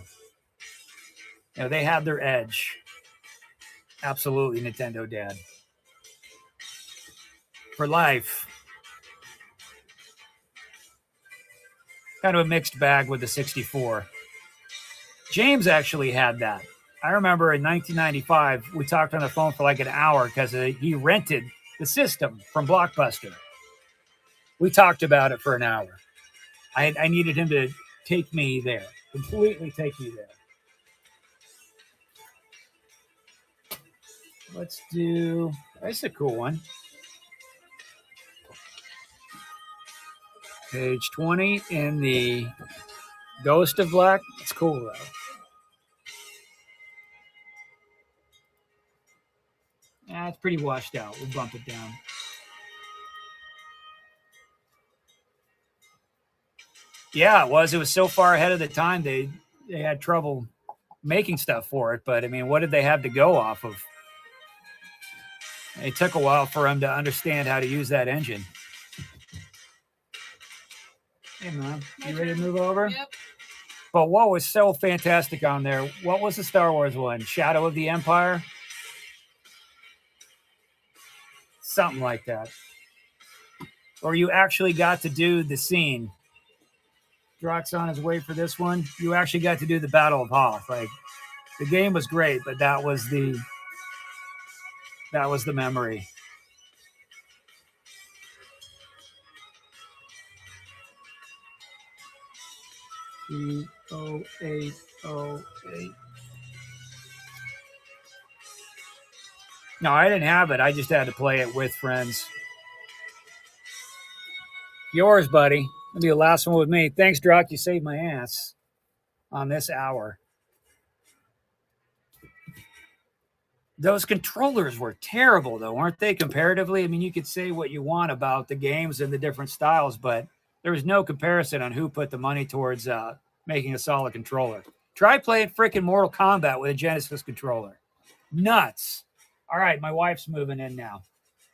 you know, they had their edge. Absolutely, Nintendo dad. For life. Kind of a mixed bag with the 64. James actually had that. I remember in 1995, we talked on the phone for like an hour because he rented the system from Blockbuster. We talked about it for an hour. I needed him to take me there, completely take me there. Let's do, that's a cool one. Page 20 in the Ghost of Black. It's cool though. Yeah, it's pretty washed out. We'll bump it down. Yeah, it was. It was so far ahead of the time they had trouble making stuff for it. But I mean, what did they have to go off of? It took a while for them to understand how to use that engine. Hey, man, you ready to move over? Yep. But what was so fantastic on there? What was the Star Wars one? Shadow of the Empire? Something like that. Or you actually got to do the scene. Drock's on his way for this one. You actually got to do the Battle of Hoth. Like, the game was great, but that was the memory. E0808. No, I didn't have it. I just had to play it with friends. Yours, buddy. That'll be the last one with me. Thanks, Drock. You saved my ass on this hour. Those controllers were terrible, though, weren't they, comparatively? I mean, you could say what you want about the games and the different styles, but there was no comparison on who put the money towards making a solid controller. Try playing freaking Mortal Kombat with a Genesis controller. Nuts. All right, my wife's moving in now.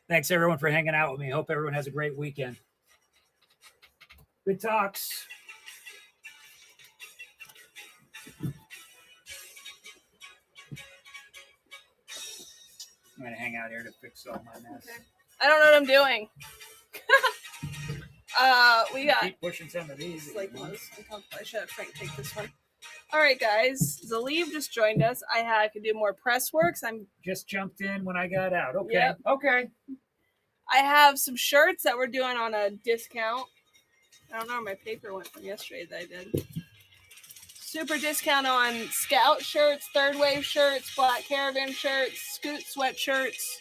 Thanks, everyone, for hanging out with me. Hope everyone has a great weekend. Good talks. I'm going to hang out here to fix all my mess. Okay. I don't know what I'm doing. We got. Keep pushing some of these. Like I should have Frank take this one. All right, guys. Zaleev just joined us. I could do more press works. I'm just jumped in when I got out. Okay. Yep. Okay. I have some shirts that we're doing on a discount. I don't know where my paper went from yesterday that I did. Super discount on Scout shirts, Third Wave shirts, Black Caravan shirts, Scoot sweatshirts.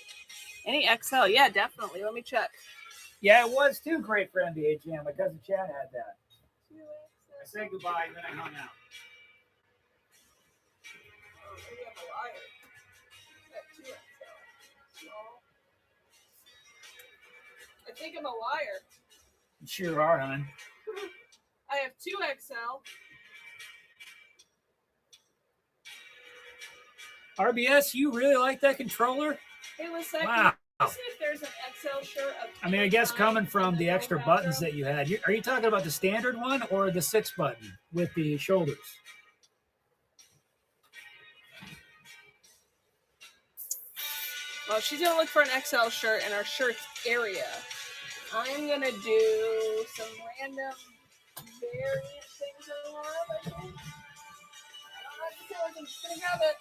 Any XL? Yeah, definitely. Let me check. Yeah, it was too great for NBA Jam. My cousin Chad had that. I said goodbye and then I hung out. I think I'm a liar. You sure are, hon. I have 2XL. RBS, you really like that controller? Hey, one second. Wow. Let's see if there's an XL shirt. I mean, I guess coming from the extra buttons that you had, are you talking about the standard one or the 6 button with the shoulders? Well, she's gonna look for an XL shirt in our shirts area. I'm gonna do some random variant things I have, I think. I don't have to tell her, I'm just gonna grab it.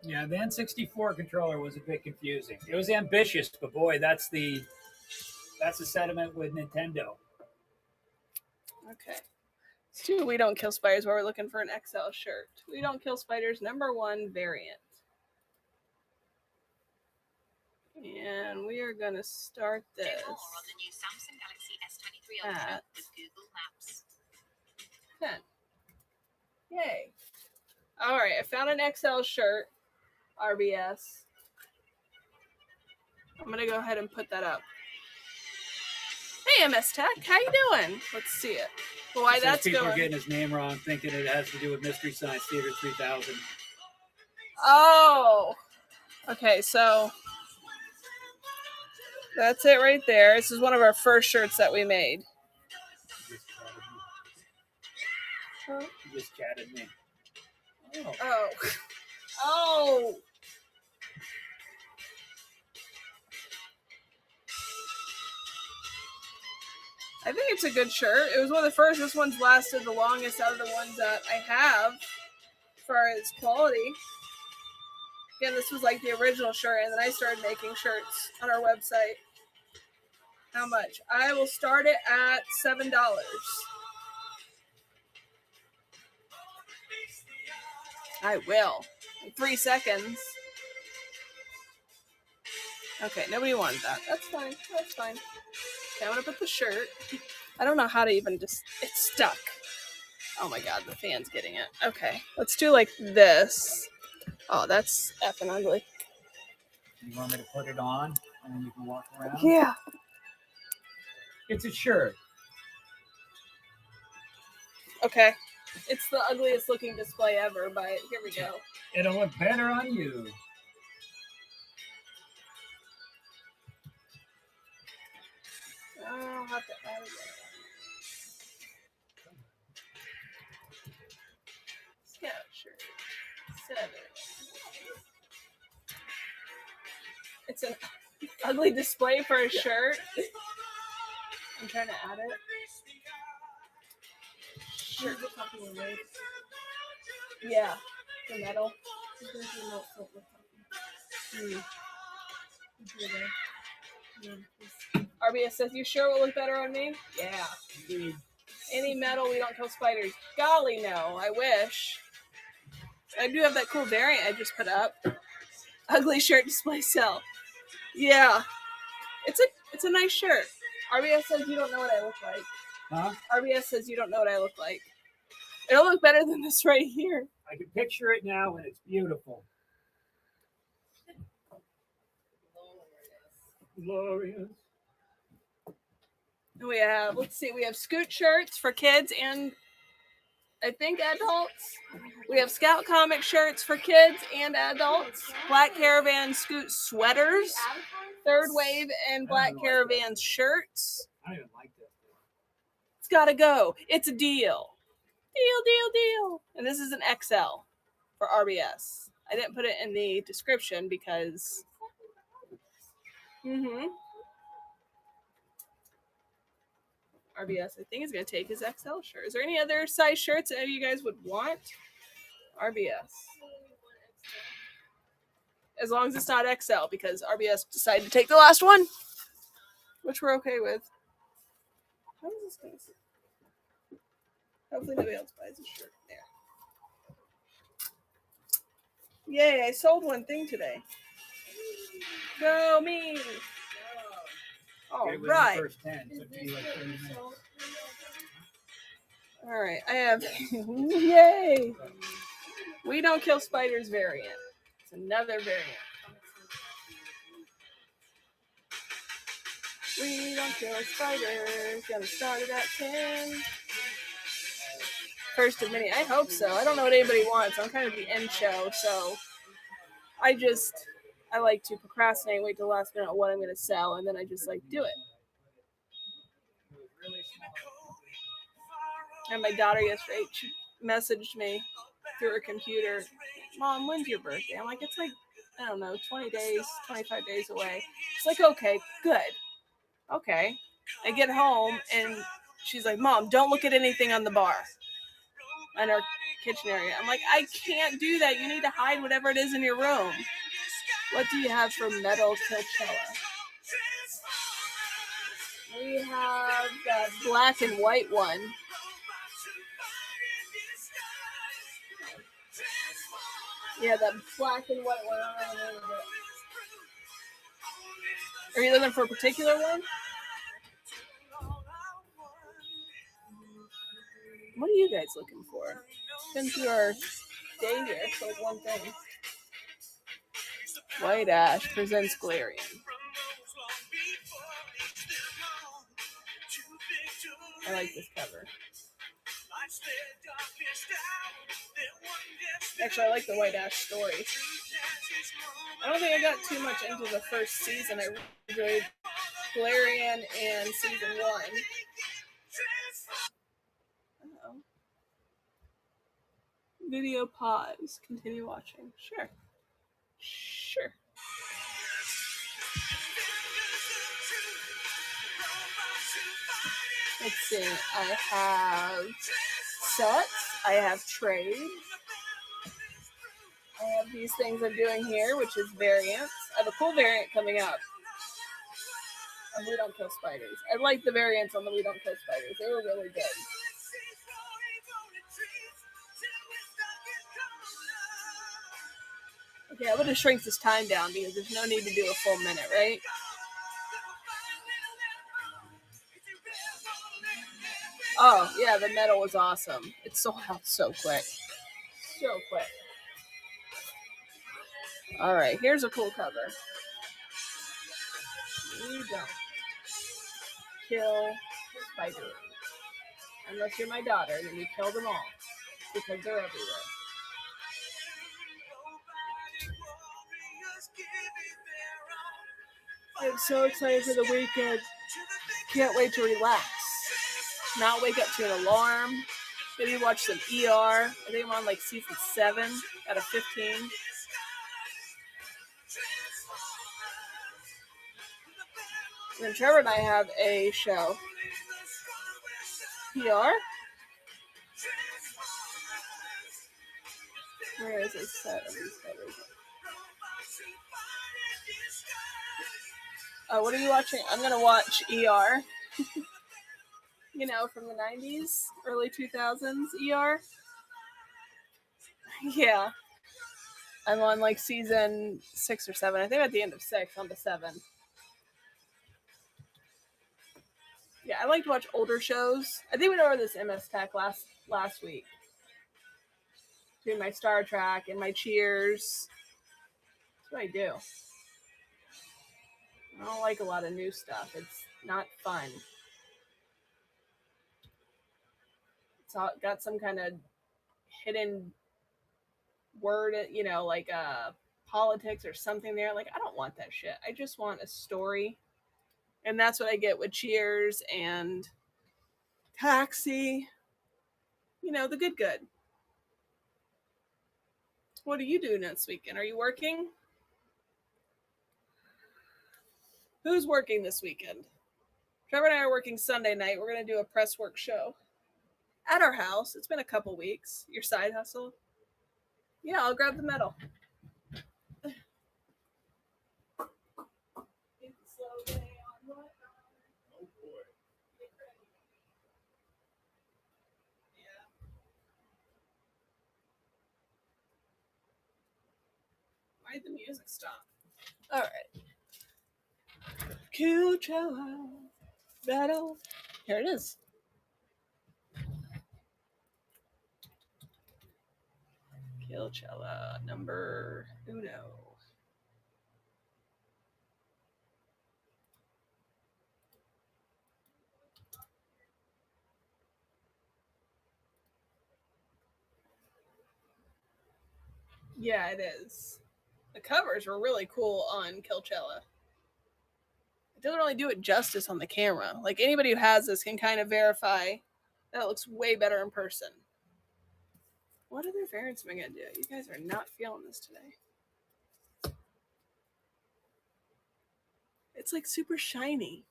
Yeah, the N64 controller was a bit confusing. It was ambitious, but boy, that's the sentiment with Nintendo. Okay. Let's do We Don't Kill Spiders while we're looking for an XL shirt. We Don't Kill Spiders #1 variant. And we are going to start this On the new Samsung Galaxy S23 Ultra at with Google Maps. 10. Yay. All right, I found an XL shirt, RBS. I'm going to go ahead and put that up. Hey, MS Tech, how you doing? Let's see it. Why Says that's people going. are getting his name wrong, thinking it has to do with Mystery Science Theater 3000. Oh. Okay, so that's it right there. This is one of our first shirts that we made. You just chatted me. Oh. Oh. Oh. I think it's a good shirt. It was one of the first. This one's lasted the longest out of the ones that I have as far as quality. Again, this was like the original shirt, and then I started making shirts on our website. How much? I will start it at $7. I will. In 3 seconds. Okay, nobody wanted that. That's fine. That's fine. Okay, I'm gonna put the shirt. I don't know how to even just. It's stuck. Oh my god, the fan's getting it. Okay, let's do like this. Oh, that's effing ugly. You want me to put it on and then you can walk around? Yeah. It's a shirt. Okay. It's the ugliest looking display ever, but here we go. It'll look better on you. I'll have to add it. Scout shirt. 7. It's an ugly display for a shirt. I'm trying to add it. Shirt. Yeah, the metal. RBS says, "You sure it will look better on me?" Yeah. Any metal, We Don't Kill Spiders. Golly, no. I wish. I do have that cool variant I just put up. Ugly shirt display sell. Yeah. It's a nice shirt. RBS says you don't know what I look like. Huh? RBS says you don't know what I look like. It'll look better than this right here. I can picture it now and it's beautiful. Glorious. We have, let's see, we have Scoot shirts for kids and I think adults. We have Scout Comic shirts for kids and adults. Black Caravan Scoot sweaters. Third Wave and Black Caravan shirts. I don't even like this. It's gotta go. It's a deal. Deal. And this is an XL for RBS. I didn't put it in the description because RBS, I think, is going to take his XL shirt. Is there any other size shirts that you guys would want? RBS. As long as it's not XL, because RBS decided to take the last one, which we're okay with. How is this going to sit? Hopefully nobody else buys a shirt. There. Yay, I sold one thing today. Go me! All right. All right, I have, yay! We Don't Kill Spiders variant. It's another variant. We don't kill spiders. Gonna start it at 10. First of many. I hope so. I don't know what anybody wants. I'm kind of the end show, so I like to procrastinate, wait till the last minute what I'm going to sell, and then I just like do it. And my daughter yesterday, she messaged me through her computer, Mom, when's your birthday? I'm like, it's like, I don't know, 20 days, 25 days away. She's like, okay, good. Okay. I get home and she's like, Mom, don't look at anything on the bar in our kitchen area. I'm like, I can't do that. You need to hide whatever it is in your room. What do you have for metal Coachella? We have that black and white one. Yeah, that black and white one. I don't know the name of it. Are you looking for a particular one? What are you guys looking for? Since you are day here, so one thing. White Ash presents Galarian. I like this cover. Actually, I like the White Ash story. I don't think I got too much into the first season. I enjoyed Galarian and season 1. Uh-oh. Video pause. Continue watching. Sure. Sure. Let's see. I have sets. I have trades. I have these things I'm doing here, which is variants. I have a cool variant coming up. And We Don't Kill Spiders. I like the variants on the We Don't Kill Spiders. They were really good. Okay, I'm going to shrink this time down because there's no need to do a full minute, right? Oh, yeah, the metal was awesome. It sold out so quick. So quick. All right, here's a cool cover. We don't kill spiders. Unless you're my daughter, then you kill them all. Because they're everywhere. I'm so excited for the weekend. Can't wait to relax. Not wake up to an alarm. Maybe watch some ER. I think I'm on like season 7 out of 15. And then Trevor and I have a show. ER? Where is this set of these covers? What are you watching? I'm going to watch ER. You know, from the 90s, early 2000s ER. Yeah. I'm on like season 6 or 7. I think at the end of 6, on to 7. Yeah, I like to watch older shows. I think we went over this MS Tech last week. Doing my Star Trek and my Cheers. That's what I do. I don't like a lot of new stuff. It's not fun. It's got some kind of hidden word, you know, like politics or something there. Like, I don't want that shit. I just want a story. And that's what I get with Cheers and Taxi. You know, the good. What are you doing this weekend? Are you working? Who's working this weekend? Trevor and I are working Sunday night. We're going to do a press work show at our house. It's been a couple weeks. Your side hustle? Yeah, I'll grab the medal. Why'd the music stop? All right. Coachella battle. Here it is. Coachella number 1. Yeah, it is. The covers were really cool on Coachella. It doesn't really do it justice on the camera. Like, anybody who has this can kind of verify That looks way better in person. What other variants am I gonna do? You guys are not feeling this today. It's like super shiny.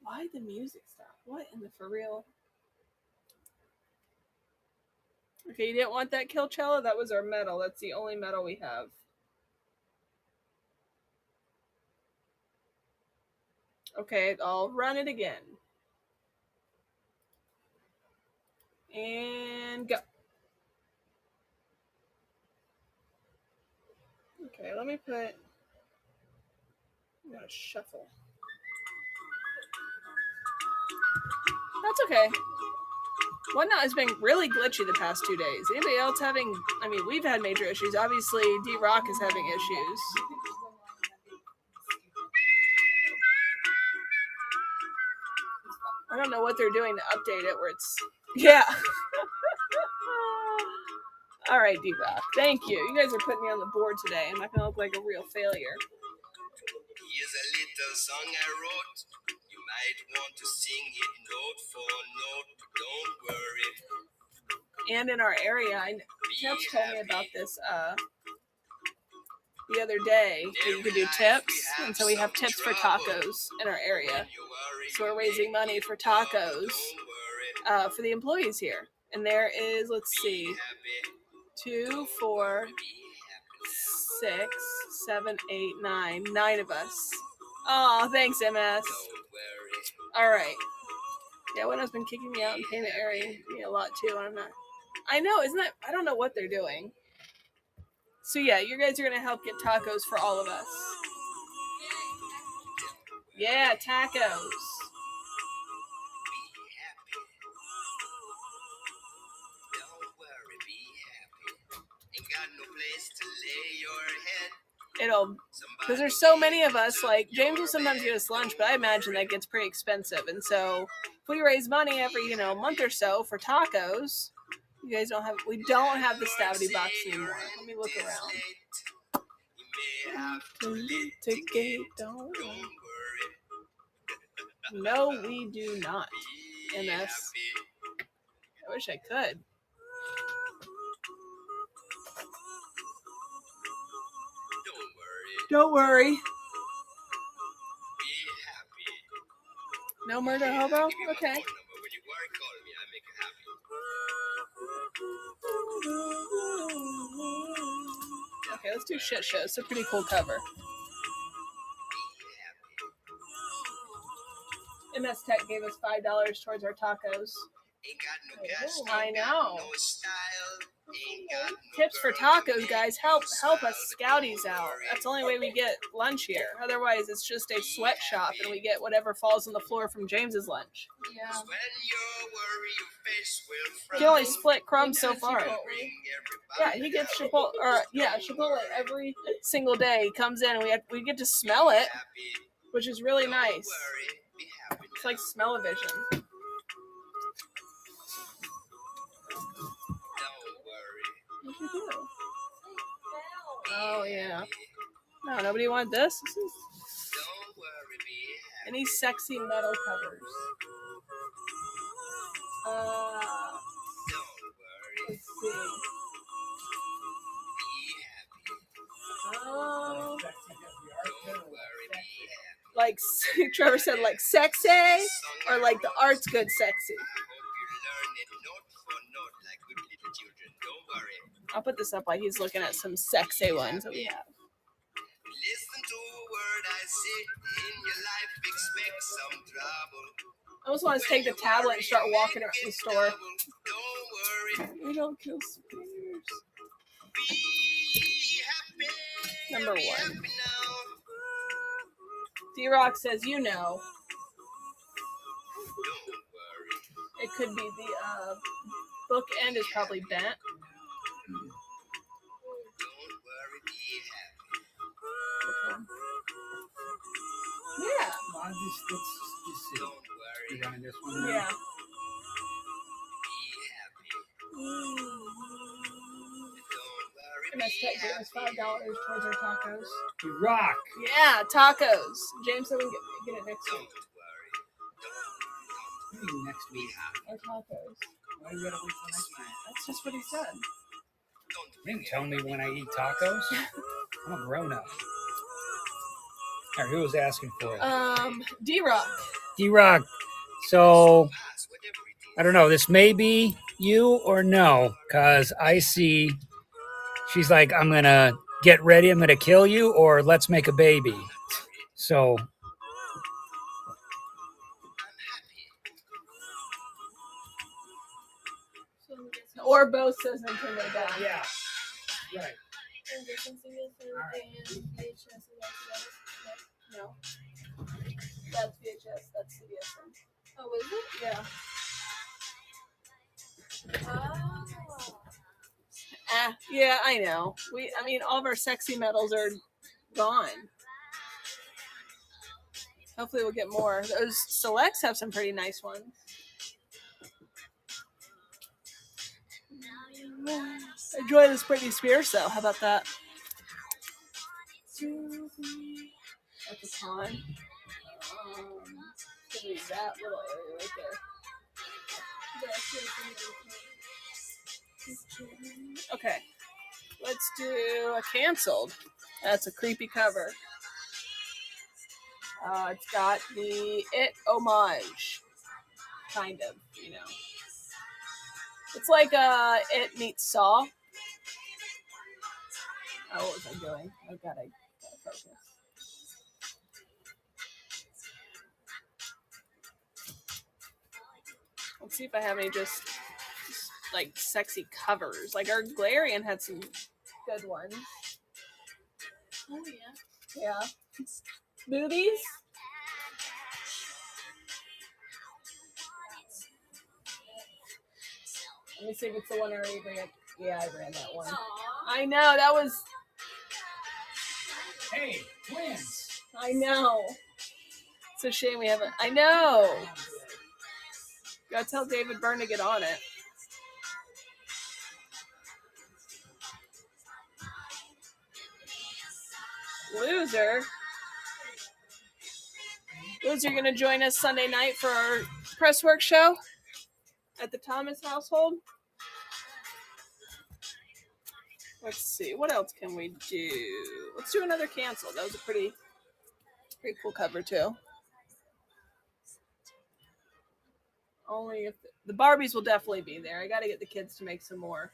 Why the music stop? What in the for real? Okay, you didn't want that Kilchella? That was our metal. That's the only metal we have. Okay, I'll run it again. And go. Okay, let me put... I'm gonna shuffle. That's okay. Whatnot has been really glitchy the past 2 days. Anybody else having... I mean, we've had major issues. Obviously, D-Rock is having issues. I don't know what they're doing to update it where it's... Yeah. All right, D-Rock. Thank you. You guys are putting me on the board today. I'm not going to look like a real failure. Here's a little song I wrote. You might want to sing it note for note, but don't worry. And in our area, Tips told me about this the other day. That you could do tips, and so we have tips for tacos in our area. So we're raising money for tacos for the employees here. And there is, let's see, 2, 4, 6, 7, 8, 9. 9 of us. Oh, thanks, MS. All right. Yeah, Winow's been kicking me out in payment area a lot too, and I'm not. I know, isn't that? I don't know what they're doing. So yeah, you guys are gonna help get tacos for all of us. Yeah, tacos. It'll, because there's so many of us. Like James will sometimes get us lunch, but I imagine that gets pretty expensive. And so if we raise money every month or so for tacos, you guys don't have. We don't have the Stavity box anymore. Let me look around. No, we do not. MS. I wish I could. Don't worry. No murder hobo? Okay. Okay, let's do shit show. It's a pretty cool cover. MS Tech gave us $5 towards our tacos. I know. Tips for tacos, guys. Help us Scouties out. That's the only way we get lunch here. Otherwise, it's just a sweatshop, and we get whatever falls on the floor from James's lunch. Yeah. He can only split crumbs so far. Yeah, he gets Chipotle. Chipotle every single day. He comes in, and we get to smell it, which is really nice. It's like smell-o-vision. What'd you do? Oh yeah. No, nobody wanted this. This is any sexy metal covers. Let's see. Like Trevor said, like sexy, or like the art's good sexy. I'll put this up while he's looking at some sexy ones that we have. Listen to a word I say in your life, expect some trouble. I almost want to take the tablet and start walking around the store. We don't kill spiders. Number 1. D-Rock says, you know. It could be the book end is probably bent. Yeah. Let's see. You're running this one now? Yeah. MS Tech gave us $5 towards our tacos. You rock. Yeah, tacos. James said we can get it next week. Next week. Or tacos. Why do you gotta wait till next week? That's just what he said. You didn't tell me when I eat tacos. I'm a grown up. All right, who was asking for it? D-Rock. D-Rock. So, I don't know. This may be you or no, because I see she's like, I'm going to get ready. I'm going to kill you, or let's make a baby. So, Or both says Nintendo down. Yeah. Right. No. That's VHS. That's CBS. Oh, is it? Yeah. Yeah, I know. I mean, all of our sexy metals are gone. Hopefully, we'll get more. Those selects have some pretty nice ones. Enjoy this Britney Spears, though. How about that? At the time. Give me that little area right there. Okay. Let's do a canceled. That's a creepy cover. It's got the It homage. Kind of, you know. It's like It meets Saw. Oh, what was I doing? I gotta focus. Let's see if I have any just like sexy covers. Like our Galarian had some good ones. Oh yeah. Yeah. Movies? Let me see if it's the one I already ran. Yeah, I ran that one. Aww. I know, that was... Hey, twins. I know. It's a shame we haven't... I know. Gotta tell David Byrne to get on it. Loser, you're gonna join us Sunday night for our press work show at the Thomas household. Let's see, what else can we do? Let's do another cancel. That was a pretty cool cover too. Only if the Barbies will definitely be there. I got to get the kids to make some more.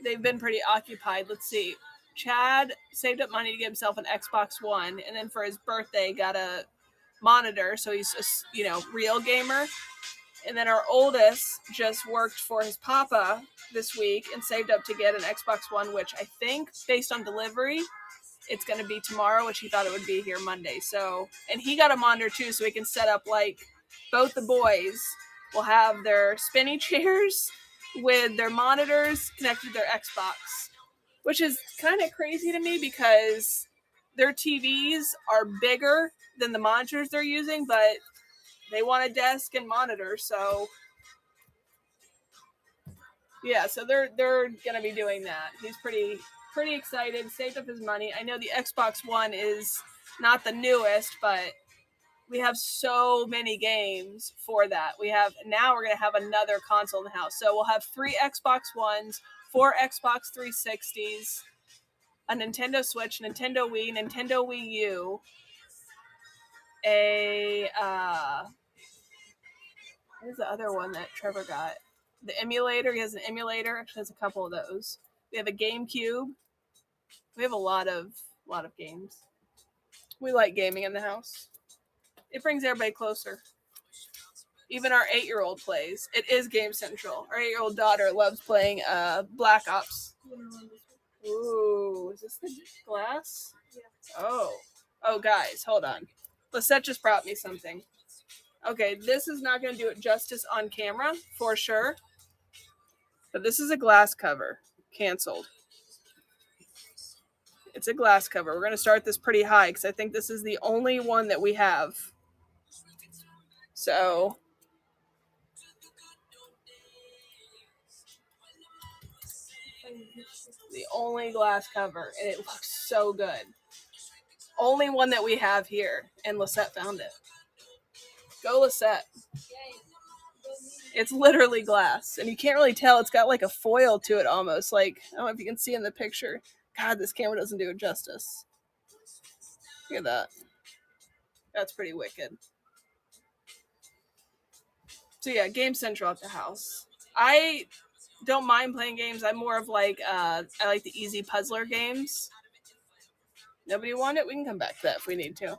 They've been pretty occupied. Let's see. Chad saved up money to get himself an Xbox One, and then for his birthday got a monitor, so he's a real gamer. And then our oldest just worked for his papa this week and saved up to get an Xbox One, which I think, based on delivery, it's going to be tomorrow, which he thought it would be here Monday. So, and he got a monitor too, so we can set up, like, both the boys will have their spinny chairs with their monitors connected to their Xbox, which is kind of crazy to me because their TVs are bigger than the monitors they're using, but they want a desk and monitor, so yeah, so they're gonna be doing that. He's pretty excited, saved up his money. I know the Xbox One is not the newest, but we have so many games for that. Now we're gonna have another console in the house, so we'll have 3 Xbox Ones, 4 Xbox 360s, a Nintendo Switch, Nintendo Wii, Nintendo Wii U, what is the other one that Trevor got? The emulator. He has an emulator. Actually, has a couple of those. We have a GameCube. We have a lot of games. We like gaming in the house. It brings everybody closer. Even our 8-year-old plays. It is Game Central. Our 8-year-old daughter loves playing Black Ops. Ooh, is this the glass? Yeah. Oh, guys, hold on. Lisette just brought me something. Okay, this is not going to do it justice on camera, for sure. But this is a glass cover. Canceled. It's a glass cover. We're going to start this pretty high because I think this is the only one that we have. So... the only glass cover, and it looks so good. Only one that we have here, and Lisette found it. Go Lisette. It's literally glass, and you can't really tell. It's got like a foil to it almost. Like, I don't know if you can see in the picture. God, this camera doesn't do it justice. Look at that. That's pretty wicked. So yeah, Game Central at the house. I don't mind playing games. I'm more of like, I like the easy puzzler games. Nobody want it? We can come back to that if we need to.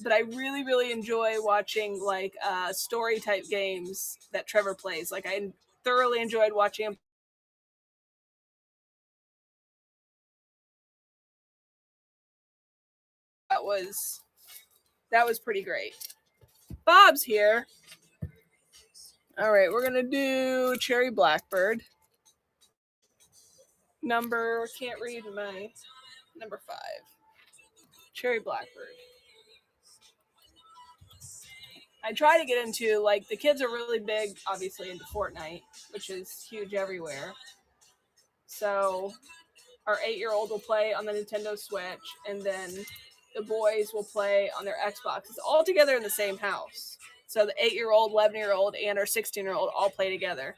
But I really, really enjoy watching like story type games that Trevor plays. Like I thoroughly enjoyed watching him. That was pretty great. Bob's here. All right, we're gonna do Cherry Blackbird. Can't read my number 5. Cherry Blackbird. I try to get into, like, the kids are really big, obviously, into Fortnite, which is huge everywhere. So our 8-year-old will play on the Nintendo Switch, and then the boys will play on their Xbox. It's all together in the same house. So the 8-year-old, 11-year-old, and our 16-year-old all play together.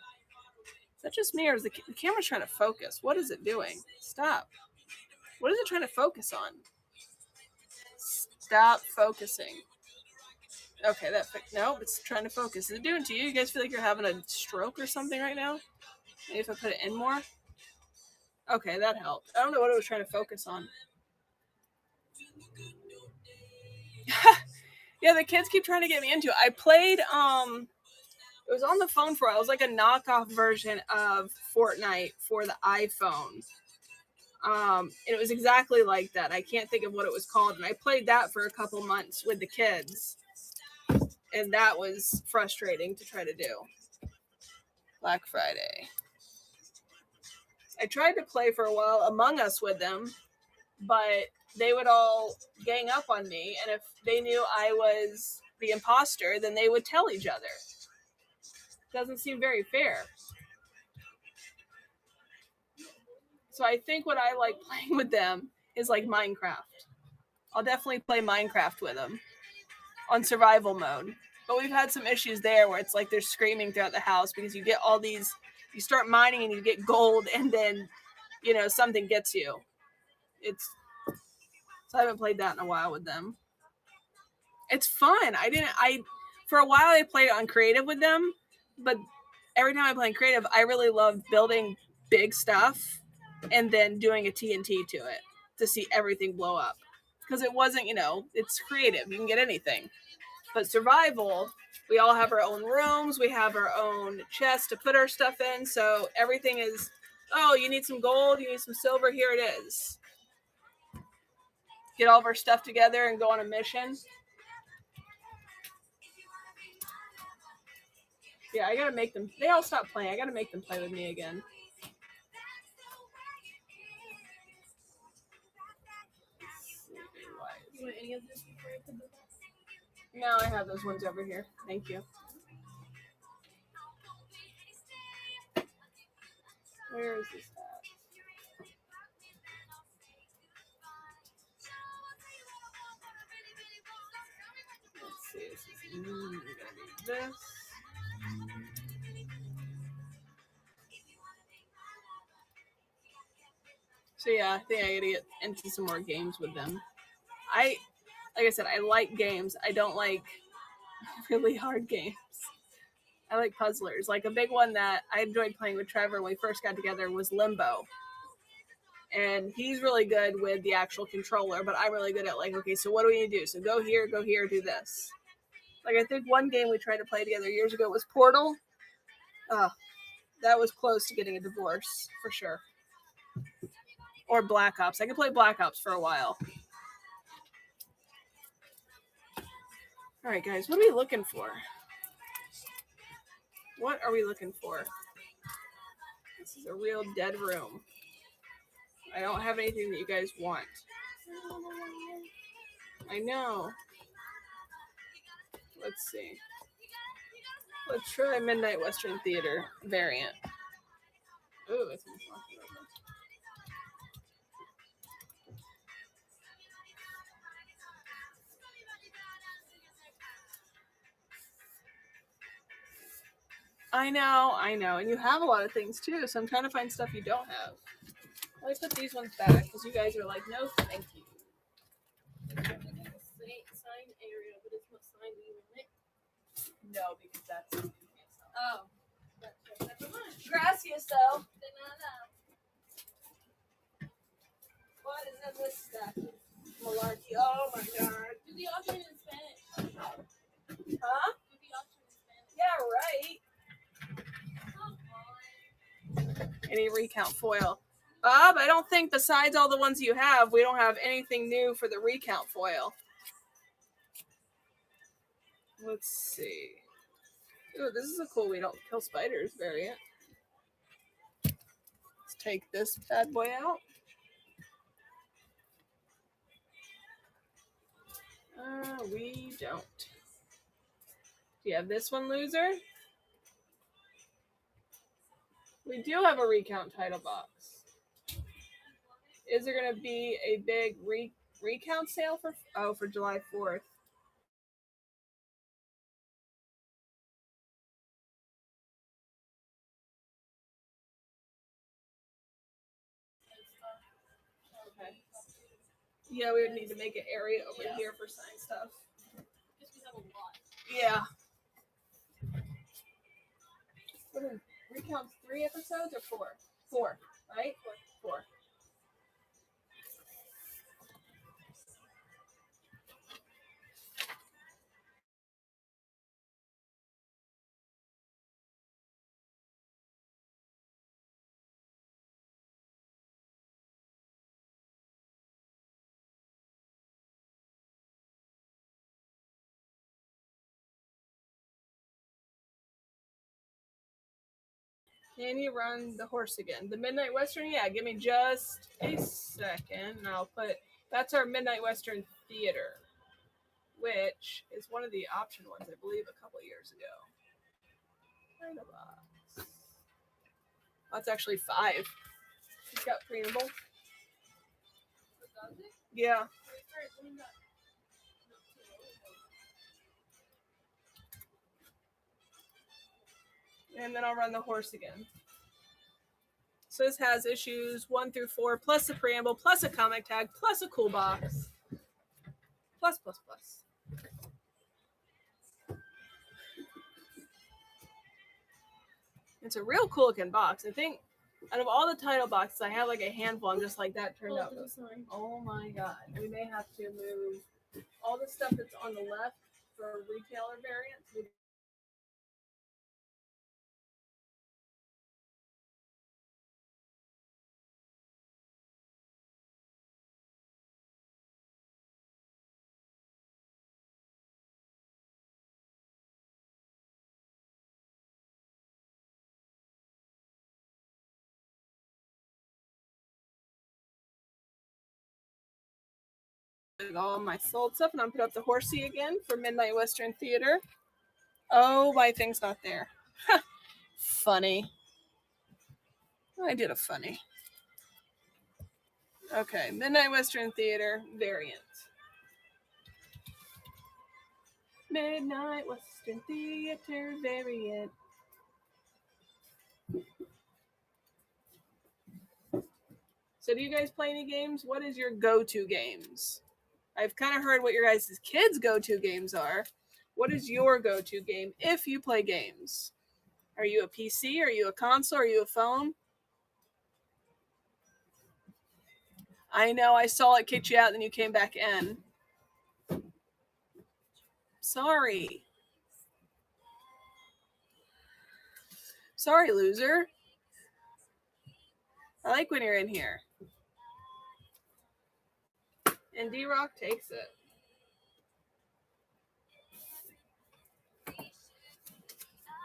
Is that just me, or is the camera's trying to focus? What is it doing? Stop. What is it trying to focus on? Stop focusing. Okay, no, it's trying to focus. Is it doing to you? You guys feel like you're having a stroke or something right now? Maybe if I put it in more? Okay, that helped. I don't know what it was trying to focus on. Yeah, the kids keep trying to get me into it. I played, it was on the phone for a while. It was like a knockoff version of Fortnite for the iPhone. And it was exactly like that. I can't think of what it was called. And I played that for a couple months with the kids. And that was frustrating to try to do. Black Friday. I tried to play for a while Among Us with them, but they would all gang up on me. And if they knew I was the imposter, then they would tell each other. Doesn't seem very fair. So I think what I like playing with them is like Minecraft. I'll definitely play Minecraft with them on survival mode. But we've had some issues there where it's like they're screaming throughout the house because you get all these, you start mining and you get gold and then, something gets you. So I haven't played that in a while with them. It's fun. For a while I played on creative with them, but every time I play creative, I really love building big stuff and then doing a TNT to it to see everything blow up. Because it wasn't, it's creative. You can get anything. But survival, we all have our own rooms. We have our own chests to put our stuff in. So everything is, you need some gold. You need some silver. Here it is. Get all of our stuff together and go on a mission. Yeah, I gotta make them. They all stop playing. I gotta make them play with me again. You want any of this before I put this? No, I have those ones over here. Thank you. Where is this at? Let's see. This is gonna be this. So yeah, I think I gotta get into some more games with them. Like I said, I like games. I don't like really hard games. I like puzzlers. Like a big one that I enjoyed playing with Trevor when we first got together was Limbo. And he's really good with the actual controller, but I'm really good at okay, so what do we need to do? So go here, do this. Like I think one game we tried to play together years ago was Portal. That was close to getting a divorce, for sure. Or Black Ops. I could play Black Ops for a while. All right, guys, what are we looking for? What are we looking for? This is a real dead room. I don't have anything that you guys want. I know. Let's see. Let's try Midnight Western Theater variant. Ooh, it's I know, and you have a lot of things too. So I'm trying to find stuff you don't have. Let me put these ones back because you guys are like, no, thank you. Sign area, but it's not signed even. No, because that's. Oh. Gracias, though. What is in this stuff? Malarkey. Oh my god. Do the option in Spanish. Huh? Do the option in Spanish. Yeah, right. Any recount foil. Bob, I don't think besides all the ones you have, we don't have anything new for the recount foil. Let's see. Ooh, this is a cool We Don't Kill Spiders variant. Let's take this bad boy out. We don't. Do you have this one, loser? We do have a recount title box. Is there going to be a big recount sale for July 4th? Okay. Yeah, we would need to make an area over here for sign stuff. Because we have a lot. Yeah. What are recounts? 3 episodes or 4? 4, right? 4. Can you run the horse again? The Midnight Western? Yeah, give me just a second. And I'll put, that's our Midnight Western Theater, which is one of the option ones, I believe, a couple years ago. Title box. That's actually 5. It's got preamble. Yeah. And then I'll run the horse again. So this has issues 1 through 4, plus a preamble, plus a comic tag, plus a cool box. Plus. It's a real cool looking box. I think out of all the title boxes, I have like a handful. I'm just like, that turned out. Oh my god. We may have to move all the stuff that's on the left for retailer variants. All my sold stuff, and I'm put up the horsey again for Midnight Western Theater. Oh, my thing's not there. Funny. I did a funny. Okay, Midnight Western Theater variant. Midnight Western Theater variant. So do you guys play any games? What is your go-to games? I've kind of heard what your guys' kids' go-to games are. What is your go-to game if you play games? Are you a PC? Are you a console? Are you a phone? I know, I saw it kicked you out, then you came back in. Sorry. Sorry, loser. I like when you're in here. And D-Rock takes it.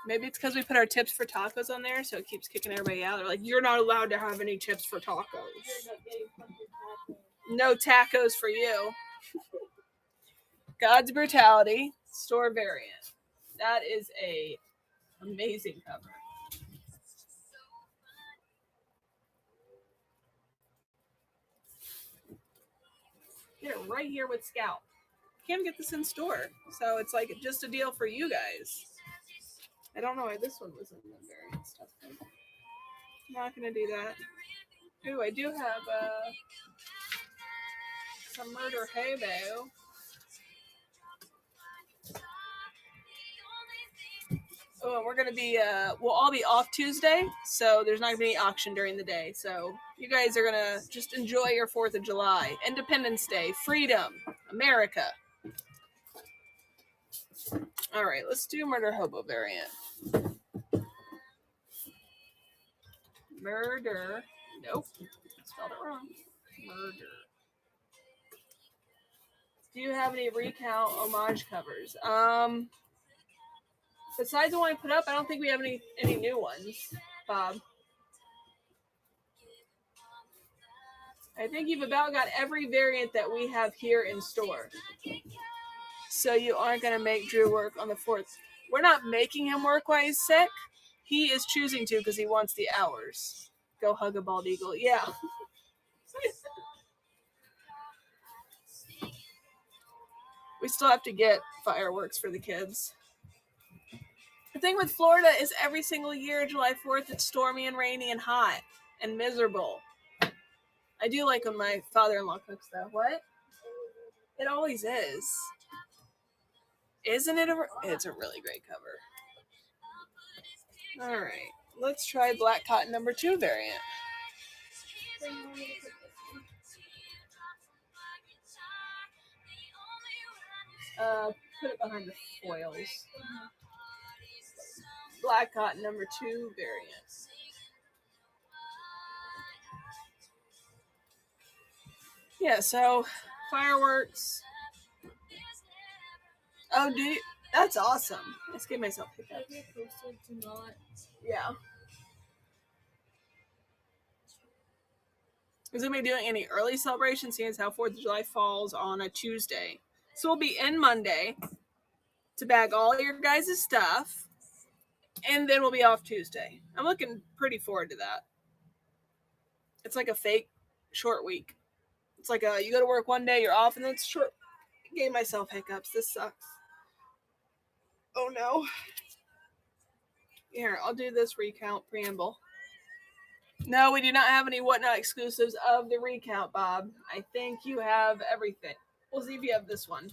Maybe it's because we put our tips for tacos on there, so it keeps kicking everybody out. They're like, you're not allowed to have any tips for tacos. No tacos for you. God's Brutality, store variant. That is a amazing cover. Get it right here with Scout. Can't get this in store, so it's like just a deal for you guys. I don't know why this one was in the variant stuff. I'm not gonna do that. Ooh, I do have some murder hobo. Oh, and we're gonna be we'll all be off Tuesday, so there's not gonna be any auction during the day. So you guys are gonna just enjoy your 4th of July, Independence Day, freedom, America. All right, let's do murder hobo variant. Murder. Nope. Spelled it wrong. Murder. Do you have any recount homage covers? Besides the one I put up, I don't think we have any new ones, Bob. I think you've about got every variant that we have here in store. So you aren't going to make Drew work on the 4th. We're not making him work while he's sick. He is choosing to because he wants the hours. Go hug a bald eagle. Yeah. We still have to get fireworks for the kids. The thing with Florida is every single year, July 4th, it's stormy and rainy and hot and miserable. I do like when my father-in-law cooks, though. What? It always is. Isn't it? It's a really great cover. All right. Let's try Black Cotton number 2 variant. Put it behind the foils. Black Cotton number 2 variant. Yeah, so fireworks. Oh, dude, that's awesome. Let's give myself hiccups. Yeah. Is anybody doing any early celebrations, seeing as how 4th of July falls on a Tuesday? So we'll be in Monday to bag all your guys' stuff, and then we'll be off Tuesday. I'm looking pretty forward to that. It's like a fake short week. It's like you go to work one day, you're off, and then it's short. I gave myself hiccups. This sucks. Oh no. Here, I'll do this recount preamble. No, we do not have any Whatnot exclusives of the recount, Bob. I think you have everything. We'll see if you have this one.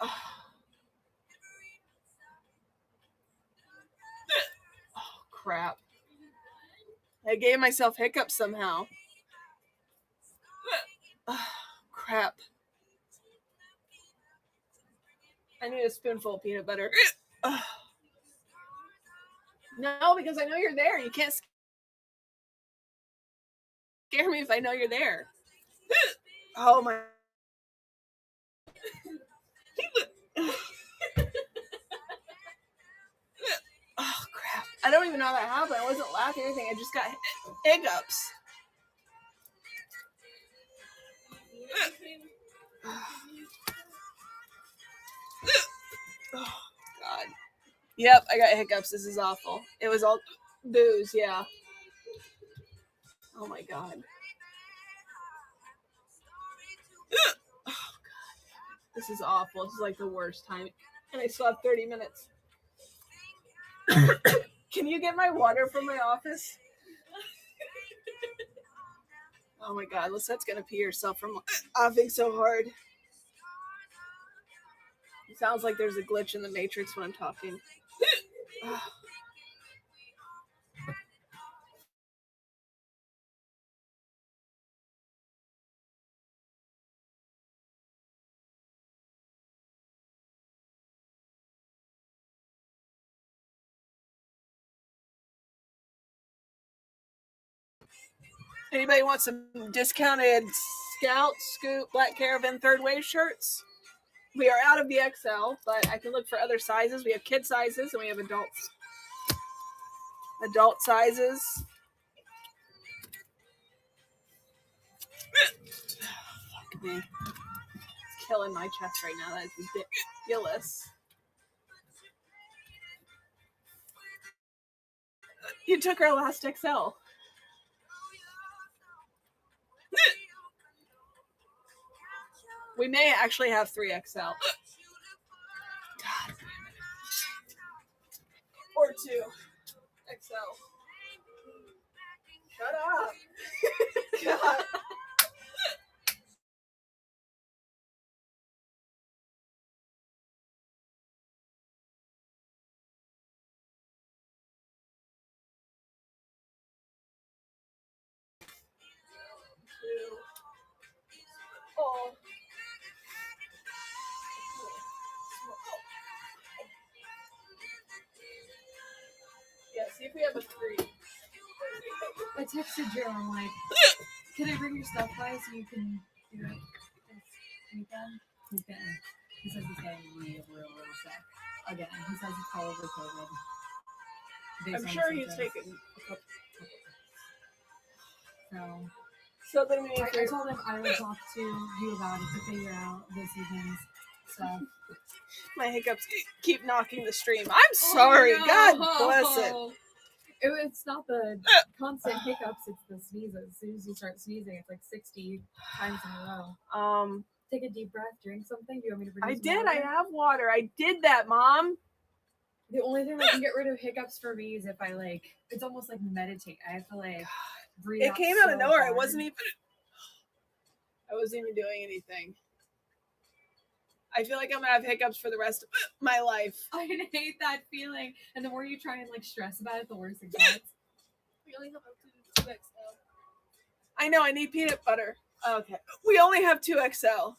Oh, crap. I gave myself hiccups somehow. Oh, crap. I need a spoonful of peanut butter. No, because I know you're there. You can't scare me if I know you're there. Oh my. Oh crap. I don't even know how that happened. I wasn't laughing or anything. I just got hiccups. Oh god. Yep, I got hiccups. This is awful. It was all booze, yeah. Oh my god. Oh god. This is awful. This is like the worst time. And I still have 30 minutes. Can you get my water from my office? Oh my god, Lisette's gonna pee herself from laughing so hard. It sounds like there's a glitch in the Matrix when I'm talking. Anybody want some discounted Scout, Scoop, Black Caravan, Third Wave shirts? We are out of the XL, but I can look for other sizes. We have kid sizes and we have adults. Adult sizes. Fuck me. It's killing my chest right now. That is ridiculous. You took our last XL. We may actually have 3XL. God. Or 2 XL. Shut up. God. Oh. Yeah, see if we have a 3. I texted Joe. I'm like, can I bring your stuff by so you can do it this weekend? He says he's getting real sick. Again, he says it's probably COVID. based I'm on sure the he's symptoms. taken a couple. So then we need I to- told him I would talk to you about it to figure out this evening's stuff. My hiccups keep knocking the stream. I'm sorry. no. God bless it. It's not the constant hiccups, it's the sneezes. As soon as you start sneezing, it's like 60 times in a row. Take a deep breath, drink something. Do you want me to bring I you some did. water? I have water. I did that, Mom. The only thing that can get rid of hiccups for me is if I it's almost like meditate. I have to breathe. It came out of nowhere. I hard. wasn't even doing anything. I feel like I'm gonna have hiccups for the rest of my life. I hate that feeling. And the more you try and stress about it, the worse it gets. We only have 2 XL. I know. I need peanut butter. Okay. We only have 2 XL.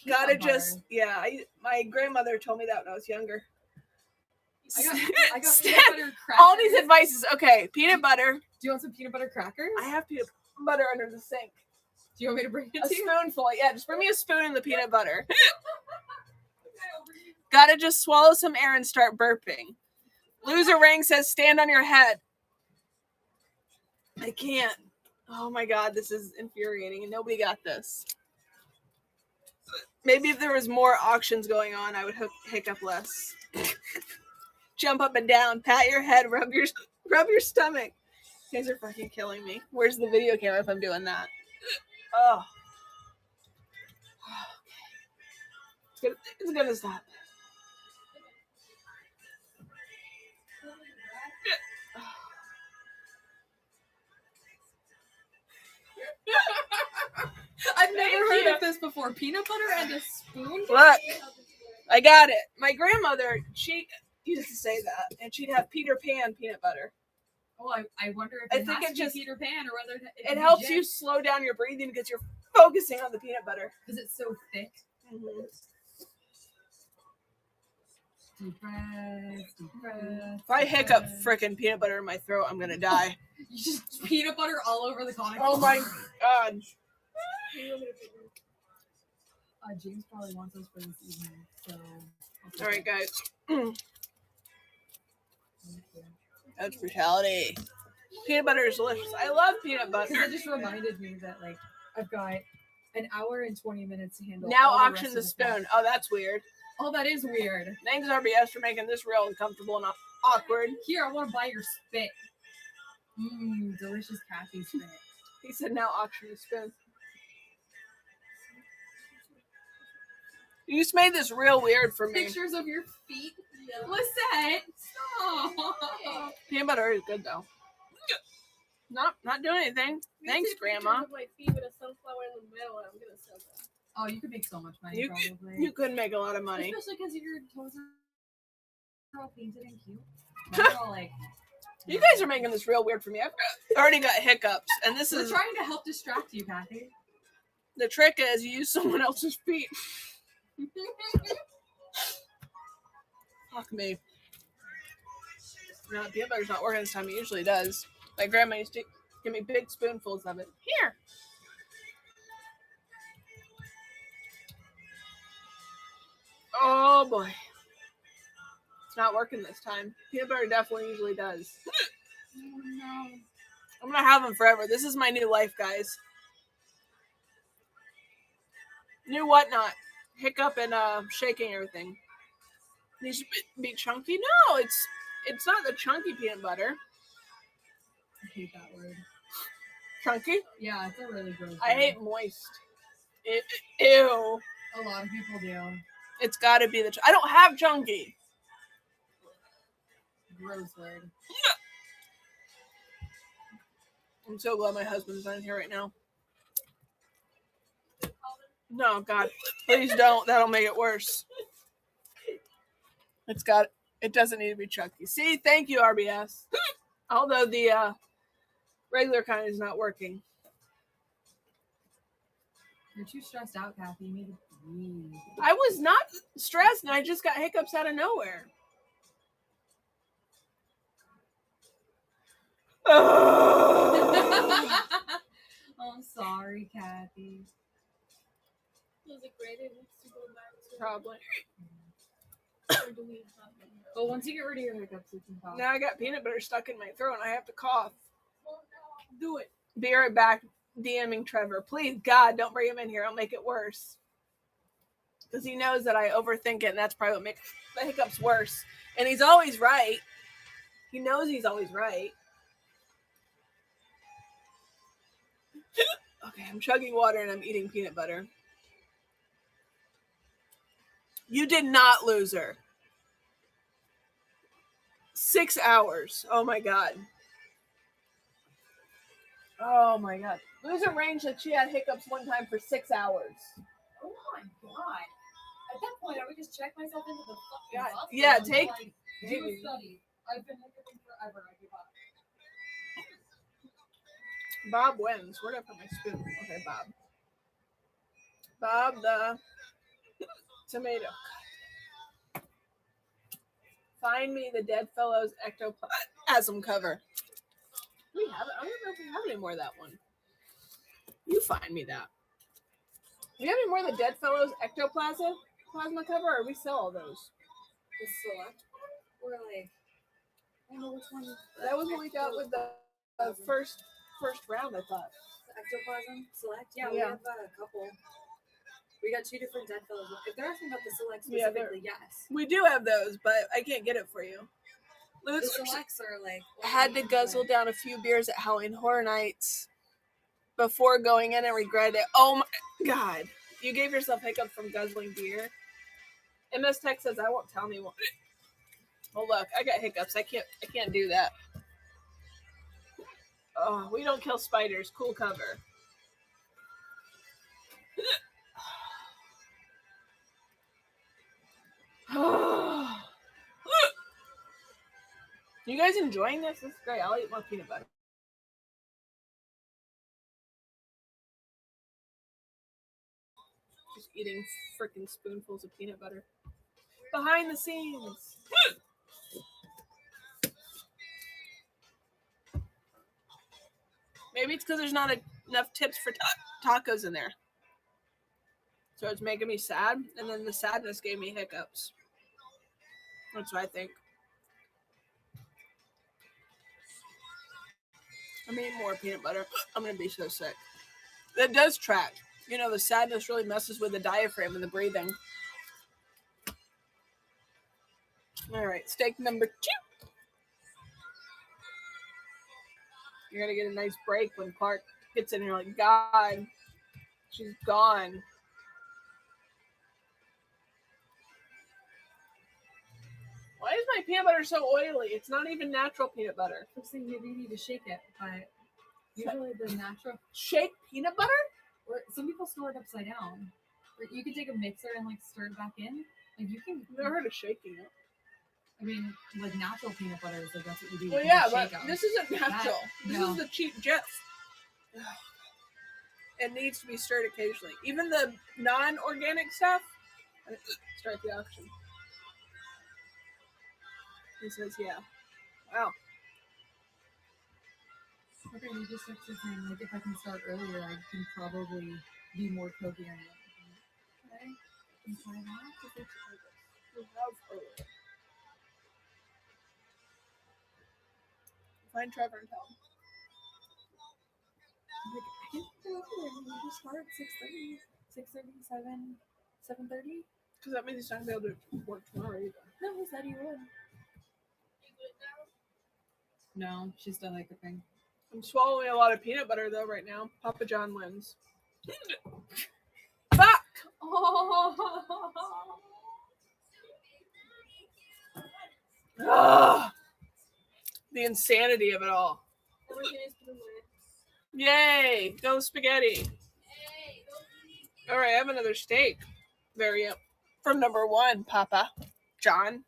Gotta butter. just my grandmother told me that when I was younger. I got peanut butter crackers. All these advices. Okay, peanut butter. Do you want some peanut butter crackers? I have peanut butter under the sink. Do you want me to bring it A to you? spoonful. Yeah, just bring me a spoon and the peanut butter. Gotta just swallow some air and start burping. Loser Ring says stand on your head. I can't. Oh my god, this is infuriating and nobody got this. Maybe if there was more auctions going on, I would hiccup less. Jump up and down, pat your head, rub your stomach. You guys are fucking killing me. Where's the video camera if I'm doing that? Oh. It's gonna stop. I've never heard of this before. Peanut butter and a spoon? Look, I got it. My grandmother, she used to say that, and she'd have Peter Pan peanut butter. Oh, I wonder if I it think has it to be just Peter Pan or whether it helps you slow down your breathing because you're focusing on the peanut butter. Because it's so thick. Mm-hmm. Deep breath, deep breath. If I hiccup frickin' peanut butter in my throat, I'm gonna die. You just peanut butter all over the comic. Oh my god. James probably wants us for this evening, so. All right, guys. That's brutality. Peanut butter is delicious. I love peanut butter. Because it just reminded me that I've got an hour and 20 minutes to handle. Now all the auction rest the of stuff. spoon. Oh, that's weird. Oh, that is weird. Thanks, RBS, for making this real uncomfortable and awkward. Here, I want to buy your spit. Mmm, delicious Kathy spit. He said now auction the spoon. You just made this real weird for me. Pictures of your feet. Lisette, stop. Peanut butter is good though. Not doing anything. Thanks, Grandma. My feet with a sunflower in the middle, and I'm gonna sell that. Oh, you could make so much money, probably. You could make a lot of money. Especially because your toes are all painted and cute. They're all You guys are making this real weird for me. I've already got hiccups, and this We're is trying to help distract you, Kathy. the trick. Is you use someone else's feet. Fuck me. No, peanut butter's not working this time. It usually does. My grandma used to give me big spoonfuls of it. Here. Oh boy. It's not working this time. Peanut butter definitely usually does. Oh no. I'm gonna have them forever. This is my new life, guys. New whatnot. Hiccup and shaking everything. These should be chunky? No, it's not the chunky peanut butter. I hate that word. Chunky? Yeah, it's a really gross word. I hate moist. Ew. A lot of people do. It's gotta be I don't have chunky. Gross word. I'm so glad my husband's not in here right now. No, God, please don't. That'll make it worse. It doesn't need to be Chucky. See, thank you, RBS. Although the regular kind is not working. You're too stressed out, Kathy. You need to breathe. I was not stressed, and I just got hiccups out of nowhere. Oh, I'm sorry, Kathy. Was it great? It needs to go back to Probably. or do we have them? Well, once you get rid of your hiccups, you can talk. Now I got peanut butter stuck in my throat, and I have to cough. Do it. Be right back. DMing Trevor. Please, God, don't bring him in here. I'll make it worse. Because he knows that I overthink it, and that's probably what makes the hiccups worse. And he's always right. He knows he's always right. Okay, I'm chugging water and I'm eating peanut butter. You did not, loser. 6 hours. Oh my God. Oh my God. Loser range that she had hiccups one time for 6 hours. Oh my God. At that point, I would just check myself into the fucking hospital. Yeah, and take. like, do a study. I've been hiccuping forever. I give up. Bob wins. Where'd I put my spoon? Okay, Bob. Bob the tomato. Find me the Dead Fellows Ectoplasm cover. We have it. I don't know if we have any more of that one. You find me that. Do you have any more of the Dead Fellows Ectoplasma cover, or we sell all those? The select one? Or like, I don't know which one. That was what we got with the first round, I thought. The ectoplasm select? Yeah, Yeah. we have a couple. We got 2 different Dead Fellows. If they're asking about the select Yeah, specifically, yes. We do have those, but I can't get it for you. The Loser selects are like. had to guzzle down a few beers at Halloween Horror Nights before going in and regretted it. Oh my God. You gave yourself hiccups from guzzling beer. MS Tech says I won't tell anyone. Well, look, I got hiccups. I can't do that. Oh, we don't kill spiders. Cool cover. You guys enjoying this? This is great. I'll eat more peanut butter. Just eating freaking spoonfuls of peanut butter. Behind the scenes. Maybe it's because there's not enough tips for tacos in there. So it's making me sad, and then the sadness gave me hiccups. That's what I think. I'm eating more peanut butter. I'm going to be so sick. That does track. You know, the sadness really messes with the diaphragm and the breathing. All right, steak number 2. You're going to get a nice break when Clark gets in here like, God, she's gone. Why is my peanut butter so oily? It's not even natural peanut butter. I'm saying maybe you need to shake it, but usually the natural. Shake peanut butter? Or some people store it upside down. Or you can take a mixer and like stir it back in. Like you can. I've never heard of shaking it. I mean, like natural peanut butter is like that's what you do. Well, You yeah, can but shake 'em. this isn't natural. This no. is the cheap Jif. It needs to be stirred occasionally. Even the non-organic stuff. Start the auction. He says, yeah. Wow. Okay, you just have to saying like if I can start earlier, I can probably be more coherent. Okay, I can try that. We have earlier. Find Trevor and tell him. Like, I can go earlier. We just start 6:30, 6:37, 7:30. Because that means he's not going to be able to work tomorrow either. No, he said he would. No, she's done like a thing. I'm swallowing a lot of peanut butter though right now. Papa John wins. Fuck! Oh. Ugh. The insanity of it all. Yay! Go spaghetti. All right, I have another steak variant from number 1, Papa John.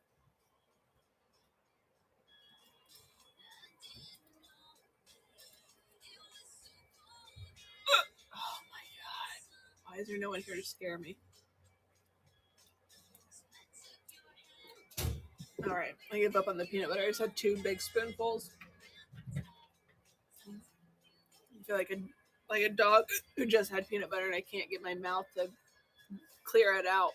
Oh my god. Why is there no one here to scare me? All right, I give up on the peanut butter. I just had 2 big spoonfuls. I feel like a dog who just had peanut butter and I can't get my mouth to clear it out.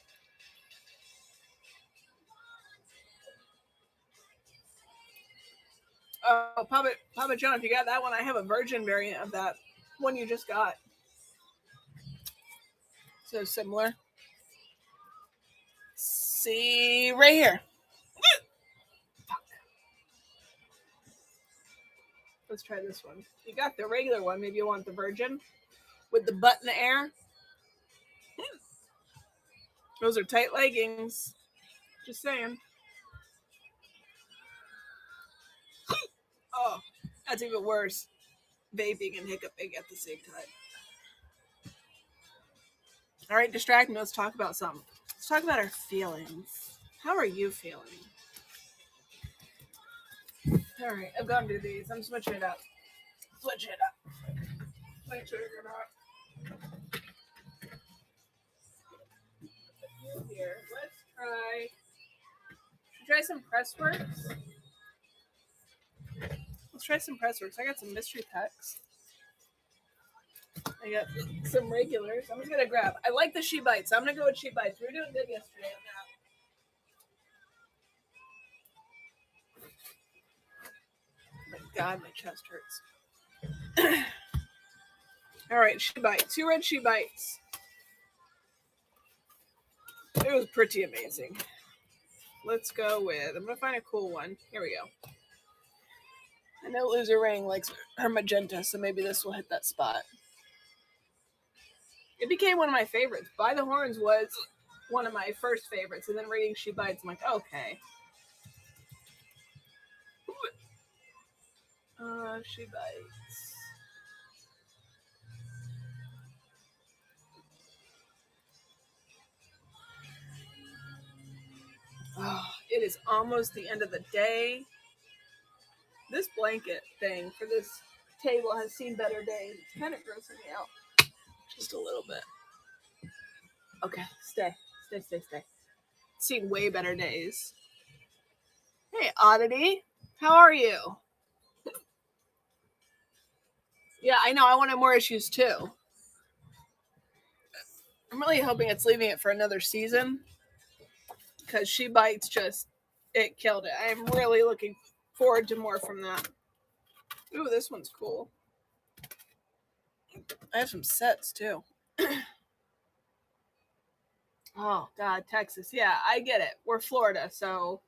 Oh, Papa John, if you got that one, I have a virgin variant of that one you just got. So similar. See right here. Let's try this one. You got the regular one. Maybe you want the virgin with the butt in the air. Those are tight leggings. Just saying. Oh, that's even worse. Vaping and hiccuping at the same time. All right, distract me. Let's talk about something. Let's talk about our feelings. How are you feeling? All right, I've gone through these. I'm switching it up. Switch it up. Switch it up. Here, let's try. Should we try some Pressworks? Let's try some Pressworks. I got some mystery packs. I got some regulars. I'm just gonna grab. I like the She Bites. I'm gonna go with She Bites. We were doing good yesterday on that. Oh my god, my chest hurts. All right, She Bites. 2 red She Bites. It was pretty amazing. Let's go with. I'm gonna find a cool one. Here we go. I know Loser Ring likes her magenta, so maybe this will hit that spot. It became one of my favorites. By the Horns was one of my first favorites, and then reading She Bites, I'm like, okay. She Bites. Oh, it is almost the end of the day. This blanket thing for this table has seen better days. It's kind of grossing me out. Just a little bit. Okay, stay. It's seen way better days. Hey, Oddity. How are you? Yeah, I know. I wanted more issues too. I'm really hoping it's leaving it for another season. Because She Bites it killed it. I'm really looking forward to more from that. Ooh, this one's cool. I have some sets too. Oh God, Texas. Yeah, I get it. We're Florida, so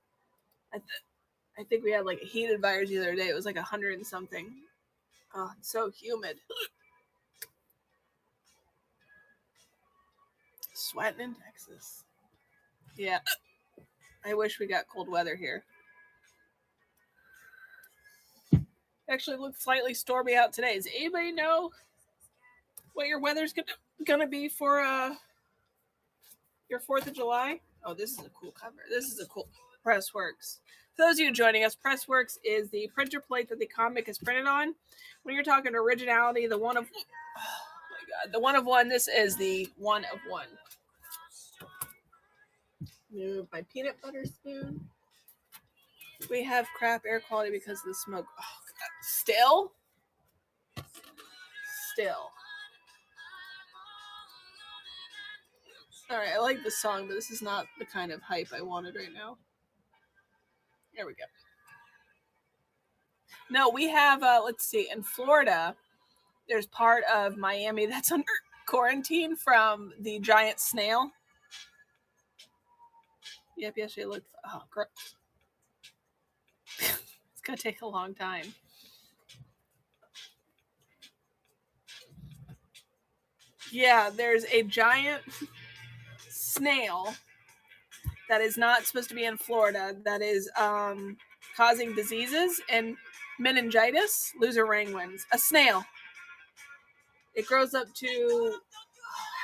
I think we had like a heat advisory the other day. It was like 100 and something. Oh, it's so humid. Sweating in Texas. Yeah. I wish we got cold weather here. Actually, it looks slightly stormy out today. Does anybody know what your weather's gonna be for your 4th of July? Oh, this is a cool cover. This is a cool Pressworks. For those of you joining us, Pressworks is the printer plate that the comic is printed on. When you're talking originality, the one of one, this is the one of one. Move my peanut butter spoon. We have crap air quality because of the smoke. Oh, God. Still. All right, I like the song, but this is not the kind of hype I wanted right now. There we go. No, we have, let's see, in Florida, there's part of Miami that's under quarantine from the giant snail. Yep, yesterday looked, oh, gross. It's going to take a long time. Yeah, there's a giant snail that is not supposed to be in Florida that is causing diseases, and Meningitis, loser Rang wins. A snail. It grows up to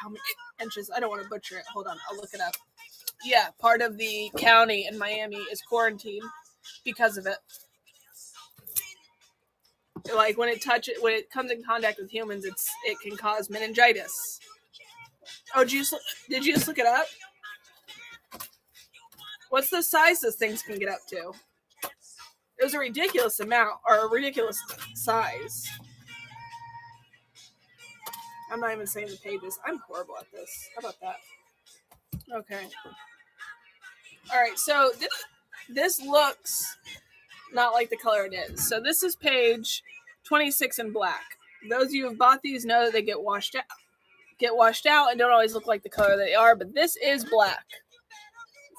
how many inches? I don't want to butcher it. Hold on, I'll look it up. Yeah, part of the county in Miami is quarantined because of it. Like when it comes in contact with humans, it can cause meningitis. Oh, did you just look it up? What's the size those things can get up to? It was a ridiculous amount, or a ridiculous size. I'm not even saying the pages. I'm horrible at this. How about that? Okay. All right, so this looks not like the color it is. So this is page 26 in black. Those of you who have bought these know that they get washed out and don't always look like the color they are, but this is black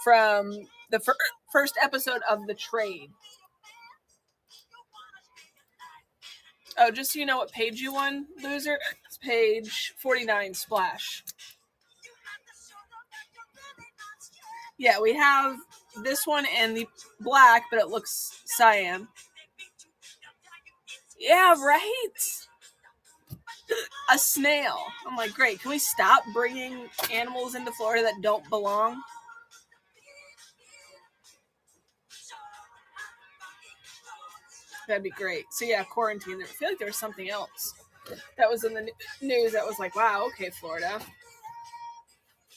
from the first episode of The Trade. Oh, just so you know what page you won, loser, it's page 49, Splash. Yeah, we have this one in the black, but it looks cyan. Yeah, right? A snail. I'm like, great. Can we stop bringing animals into Florida that don't belong? That'd be great. So yeah, quarantine. I feel like there was something else that was in the news that was like, wow, okay, Florida.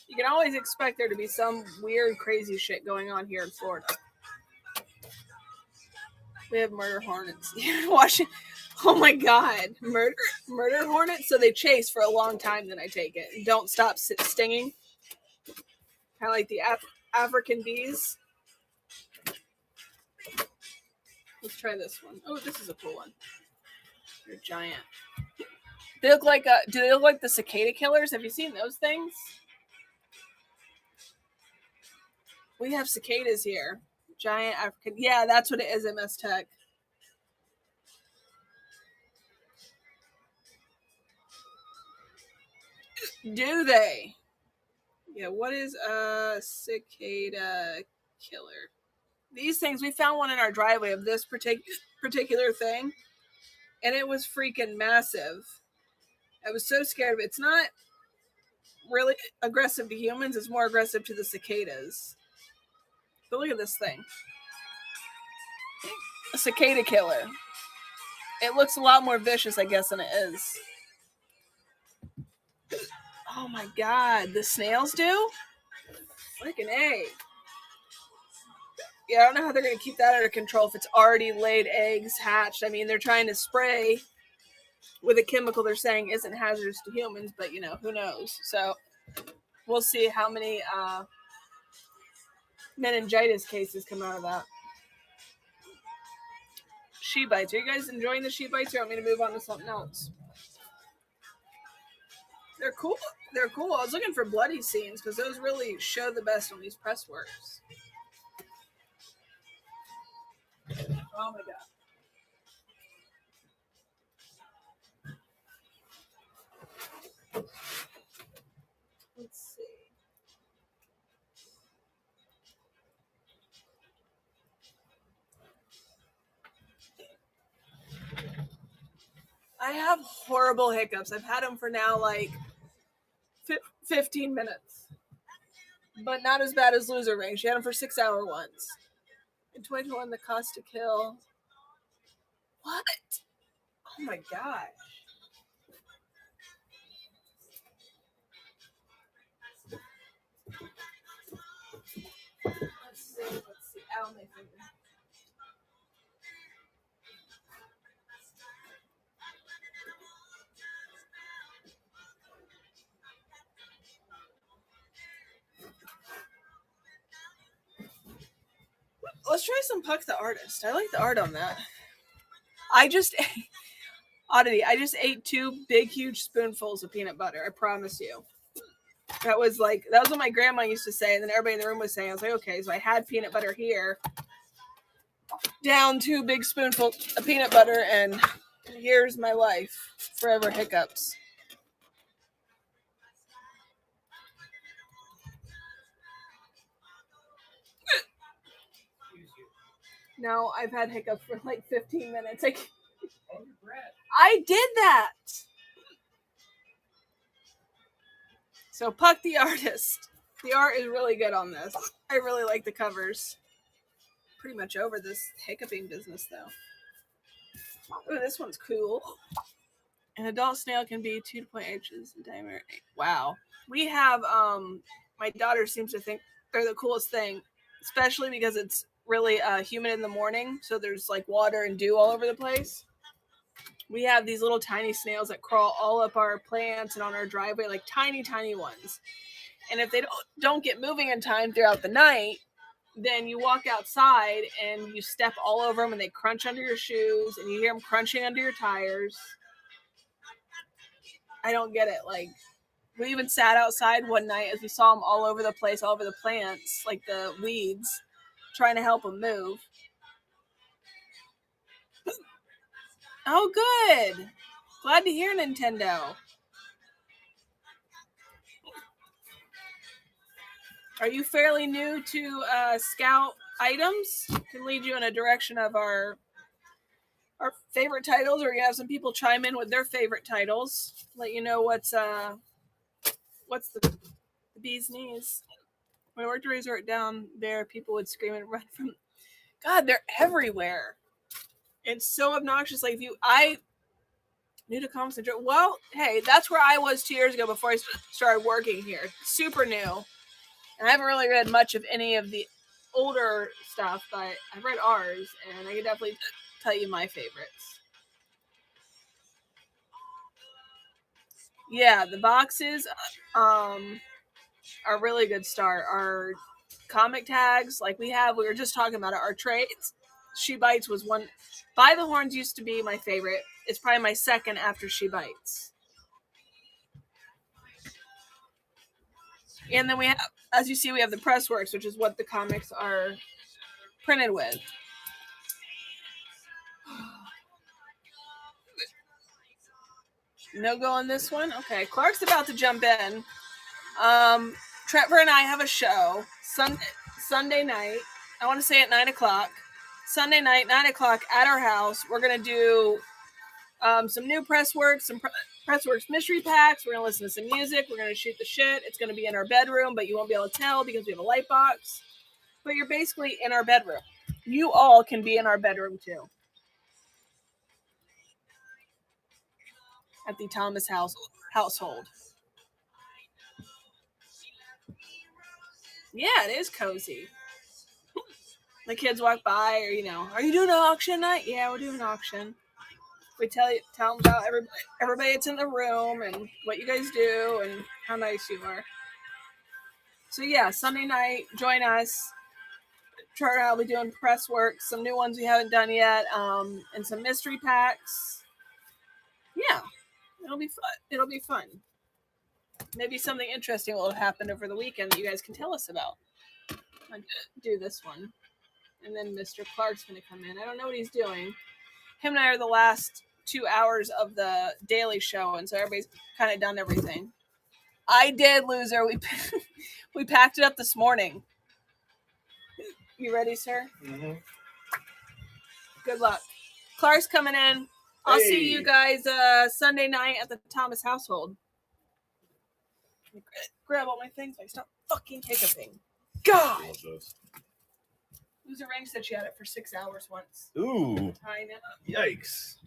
You can always expect there to be some weird, crazy shit going on here in Florida. We have murder hornets here in Washington. Oh my God, murder hornets. So they chase for a long time. Then I take it and don't stop stinging. Kind of like the African bees. Let's try this one. Oh, this is a cool one. They're giant. They look like do they look like the cicada killers? Have you seen those things? We have cicadas here. Giant African. Yeah, that's what it is at MS Tech. Do they? Yeah, what is a cicada killer? These things, we found one in our driveway of this particular thing, and it was freaking massive. I was so scared of it. It's not really aggressive to humans, it's more aggressive to the cicadas. But look at this thing. A cicada killer. It looks a lot more vicious, I guess, than it is. Oh my God, the snails do? Freaking A. Yeah, I don't know how they're going to keep that under control if it's already laid eggs, hatched. I mean, they're trying to spray with a chemical they're saying isn't hazardous to humans, but, you know, who knows? So we'll see how many meningitis cases come out of that. She bites. Are you guys enjoying the she bites, or want me to move on to something else? They're cool. They're cool. I was looking for bloody scenes because those really show the best on these press works. Oh my God. Let's see. I have horrible hiccups. I've had them for now like 15 minutes. But not as bad as Loser Ring. She had them for 6-hour ones. In 2021, the cost to kill. What? Oh my gosh. Let's see. Ow, my finger. Let's try some Puck the Artist. I like the art on that. I just ate 2 big, huge spoonfuls of peanut butter. I promise you. That was what my grandma used to say, and then everybody in the room was saying. I was like, okay, so I had peanut butter here. Down 2 big spoonfuls of peanut butter, and here's my life. Forever hiccups. No, I've had hiccups for like 15 minutes. I did that. So Puck the artist. The art is really good on this. I really like the covers. Pretty much over this hiccuping business though. Oh, this one's cool. An adult snail can be 2.8 inches in diameter. Wow. We have my daughter seems to think they're the coolest thing, especially because it's really humid in the morning, so there's like water and dew all over the place. We have these little tiny snails that crawl all up our plants and on our driveway, like tiny ones. And if they don't get moving in time throughout the night, then you walk outside and you step all over them and they crunch under your shoes and you hear them crunching under your tires. I don't get it. Like, we even sat outside one night as we saw them all over the place, all over the plants, like the weeds, trying to help them move. Oh, good. Glad to hear, Nintendo. Are you fairly new to Scout items? Can lead you in a direction of our favorite titles, or you have some people chime in with their favorite titles. Let you know what's the bee's knees. When I worked at Resort down there, people would scream and run from. God, they're everywhere. It's so obnoxious. Like, new to comics and well, hey, that's where I was 2 years ago before I started working here. Super new. And I haven't really read much of any of the older stuff, but I've read ours, and I can definitely tell you my favorites. Yeah, the boxes are a really good start. Our comic tags, like we were just talking about it, our trades. She Bites was one. By the Horns used to be my favorite. It's probably my second after She Bites. And then we have, as you see, we have the Pressworks, which is what the comics are printed with. No go on this one? Okay, Clark's about to jump in. Trevor and I have a show Sunday night. I want to say at 9 o'clock. Sunday night, 9 o'clock at our house. We're going to do some new Pressworks, some Pressworks mystery packs. We're going to listen to some music. We're going to shoot the shit. It's going to be in our bedroom, but you won't be able to tell because we have a light box. But you're basically in our bedroom. You all can be in our bedroom too. At the Thomas household. Yeah, it is cozy. The kids walk by, or are you doing an auction night? Yeah, we're doing an auction. We tell them about everybody that's in the room and what you guys do and how nice you are. So yeah, Sunday night, join us. Trevor and I will be doing press work, some new ones we haven't done yet, and some mystery packs. Yeah, it'll be fun. It'll be fun. Maybe something interesting will happen over the weekend that you guys can tell us about. I'll do this one. And then Mr. Clark's going to come in. I don't know what he's doing. Him and I are the last 2 hours of the daily show, and so everybody's kind of done everything. I did, loser. We packed it up this morning. You ready, sir? Mm-hmm. Good luck. Clark's coming in. I'll see you guys Sunday night at the Thomas household. Grab all my things. I stop fucking hiccuping. God! Loser Ring said she had it for 6 hours once. Ooh. I know. Yikes.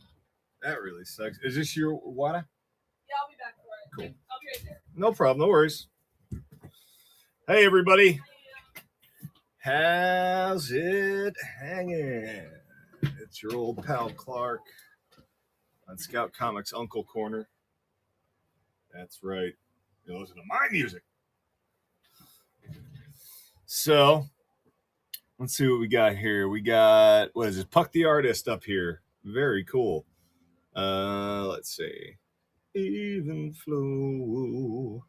That really sucks. Is this your water? Yeah, I'll be back for it. Cool. I'll be right there. No problem. No worries. Hey, everybody. How's it hanging? It's your old pal Clark on Scout Comics Uncle Corner. That's right. You listen to my music. So, let's see what we got here. We got, what is it? Puck the Artist up here. Very cool. Let's see. Even flow.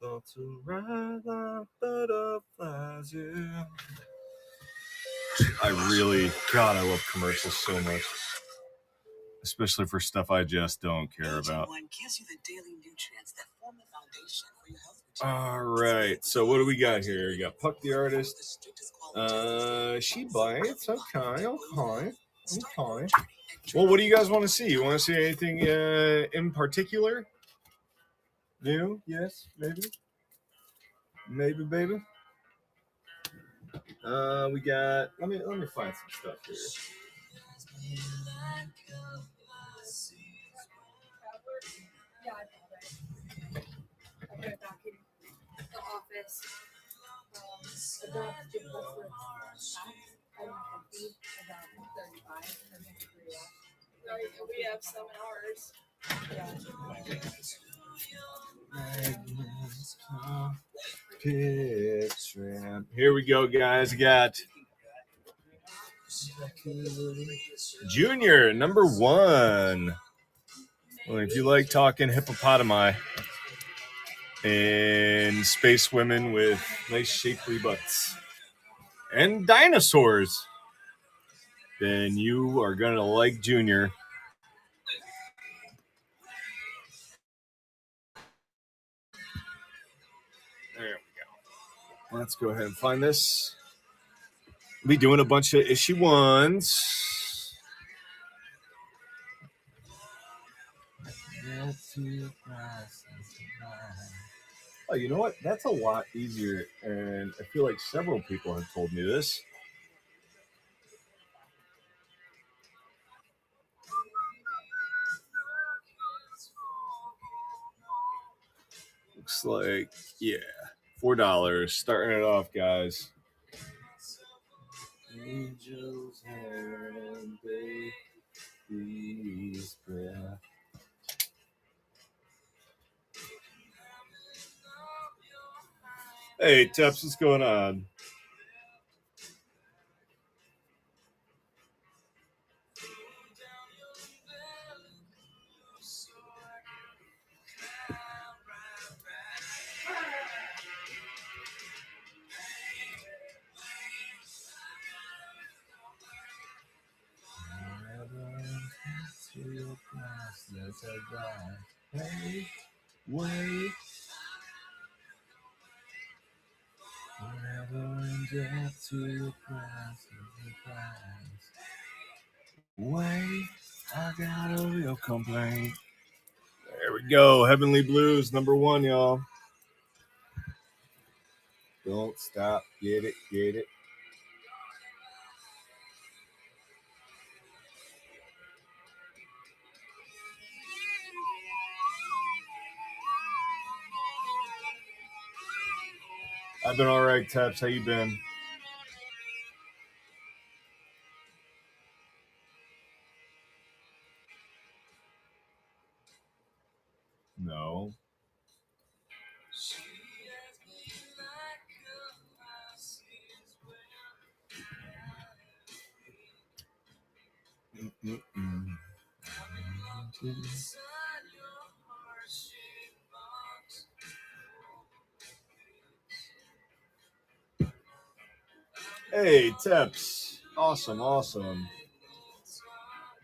Thoughts arise like butterflies, yeah. God, I love commercials so much. Especially for stuff I just don't care about. Gives you the daily nutrients that form the foundation for your health. All right. So what do we got here? We got Puck the Artist. She bites. Okay. Well, what do you guys want to see? You want to see anything in particular? New? Yes, maybe. Maybe, baby. We got. Let me find some stuff here. Yeah, I bought it. I put it back in the office. Adopted Buffalo tax. I don't know, about 35. I'm gonna agree with that. We have 7 hours. Here we go, guys. I got Junior, number 1. Well, if you like talking hippopotami and space women with nice shapely butts and dinosaurs, then you are going to like Junior. There we go. Let's go ahead and find this. We'll be doing a bunch of issue 1s. Oh, you know what? That's a lot easier, and I feel like several people have told me this. Looks like, yeah, $4. Starting it off, guys. Angels and baby's breath. Hey, Teps, what's going on? Hey, wait. Forever in death to your price. Wait, I got a real complaint. There we go. Heavenly Blues, number 1, y'all. Don't stop. Get it. I've been all right, Taps. How you been? No. Hey, Teps. Awesome.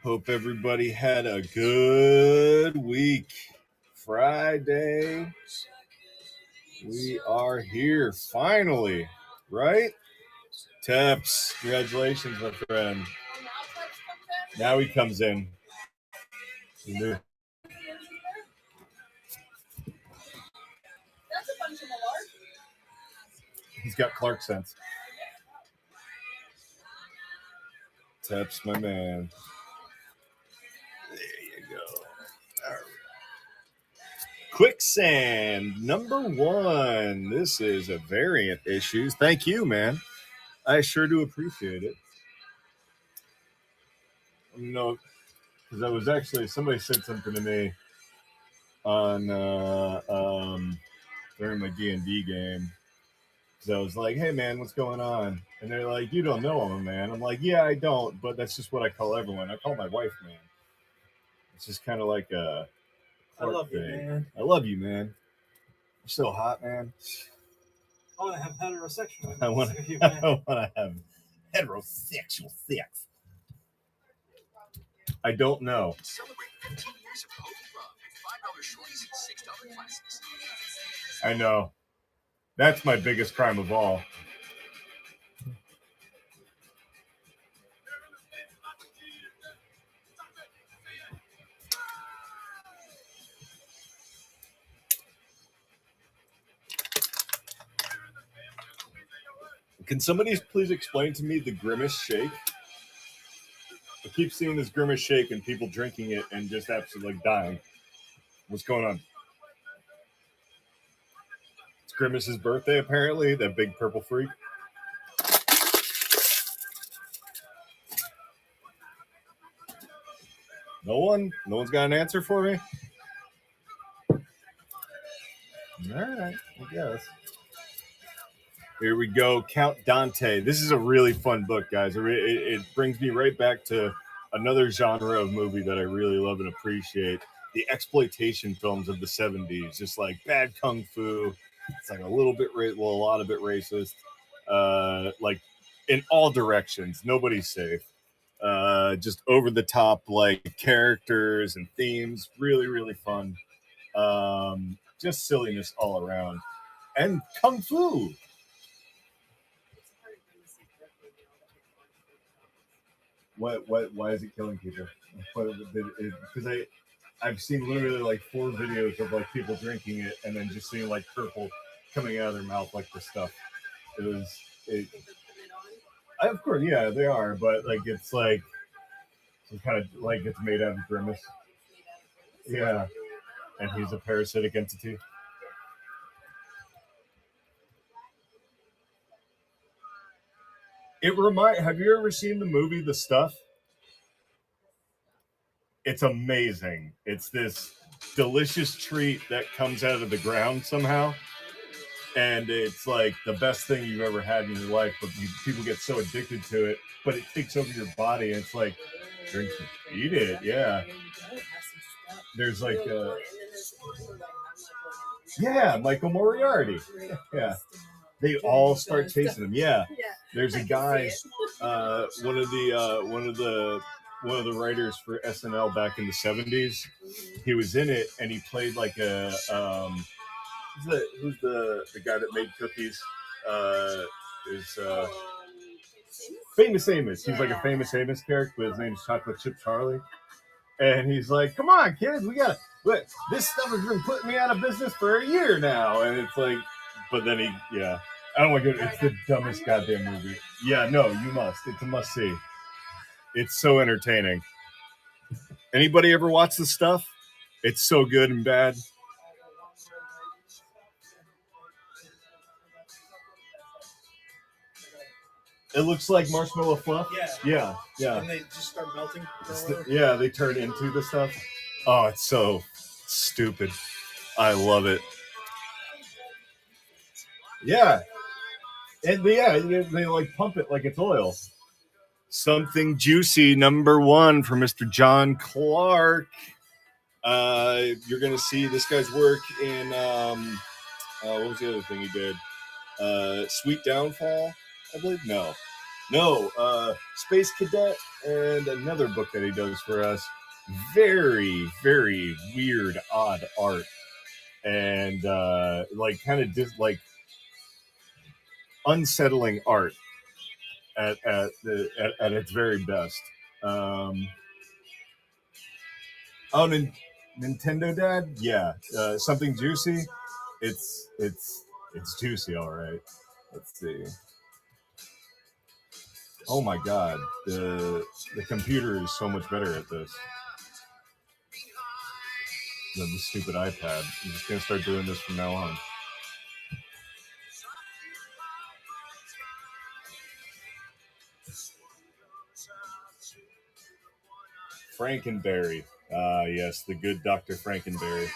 Hope everybody had a good week. Friday. We are here finally, right? Teps, congratulations, my friend. Now he comes in. That's a bunch of malarkey. He's got Clark sense. Teps, my man. There you go. All right. Quicksand, number 1. This is a variant issues. Thank you, man. I sure do appreciate it. You know, because I was actually, somebody said something to me on during my D&D game. Because I was like, hey, man, what's going on? And they're like, you don't know him, a man. I'm like, yeah, I don't, but that's just what I call everyone. I call my wife, man. It's just kind of like a Clark I love you, thing. man. I love you, man. You're so hot, man. I want to have heterosexual. I want to have heterosexual sex. I don't know. Celebrate 15 years of Hope Love with $5 shorties and $6 classes. I know. That's my biggest crime of all. Can somebody please explain to me the Grimace shake? I keep seeing this Grimace shake and people drinking it and just absolutely like dying. What's going on? It's Grimace's birthday, apparently. That big purple freak. No one's got an answer for me. All right, I guess. Here we go, Count Dante. This is a really fun book, guys. It brings me right back to another genre of movie that I really love and appreciate. The exploitation films of the 70s, just like bad kung fu. It's like a little bit, a lot of it racist. Like in all directions, nobody's safe. Just over the top, like characters and themes. Really, really fun. Just silliness all around. And kung fu. Why is it killing people? Because I've seen literally like 4 videos of like people drinking it and then just seeing like purple coming out of their mouth like this stuff. Of course, yeah, they are, but like it's like some kind of like it's made out of Grimace. Yeah, and he's a parasitic entity. Have you ever seen the movie The Stuff? It's amazing. It's this delicious treat that comes out of the ground somehow. And it's like the best thing you've ever had in your life, but people get so addicted to it, but it takes over your body. And it's like, drink it, eat it. Yeah. There's like, Michael Moriarty. Yeah. They all start chasing him. Yeah. There's a guy, one of the writers for SNL back in the 70s. He was in it and he played like a, who's the guy that made cookies? Famous Amos. He's like a Famous Amos character, but his name's Chocolate Chip Charlie. And he's like, come on, kids, this stuff has been putting me out of business for a year now. And it's like, but then I don't want to go. It's the dumbest goddamn movie. Yeah, no, you must. It's a must see. It's so entertaining. Anybody ever watch The Stuff? It's so good and bad. It looks like marshmallow fluff. Yeah. And they just start melting. They turn into the stuff. Oh, it's so stupid. I love it. Yeah. And they like pump it like it's oil. Something Juicy, #1 for Mr. John Clark. You're going to see this guy's work in, what was the other thing he did? Sweet Downfall, I believe? No, Space Cadet, and another book that he does for us. Very, very weird, odd art. And like kind of just like unsettling art at its very best. Nintendo Dad, yeah. Something Juicy. It's juicy, all right. Let's see. Oh my God, the computer is so much better at this than the stupid iPad. I'm just gonna start doing this from now on. Frankenberry. Yes, the good Dr. Frankenberry.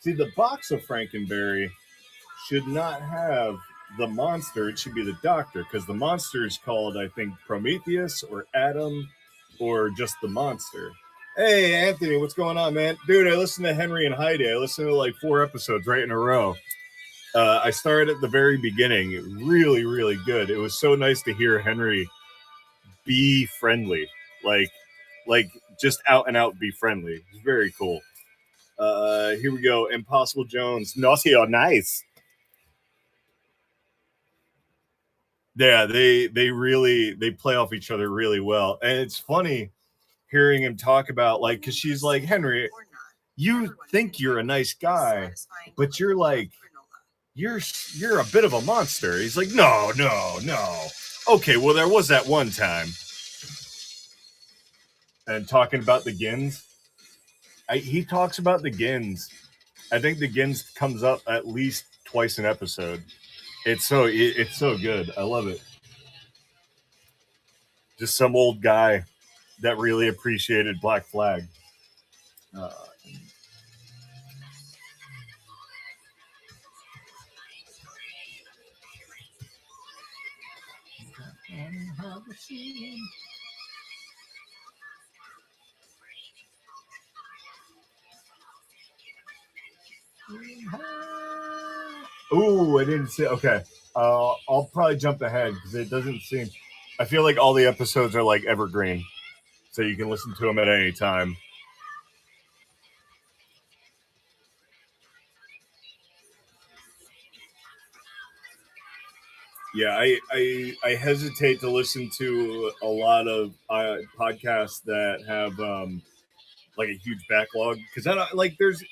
See, the box of Frankenberry should not have the monster. It should be the doctor, because the monster is called, I think, Prometheus or Adam or just the monster. Hey, Anthony, what's going on, man? Dude, I listened to Henry and Heidi. I listened to like 4 episodes right in a row. I started at the very beginning. Really, really good. It was so nice to hear Henry be friendly. Like just out and out be friendly. It was very cool. Here we go. Impossible Jones. Naughty or nice. Yeah, they play off each other really well. And it's funny hearing him talk about, like, because she's like, Henry, you think you're a nice guy, but you're like, you're a bit of a monster. He's like, no. Okay, well, there was that one time. And talking about the Gins, he talks about the Gins. I think the Gins comes up at least twice an episode. It's so good. I love it. Just some old guy that really appreciated Black Flag. Ooh, I didn't see. Okay, I'll probably jump ahead because it doesn't seem. I feel like all the episodes are like evergreen, so you can listen to them at any time. Yeah, I hesitate to listen to a lot of podcasts that have like a huge backlog because I don't like there's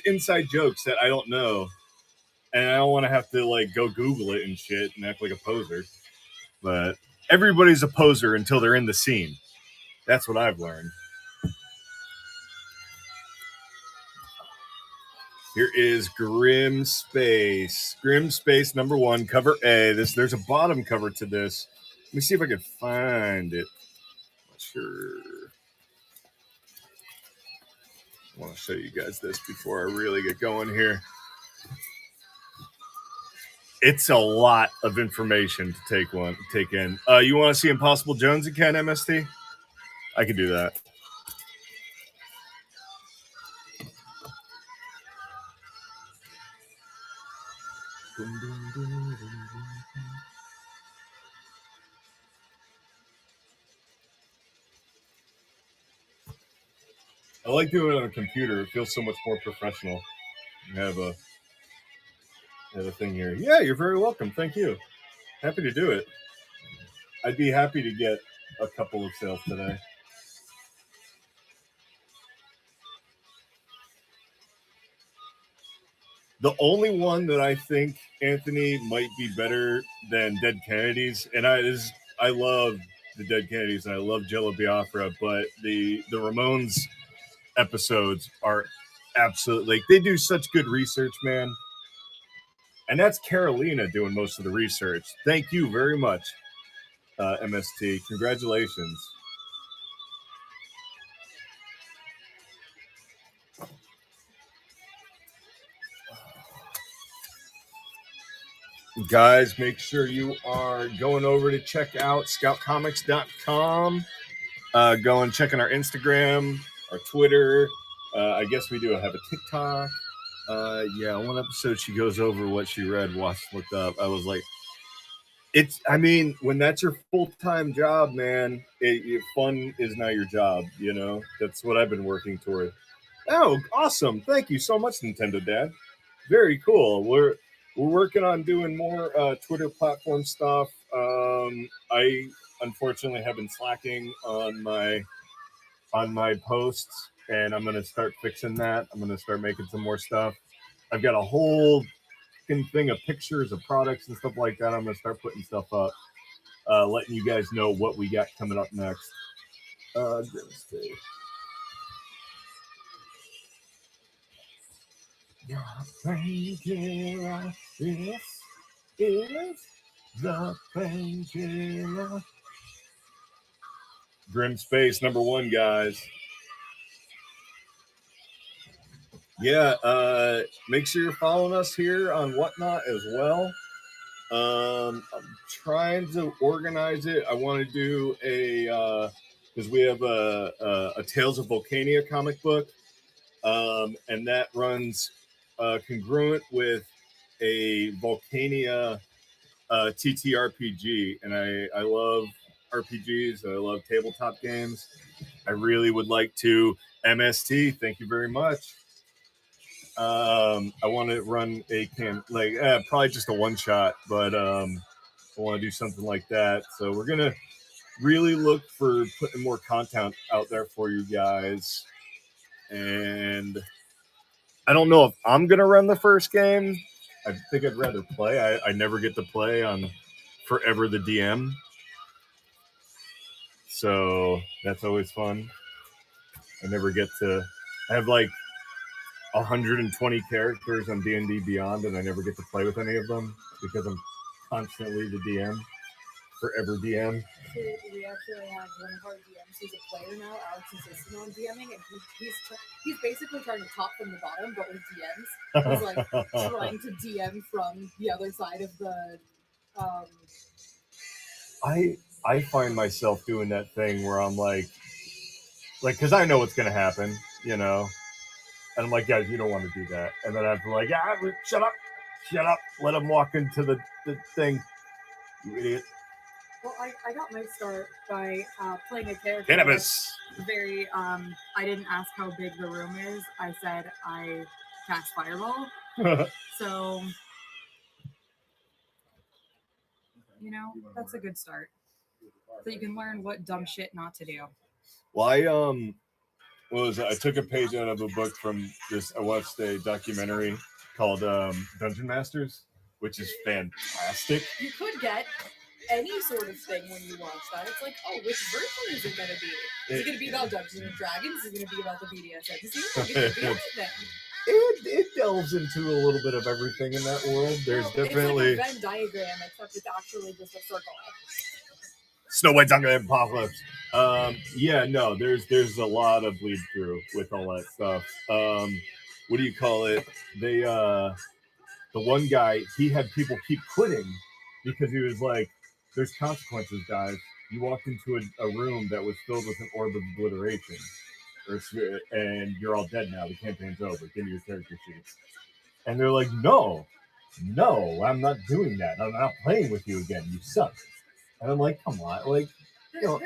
inside jokes that I don't know, and I don't want to have to like go Google it and shit and act like a poser. But everybody's a poser until they're in the scene. That's what I've learned. Here is Grim Space. Grim Space #1, cover A. There's a bottom cover to this. Let me see if I can find it. Not sure. I want to show you guys this before I really get going here. It's a lot of information to take in. You want to see Impossible Jones again, MST? I can do that. I like doing it on a computer. It feels so much more professional. You have a thing here. Yeah, you're very welcome. Thank you. Happy to do it. I'd be happy to get a couple of sales today. The only one that I think, Anthony, might be better than Dead Kennedys, and I love the Dead Kennedys and I love Jello Biafra, but the Ramones episodes are absolutely, like, they do such good research, man. And that's Carolina doing most of the research. Thank you very much, MST. Congratulations. Guys, make sure you are going over to check out scoutcomics.com. Go and check on our Instagram, our Twitter. I guess we do have a TikTok. Yeah, one episode she goes over what she read, looked up. I was like, when that's your full-time job, man, fun is now your job, you know? That's what I've been working toward. Oh, awesome. Thank you so much, Nintendo Dad. Very cool. We're working on doing more Twitter platform stuff. I unfortunately have been slacking on my posts, and I'm going to start fixing that. I'm going to start making some more stuff. I've got a whole thing of pictures of products and stuff like that. I'm going to start putting stuff up, letting you guys know what we got coming up next. Let's see. Painkiller. This is the painkiller. Grim Space #1, guys. Yeah, make sure you're following us here on Whatnot as well. I'm trying to organize it. I want to do because we have a Tales of Volcania comic book, and that runs congruent with a Volcania TTRPG, and I love RPGs. I love tabletop games. I really would like to MST. Thank you very much. I want to run a probably just a one shot, but I want to do something like that. So we're gonna really look for putting more content out there for you guys. and I don't know if I'm gonna run the first game. I think I'd rather play. I never get to play on Forever the DM, so that's always fun. I never get to. I have like 120 characters on D&D Beyond, and I never get to play with any of them because I'm constantly the DM, Forever DM. So we actually have one of our DMs who's a player now, Alex insisting on DMing, and he's basically trying to top from the bottom, but with DMs. He's like trying to DM from the other side of the. I find myself doing that thing where I'm like, because I know what's gonna happen, you know, and I'm like, guys, you don't want to do that, and then I'm like, shut up, let him walk into the thing, you idiot. Well, I got my start by playing a character. Cannabis. Very, I didn't ask how big the room is. I said I cast Fireball. So, you know, that's a good start. So you can learn what dumb shit not to do. Well, I took a page out of a book from this. I watched a documentary called Dungeon Masters, which is fantastic. You could get any sort of thing when you watch that. It's like, oh, which version is it going to be? Is it going to be about Dungeons and Dragons? Is it going to be about the BDSM? Is it going to be anything? It delves into a little bit of everything in that world. There's definitely It's like a Venn diagram, except it's actually just a circle. Snow White's Hunger Apocalypse. There's a lot of bleed through with all that stuff. What do you call it? They the one guy, he had people keep quitting because he was like, there's consequences, guys. You walked into a room that was filled with an orb of obliteration, and you're all dead now. The campaign's over. Give me your character sheets. And they're like, no, I'm not doing that. I'm not playing with you again. You suck. And I'm like, come on, like, there's a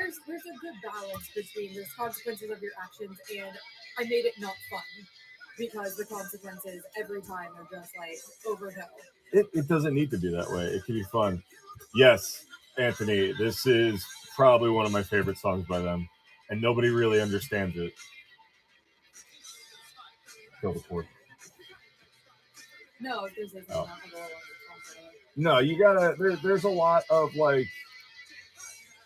good balance between the consequences of your actions and I made it not fun because the consequences every time are just like overkill. It doesn't need to be that way. It can be fun. Yes, Anthony, this is probably one of my favorite songs by them, and nobody really understands it. Kill the Fort. No, this isn't Oh. not a No, you gotta. There's a lot of like.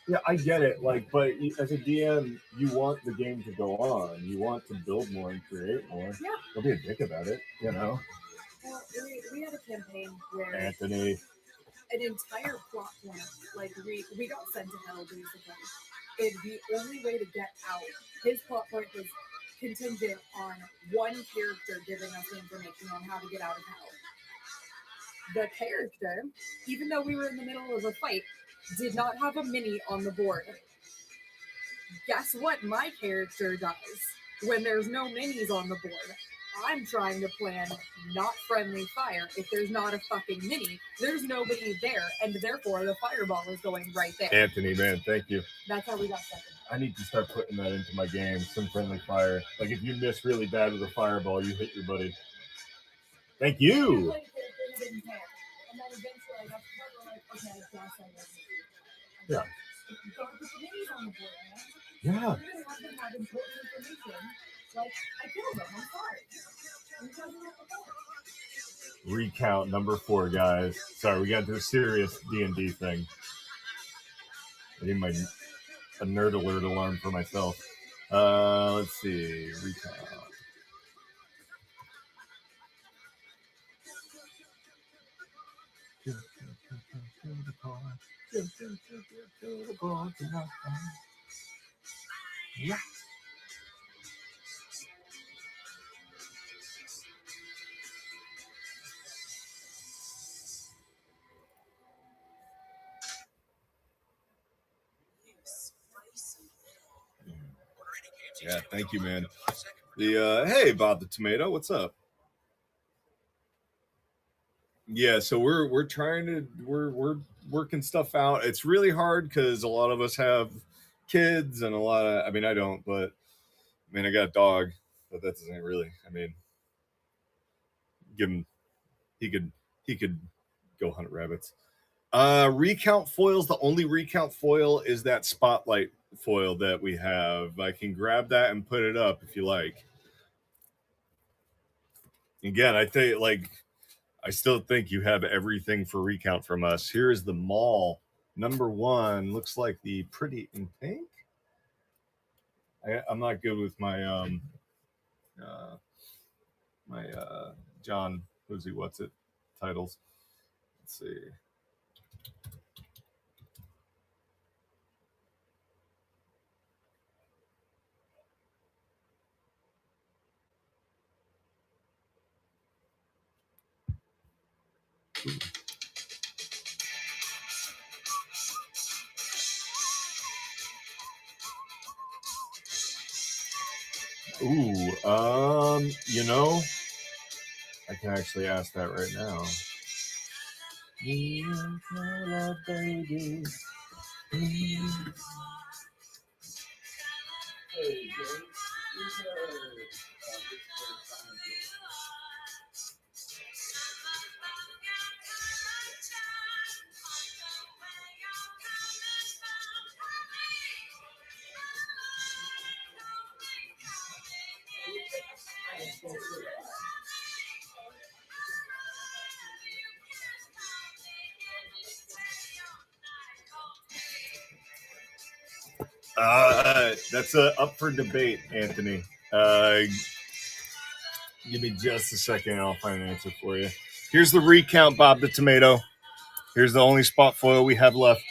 Yeah, I get it. Like, but as a DM, you want the game to go on. You want to build more and create more. Yeah. Don't be a dick about it. You know. Well, we had a campaign where Anthony. an entire plot point, like we got sent to hell basically. And the only way to get out, his plot point was contingent on one character giving us the information on how to get out of hell. The character, even though we were in the middle of a fight, did not have a mini on the board. Guess what my character does when there's no minis on the board? I'm trying to plan not friendly fire. If there's not a fucking mini, there's nobody there, and therefore the fireball is going right there. Anthony, man, thank you. That's how we got second. I need to start putting that into my game. Some friendly fire. Like if you miss really bad with a fireball, you hit your buddy. Thank you. And then eventually I got to the point where, like, okay, I guess I wasn't. Yeah. Don't put the minis on the board, man. Yeah. You're gonna have them have important information. Like, I killed them. I'm sorry. You guys don't have to go. Recount number 4, guys. Sorry, we got into a serious D&D thing. I need a nerd alert alarm for myself. Let's see. Recount. Yeah. Yeah, thank you, man. Hey, Bob the Tomato, what's up? Yeah, so we're working stuff out. It's really hard because a lot of us have kids and a lot of. I mean, I don't, but I mean, I got a dog, but that doesn't really. I mean, give him. He could go hunt rabbits. Recount foils. The only recount foil is that spotlight foil that we have. I can grab that and put it up if you like. Again, I still think you have everything for recount from us. Here is the mall. Number 1 looks like the Pretty in Pink. I'm not good with my John Who's What's It titles. Let's see. You know, I can actually ask that right now. Baby. That's up for debate, Anthony. Give me just a second and I'll find an answer for you. Here's the recount, Bob the Tomato. Here's the only spot foil we have left.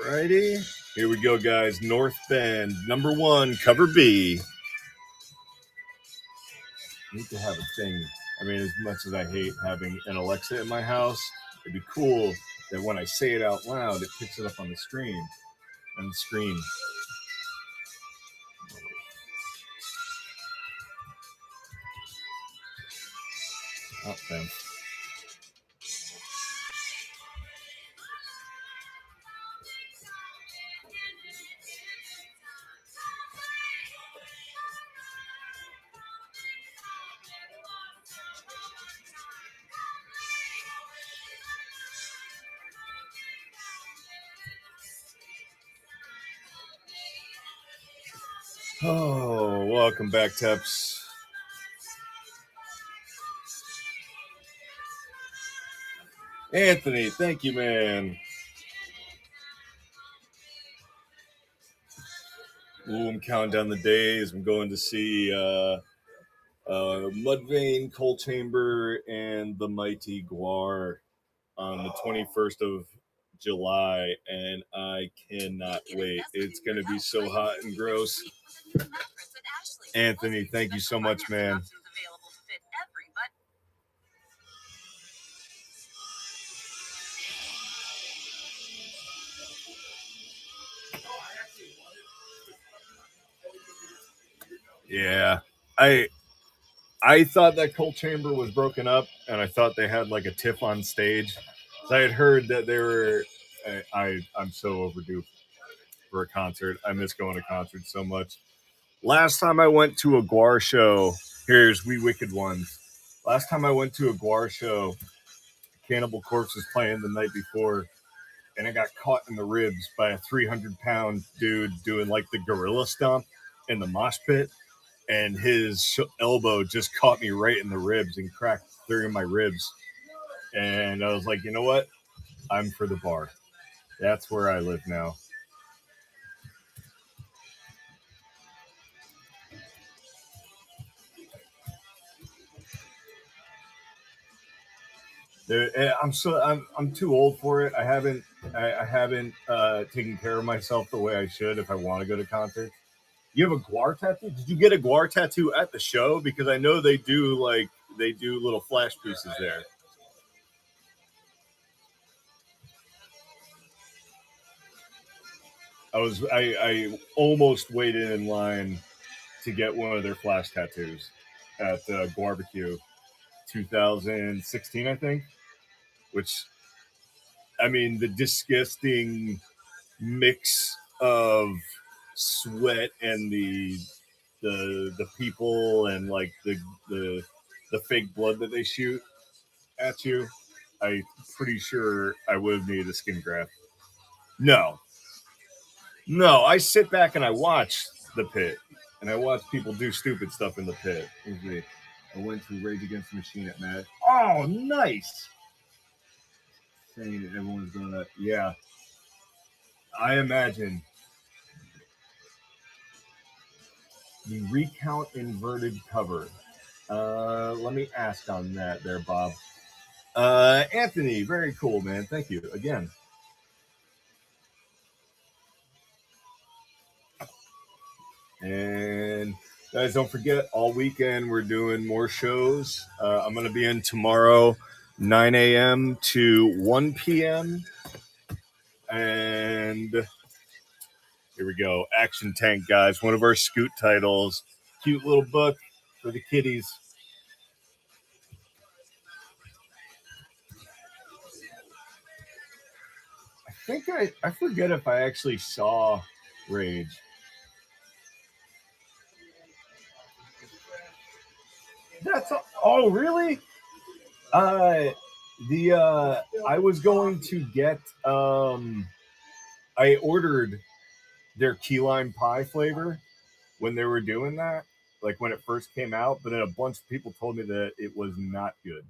Alrighty. Here we go, guys. North Bend, number 1, cover B. I need to have a thing. I mean, as much as I hate having an Alexa in my house, it'd be cool that when I say it out loud, it picks it up on the screen. Oh, thanks. Oh, welcome back, Teps. Anthony, thank you, man. Ooh, I'm counting down the days. I'm going to see Mudvayne, Coal Chamber, and the Mighty Guar on the 21st of July, and I cannot wait. It's going to be so hot and gross. Anthony, thank you so much, man. Yeah, I thought that Coal Chamber was broken up, and I thought they had like a tiff on stage. So I had heard that they were. I'm so overdue for a concert. I miss going to concerts so much. Last time I went to a Guar show, here's We Wicked Ones. Last time I went to a Guar show, Cannibal Corpse was playing the night before, and I got caught in the ribs by a 300-pound dude doing like the gorilla stomp in the mosh pit, and his elbow just caught me right in the ribs and cracked 3 of my ribs. And I was like, you know what? I'm for the bar. That's where I live now. I'm too old for it. I haven't taken care of myself the way I should if I want to go to concerts. You have a guar tattoo? Did you get a guar tattoo at the show? Because I know they do little flash pieces there. I almost waited in line to get one of their flash tattoos at Barbecue 2016, I think. Which, I mean, the disgusting mix of sweat and the people and like the fake blood that they shoot at you, I'm pretty sure I would have needed a skin graft. No, I sit back and I watch the pit, and I watch people do stupid stuff in the pit. I went to Rage Against the Machine at Mad. Oh, nice. Saying that everyone's doing that. Yeah. I imagine the recount inverted cover. Let me ask on that there, Bob. Anthony, very cool, man. Thank you again. And guys, don't forget, all weekend we're doing more shows. I'm going to be in tomorrow, 9 a.m. to 1 p.m. And here we go. Action Tank, guys. One of our Scoot titles. Cute little book for the kiddies. I forget if I actually saw Rage. Oh, really? I was going to get I ordered their key lime pie flavor when they were doing that, like when it first came out, but then a bunch of people told me that it was not good.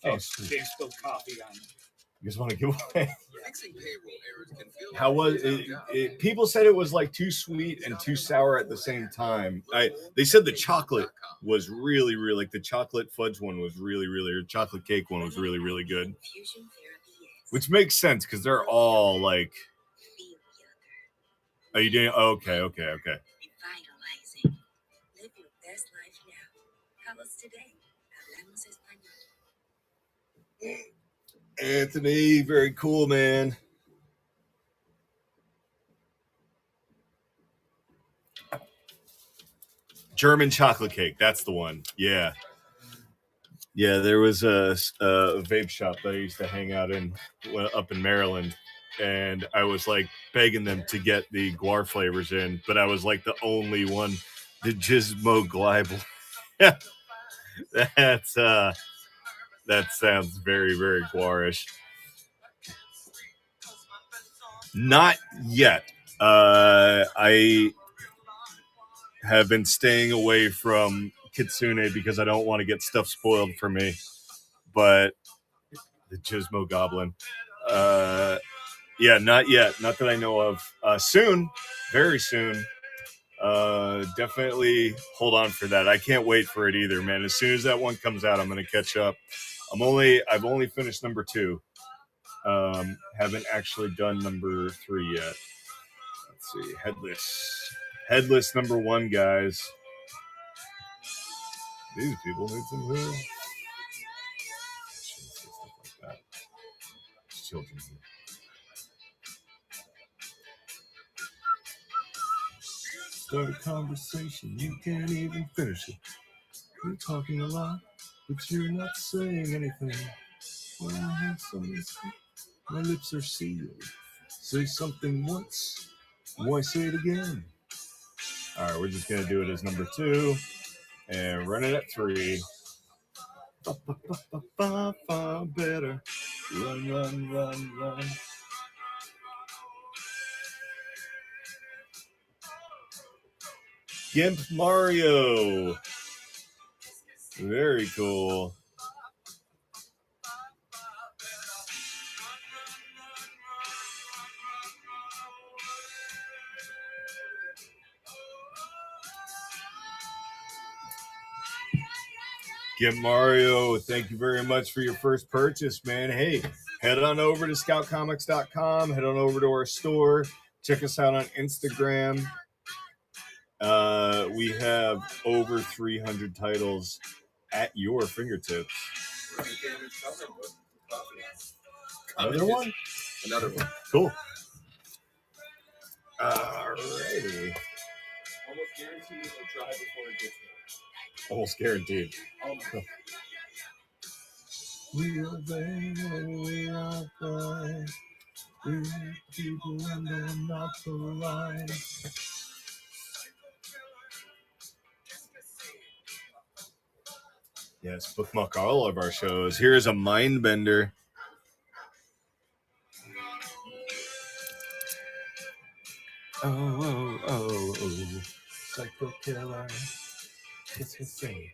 Oh, they spilled coffee on it. You guys want to give away? How was it? People said it was like too sweet and too sour at the same time. They said the chocolate was really, really, like the chocolate fudge one was really, really, or chocolate cake one was really, really good. Which makes sense because they're all like. Are you doing? Okay. Revitalizing. Live your best life now. Call us today. Hablamos español. Anthony, very cool, man. German chocolate cake. That's the one. Yeah. Yeah, there was a vape shop that I used to hang out in up in Maryland. And I was like begging them to get the guar flavors in, but I was like the only one. The Gizmo Glibble. That sounds very, very guarish. Not yet. I have been staying away from Kitsune because I don't want to get stuff spoiled for me. But the Gizmo Goblin. Yeah, not yet. Not that I know of. Soon. Very soon. Definitely hold on for that. I can't wait for it either, man. As soon as that one comes out, I'm going to catch up. I've only finished number 2. Haven't actually done number 3 yet. Let's see. Headless number 1, guys. These people need some food. Stuff like that. Children. Start a conversation, you can't even finish it. You're talking a lot, but you're not saying anything. When I have something to say, my lips are sealed. Say something once, why say it again? All right, we're just going to do it as number 2 and run it at 3. Better run. Gimp Mario. Very cool. Get Mario, thank you very much for your first purchase, man. Hey, head on over to scoutcomics.com. Head on over to our store. Check us out on Instagram. We have over 300 titles at your fingertips. Another one? Another one. Cool. Alrighty. Almost guaranteed it'll dry before it gets there. Almost guaranteed. Almost. We are there, we are fine. We people and they're not so line. Yes, bookmark all of our shows. Here's a mind bender. Oh, psycho killer. It's insane.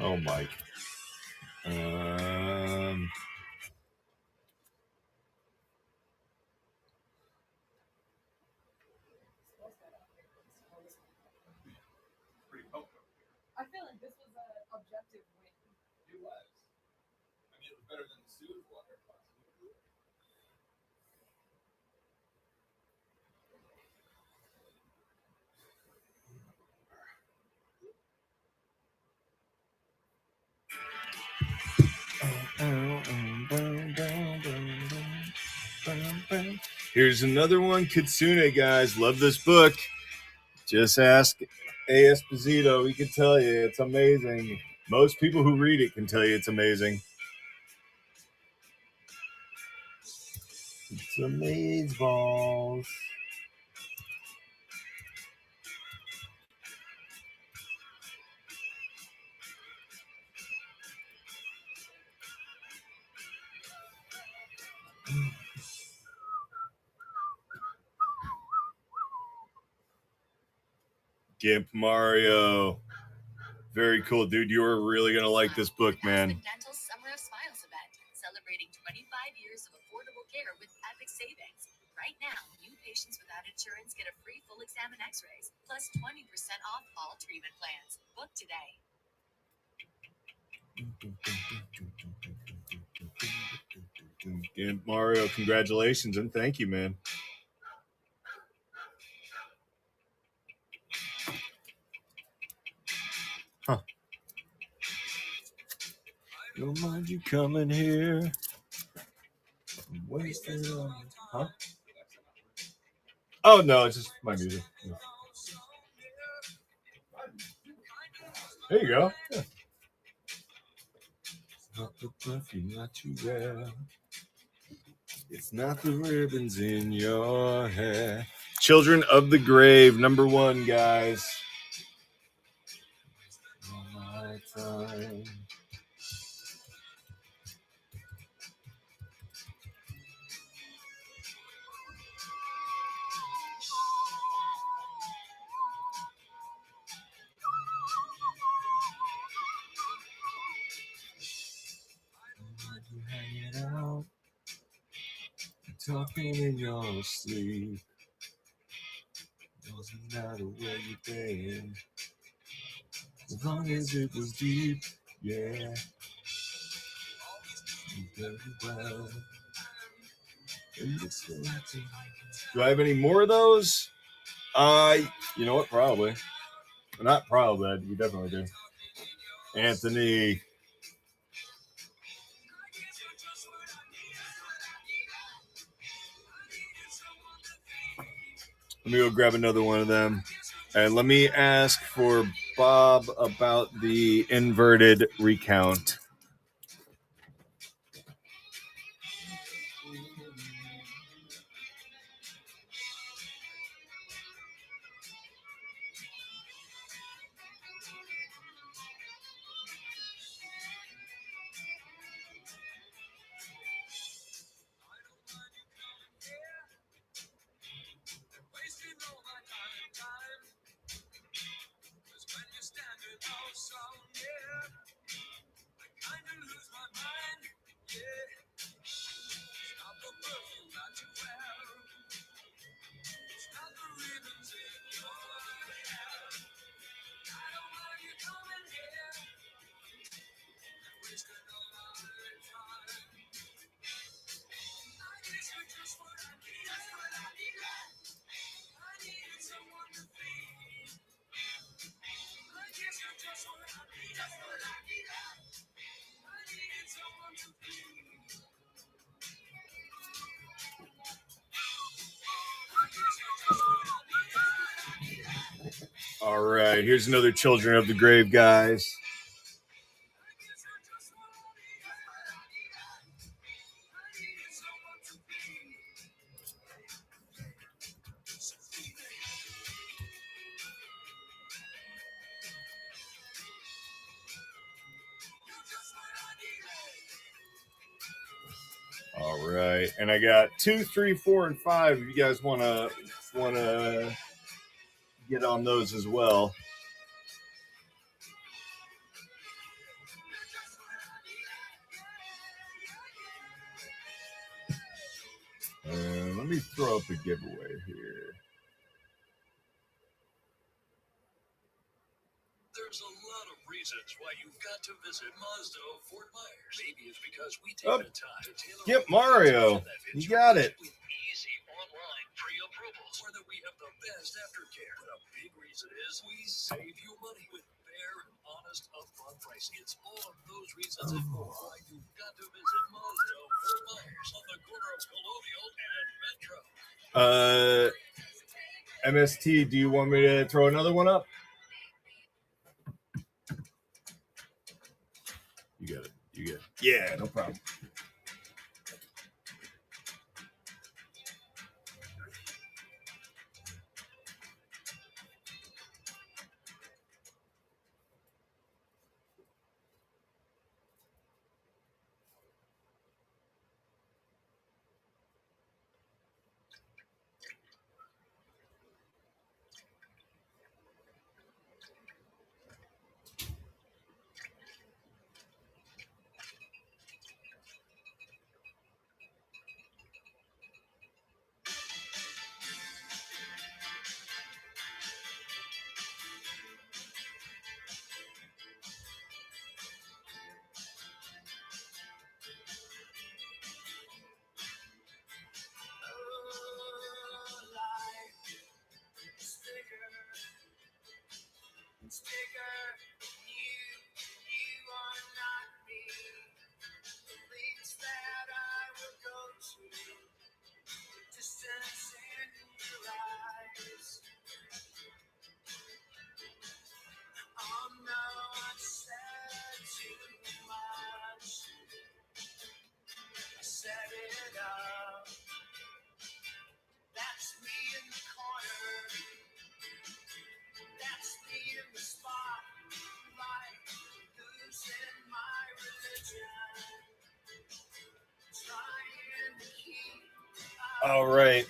Oh, Mike. I feel like this was an objective win. It was. I mean, it was better than the Sue's water. Here's another one. Kitsune, guys. Love this book. Just ask A. Esposito. He can tell you it's amazing. Most people who read it can tell you it's amazing. It's amazeballs. Gimp Mario. Very cool, dude. You are really going to like this book, man. Dental's Summer of Smiles event, celebrating 25 years of affordable care with epic savings. Right now, new patients without insurance get a free full exam and x-rays, plus 20% off all treatment plans. Book today. Gimp Mario, congratulations and thank you, man. Huh. Don't mind you coming here. Wasted on. Huh? Oh, no, it's just my music. Yeah. There you go. Yeah. Not the perfume that you wear. It's not the ribbons in your hair. Children of the Grave, #1, guys. My time. Hanging out, talking in your sleep. Doesn't matter where you've been, as long as it was deep, yeah. Very well. Do I have any more of those? You know what? Probably. Not probably. We definitely do. Anthony. Let me go grab another one of them. And let me ask for Bob about the inverted recount. All right, here's another Children of the Grave, guys. All right, and I got 2, 3, 4, and 5. If you guys wanna get on those as well. Let me throw up a giveaway here. There's a lot of reasons why you've got to visit Mazda of Fort Myers. Maybe it's because we take Oh, the time to tailor Get Mario. You got it. with easy online pre-approvals, or that we have the best aftercare. But a big reason is we save you money with fair and honest upfront price. It's all of those reasons and more why you've got to visit Mazda of Fort Myers on the corner of Colonial and Metro. MST, do you want me to throw another one up? You got it. You got it. Yeah, no problem. It's bigger than you are not me. The links that I will go to, the distance in your eyes. Oh no, I've said too much. I set it up. That's me in the corner. That's me in the spotlight, losing my religion, trying to keep. All right.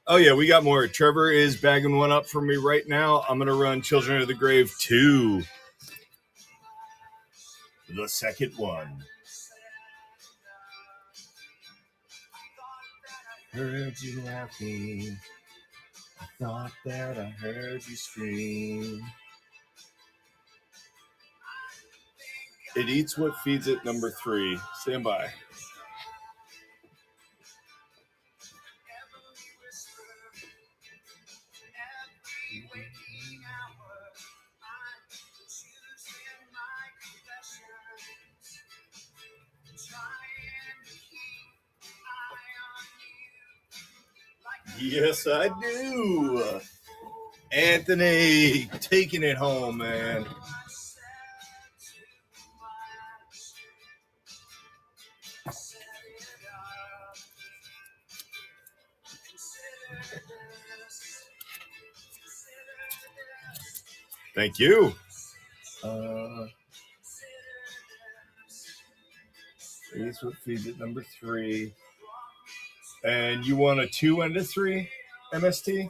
Oh yeah, we got more. Trevor is bagging one up for me right now. I'm gonna run Children of the Grave 2. The second one. Heard you laughing. I thought that I heard you scream. It eats what feeds it, number 3. Stand by. Yes, I do. Anthony, taking it home, man. Thank you. Here's what feeds it, number 3. And you want a 2 and a 3, MST?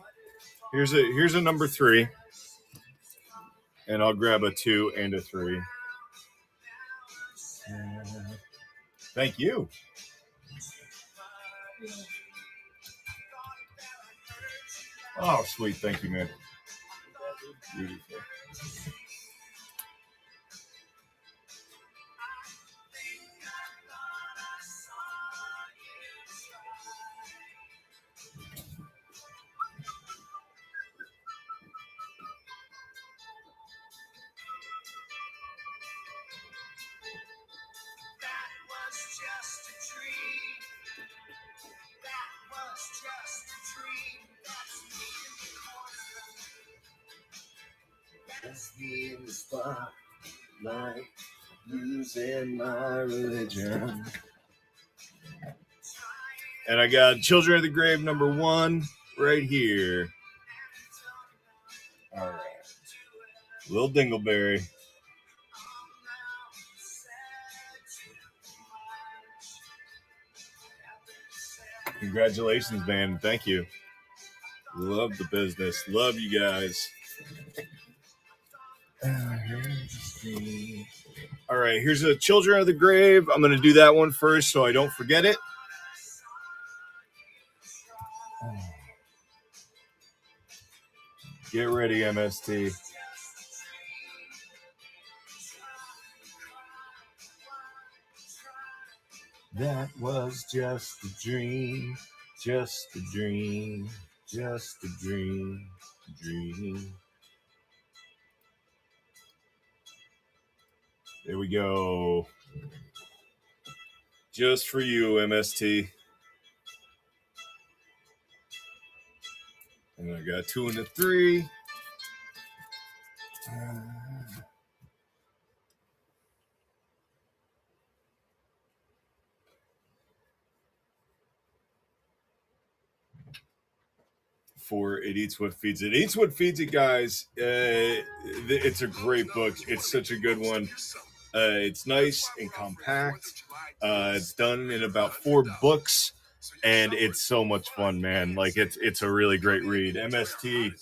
Here's a number 3. And I'll grab a 2 and a 3. Thank you. Oh, sweet. Thank you, man. Beautiful. spotlight, losing my religion. And I got Children of the Grave #1 right here. All right. Little Dingleberry. Congratulations, man. Thank you. Love the business. Love you guys. All right, here's a Children of the Grave. I'm going to do that one first so I don't forget it. Get ready, MST. That was just a dream, just a dream, just a dream, dream. There we go. Just for you, MST. And I got 2 and a 3. For It Eats What Feeds It. It Eats What Feeds It, guys. It's a great book. It's such a good one. It's nice and compact. It's done in about 4 books, and it's so much fun, man. Like it's a really great read. MST.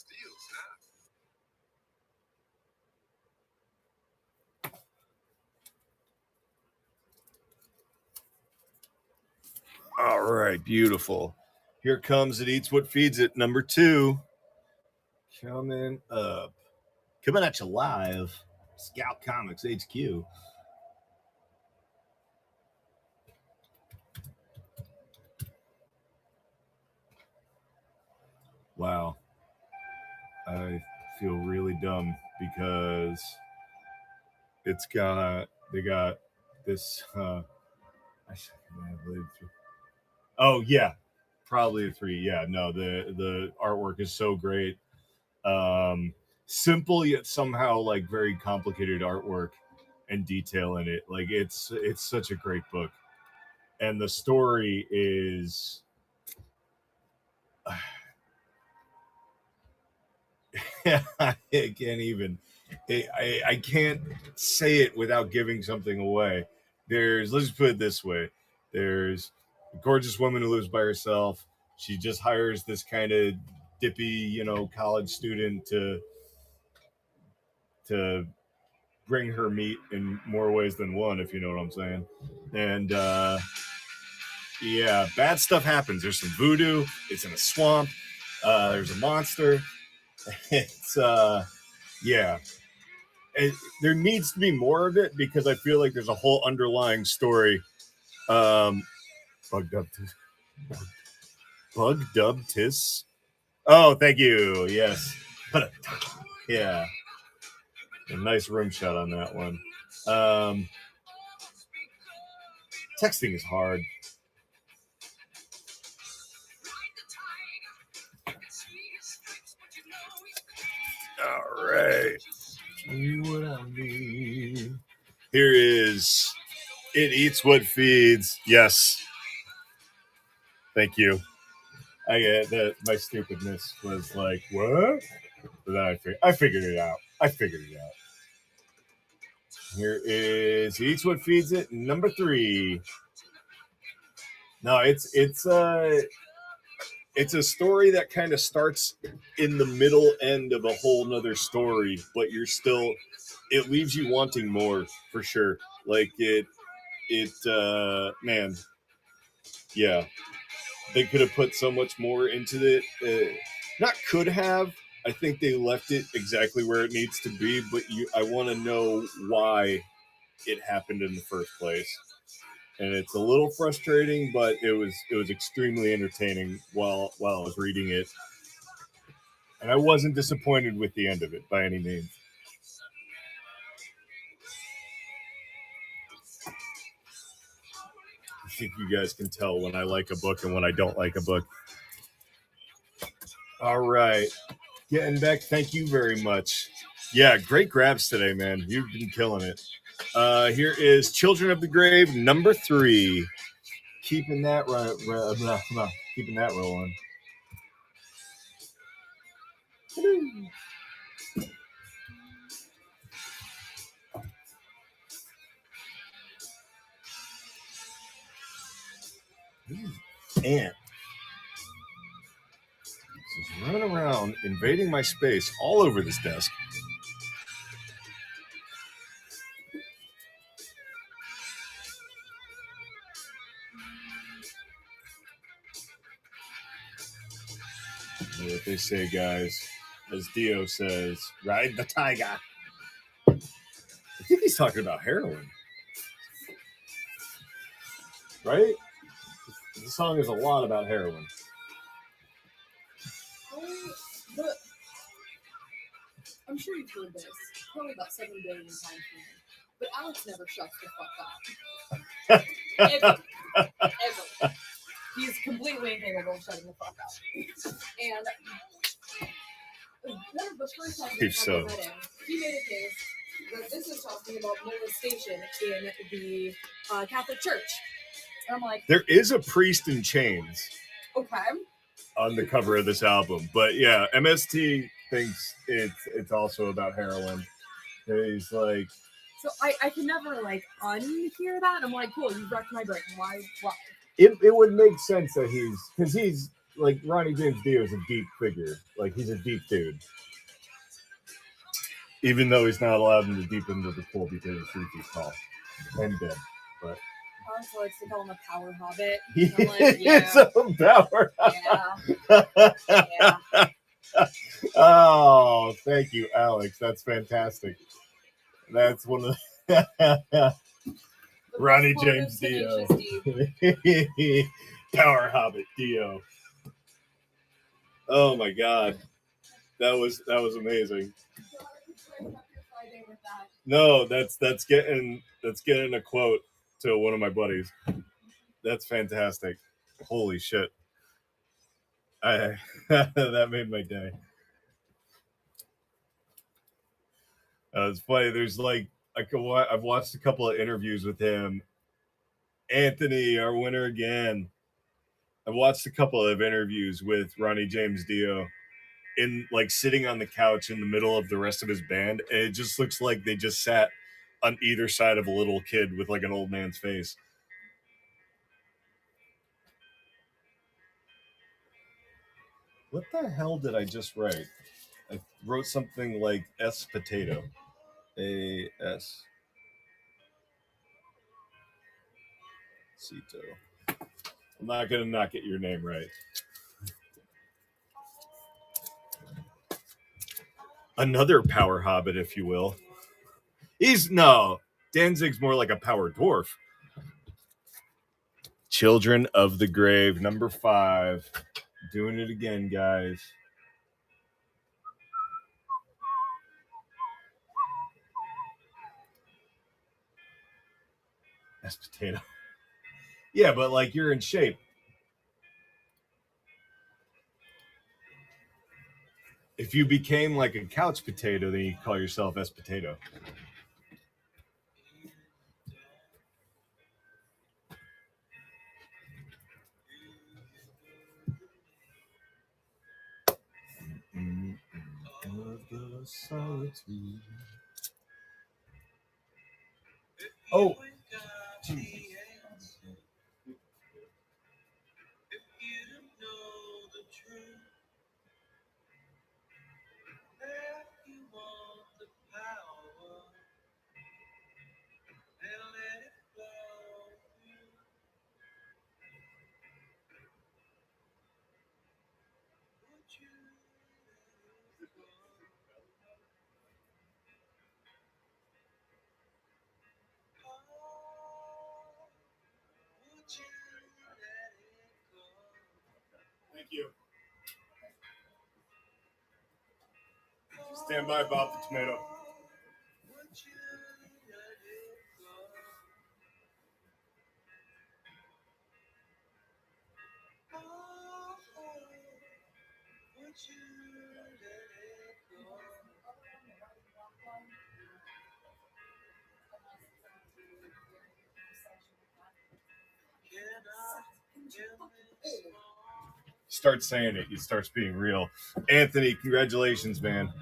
All right, beautiful. Here comes It Eats What Feeds It, #2. Coming up. Coming at you live. Scout Comics HQ. Wow. I feel really dumb because they got this oh yeah, probably a 3. Yeah, no, the artwork is so great. Simple yet somehow like very complicated artwork and detail in it. Like it's such a great book. And the story is I can't even. I can't say it without giving something away. Let's just put it this way. There's a gorgeous woman who lives by herself. She just hires this kind of dippy, college student to bring her meat in more ways than one, if you know what I'm saying. And yeah, bad stuff happens. There's some voodoo. It's in a swamp. There's a monster. It's yeah. There needs to be more of it because I feel like there's a whole underlying story. Bug Dub Tis. Oh, thank you. Yes. Yeah. A nice rim shot on that one. Texting is hard. All right. What I need. Here is It Eats What Feeds. Yes. Thank you. I get that my stupidness was like, what? But then I figured it out. Here is It Eats What Feeds It, #3. No, it's a story that kind of starts in the middle end of a whole nother story, but it leaves you wanting more for sure. Like man, yeah, they could have put so much more into it. Not could have. I think they left it exactly where it needs to be, but I want to know why it happened in the first place. And it's a little frustrating, but it was extremely entertaining while I was reading it. And I wasn't disappointed with the end of it by any means. I think you guys can tell when I like a book and when I don't like a book. All right. Getting back, thank you very much. Yeah, great grabs today, man. You've been killing it. Here is Children of the Grave, number 3. Keeping that keeping that rolling. Ant. She's running around, invading my space all over this desk. What they say, guys, as Dio says, ride the tiger. I think he's talking about heroin, right? The song is a lot about heroin. I'm sure you've heard this probably about 7 billion times now, but Alex never shuts the fuck up. Ever. He's completely incapable of shutting the fuck up. And one of the first times I So. met him, he made a case that this is talking about molestation in the Catholic Church. And I'm like, There is a priest in chains okay. on the cover of this album, but yeah, MST thinks it's also about heroin. He's like, So I can never like unhear that. I'm like, cool, you wrecked my brain. Why? it would make sense that he's like Ronnie James Dio is a deep figure, like he's a deep dude, even though he's not allowed to deep into the pool because he's 3 feet tall and dead. But Alex likes to call him a power hobbit. he I'm like, yeah, is a power. yeah. Oh, thank you, Alex. That's fantastic. That's one of the Ronnie James Dio. Power Hobbit Dio. Oh my god. That was amazing. No, that's getting a quote to one of my buddies. That's fantastic. Holy shit. That made my day. It's funny. There's like I've watched a couple of interviews with him. Anthony, our winner again. I've watched a couple of interviews with Ronnie James Dio in like sitting on the couch in the middle of the rest of his band, and it just looks like they just sat on either side of a little kid with like an old man's face. What the hell did I just write? I wrote something like S potato. A-S. Cito. I'm not going to not get your name right. Another power hobbit, if you will. Danzig's more like a power dwarf. Children of the Grave, number 5. Doing it again, guys. That's potato. Yeah, but like you're in shape. If you became like a couch potato, then you call yourself S potato. Oh. Thank you. Stand by, Bob the Tomato. Start saying it, it starts being real. Anthony, congratulations, man.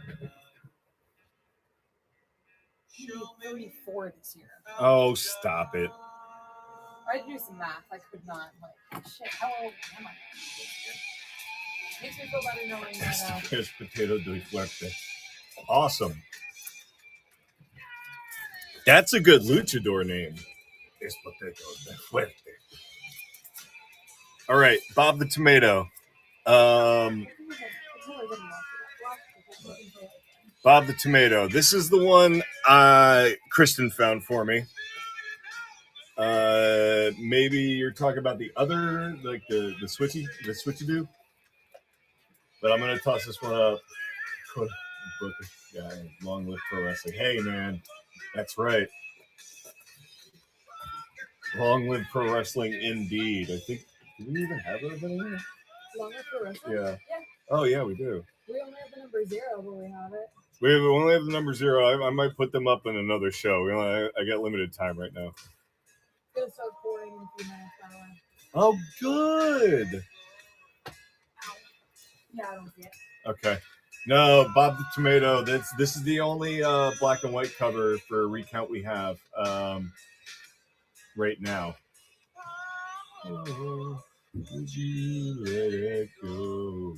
34 this year. Oh, stop it. I had to do some math. I could not. Like, shit, how old am I? Makes me feel better knowing that. Es potato de fuerte. Awesome. That's a good luchador name. Es potato de fuerte. All right, Bob the Tomato. Bob the Tomato. This is the one Kristen found for me. Maybe you're talking about the other, like the switchy-do. But I'm gonna toss this one up. Guy, Long Live Pro Wrestling. Hey man, that's right. Long Live Pro Wrestling indeed. I think, do we even have it in here? Long Live Pro Wrestling? Yeah. Yeah. Oh yeah, we do. We only have the number 0, but we have it. We only have the number 0. I might put them up in another show. I got limited time right now. It's gonna start pouring in a few minutes, by the way. Oh, good. Yeah, I don't see it. Okay. No, Bob the Tomato. This is the only black and white cover for Recount we have right now. Oh, would you let it go?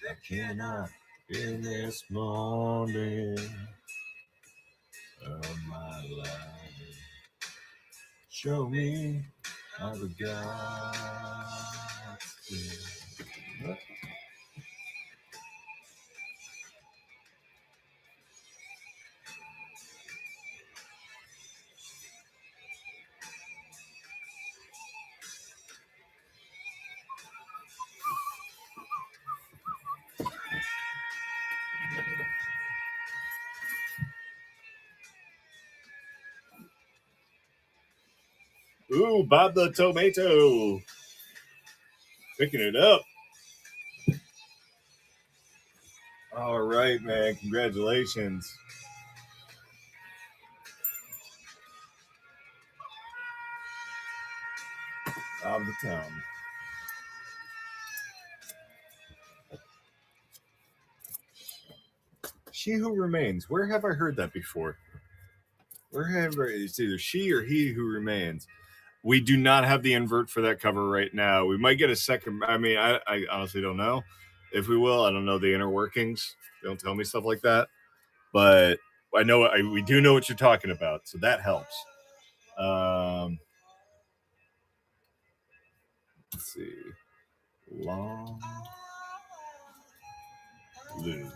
I cannot in this morning of my life. Show me how the gods feel. Ooh, Bob the Tomato. Picking it up. All right, man. Congratulations. Bob the Town. She Who Remains. Where have I heard that before? It's either she or he who remains. We do not have the invert for that cover right now. We might get a second. I mean, I honestly don't know if we will. I don't know the inner workings. They don't tell me stuff like that. But I know we do know what you're talking about, so that helps. Let's see. Long Live.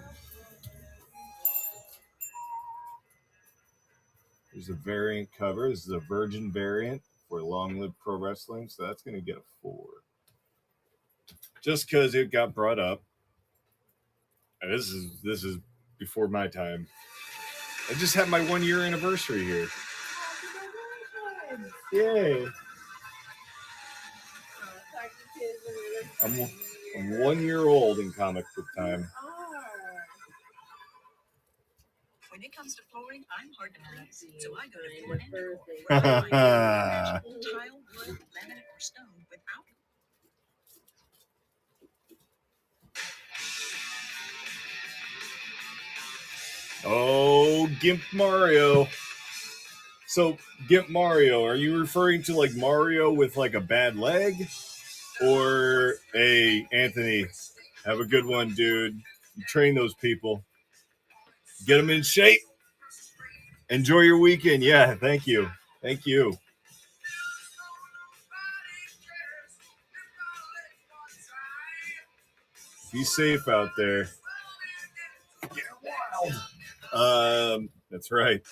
There's a variant cover. This is a Virgin variant for Long Live Pro Wrestling, so that's going to get a 4. Just because it got brought up. And this is before my time. I just had my 1-year anniversary here. Yay! I'm 1 year old in comic book time. When it comes to flooring, I'm hard to please, so I go to Floor & Decor. Tile, wood, laminate, or stone without. Oh, Gimp Mario. So, Gimp Mario, are you referring to like Mario with like a bad leg? Or, hey, Anthony, have a good one, dude. You train those people. Get them in shape. Enjoy your weekend. Yeah, thank you. Thank you. Be safe out there. Get wild. That's right.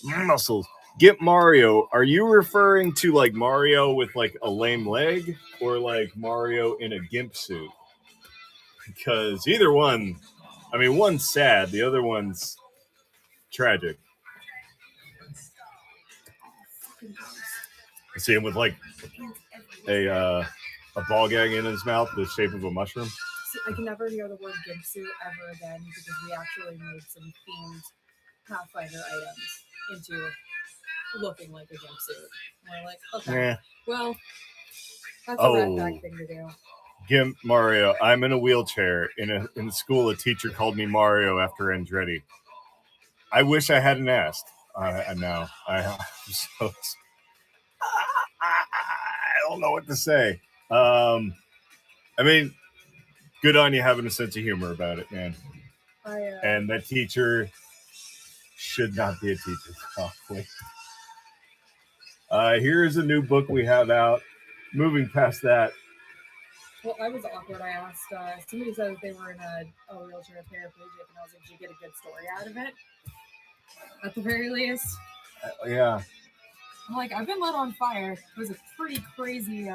Muscles. Get Mario. Are you referring to like Mario with like a lame leg or like Mario in a gimp suit? Because either one, I mean, one's sad, the other one's tragic. I see him with like a ball gag in his mouth, the shape of a mushroom. I can never hear the word gimp suit ever again because we actually moved some themed Pathfinder items into looking like a jumpsuit. And we're like, okay, Yeah. well, that's a rat Oh. bag thing to do. Gimp Mario. I'm in a wheelchair. In school, a teacher called me Mario after Andretti. I wish I hadn't asked. Now I don't know what to say. I mean, good on you having a sense of humor about it, man. And that teacher should not be a teacher. Probably. Here's a new book we have out. Moving past that. Well, I was awkward. I asked, somebody said that they were in a wheelchair paraplegic, and I was like, did you get a good story out of it? At the very least. Yeah. I'm like, I've been lit on fire. It was a pretty crazy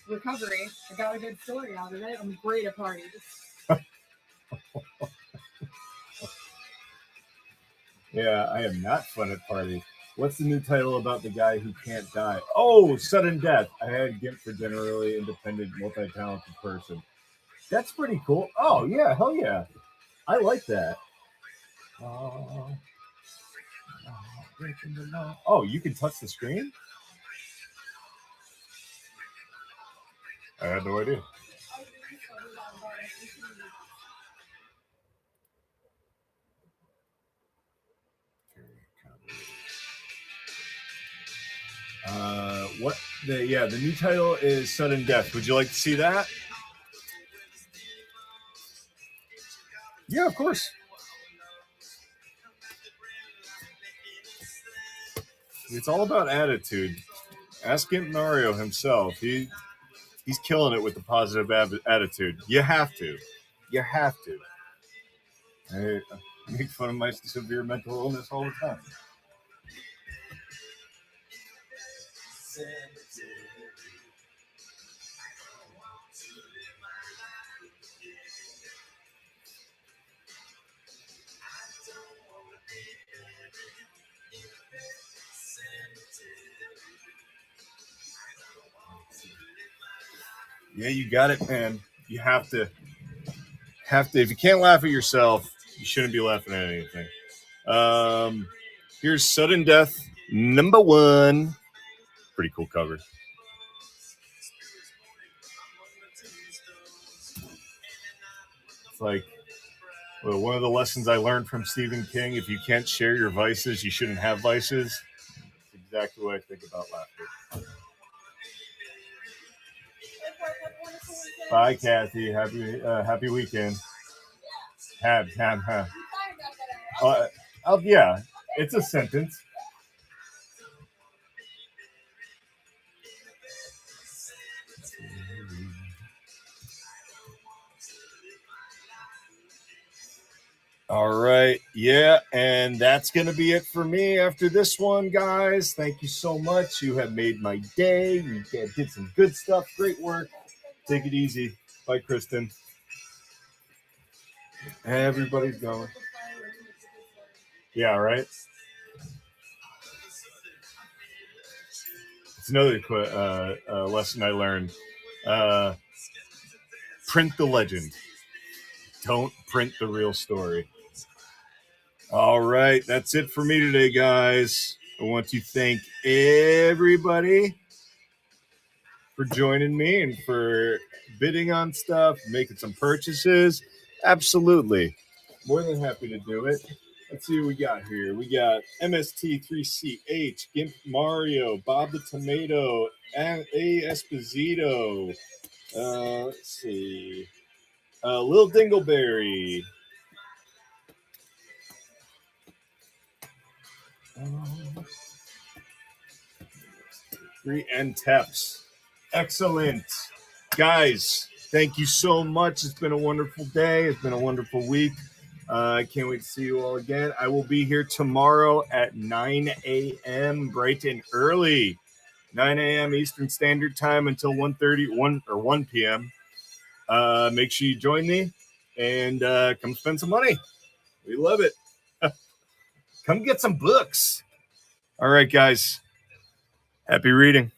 recovery. I got a good story out of it. I'm great at parties. Yeah, I am not fun at parties. What's the new title about the guy who can't die? Oh, Sudden Death. I had Gimp for generally independent, multi-talented person. That's pretty cool. Oh, yeah, hell yeah. I like that. Oh, you can touch the screen? I had no idea. The new title is Sudden Death. Would you like to see that? Yeah, of course. It's all about attitude. Ask Gimp Mario himself. He's killing it with the positive attitude. You have to. You have to. I make fun of my severe mental illness all the time. Yeah, you got it, man. You have to. If you can't laugh at yourself, you shouldn't be laughing at anything. Here's Sudden Death #1. Pretty cool cover. It's like, well, one of the lessons I learned from Stephen King: if you can't share your vices, you shouldn't have vices. It's exactly what I think about laughter. Bye, Kathy. Happy weekend. Have. Yeah, it's a sentence. All right. Yeah, and that's going to be it for me after this one, guys. Thank you so much. You have made my day. You did some good stuff. Great work. Take it easy. Bye, Kristen. Everybody's going. Yeah, right? It's another lesson I learned. Print the legend. Don't print the real story. All right. That's it for me today, guys. I want to thank everybody for joining me and for bidding on stuff, making some purchases. Absolutely. More than happy to do it. Let's see what we got here. We got MST3CH, Gimp Mario, Bob the Tomato, A. Esposito. Let's see. Lil Dingleberry. And Teps. Excellent. Guys, thank you so much. It's been a wonderful day. It's been a wonderful week. I can't wait to see you all again. I will be here tomorrow at 9 a.m. bright and early. 9 a.m. Eastern Standard Time until 1 p.m. Make sure you join me and come spend some money. We love it. Come get some books. All right, guys. Happy reading.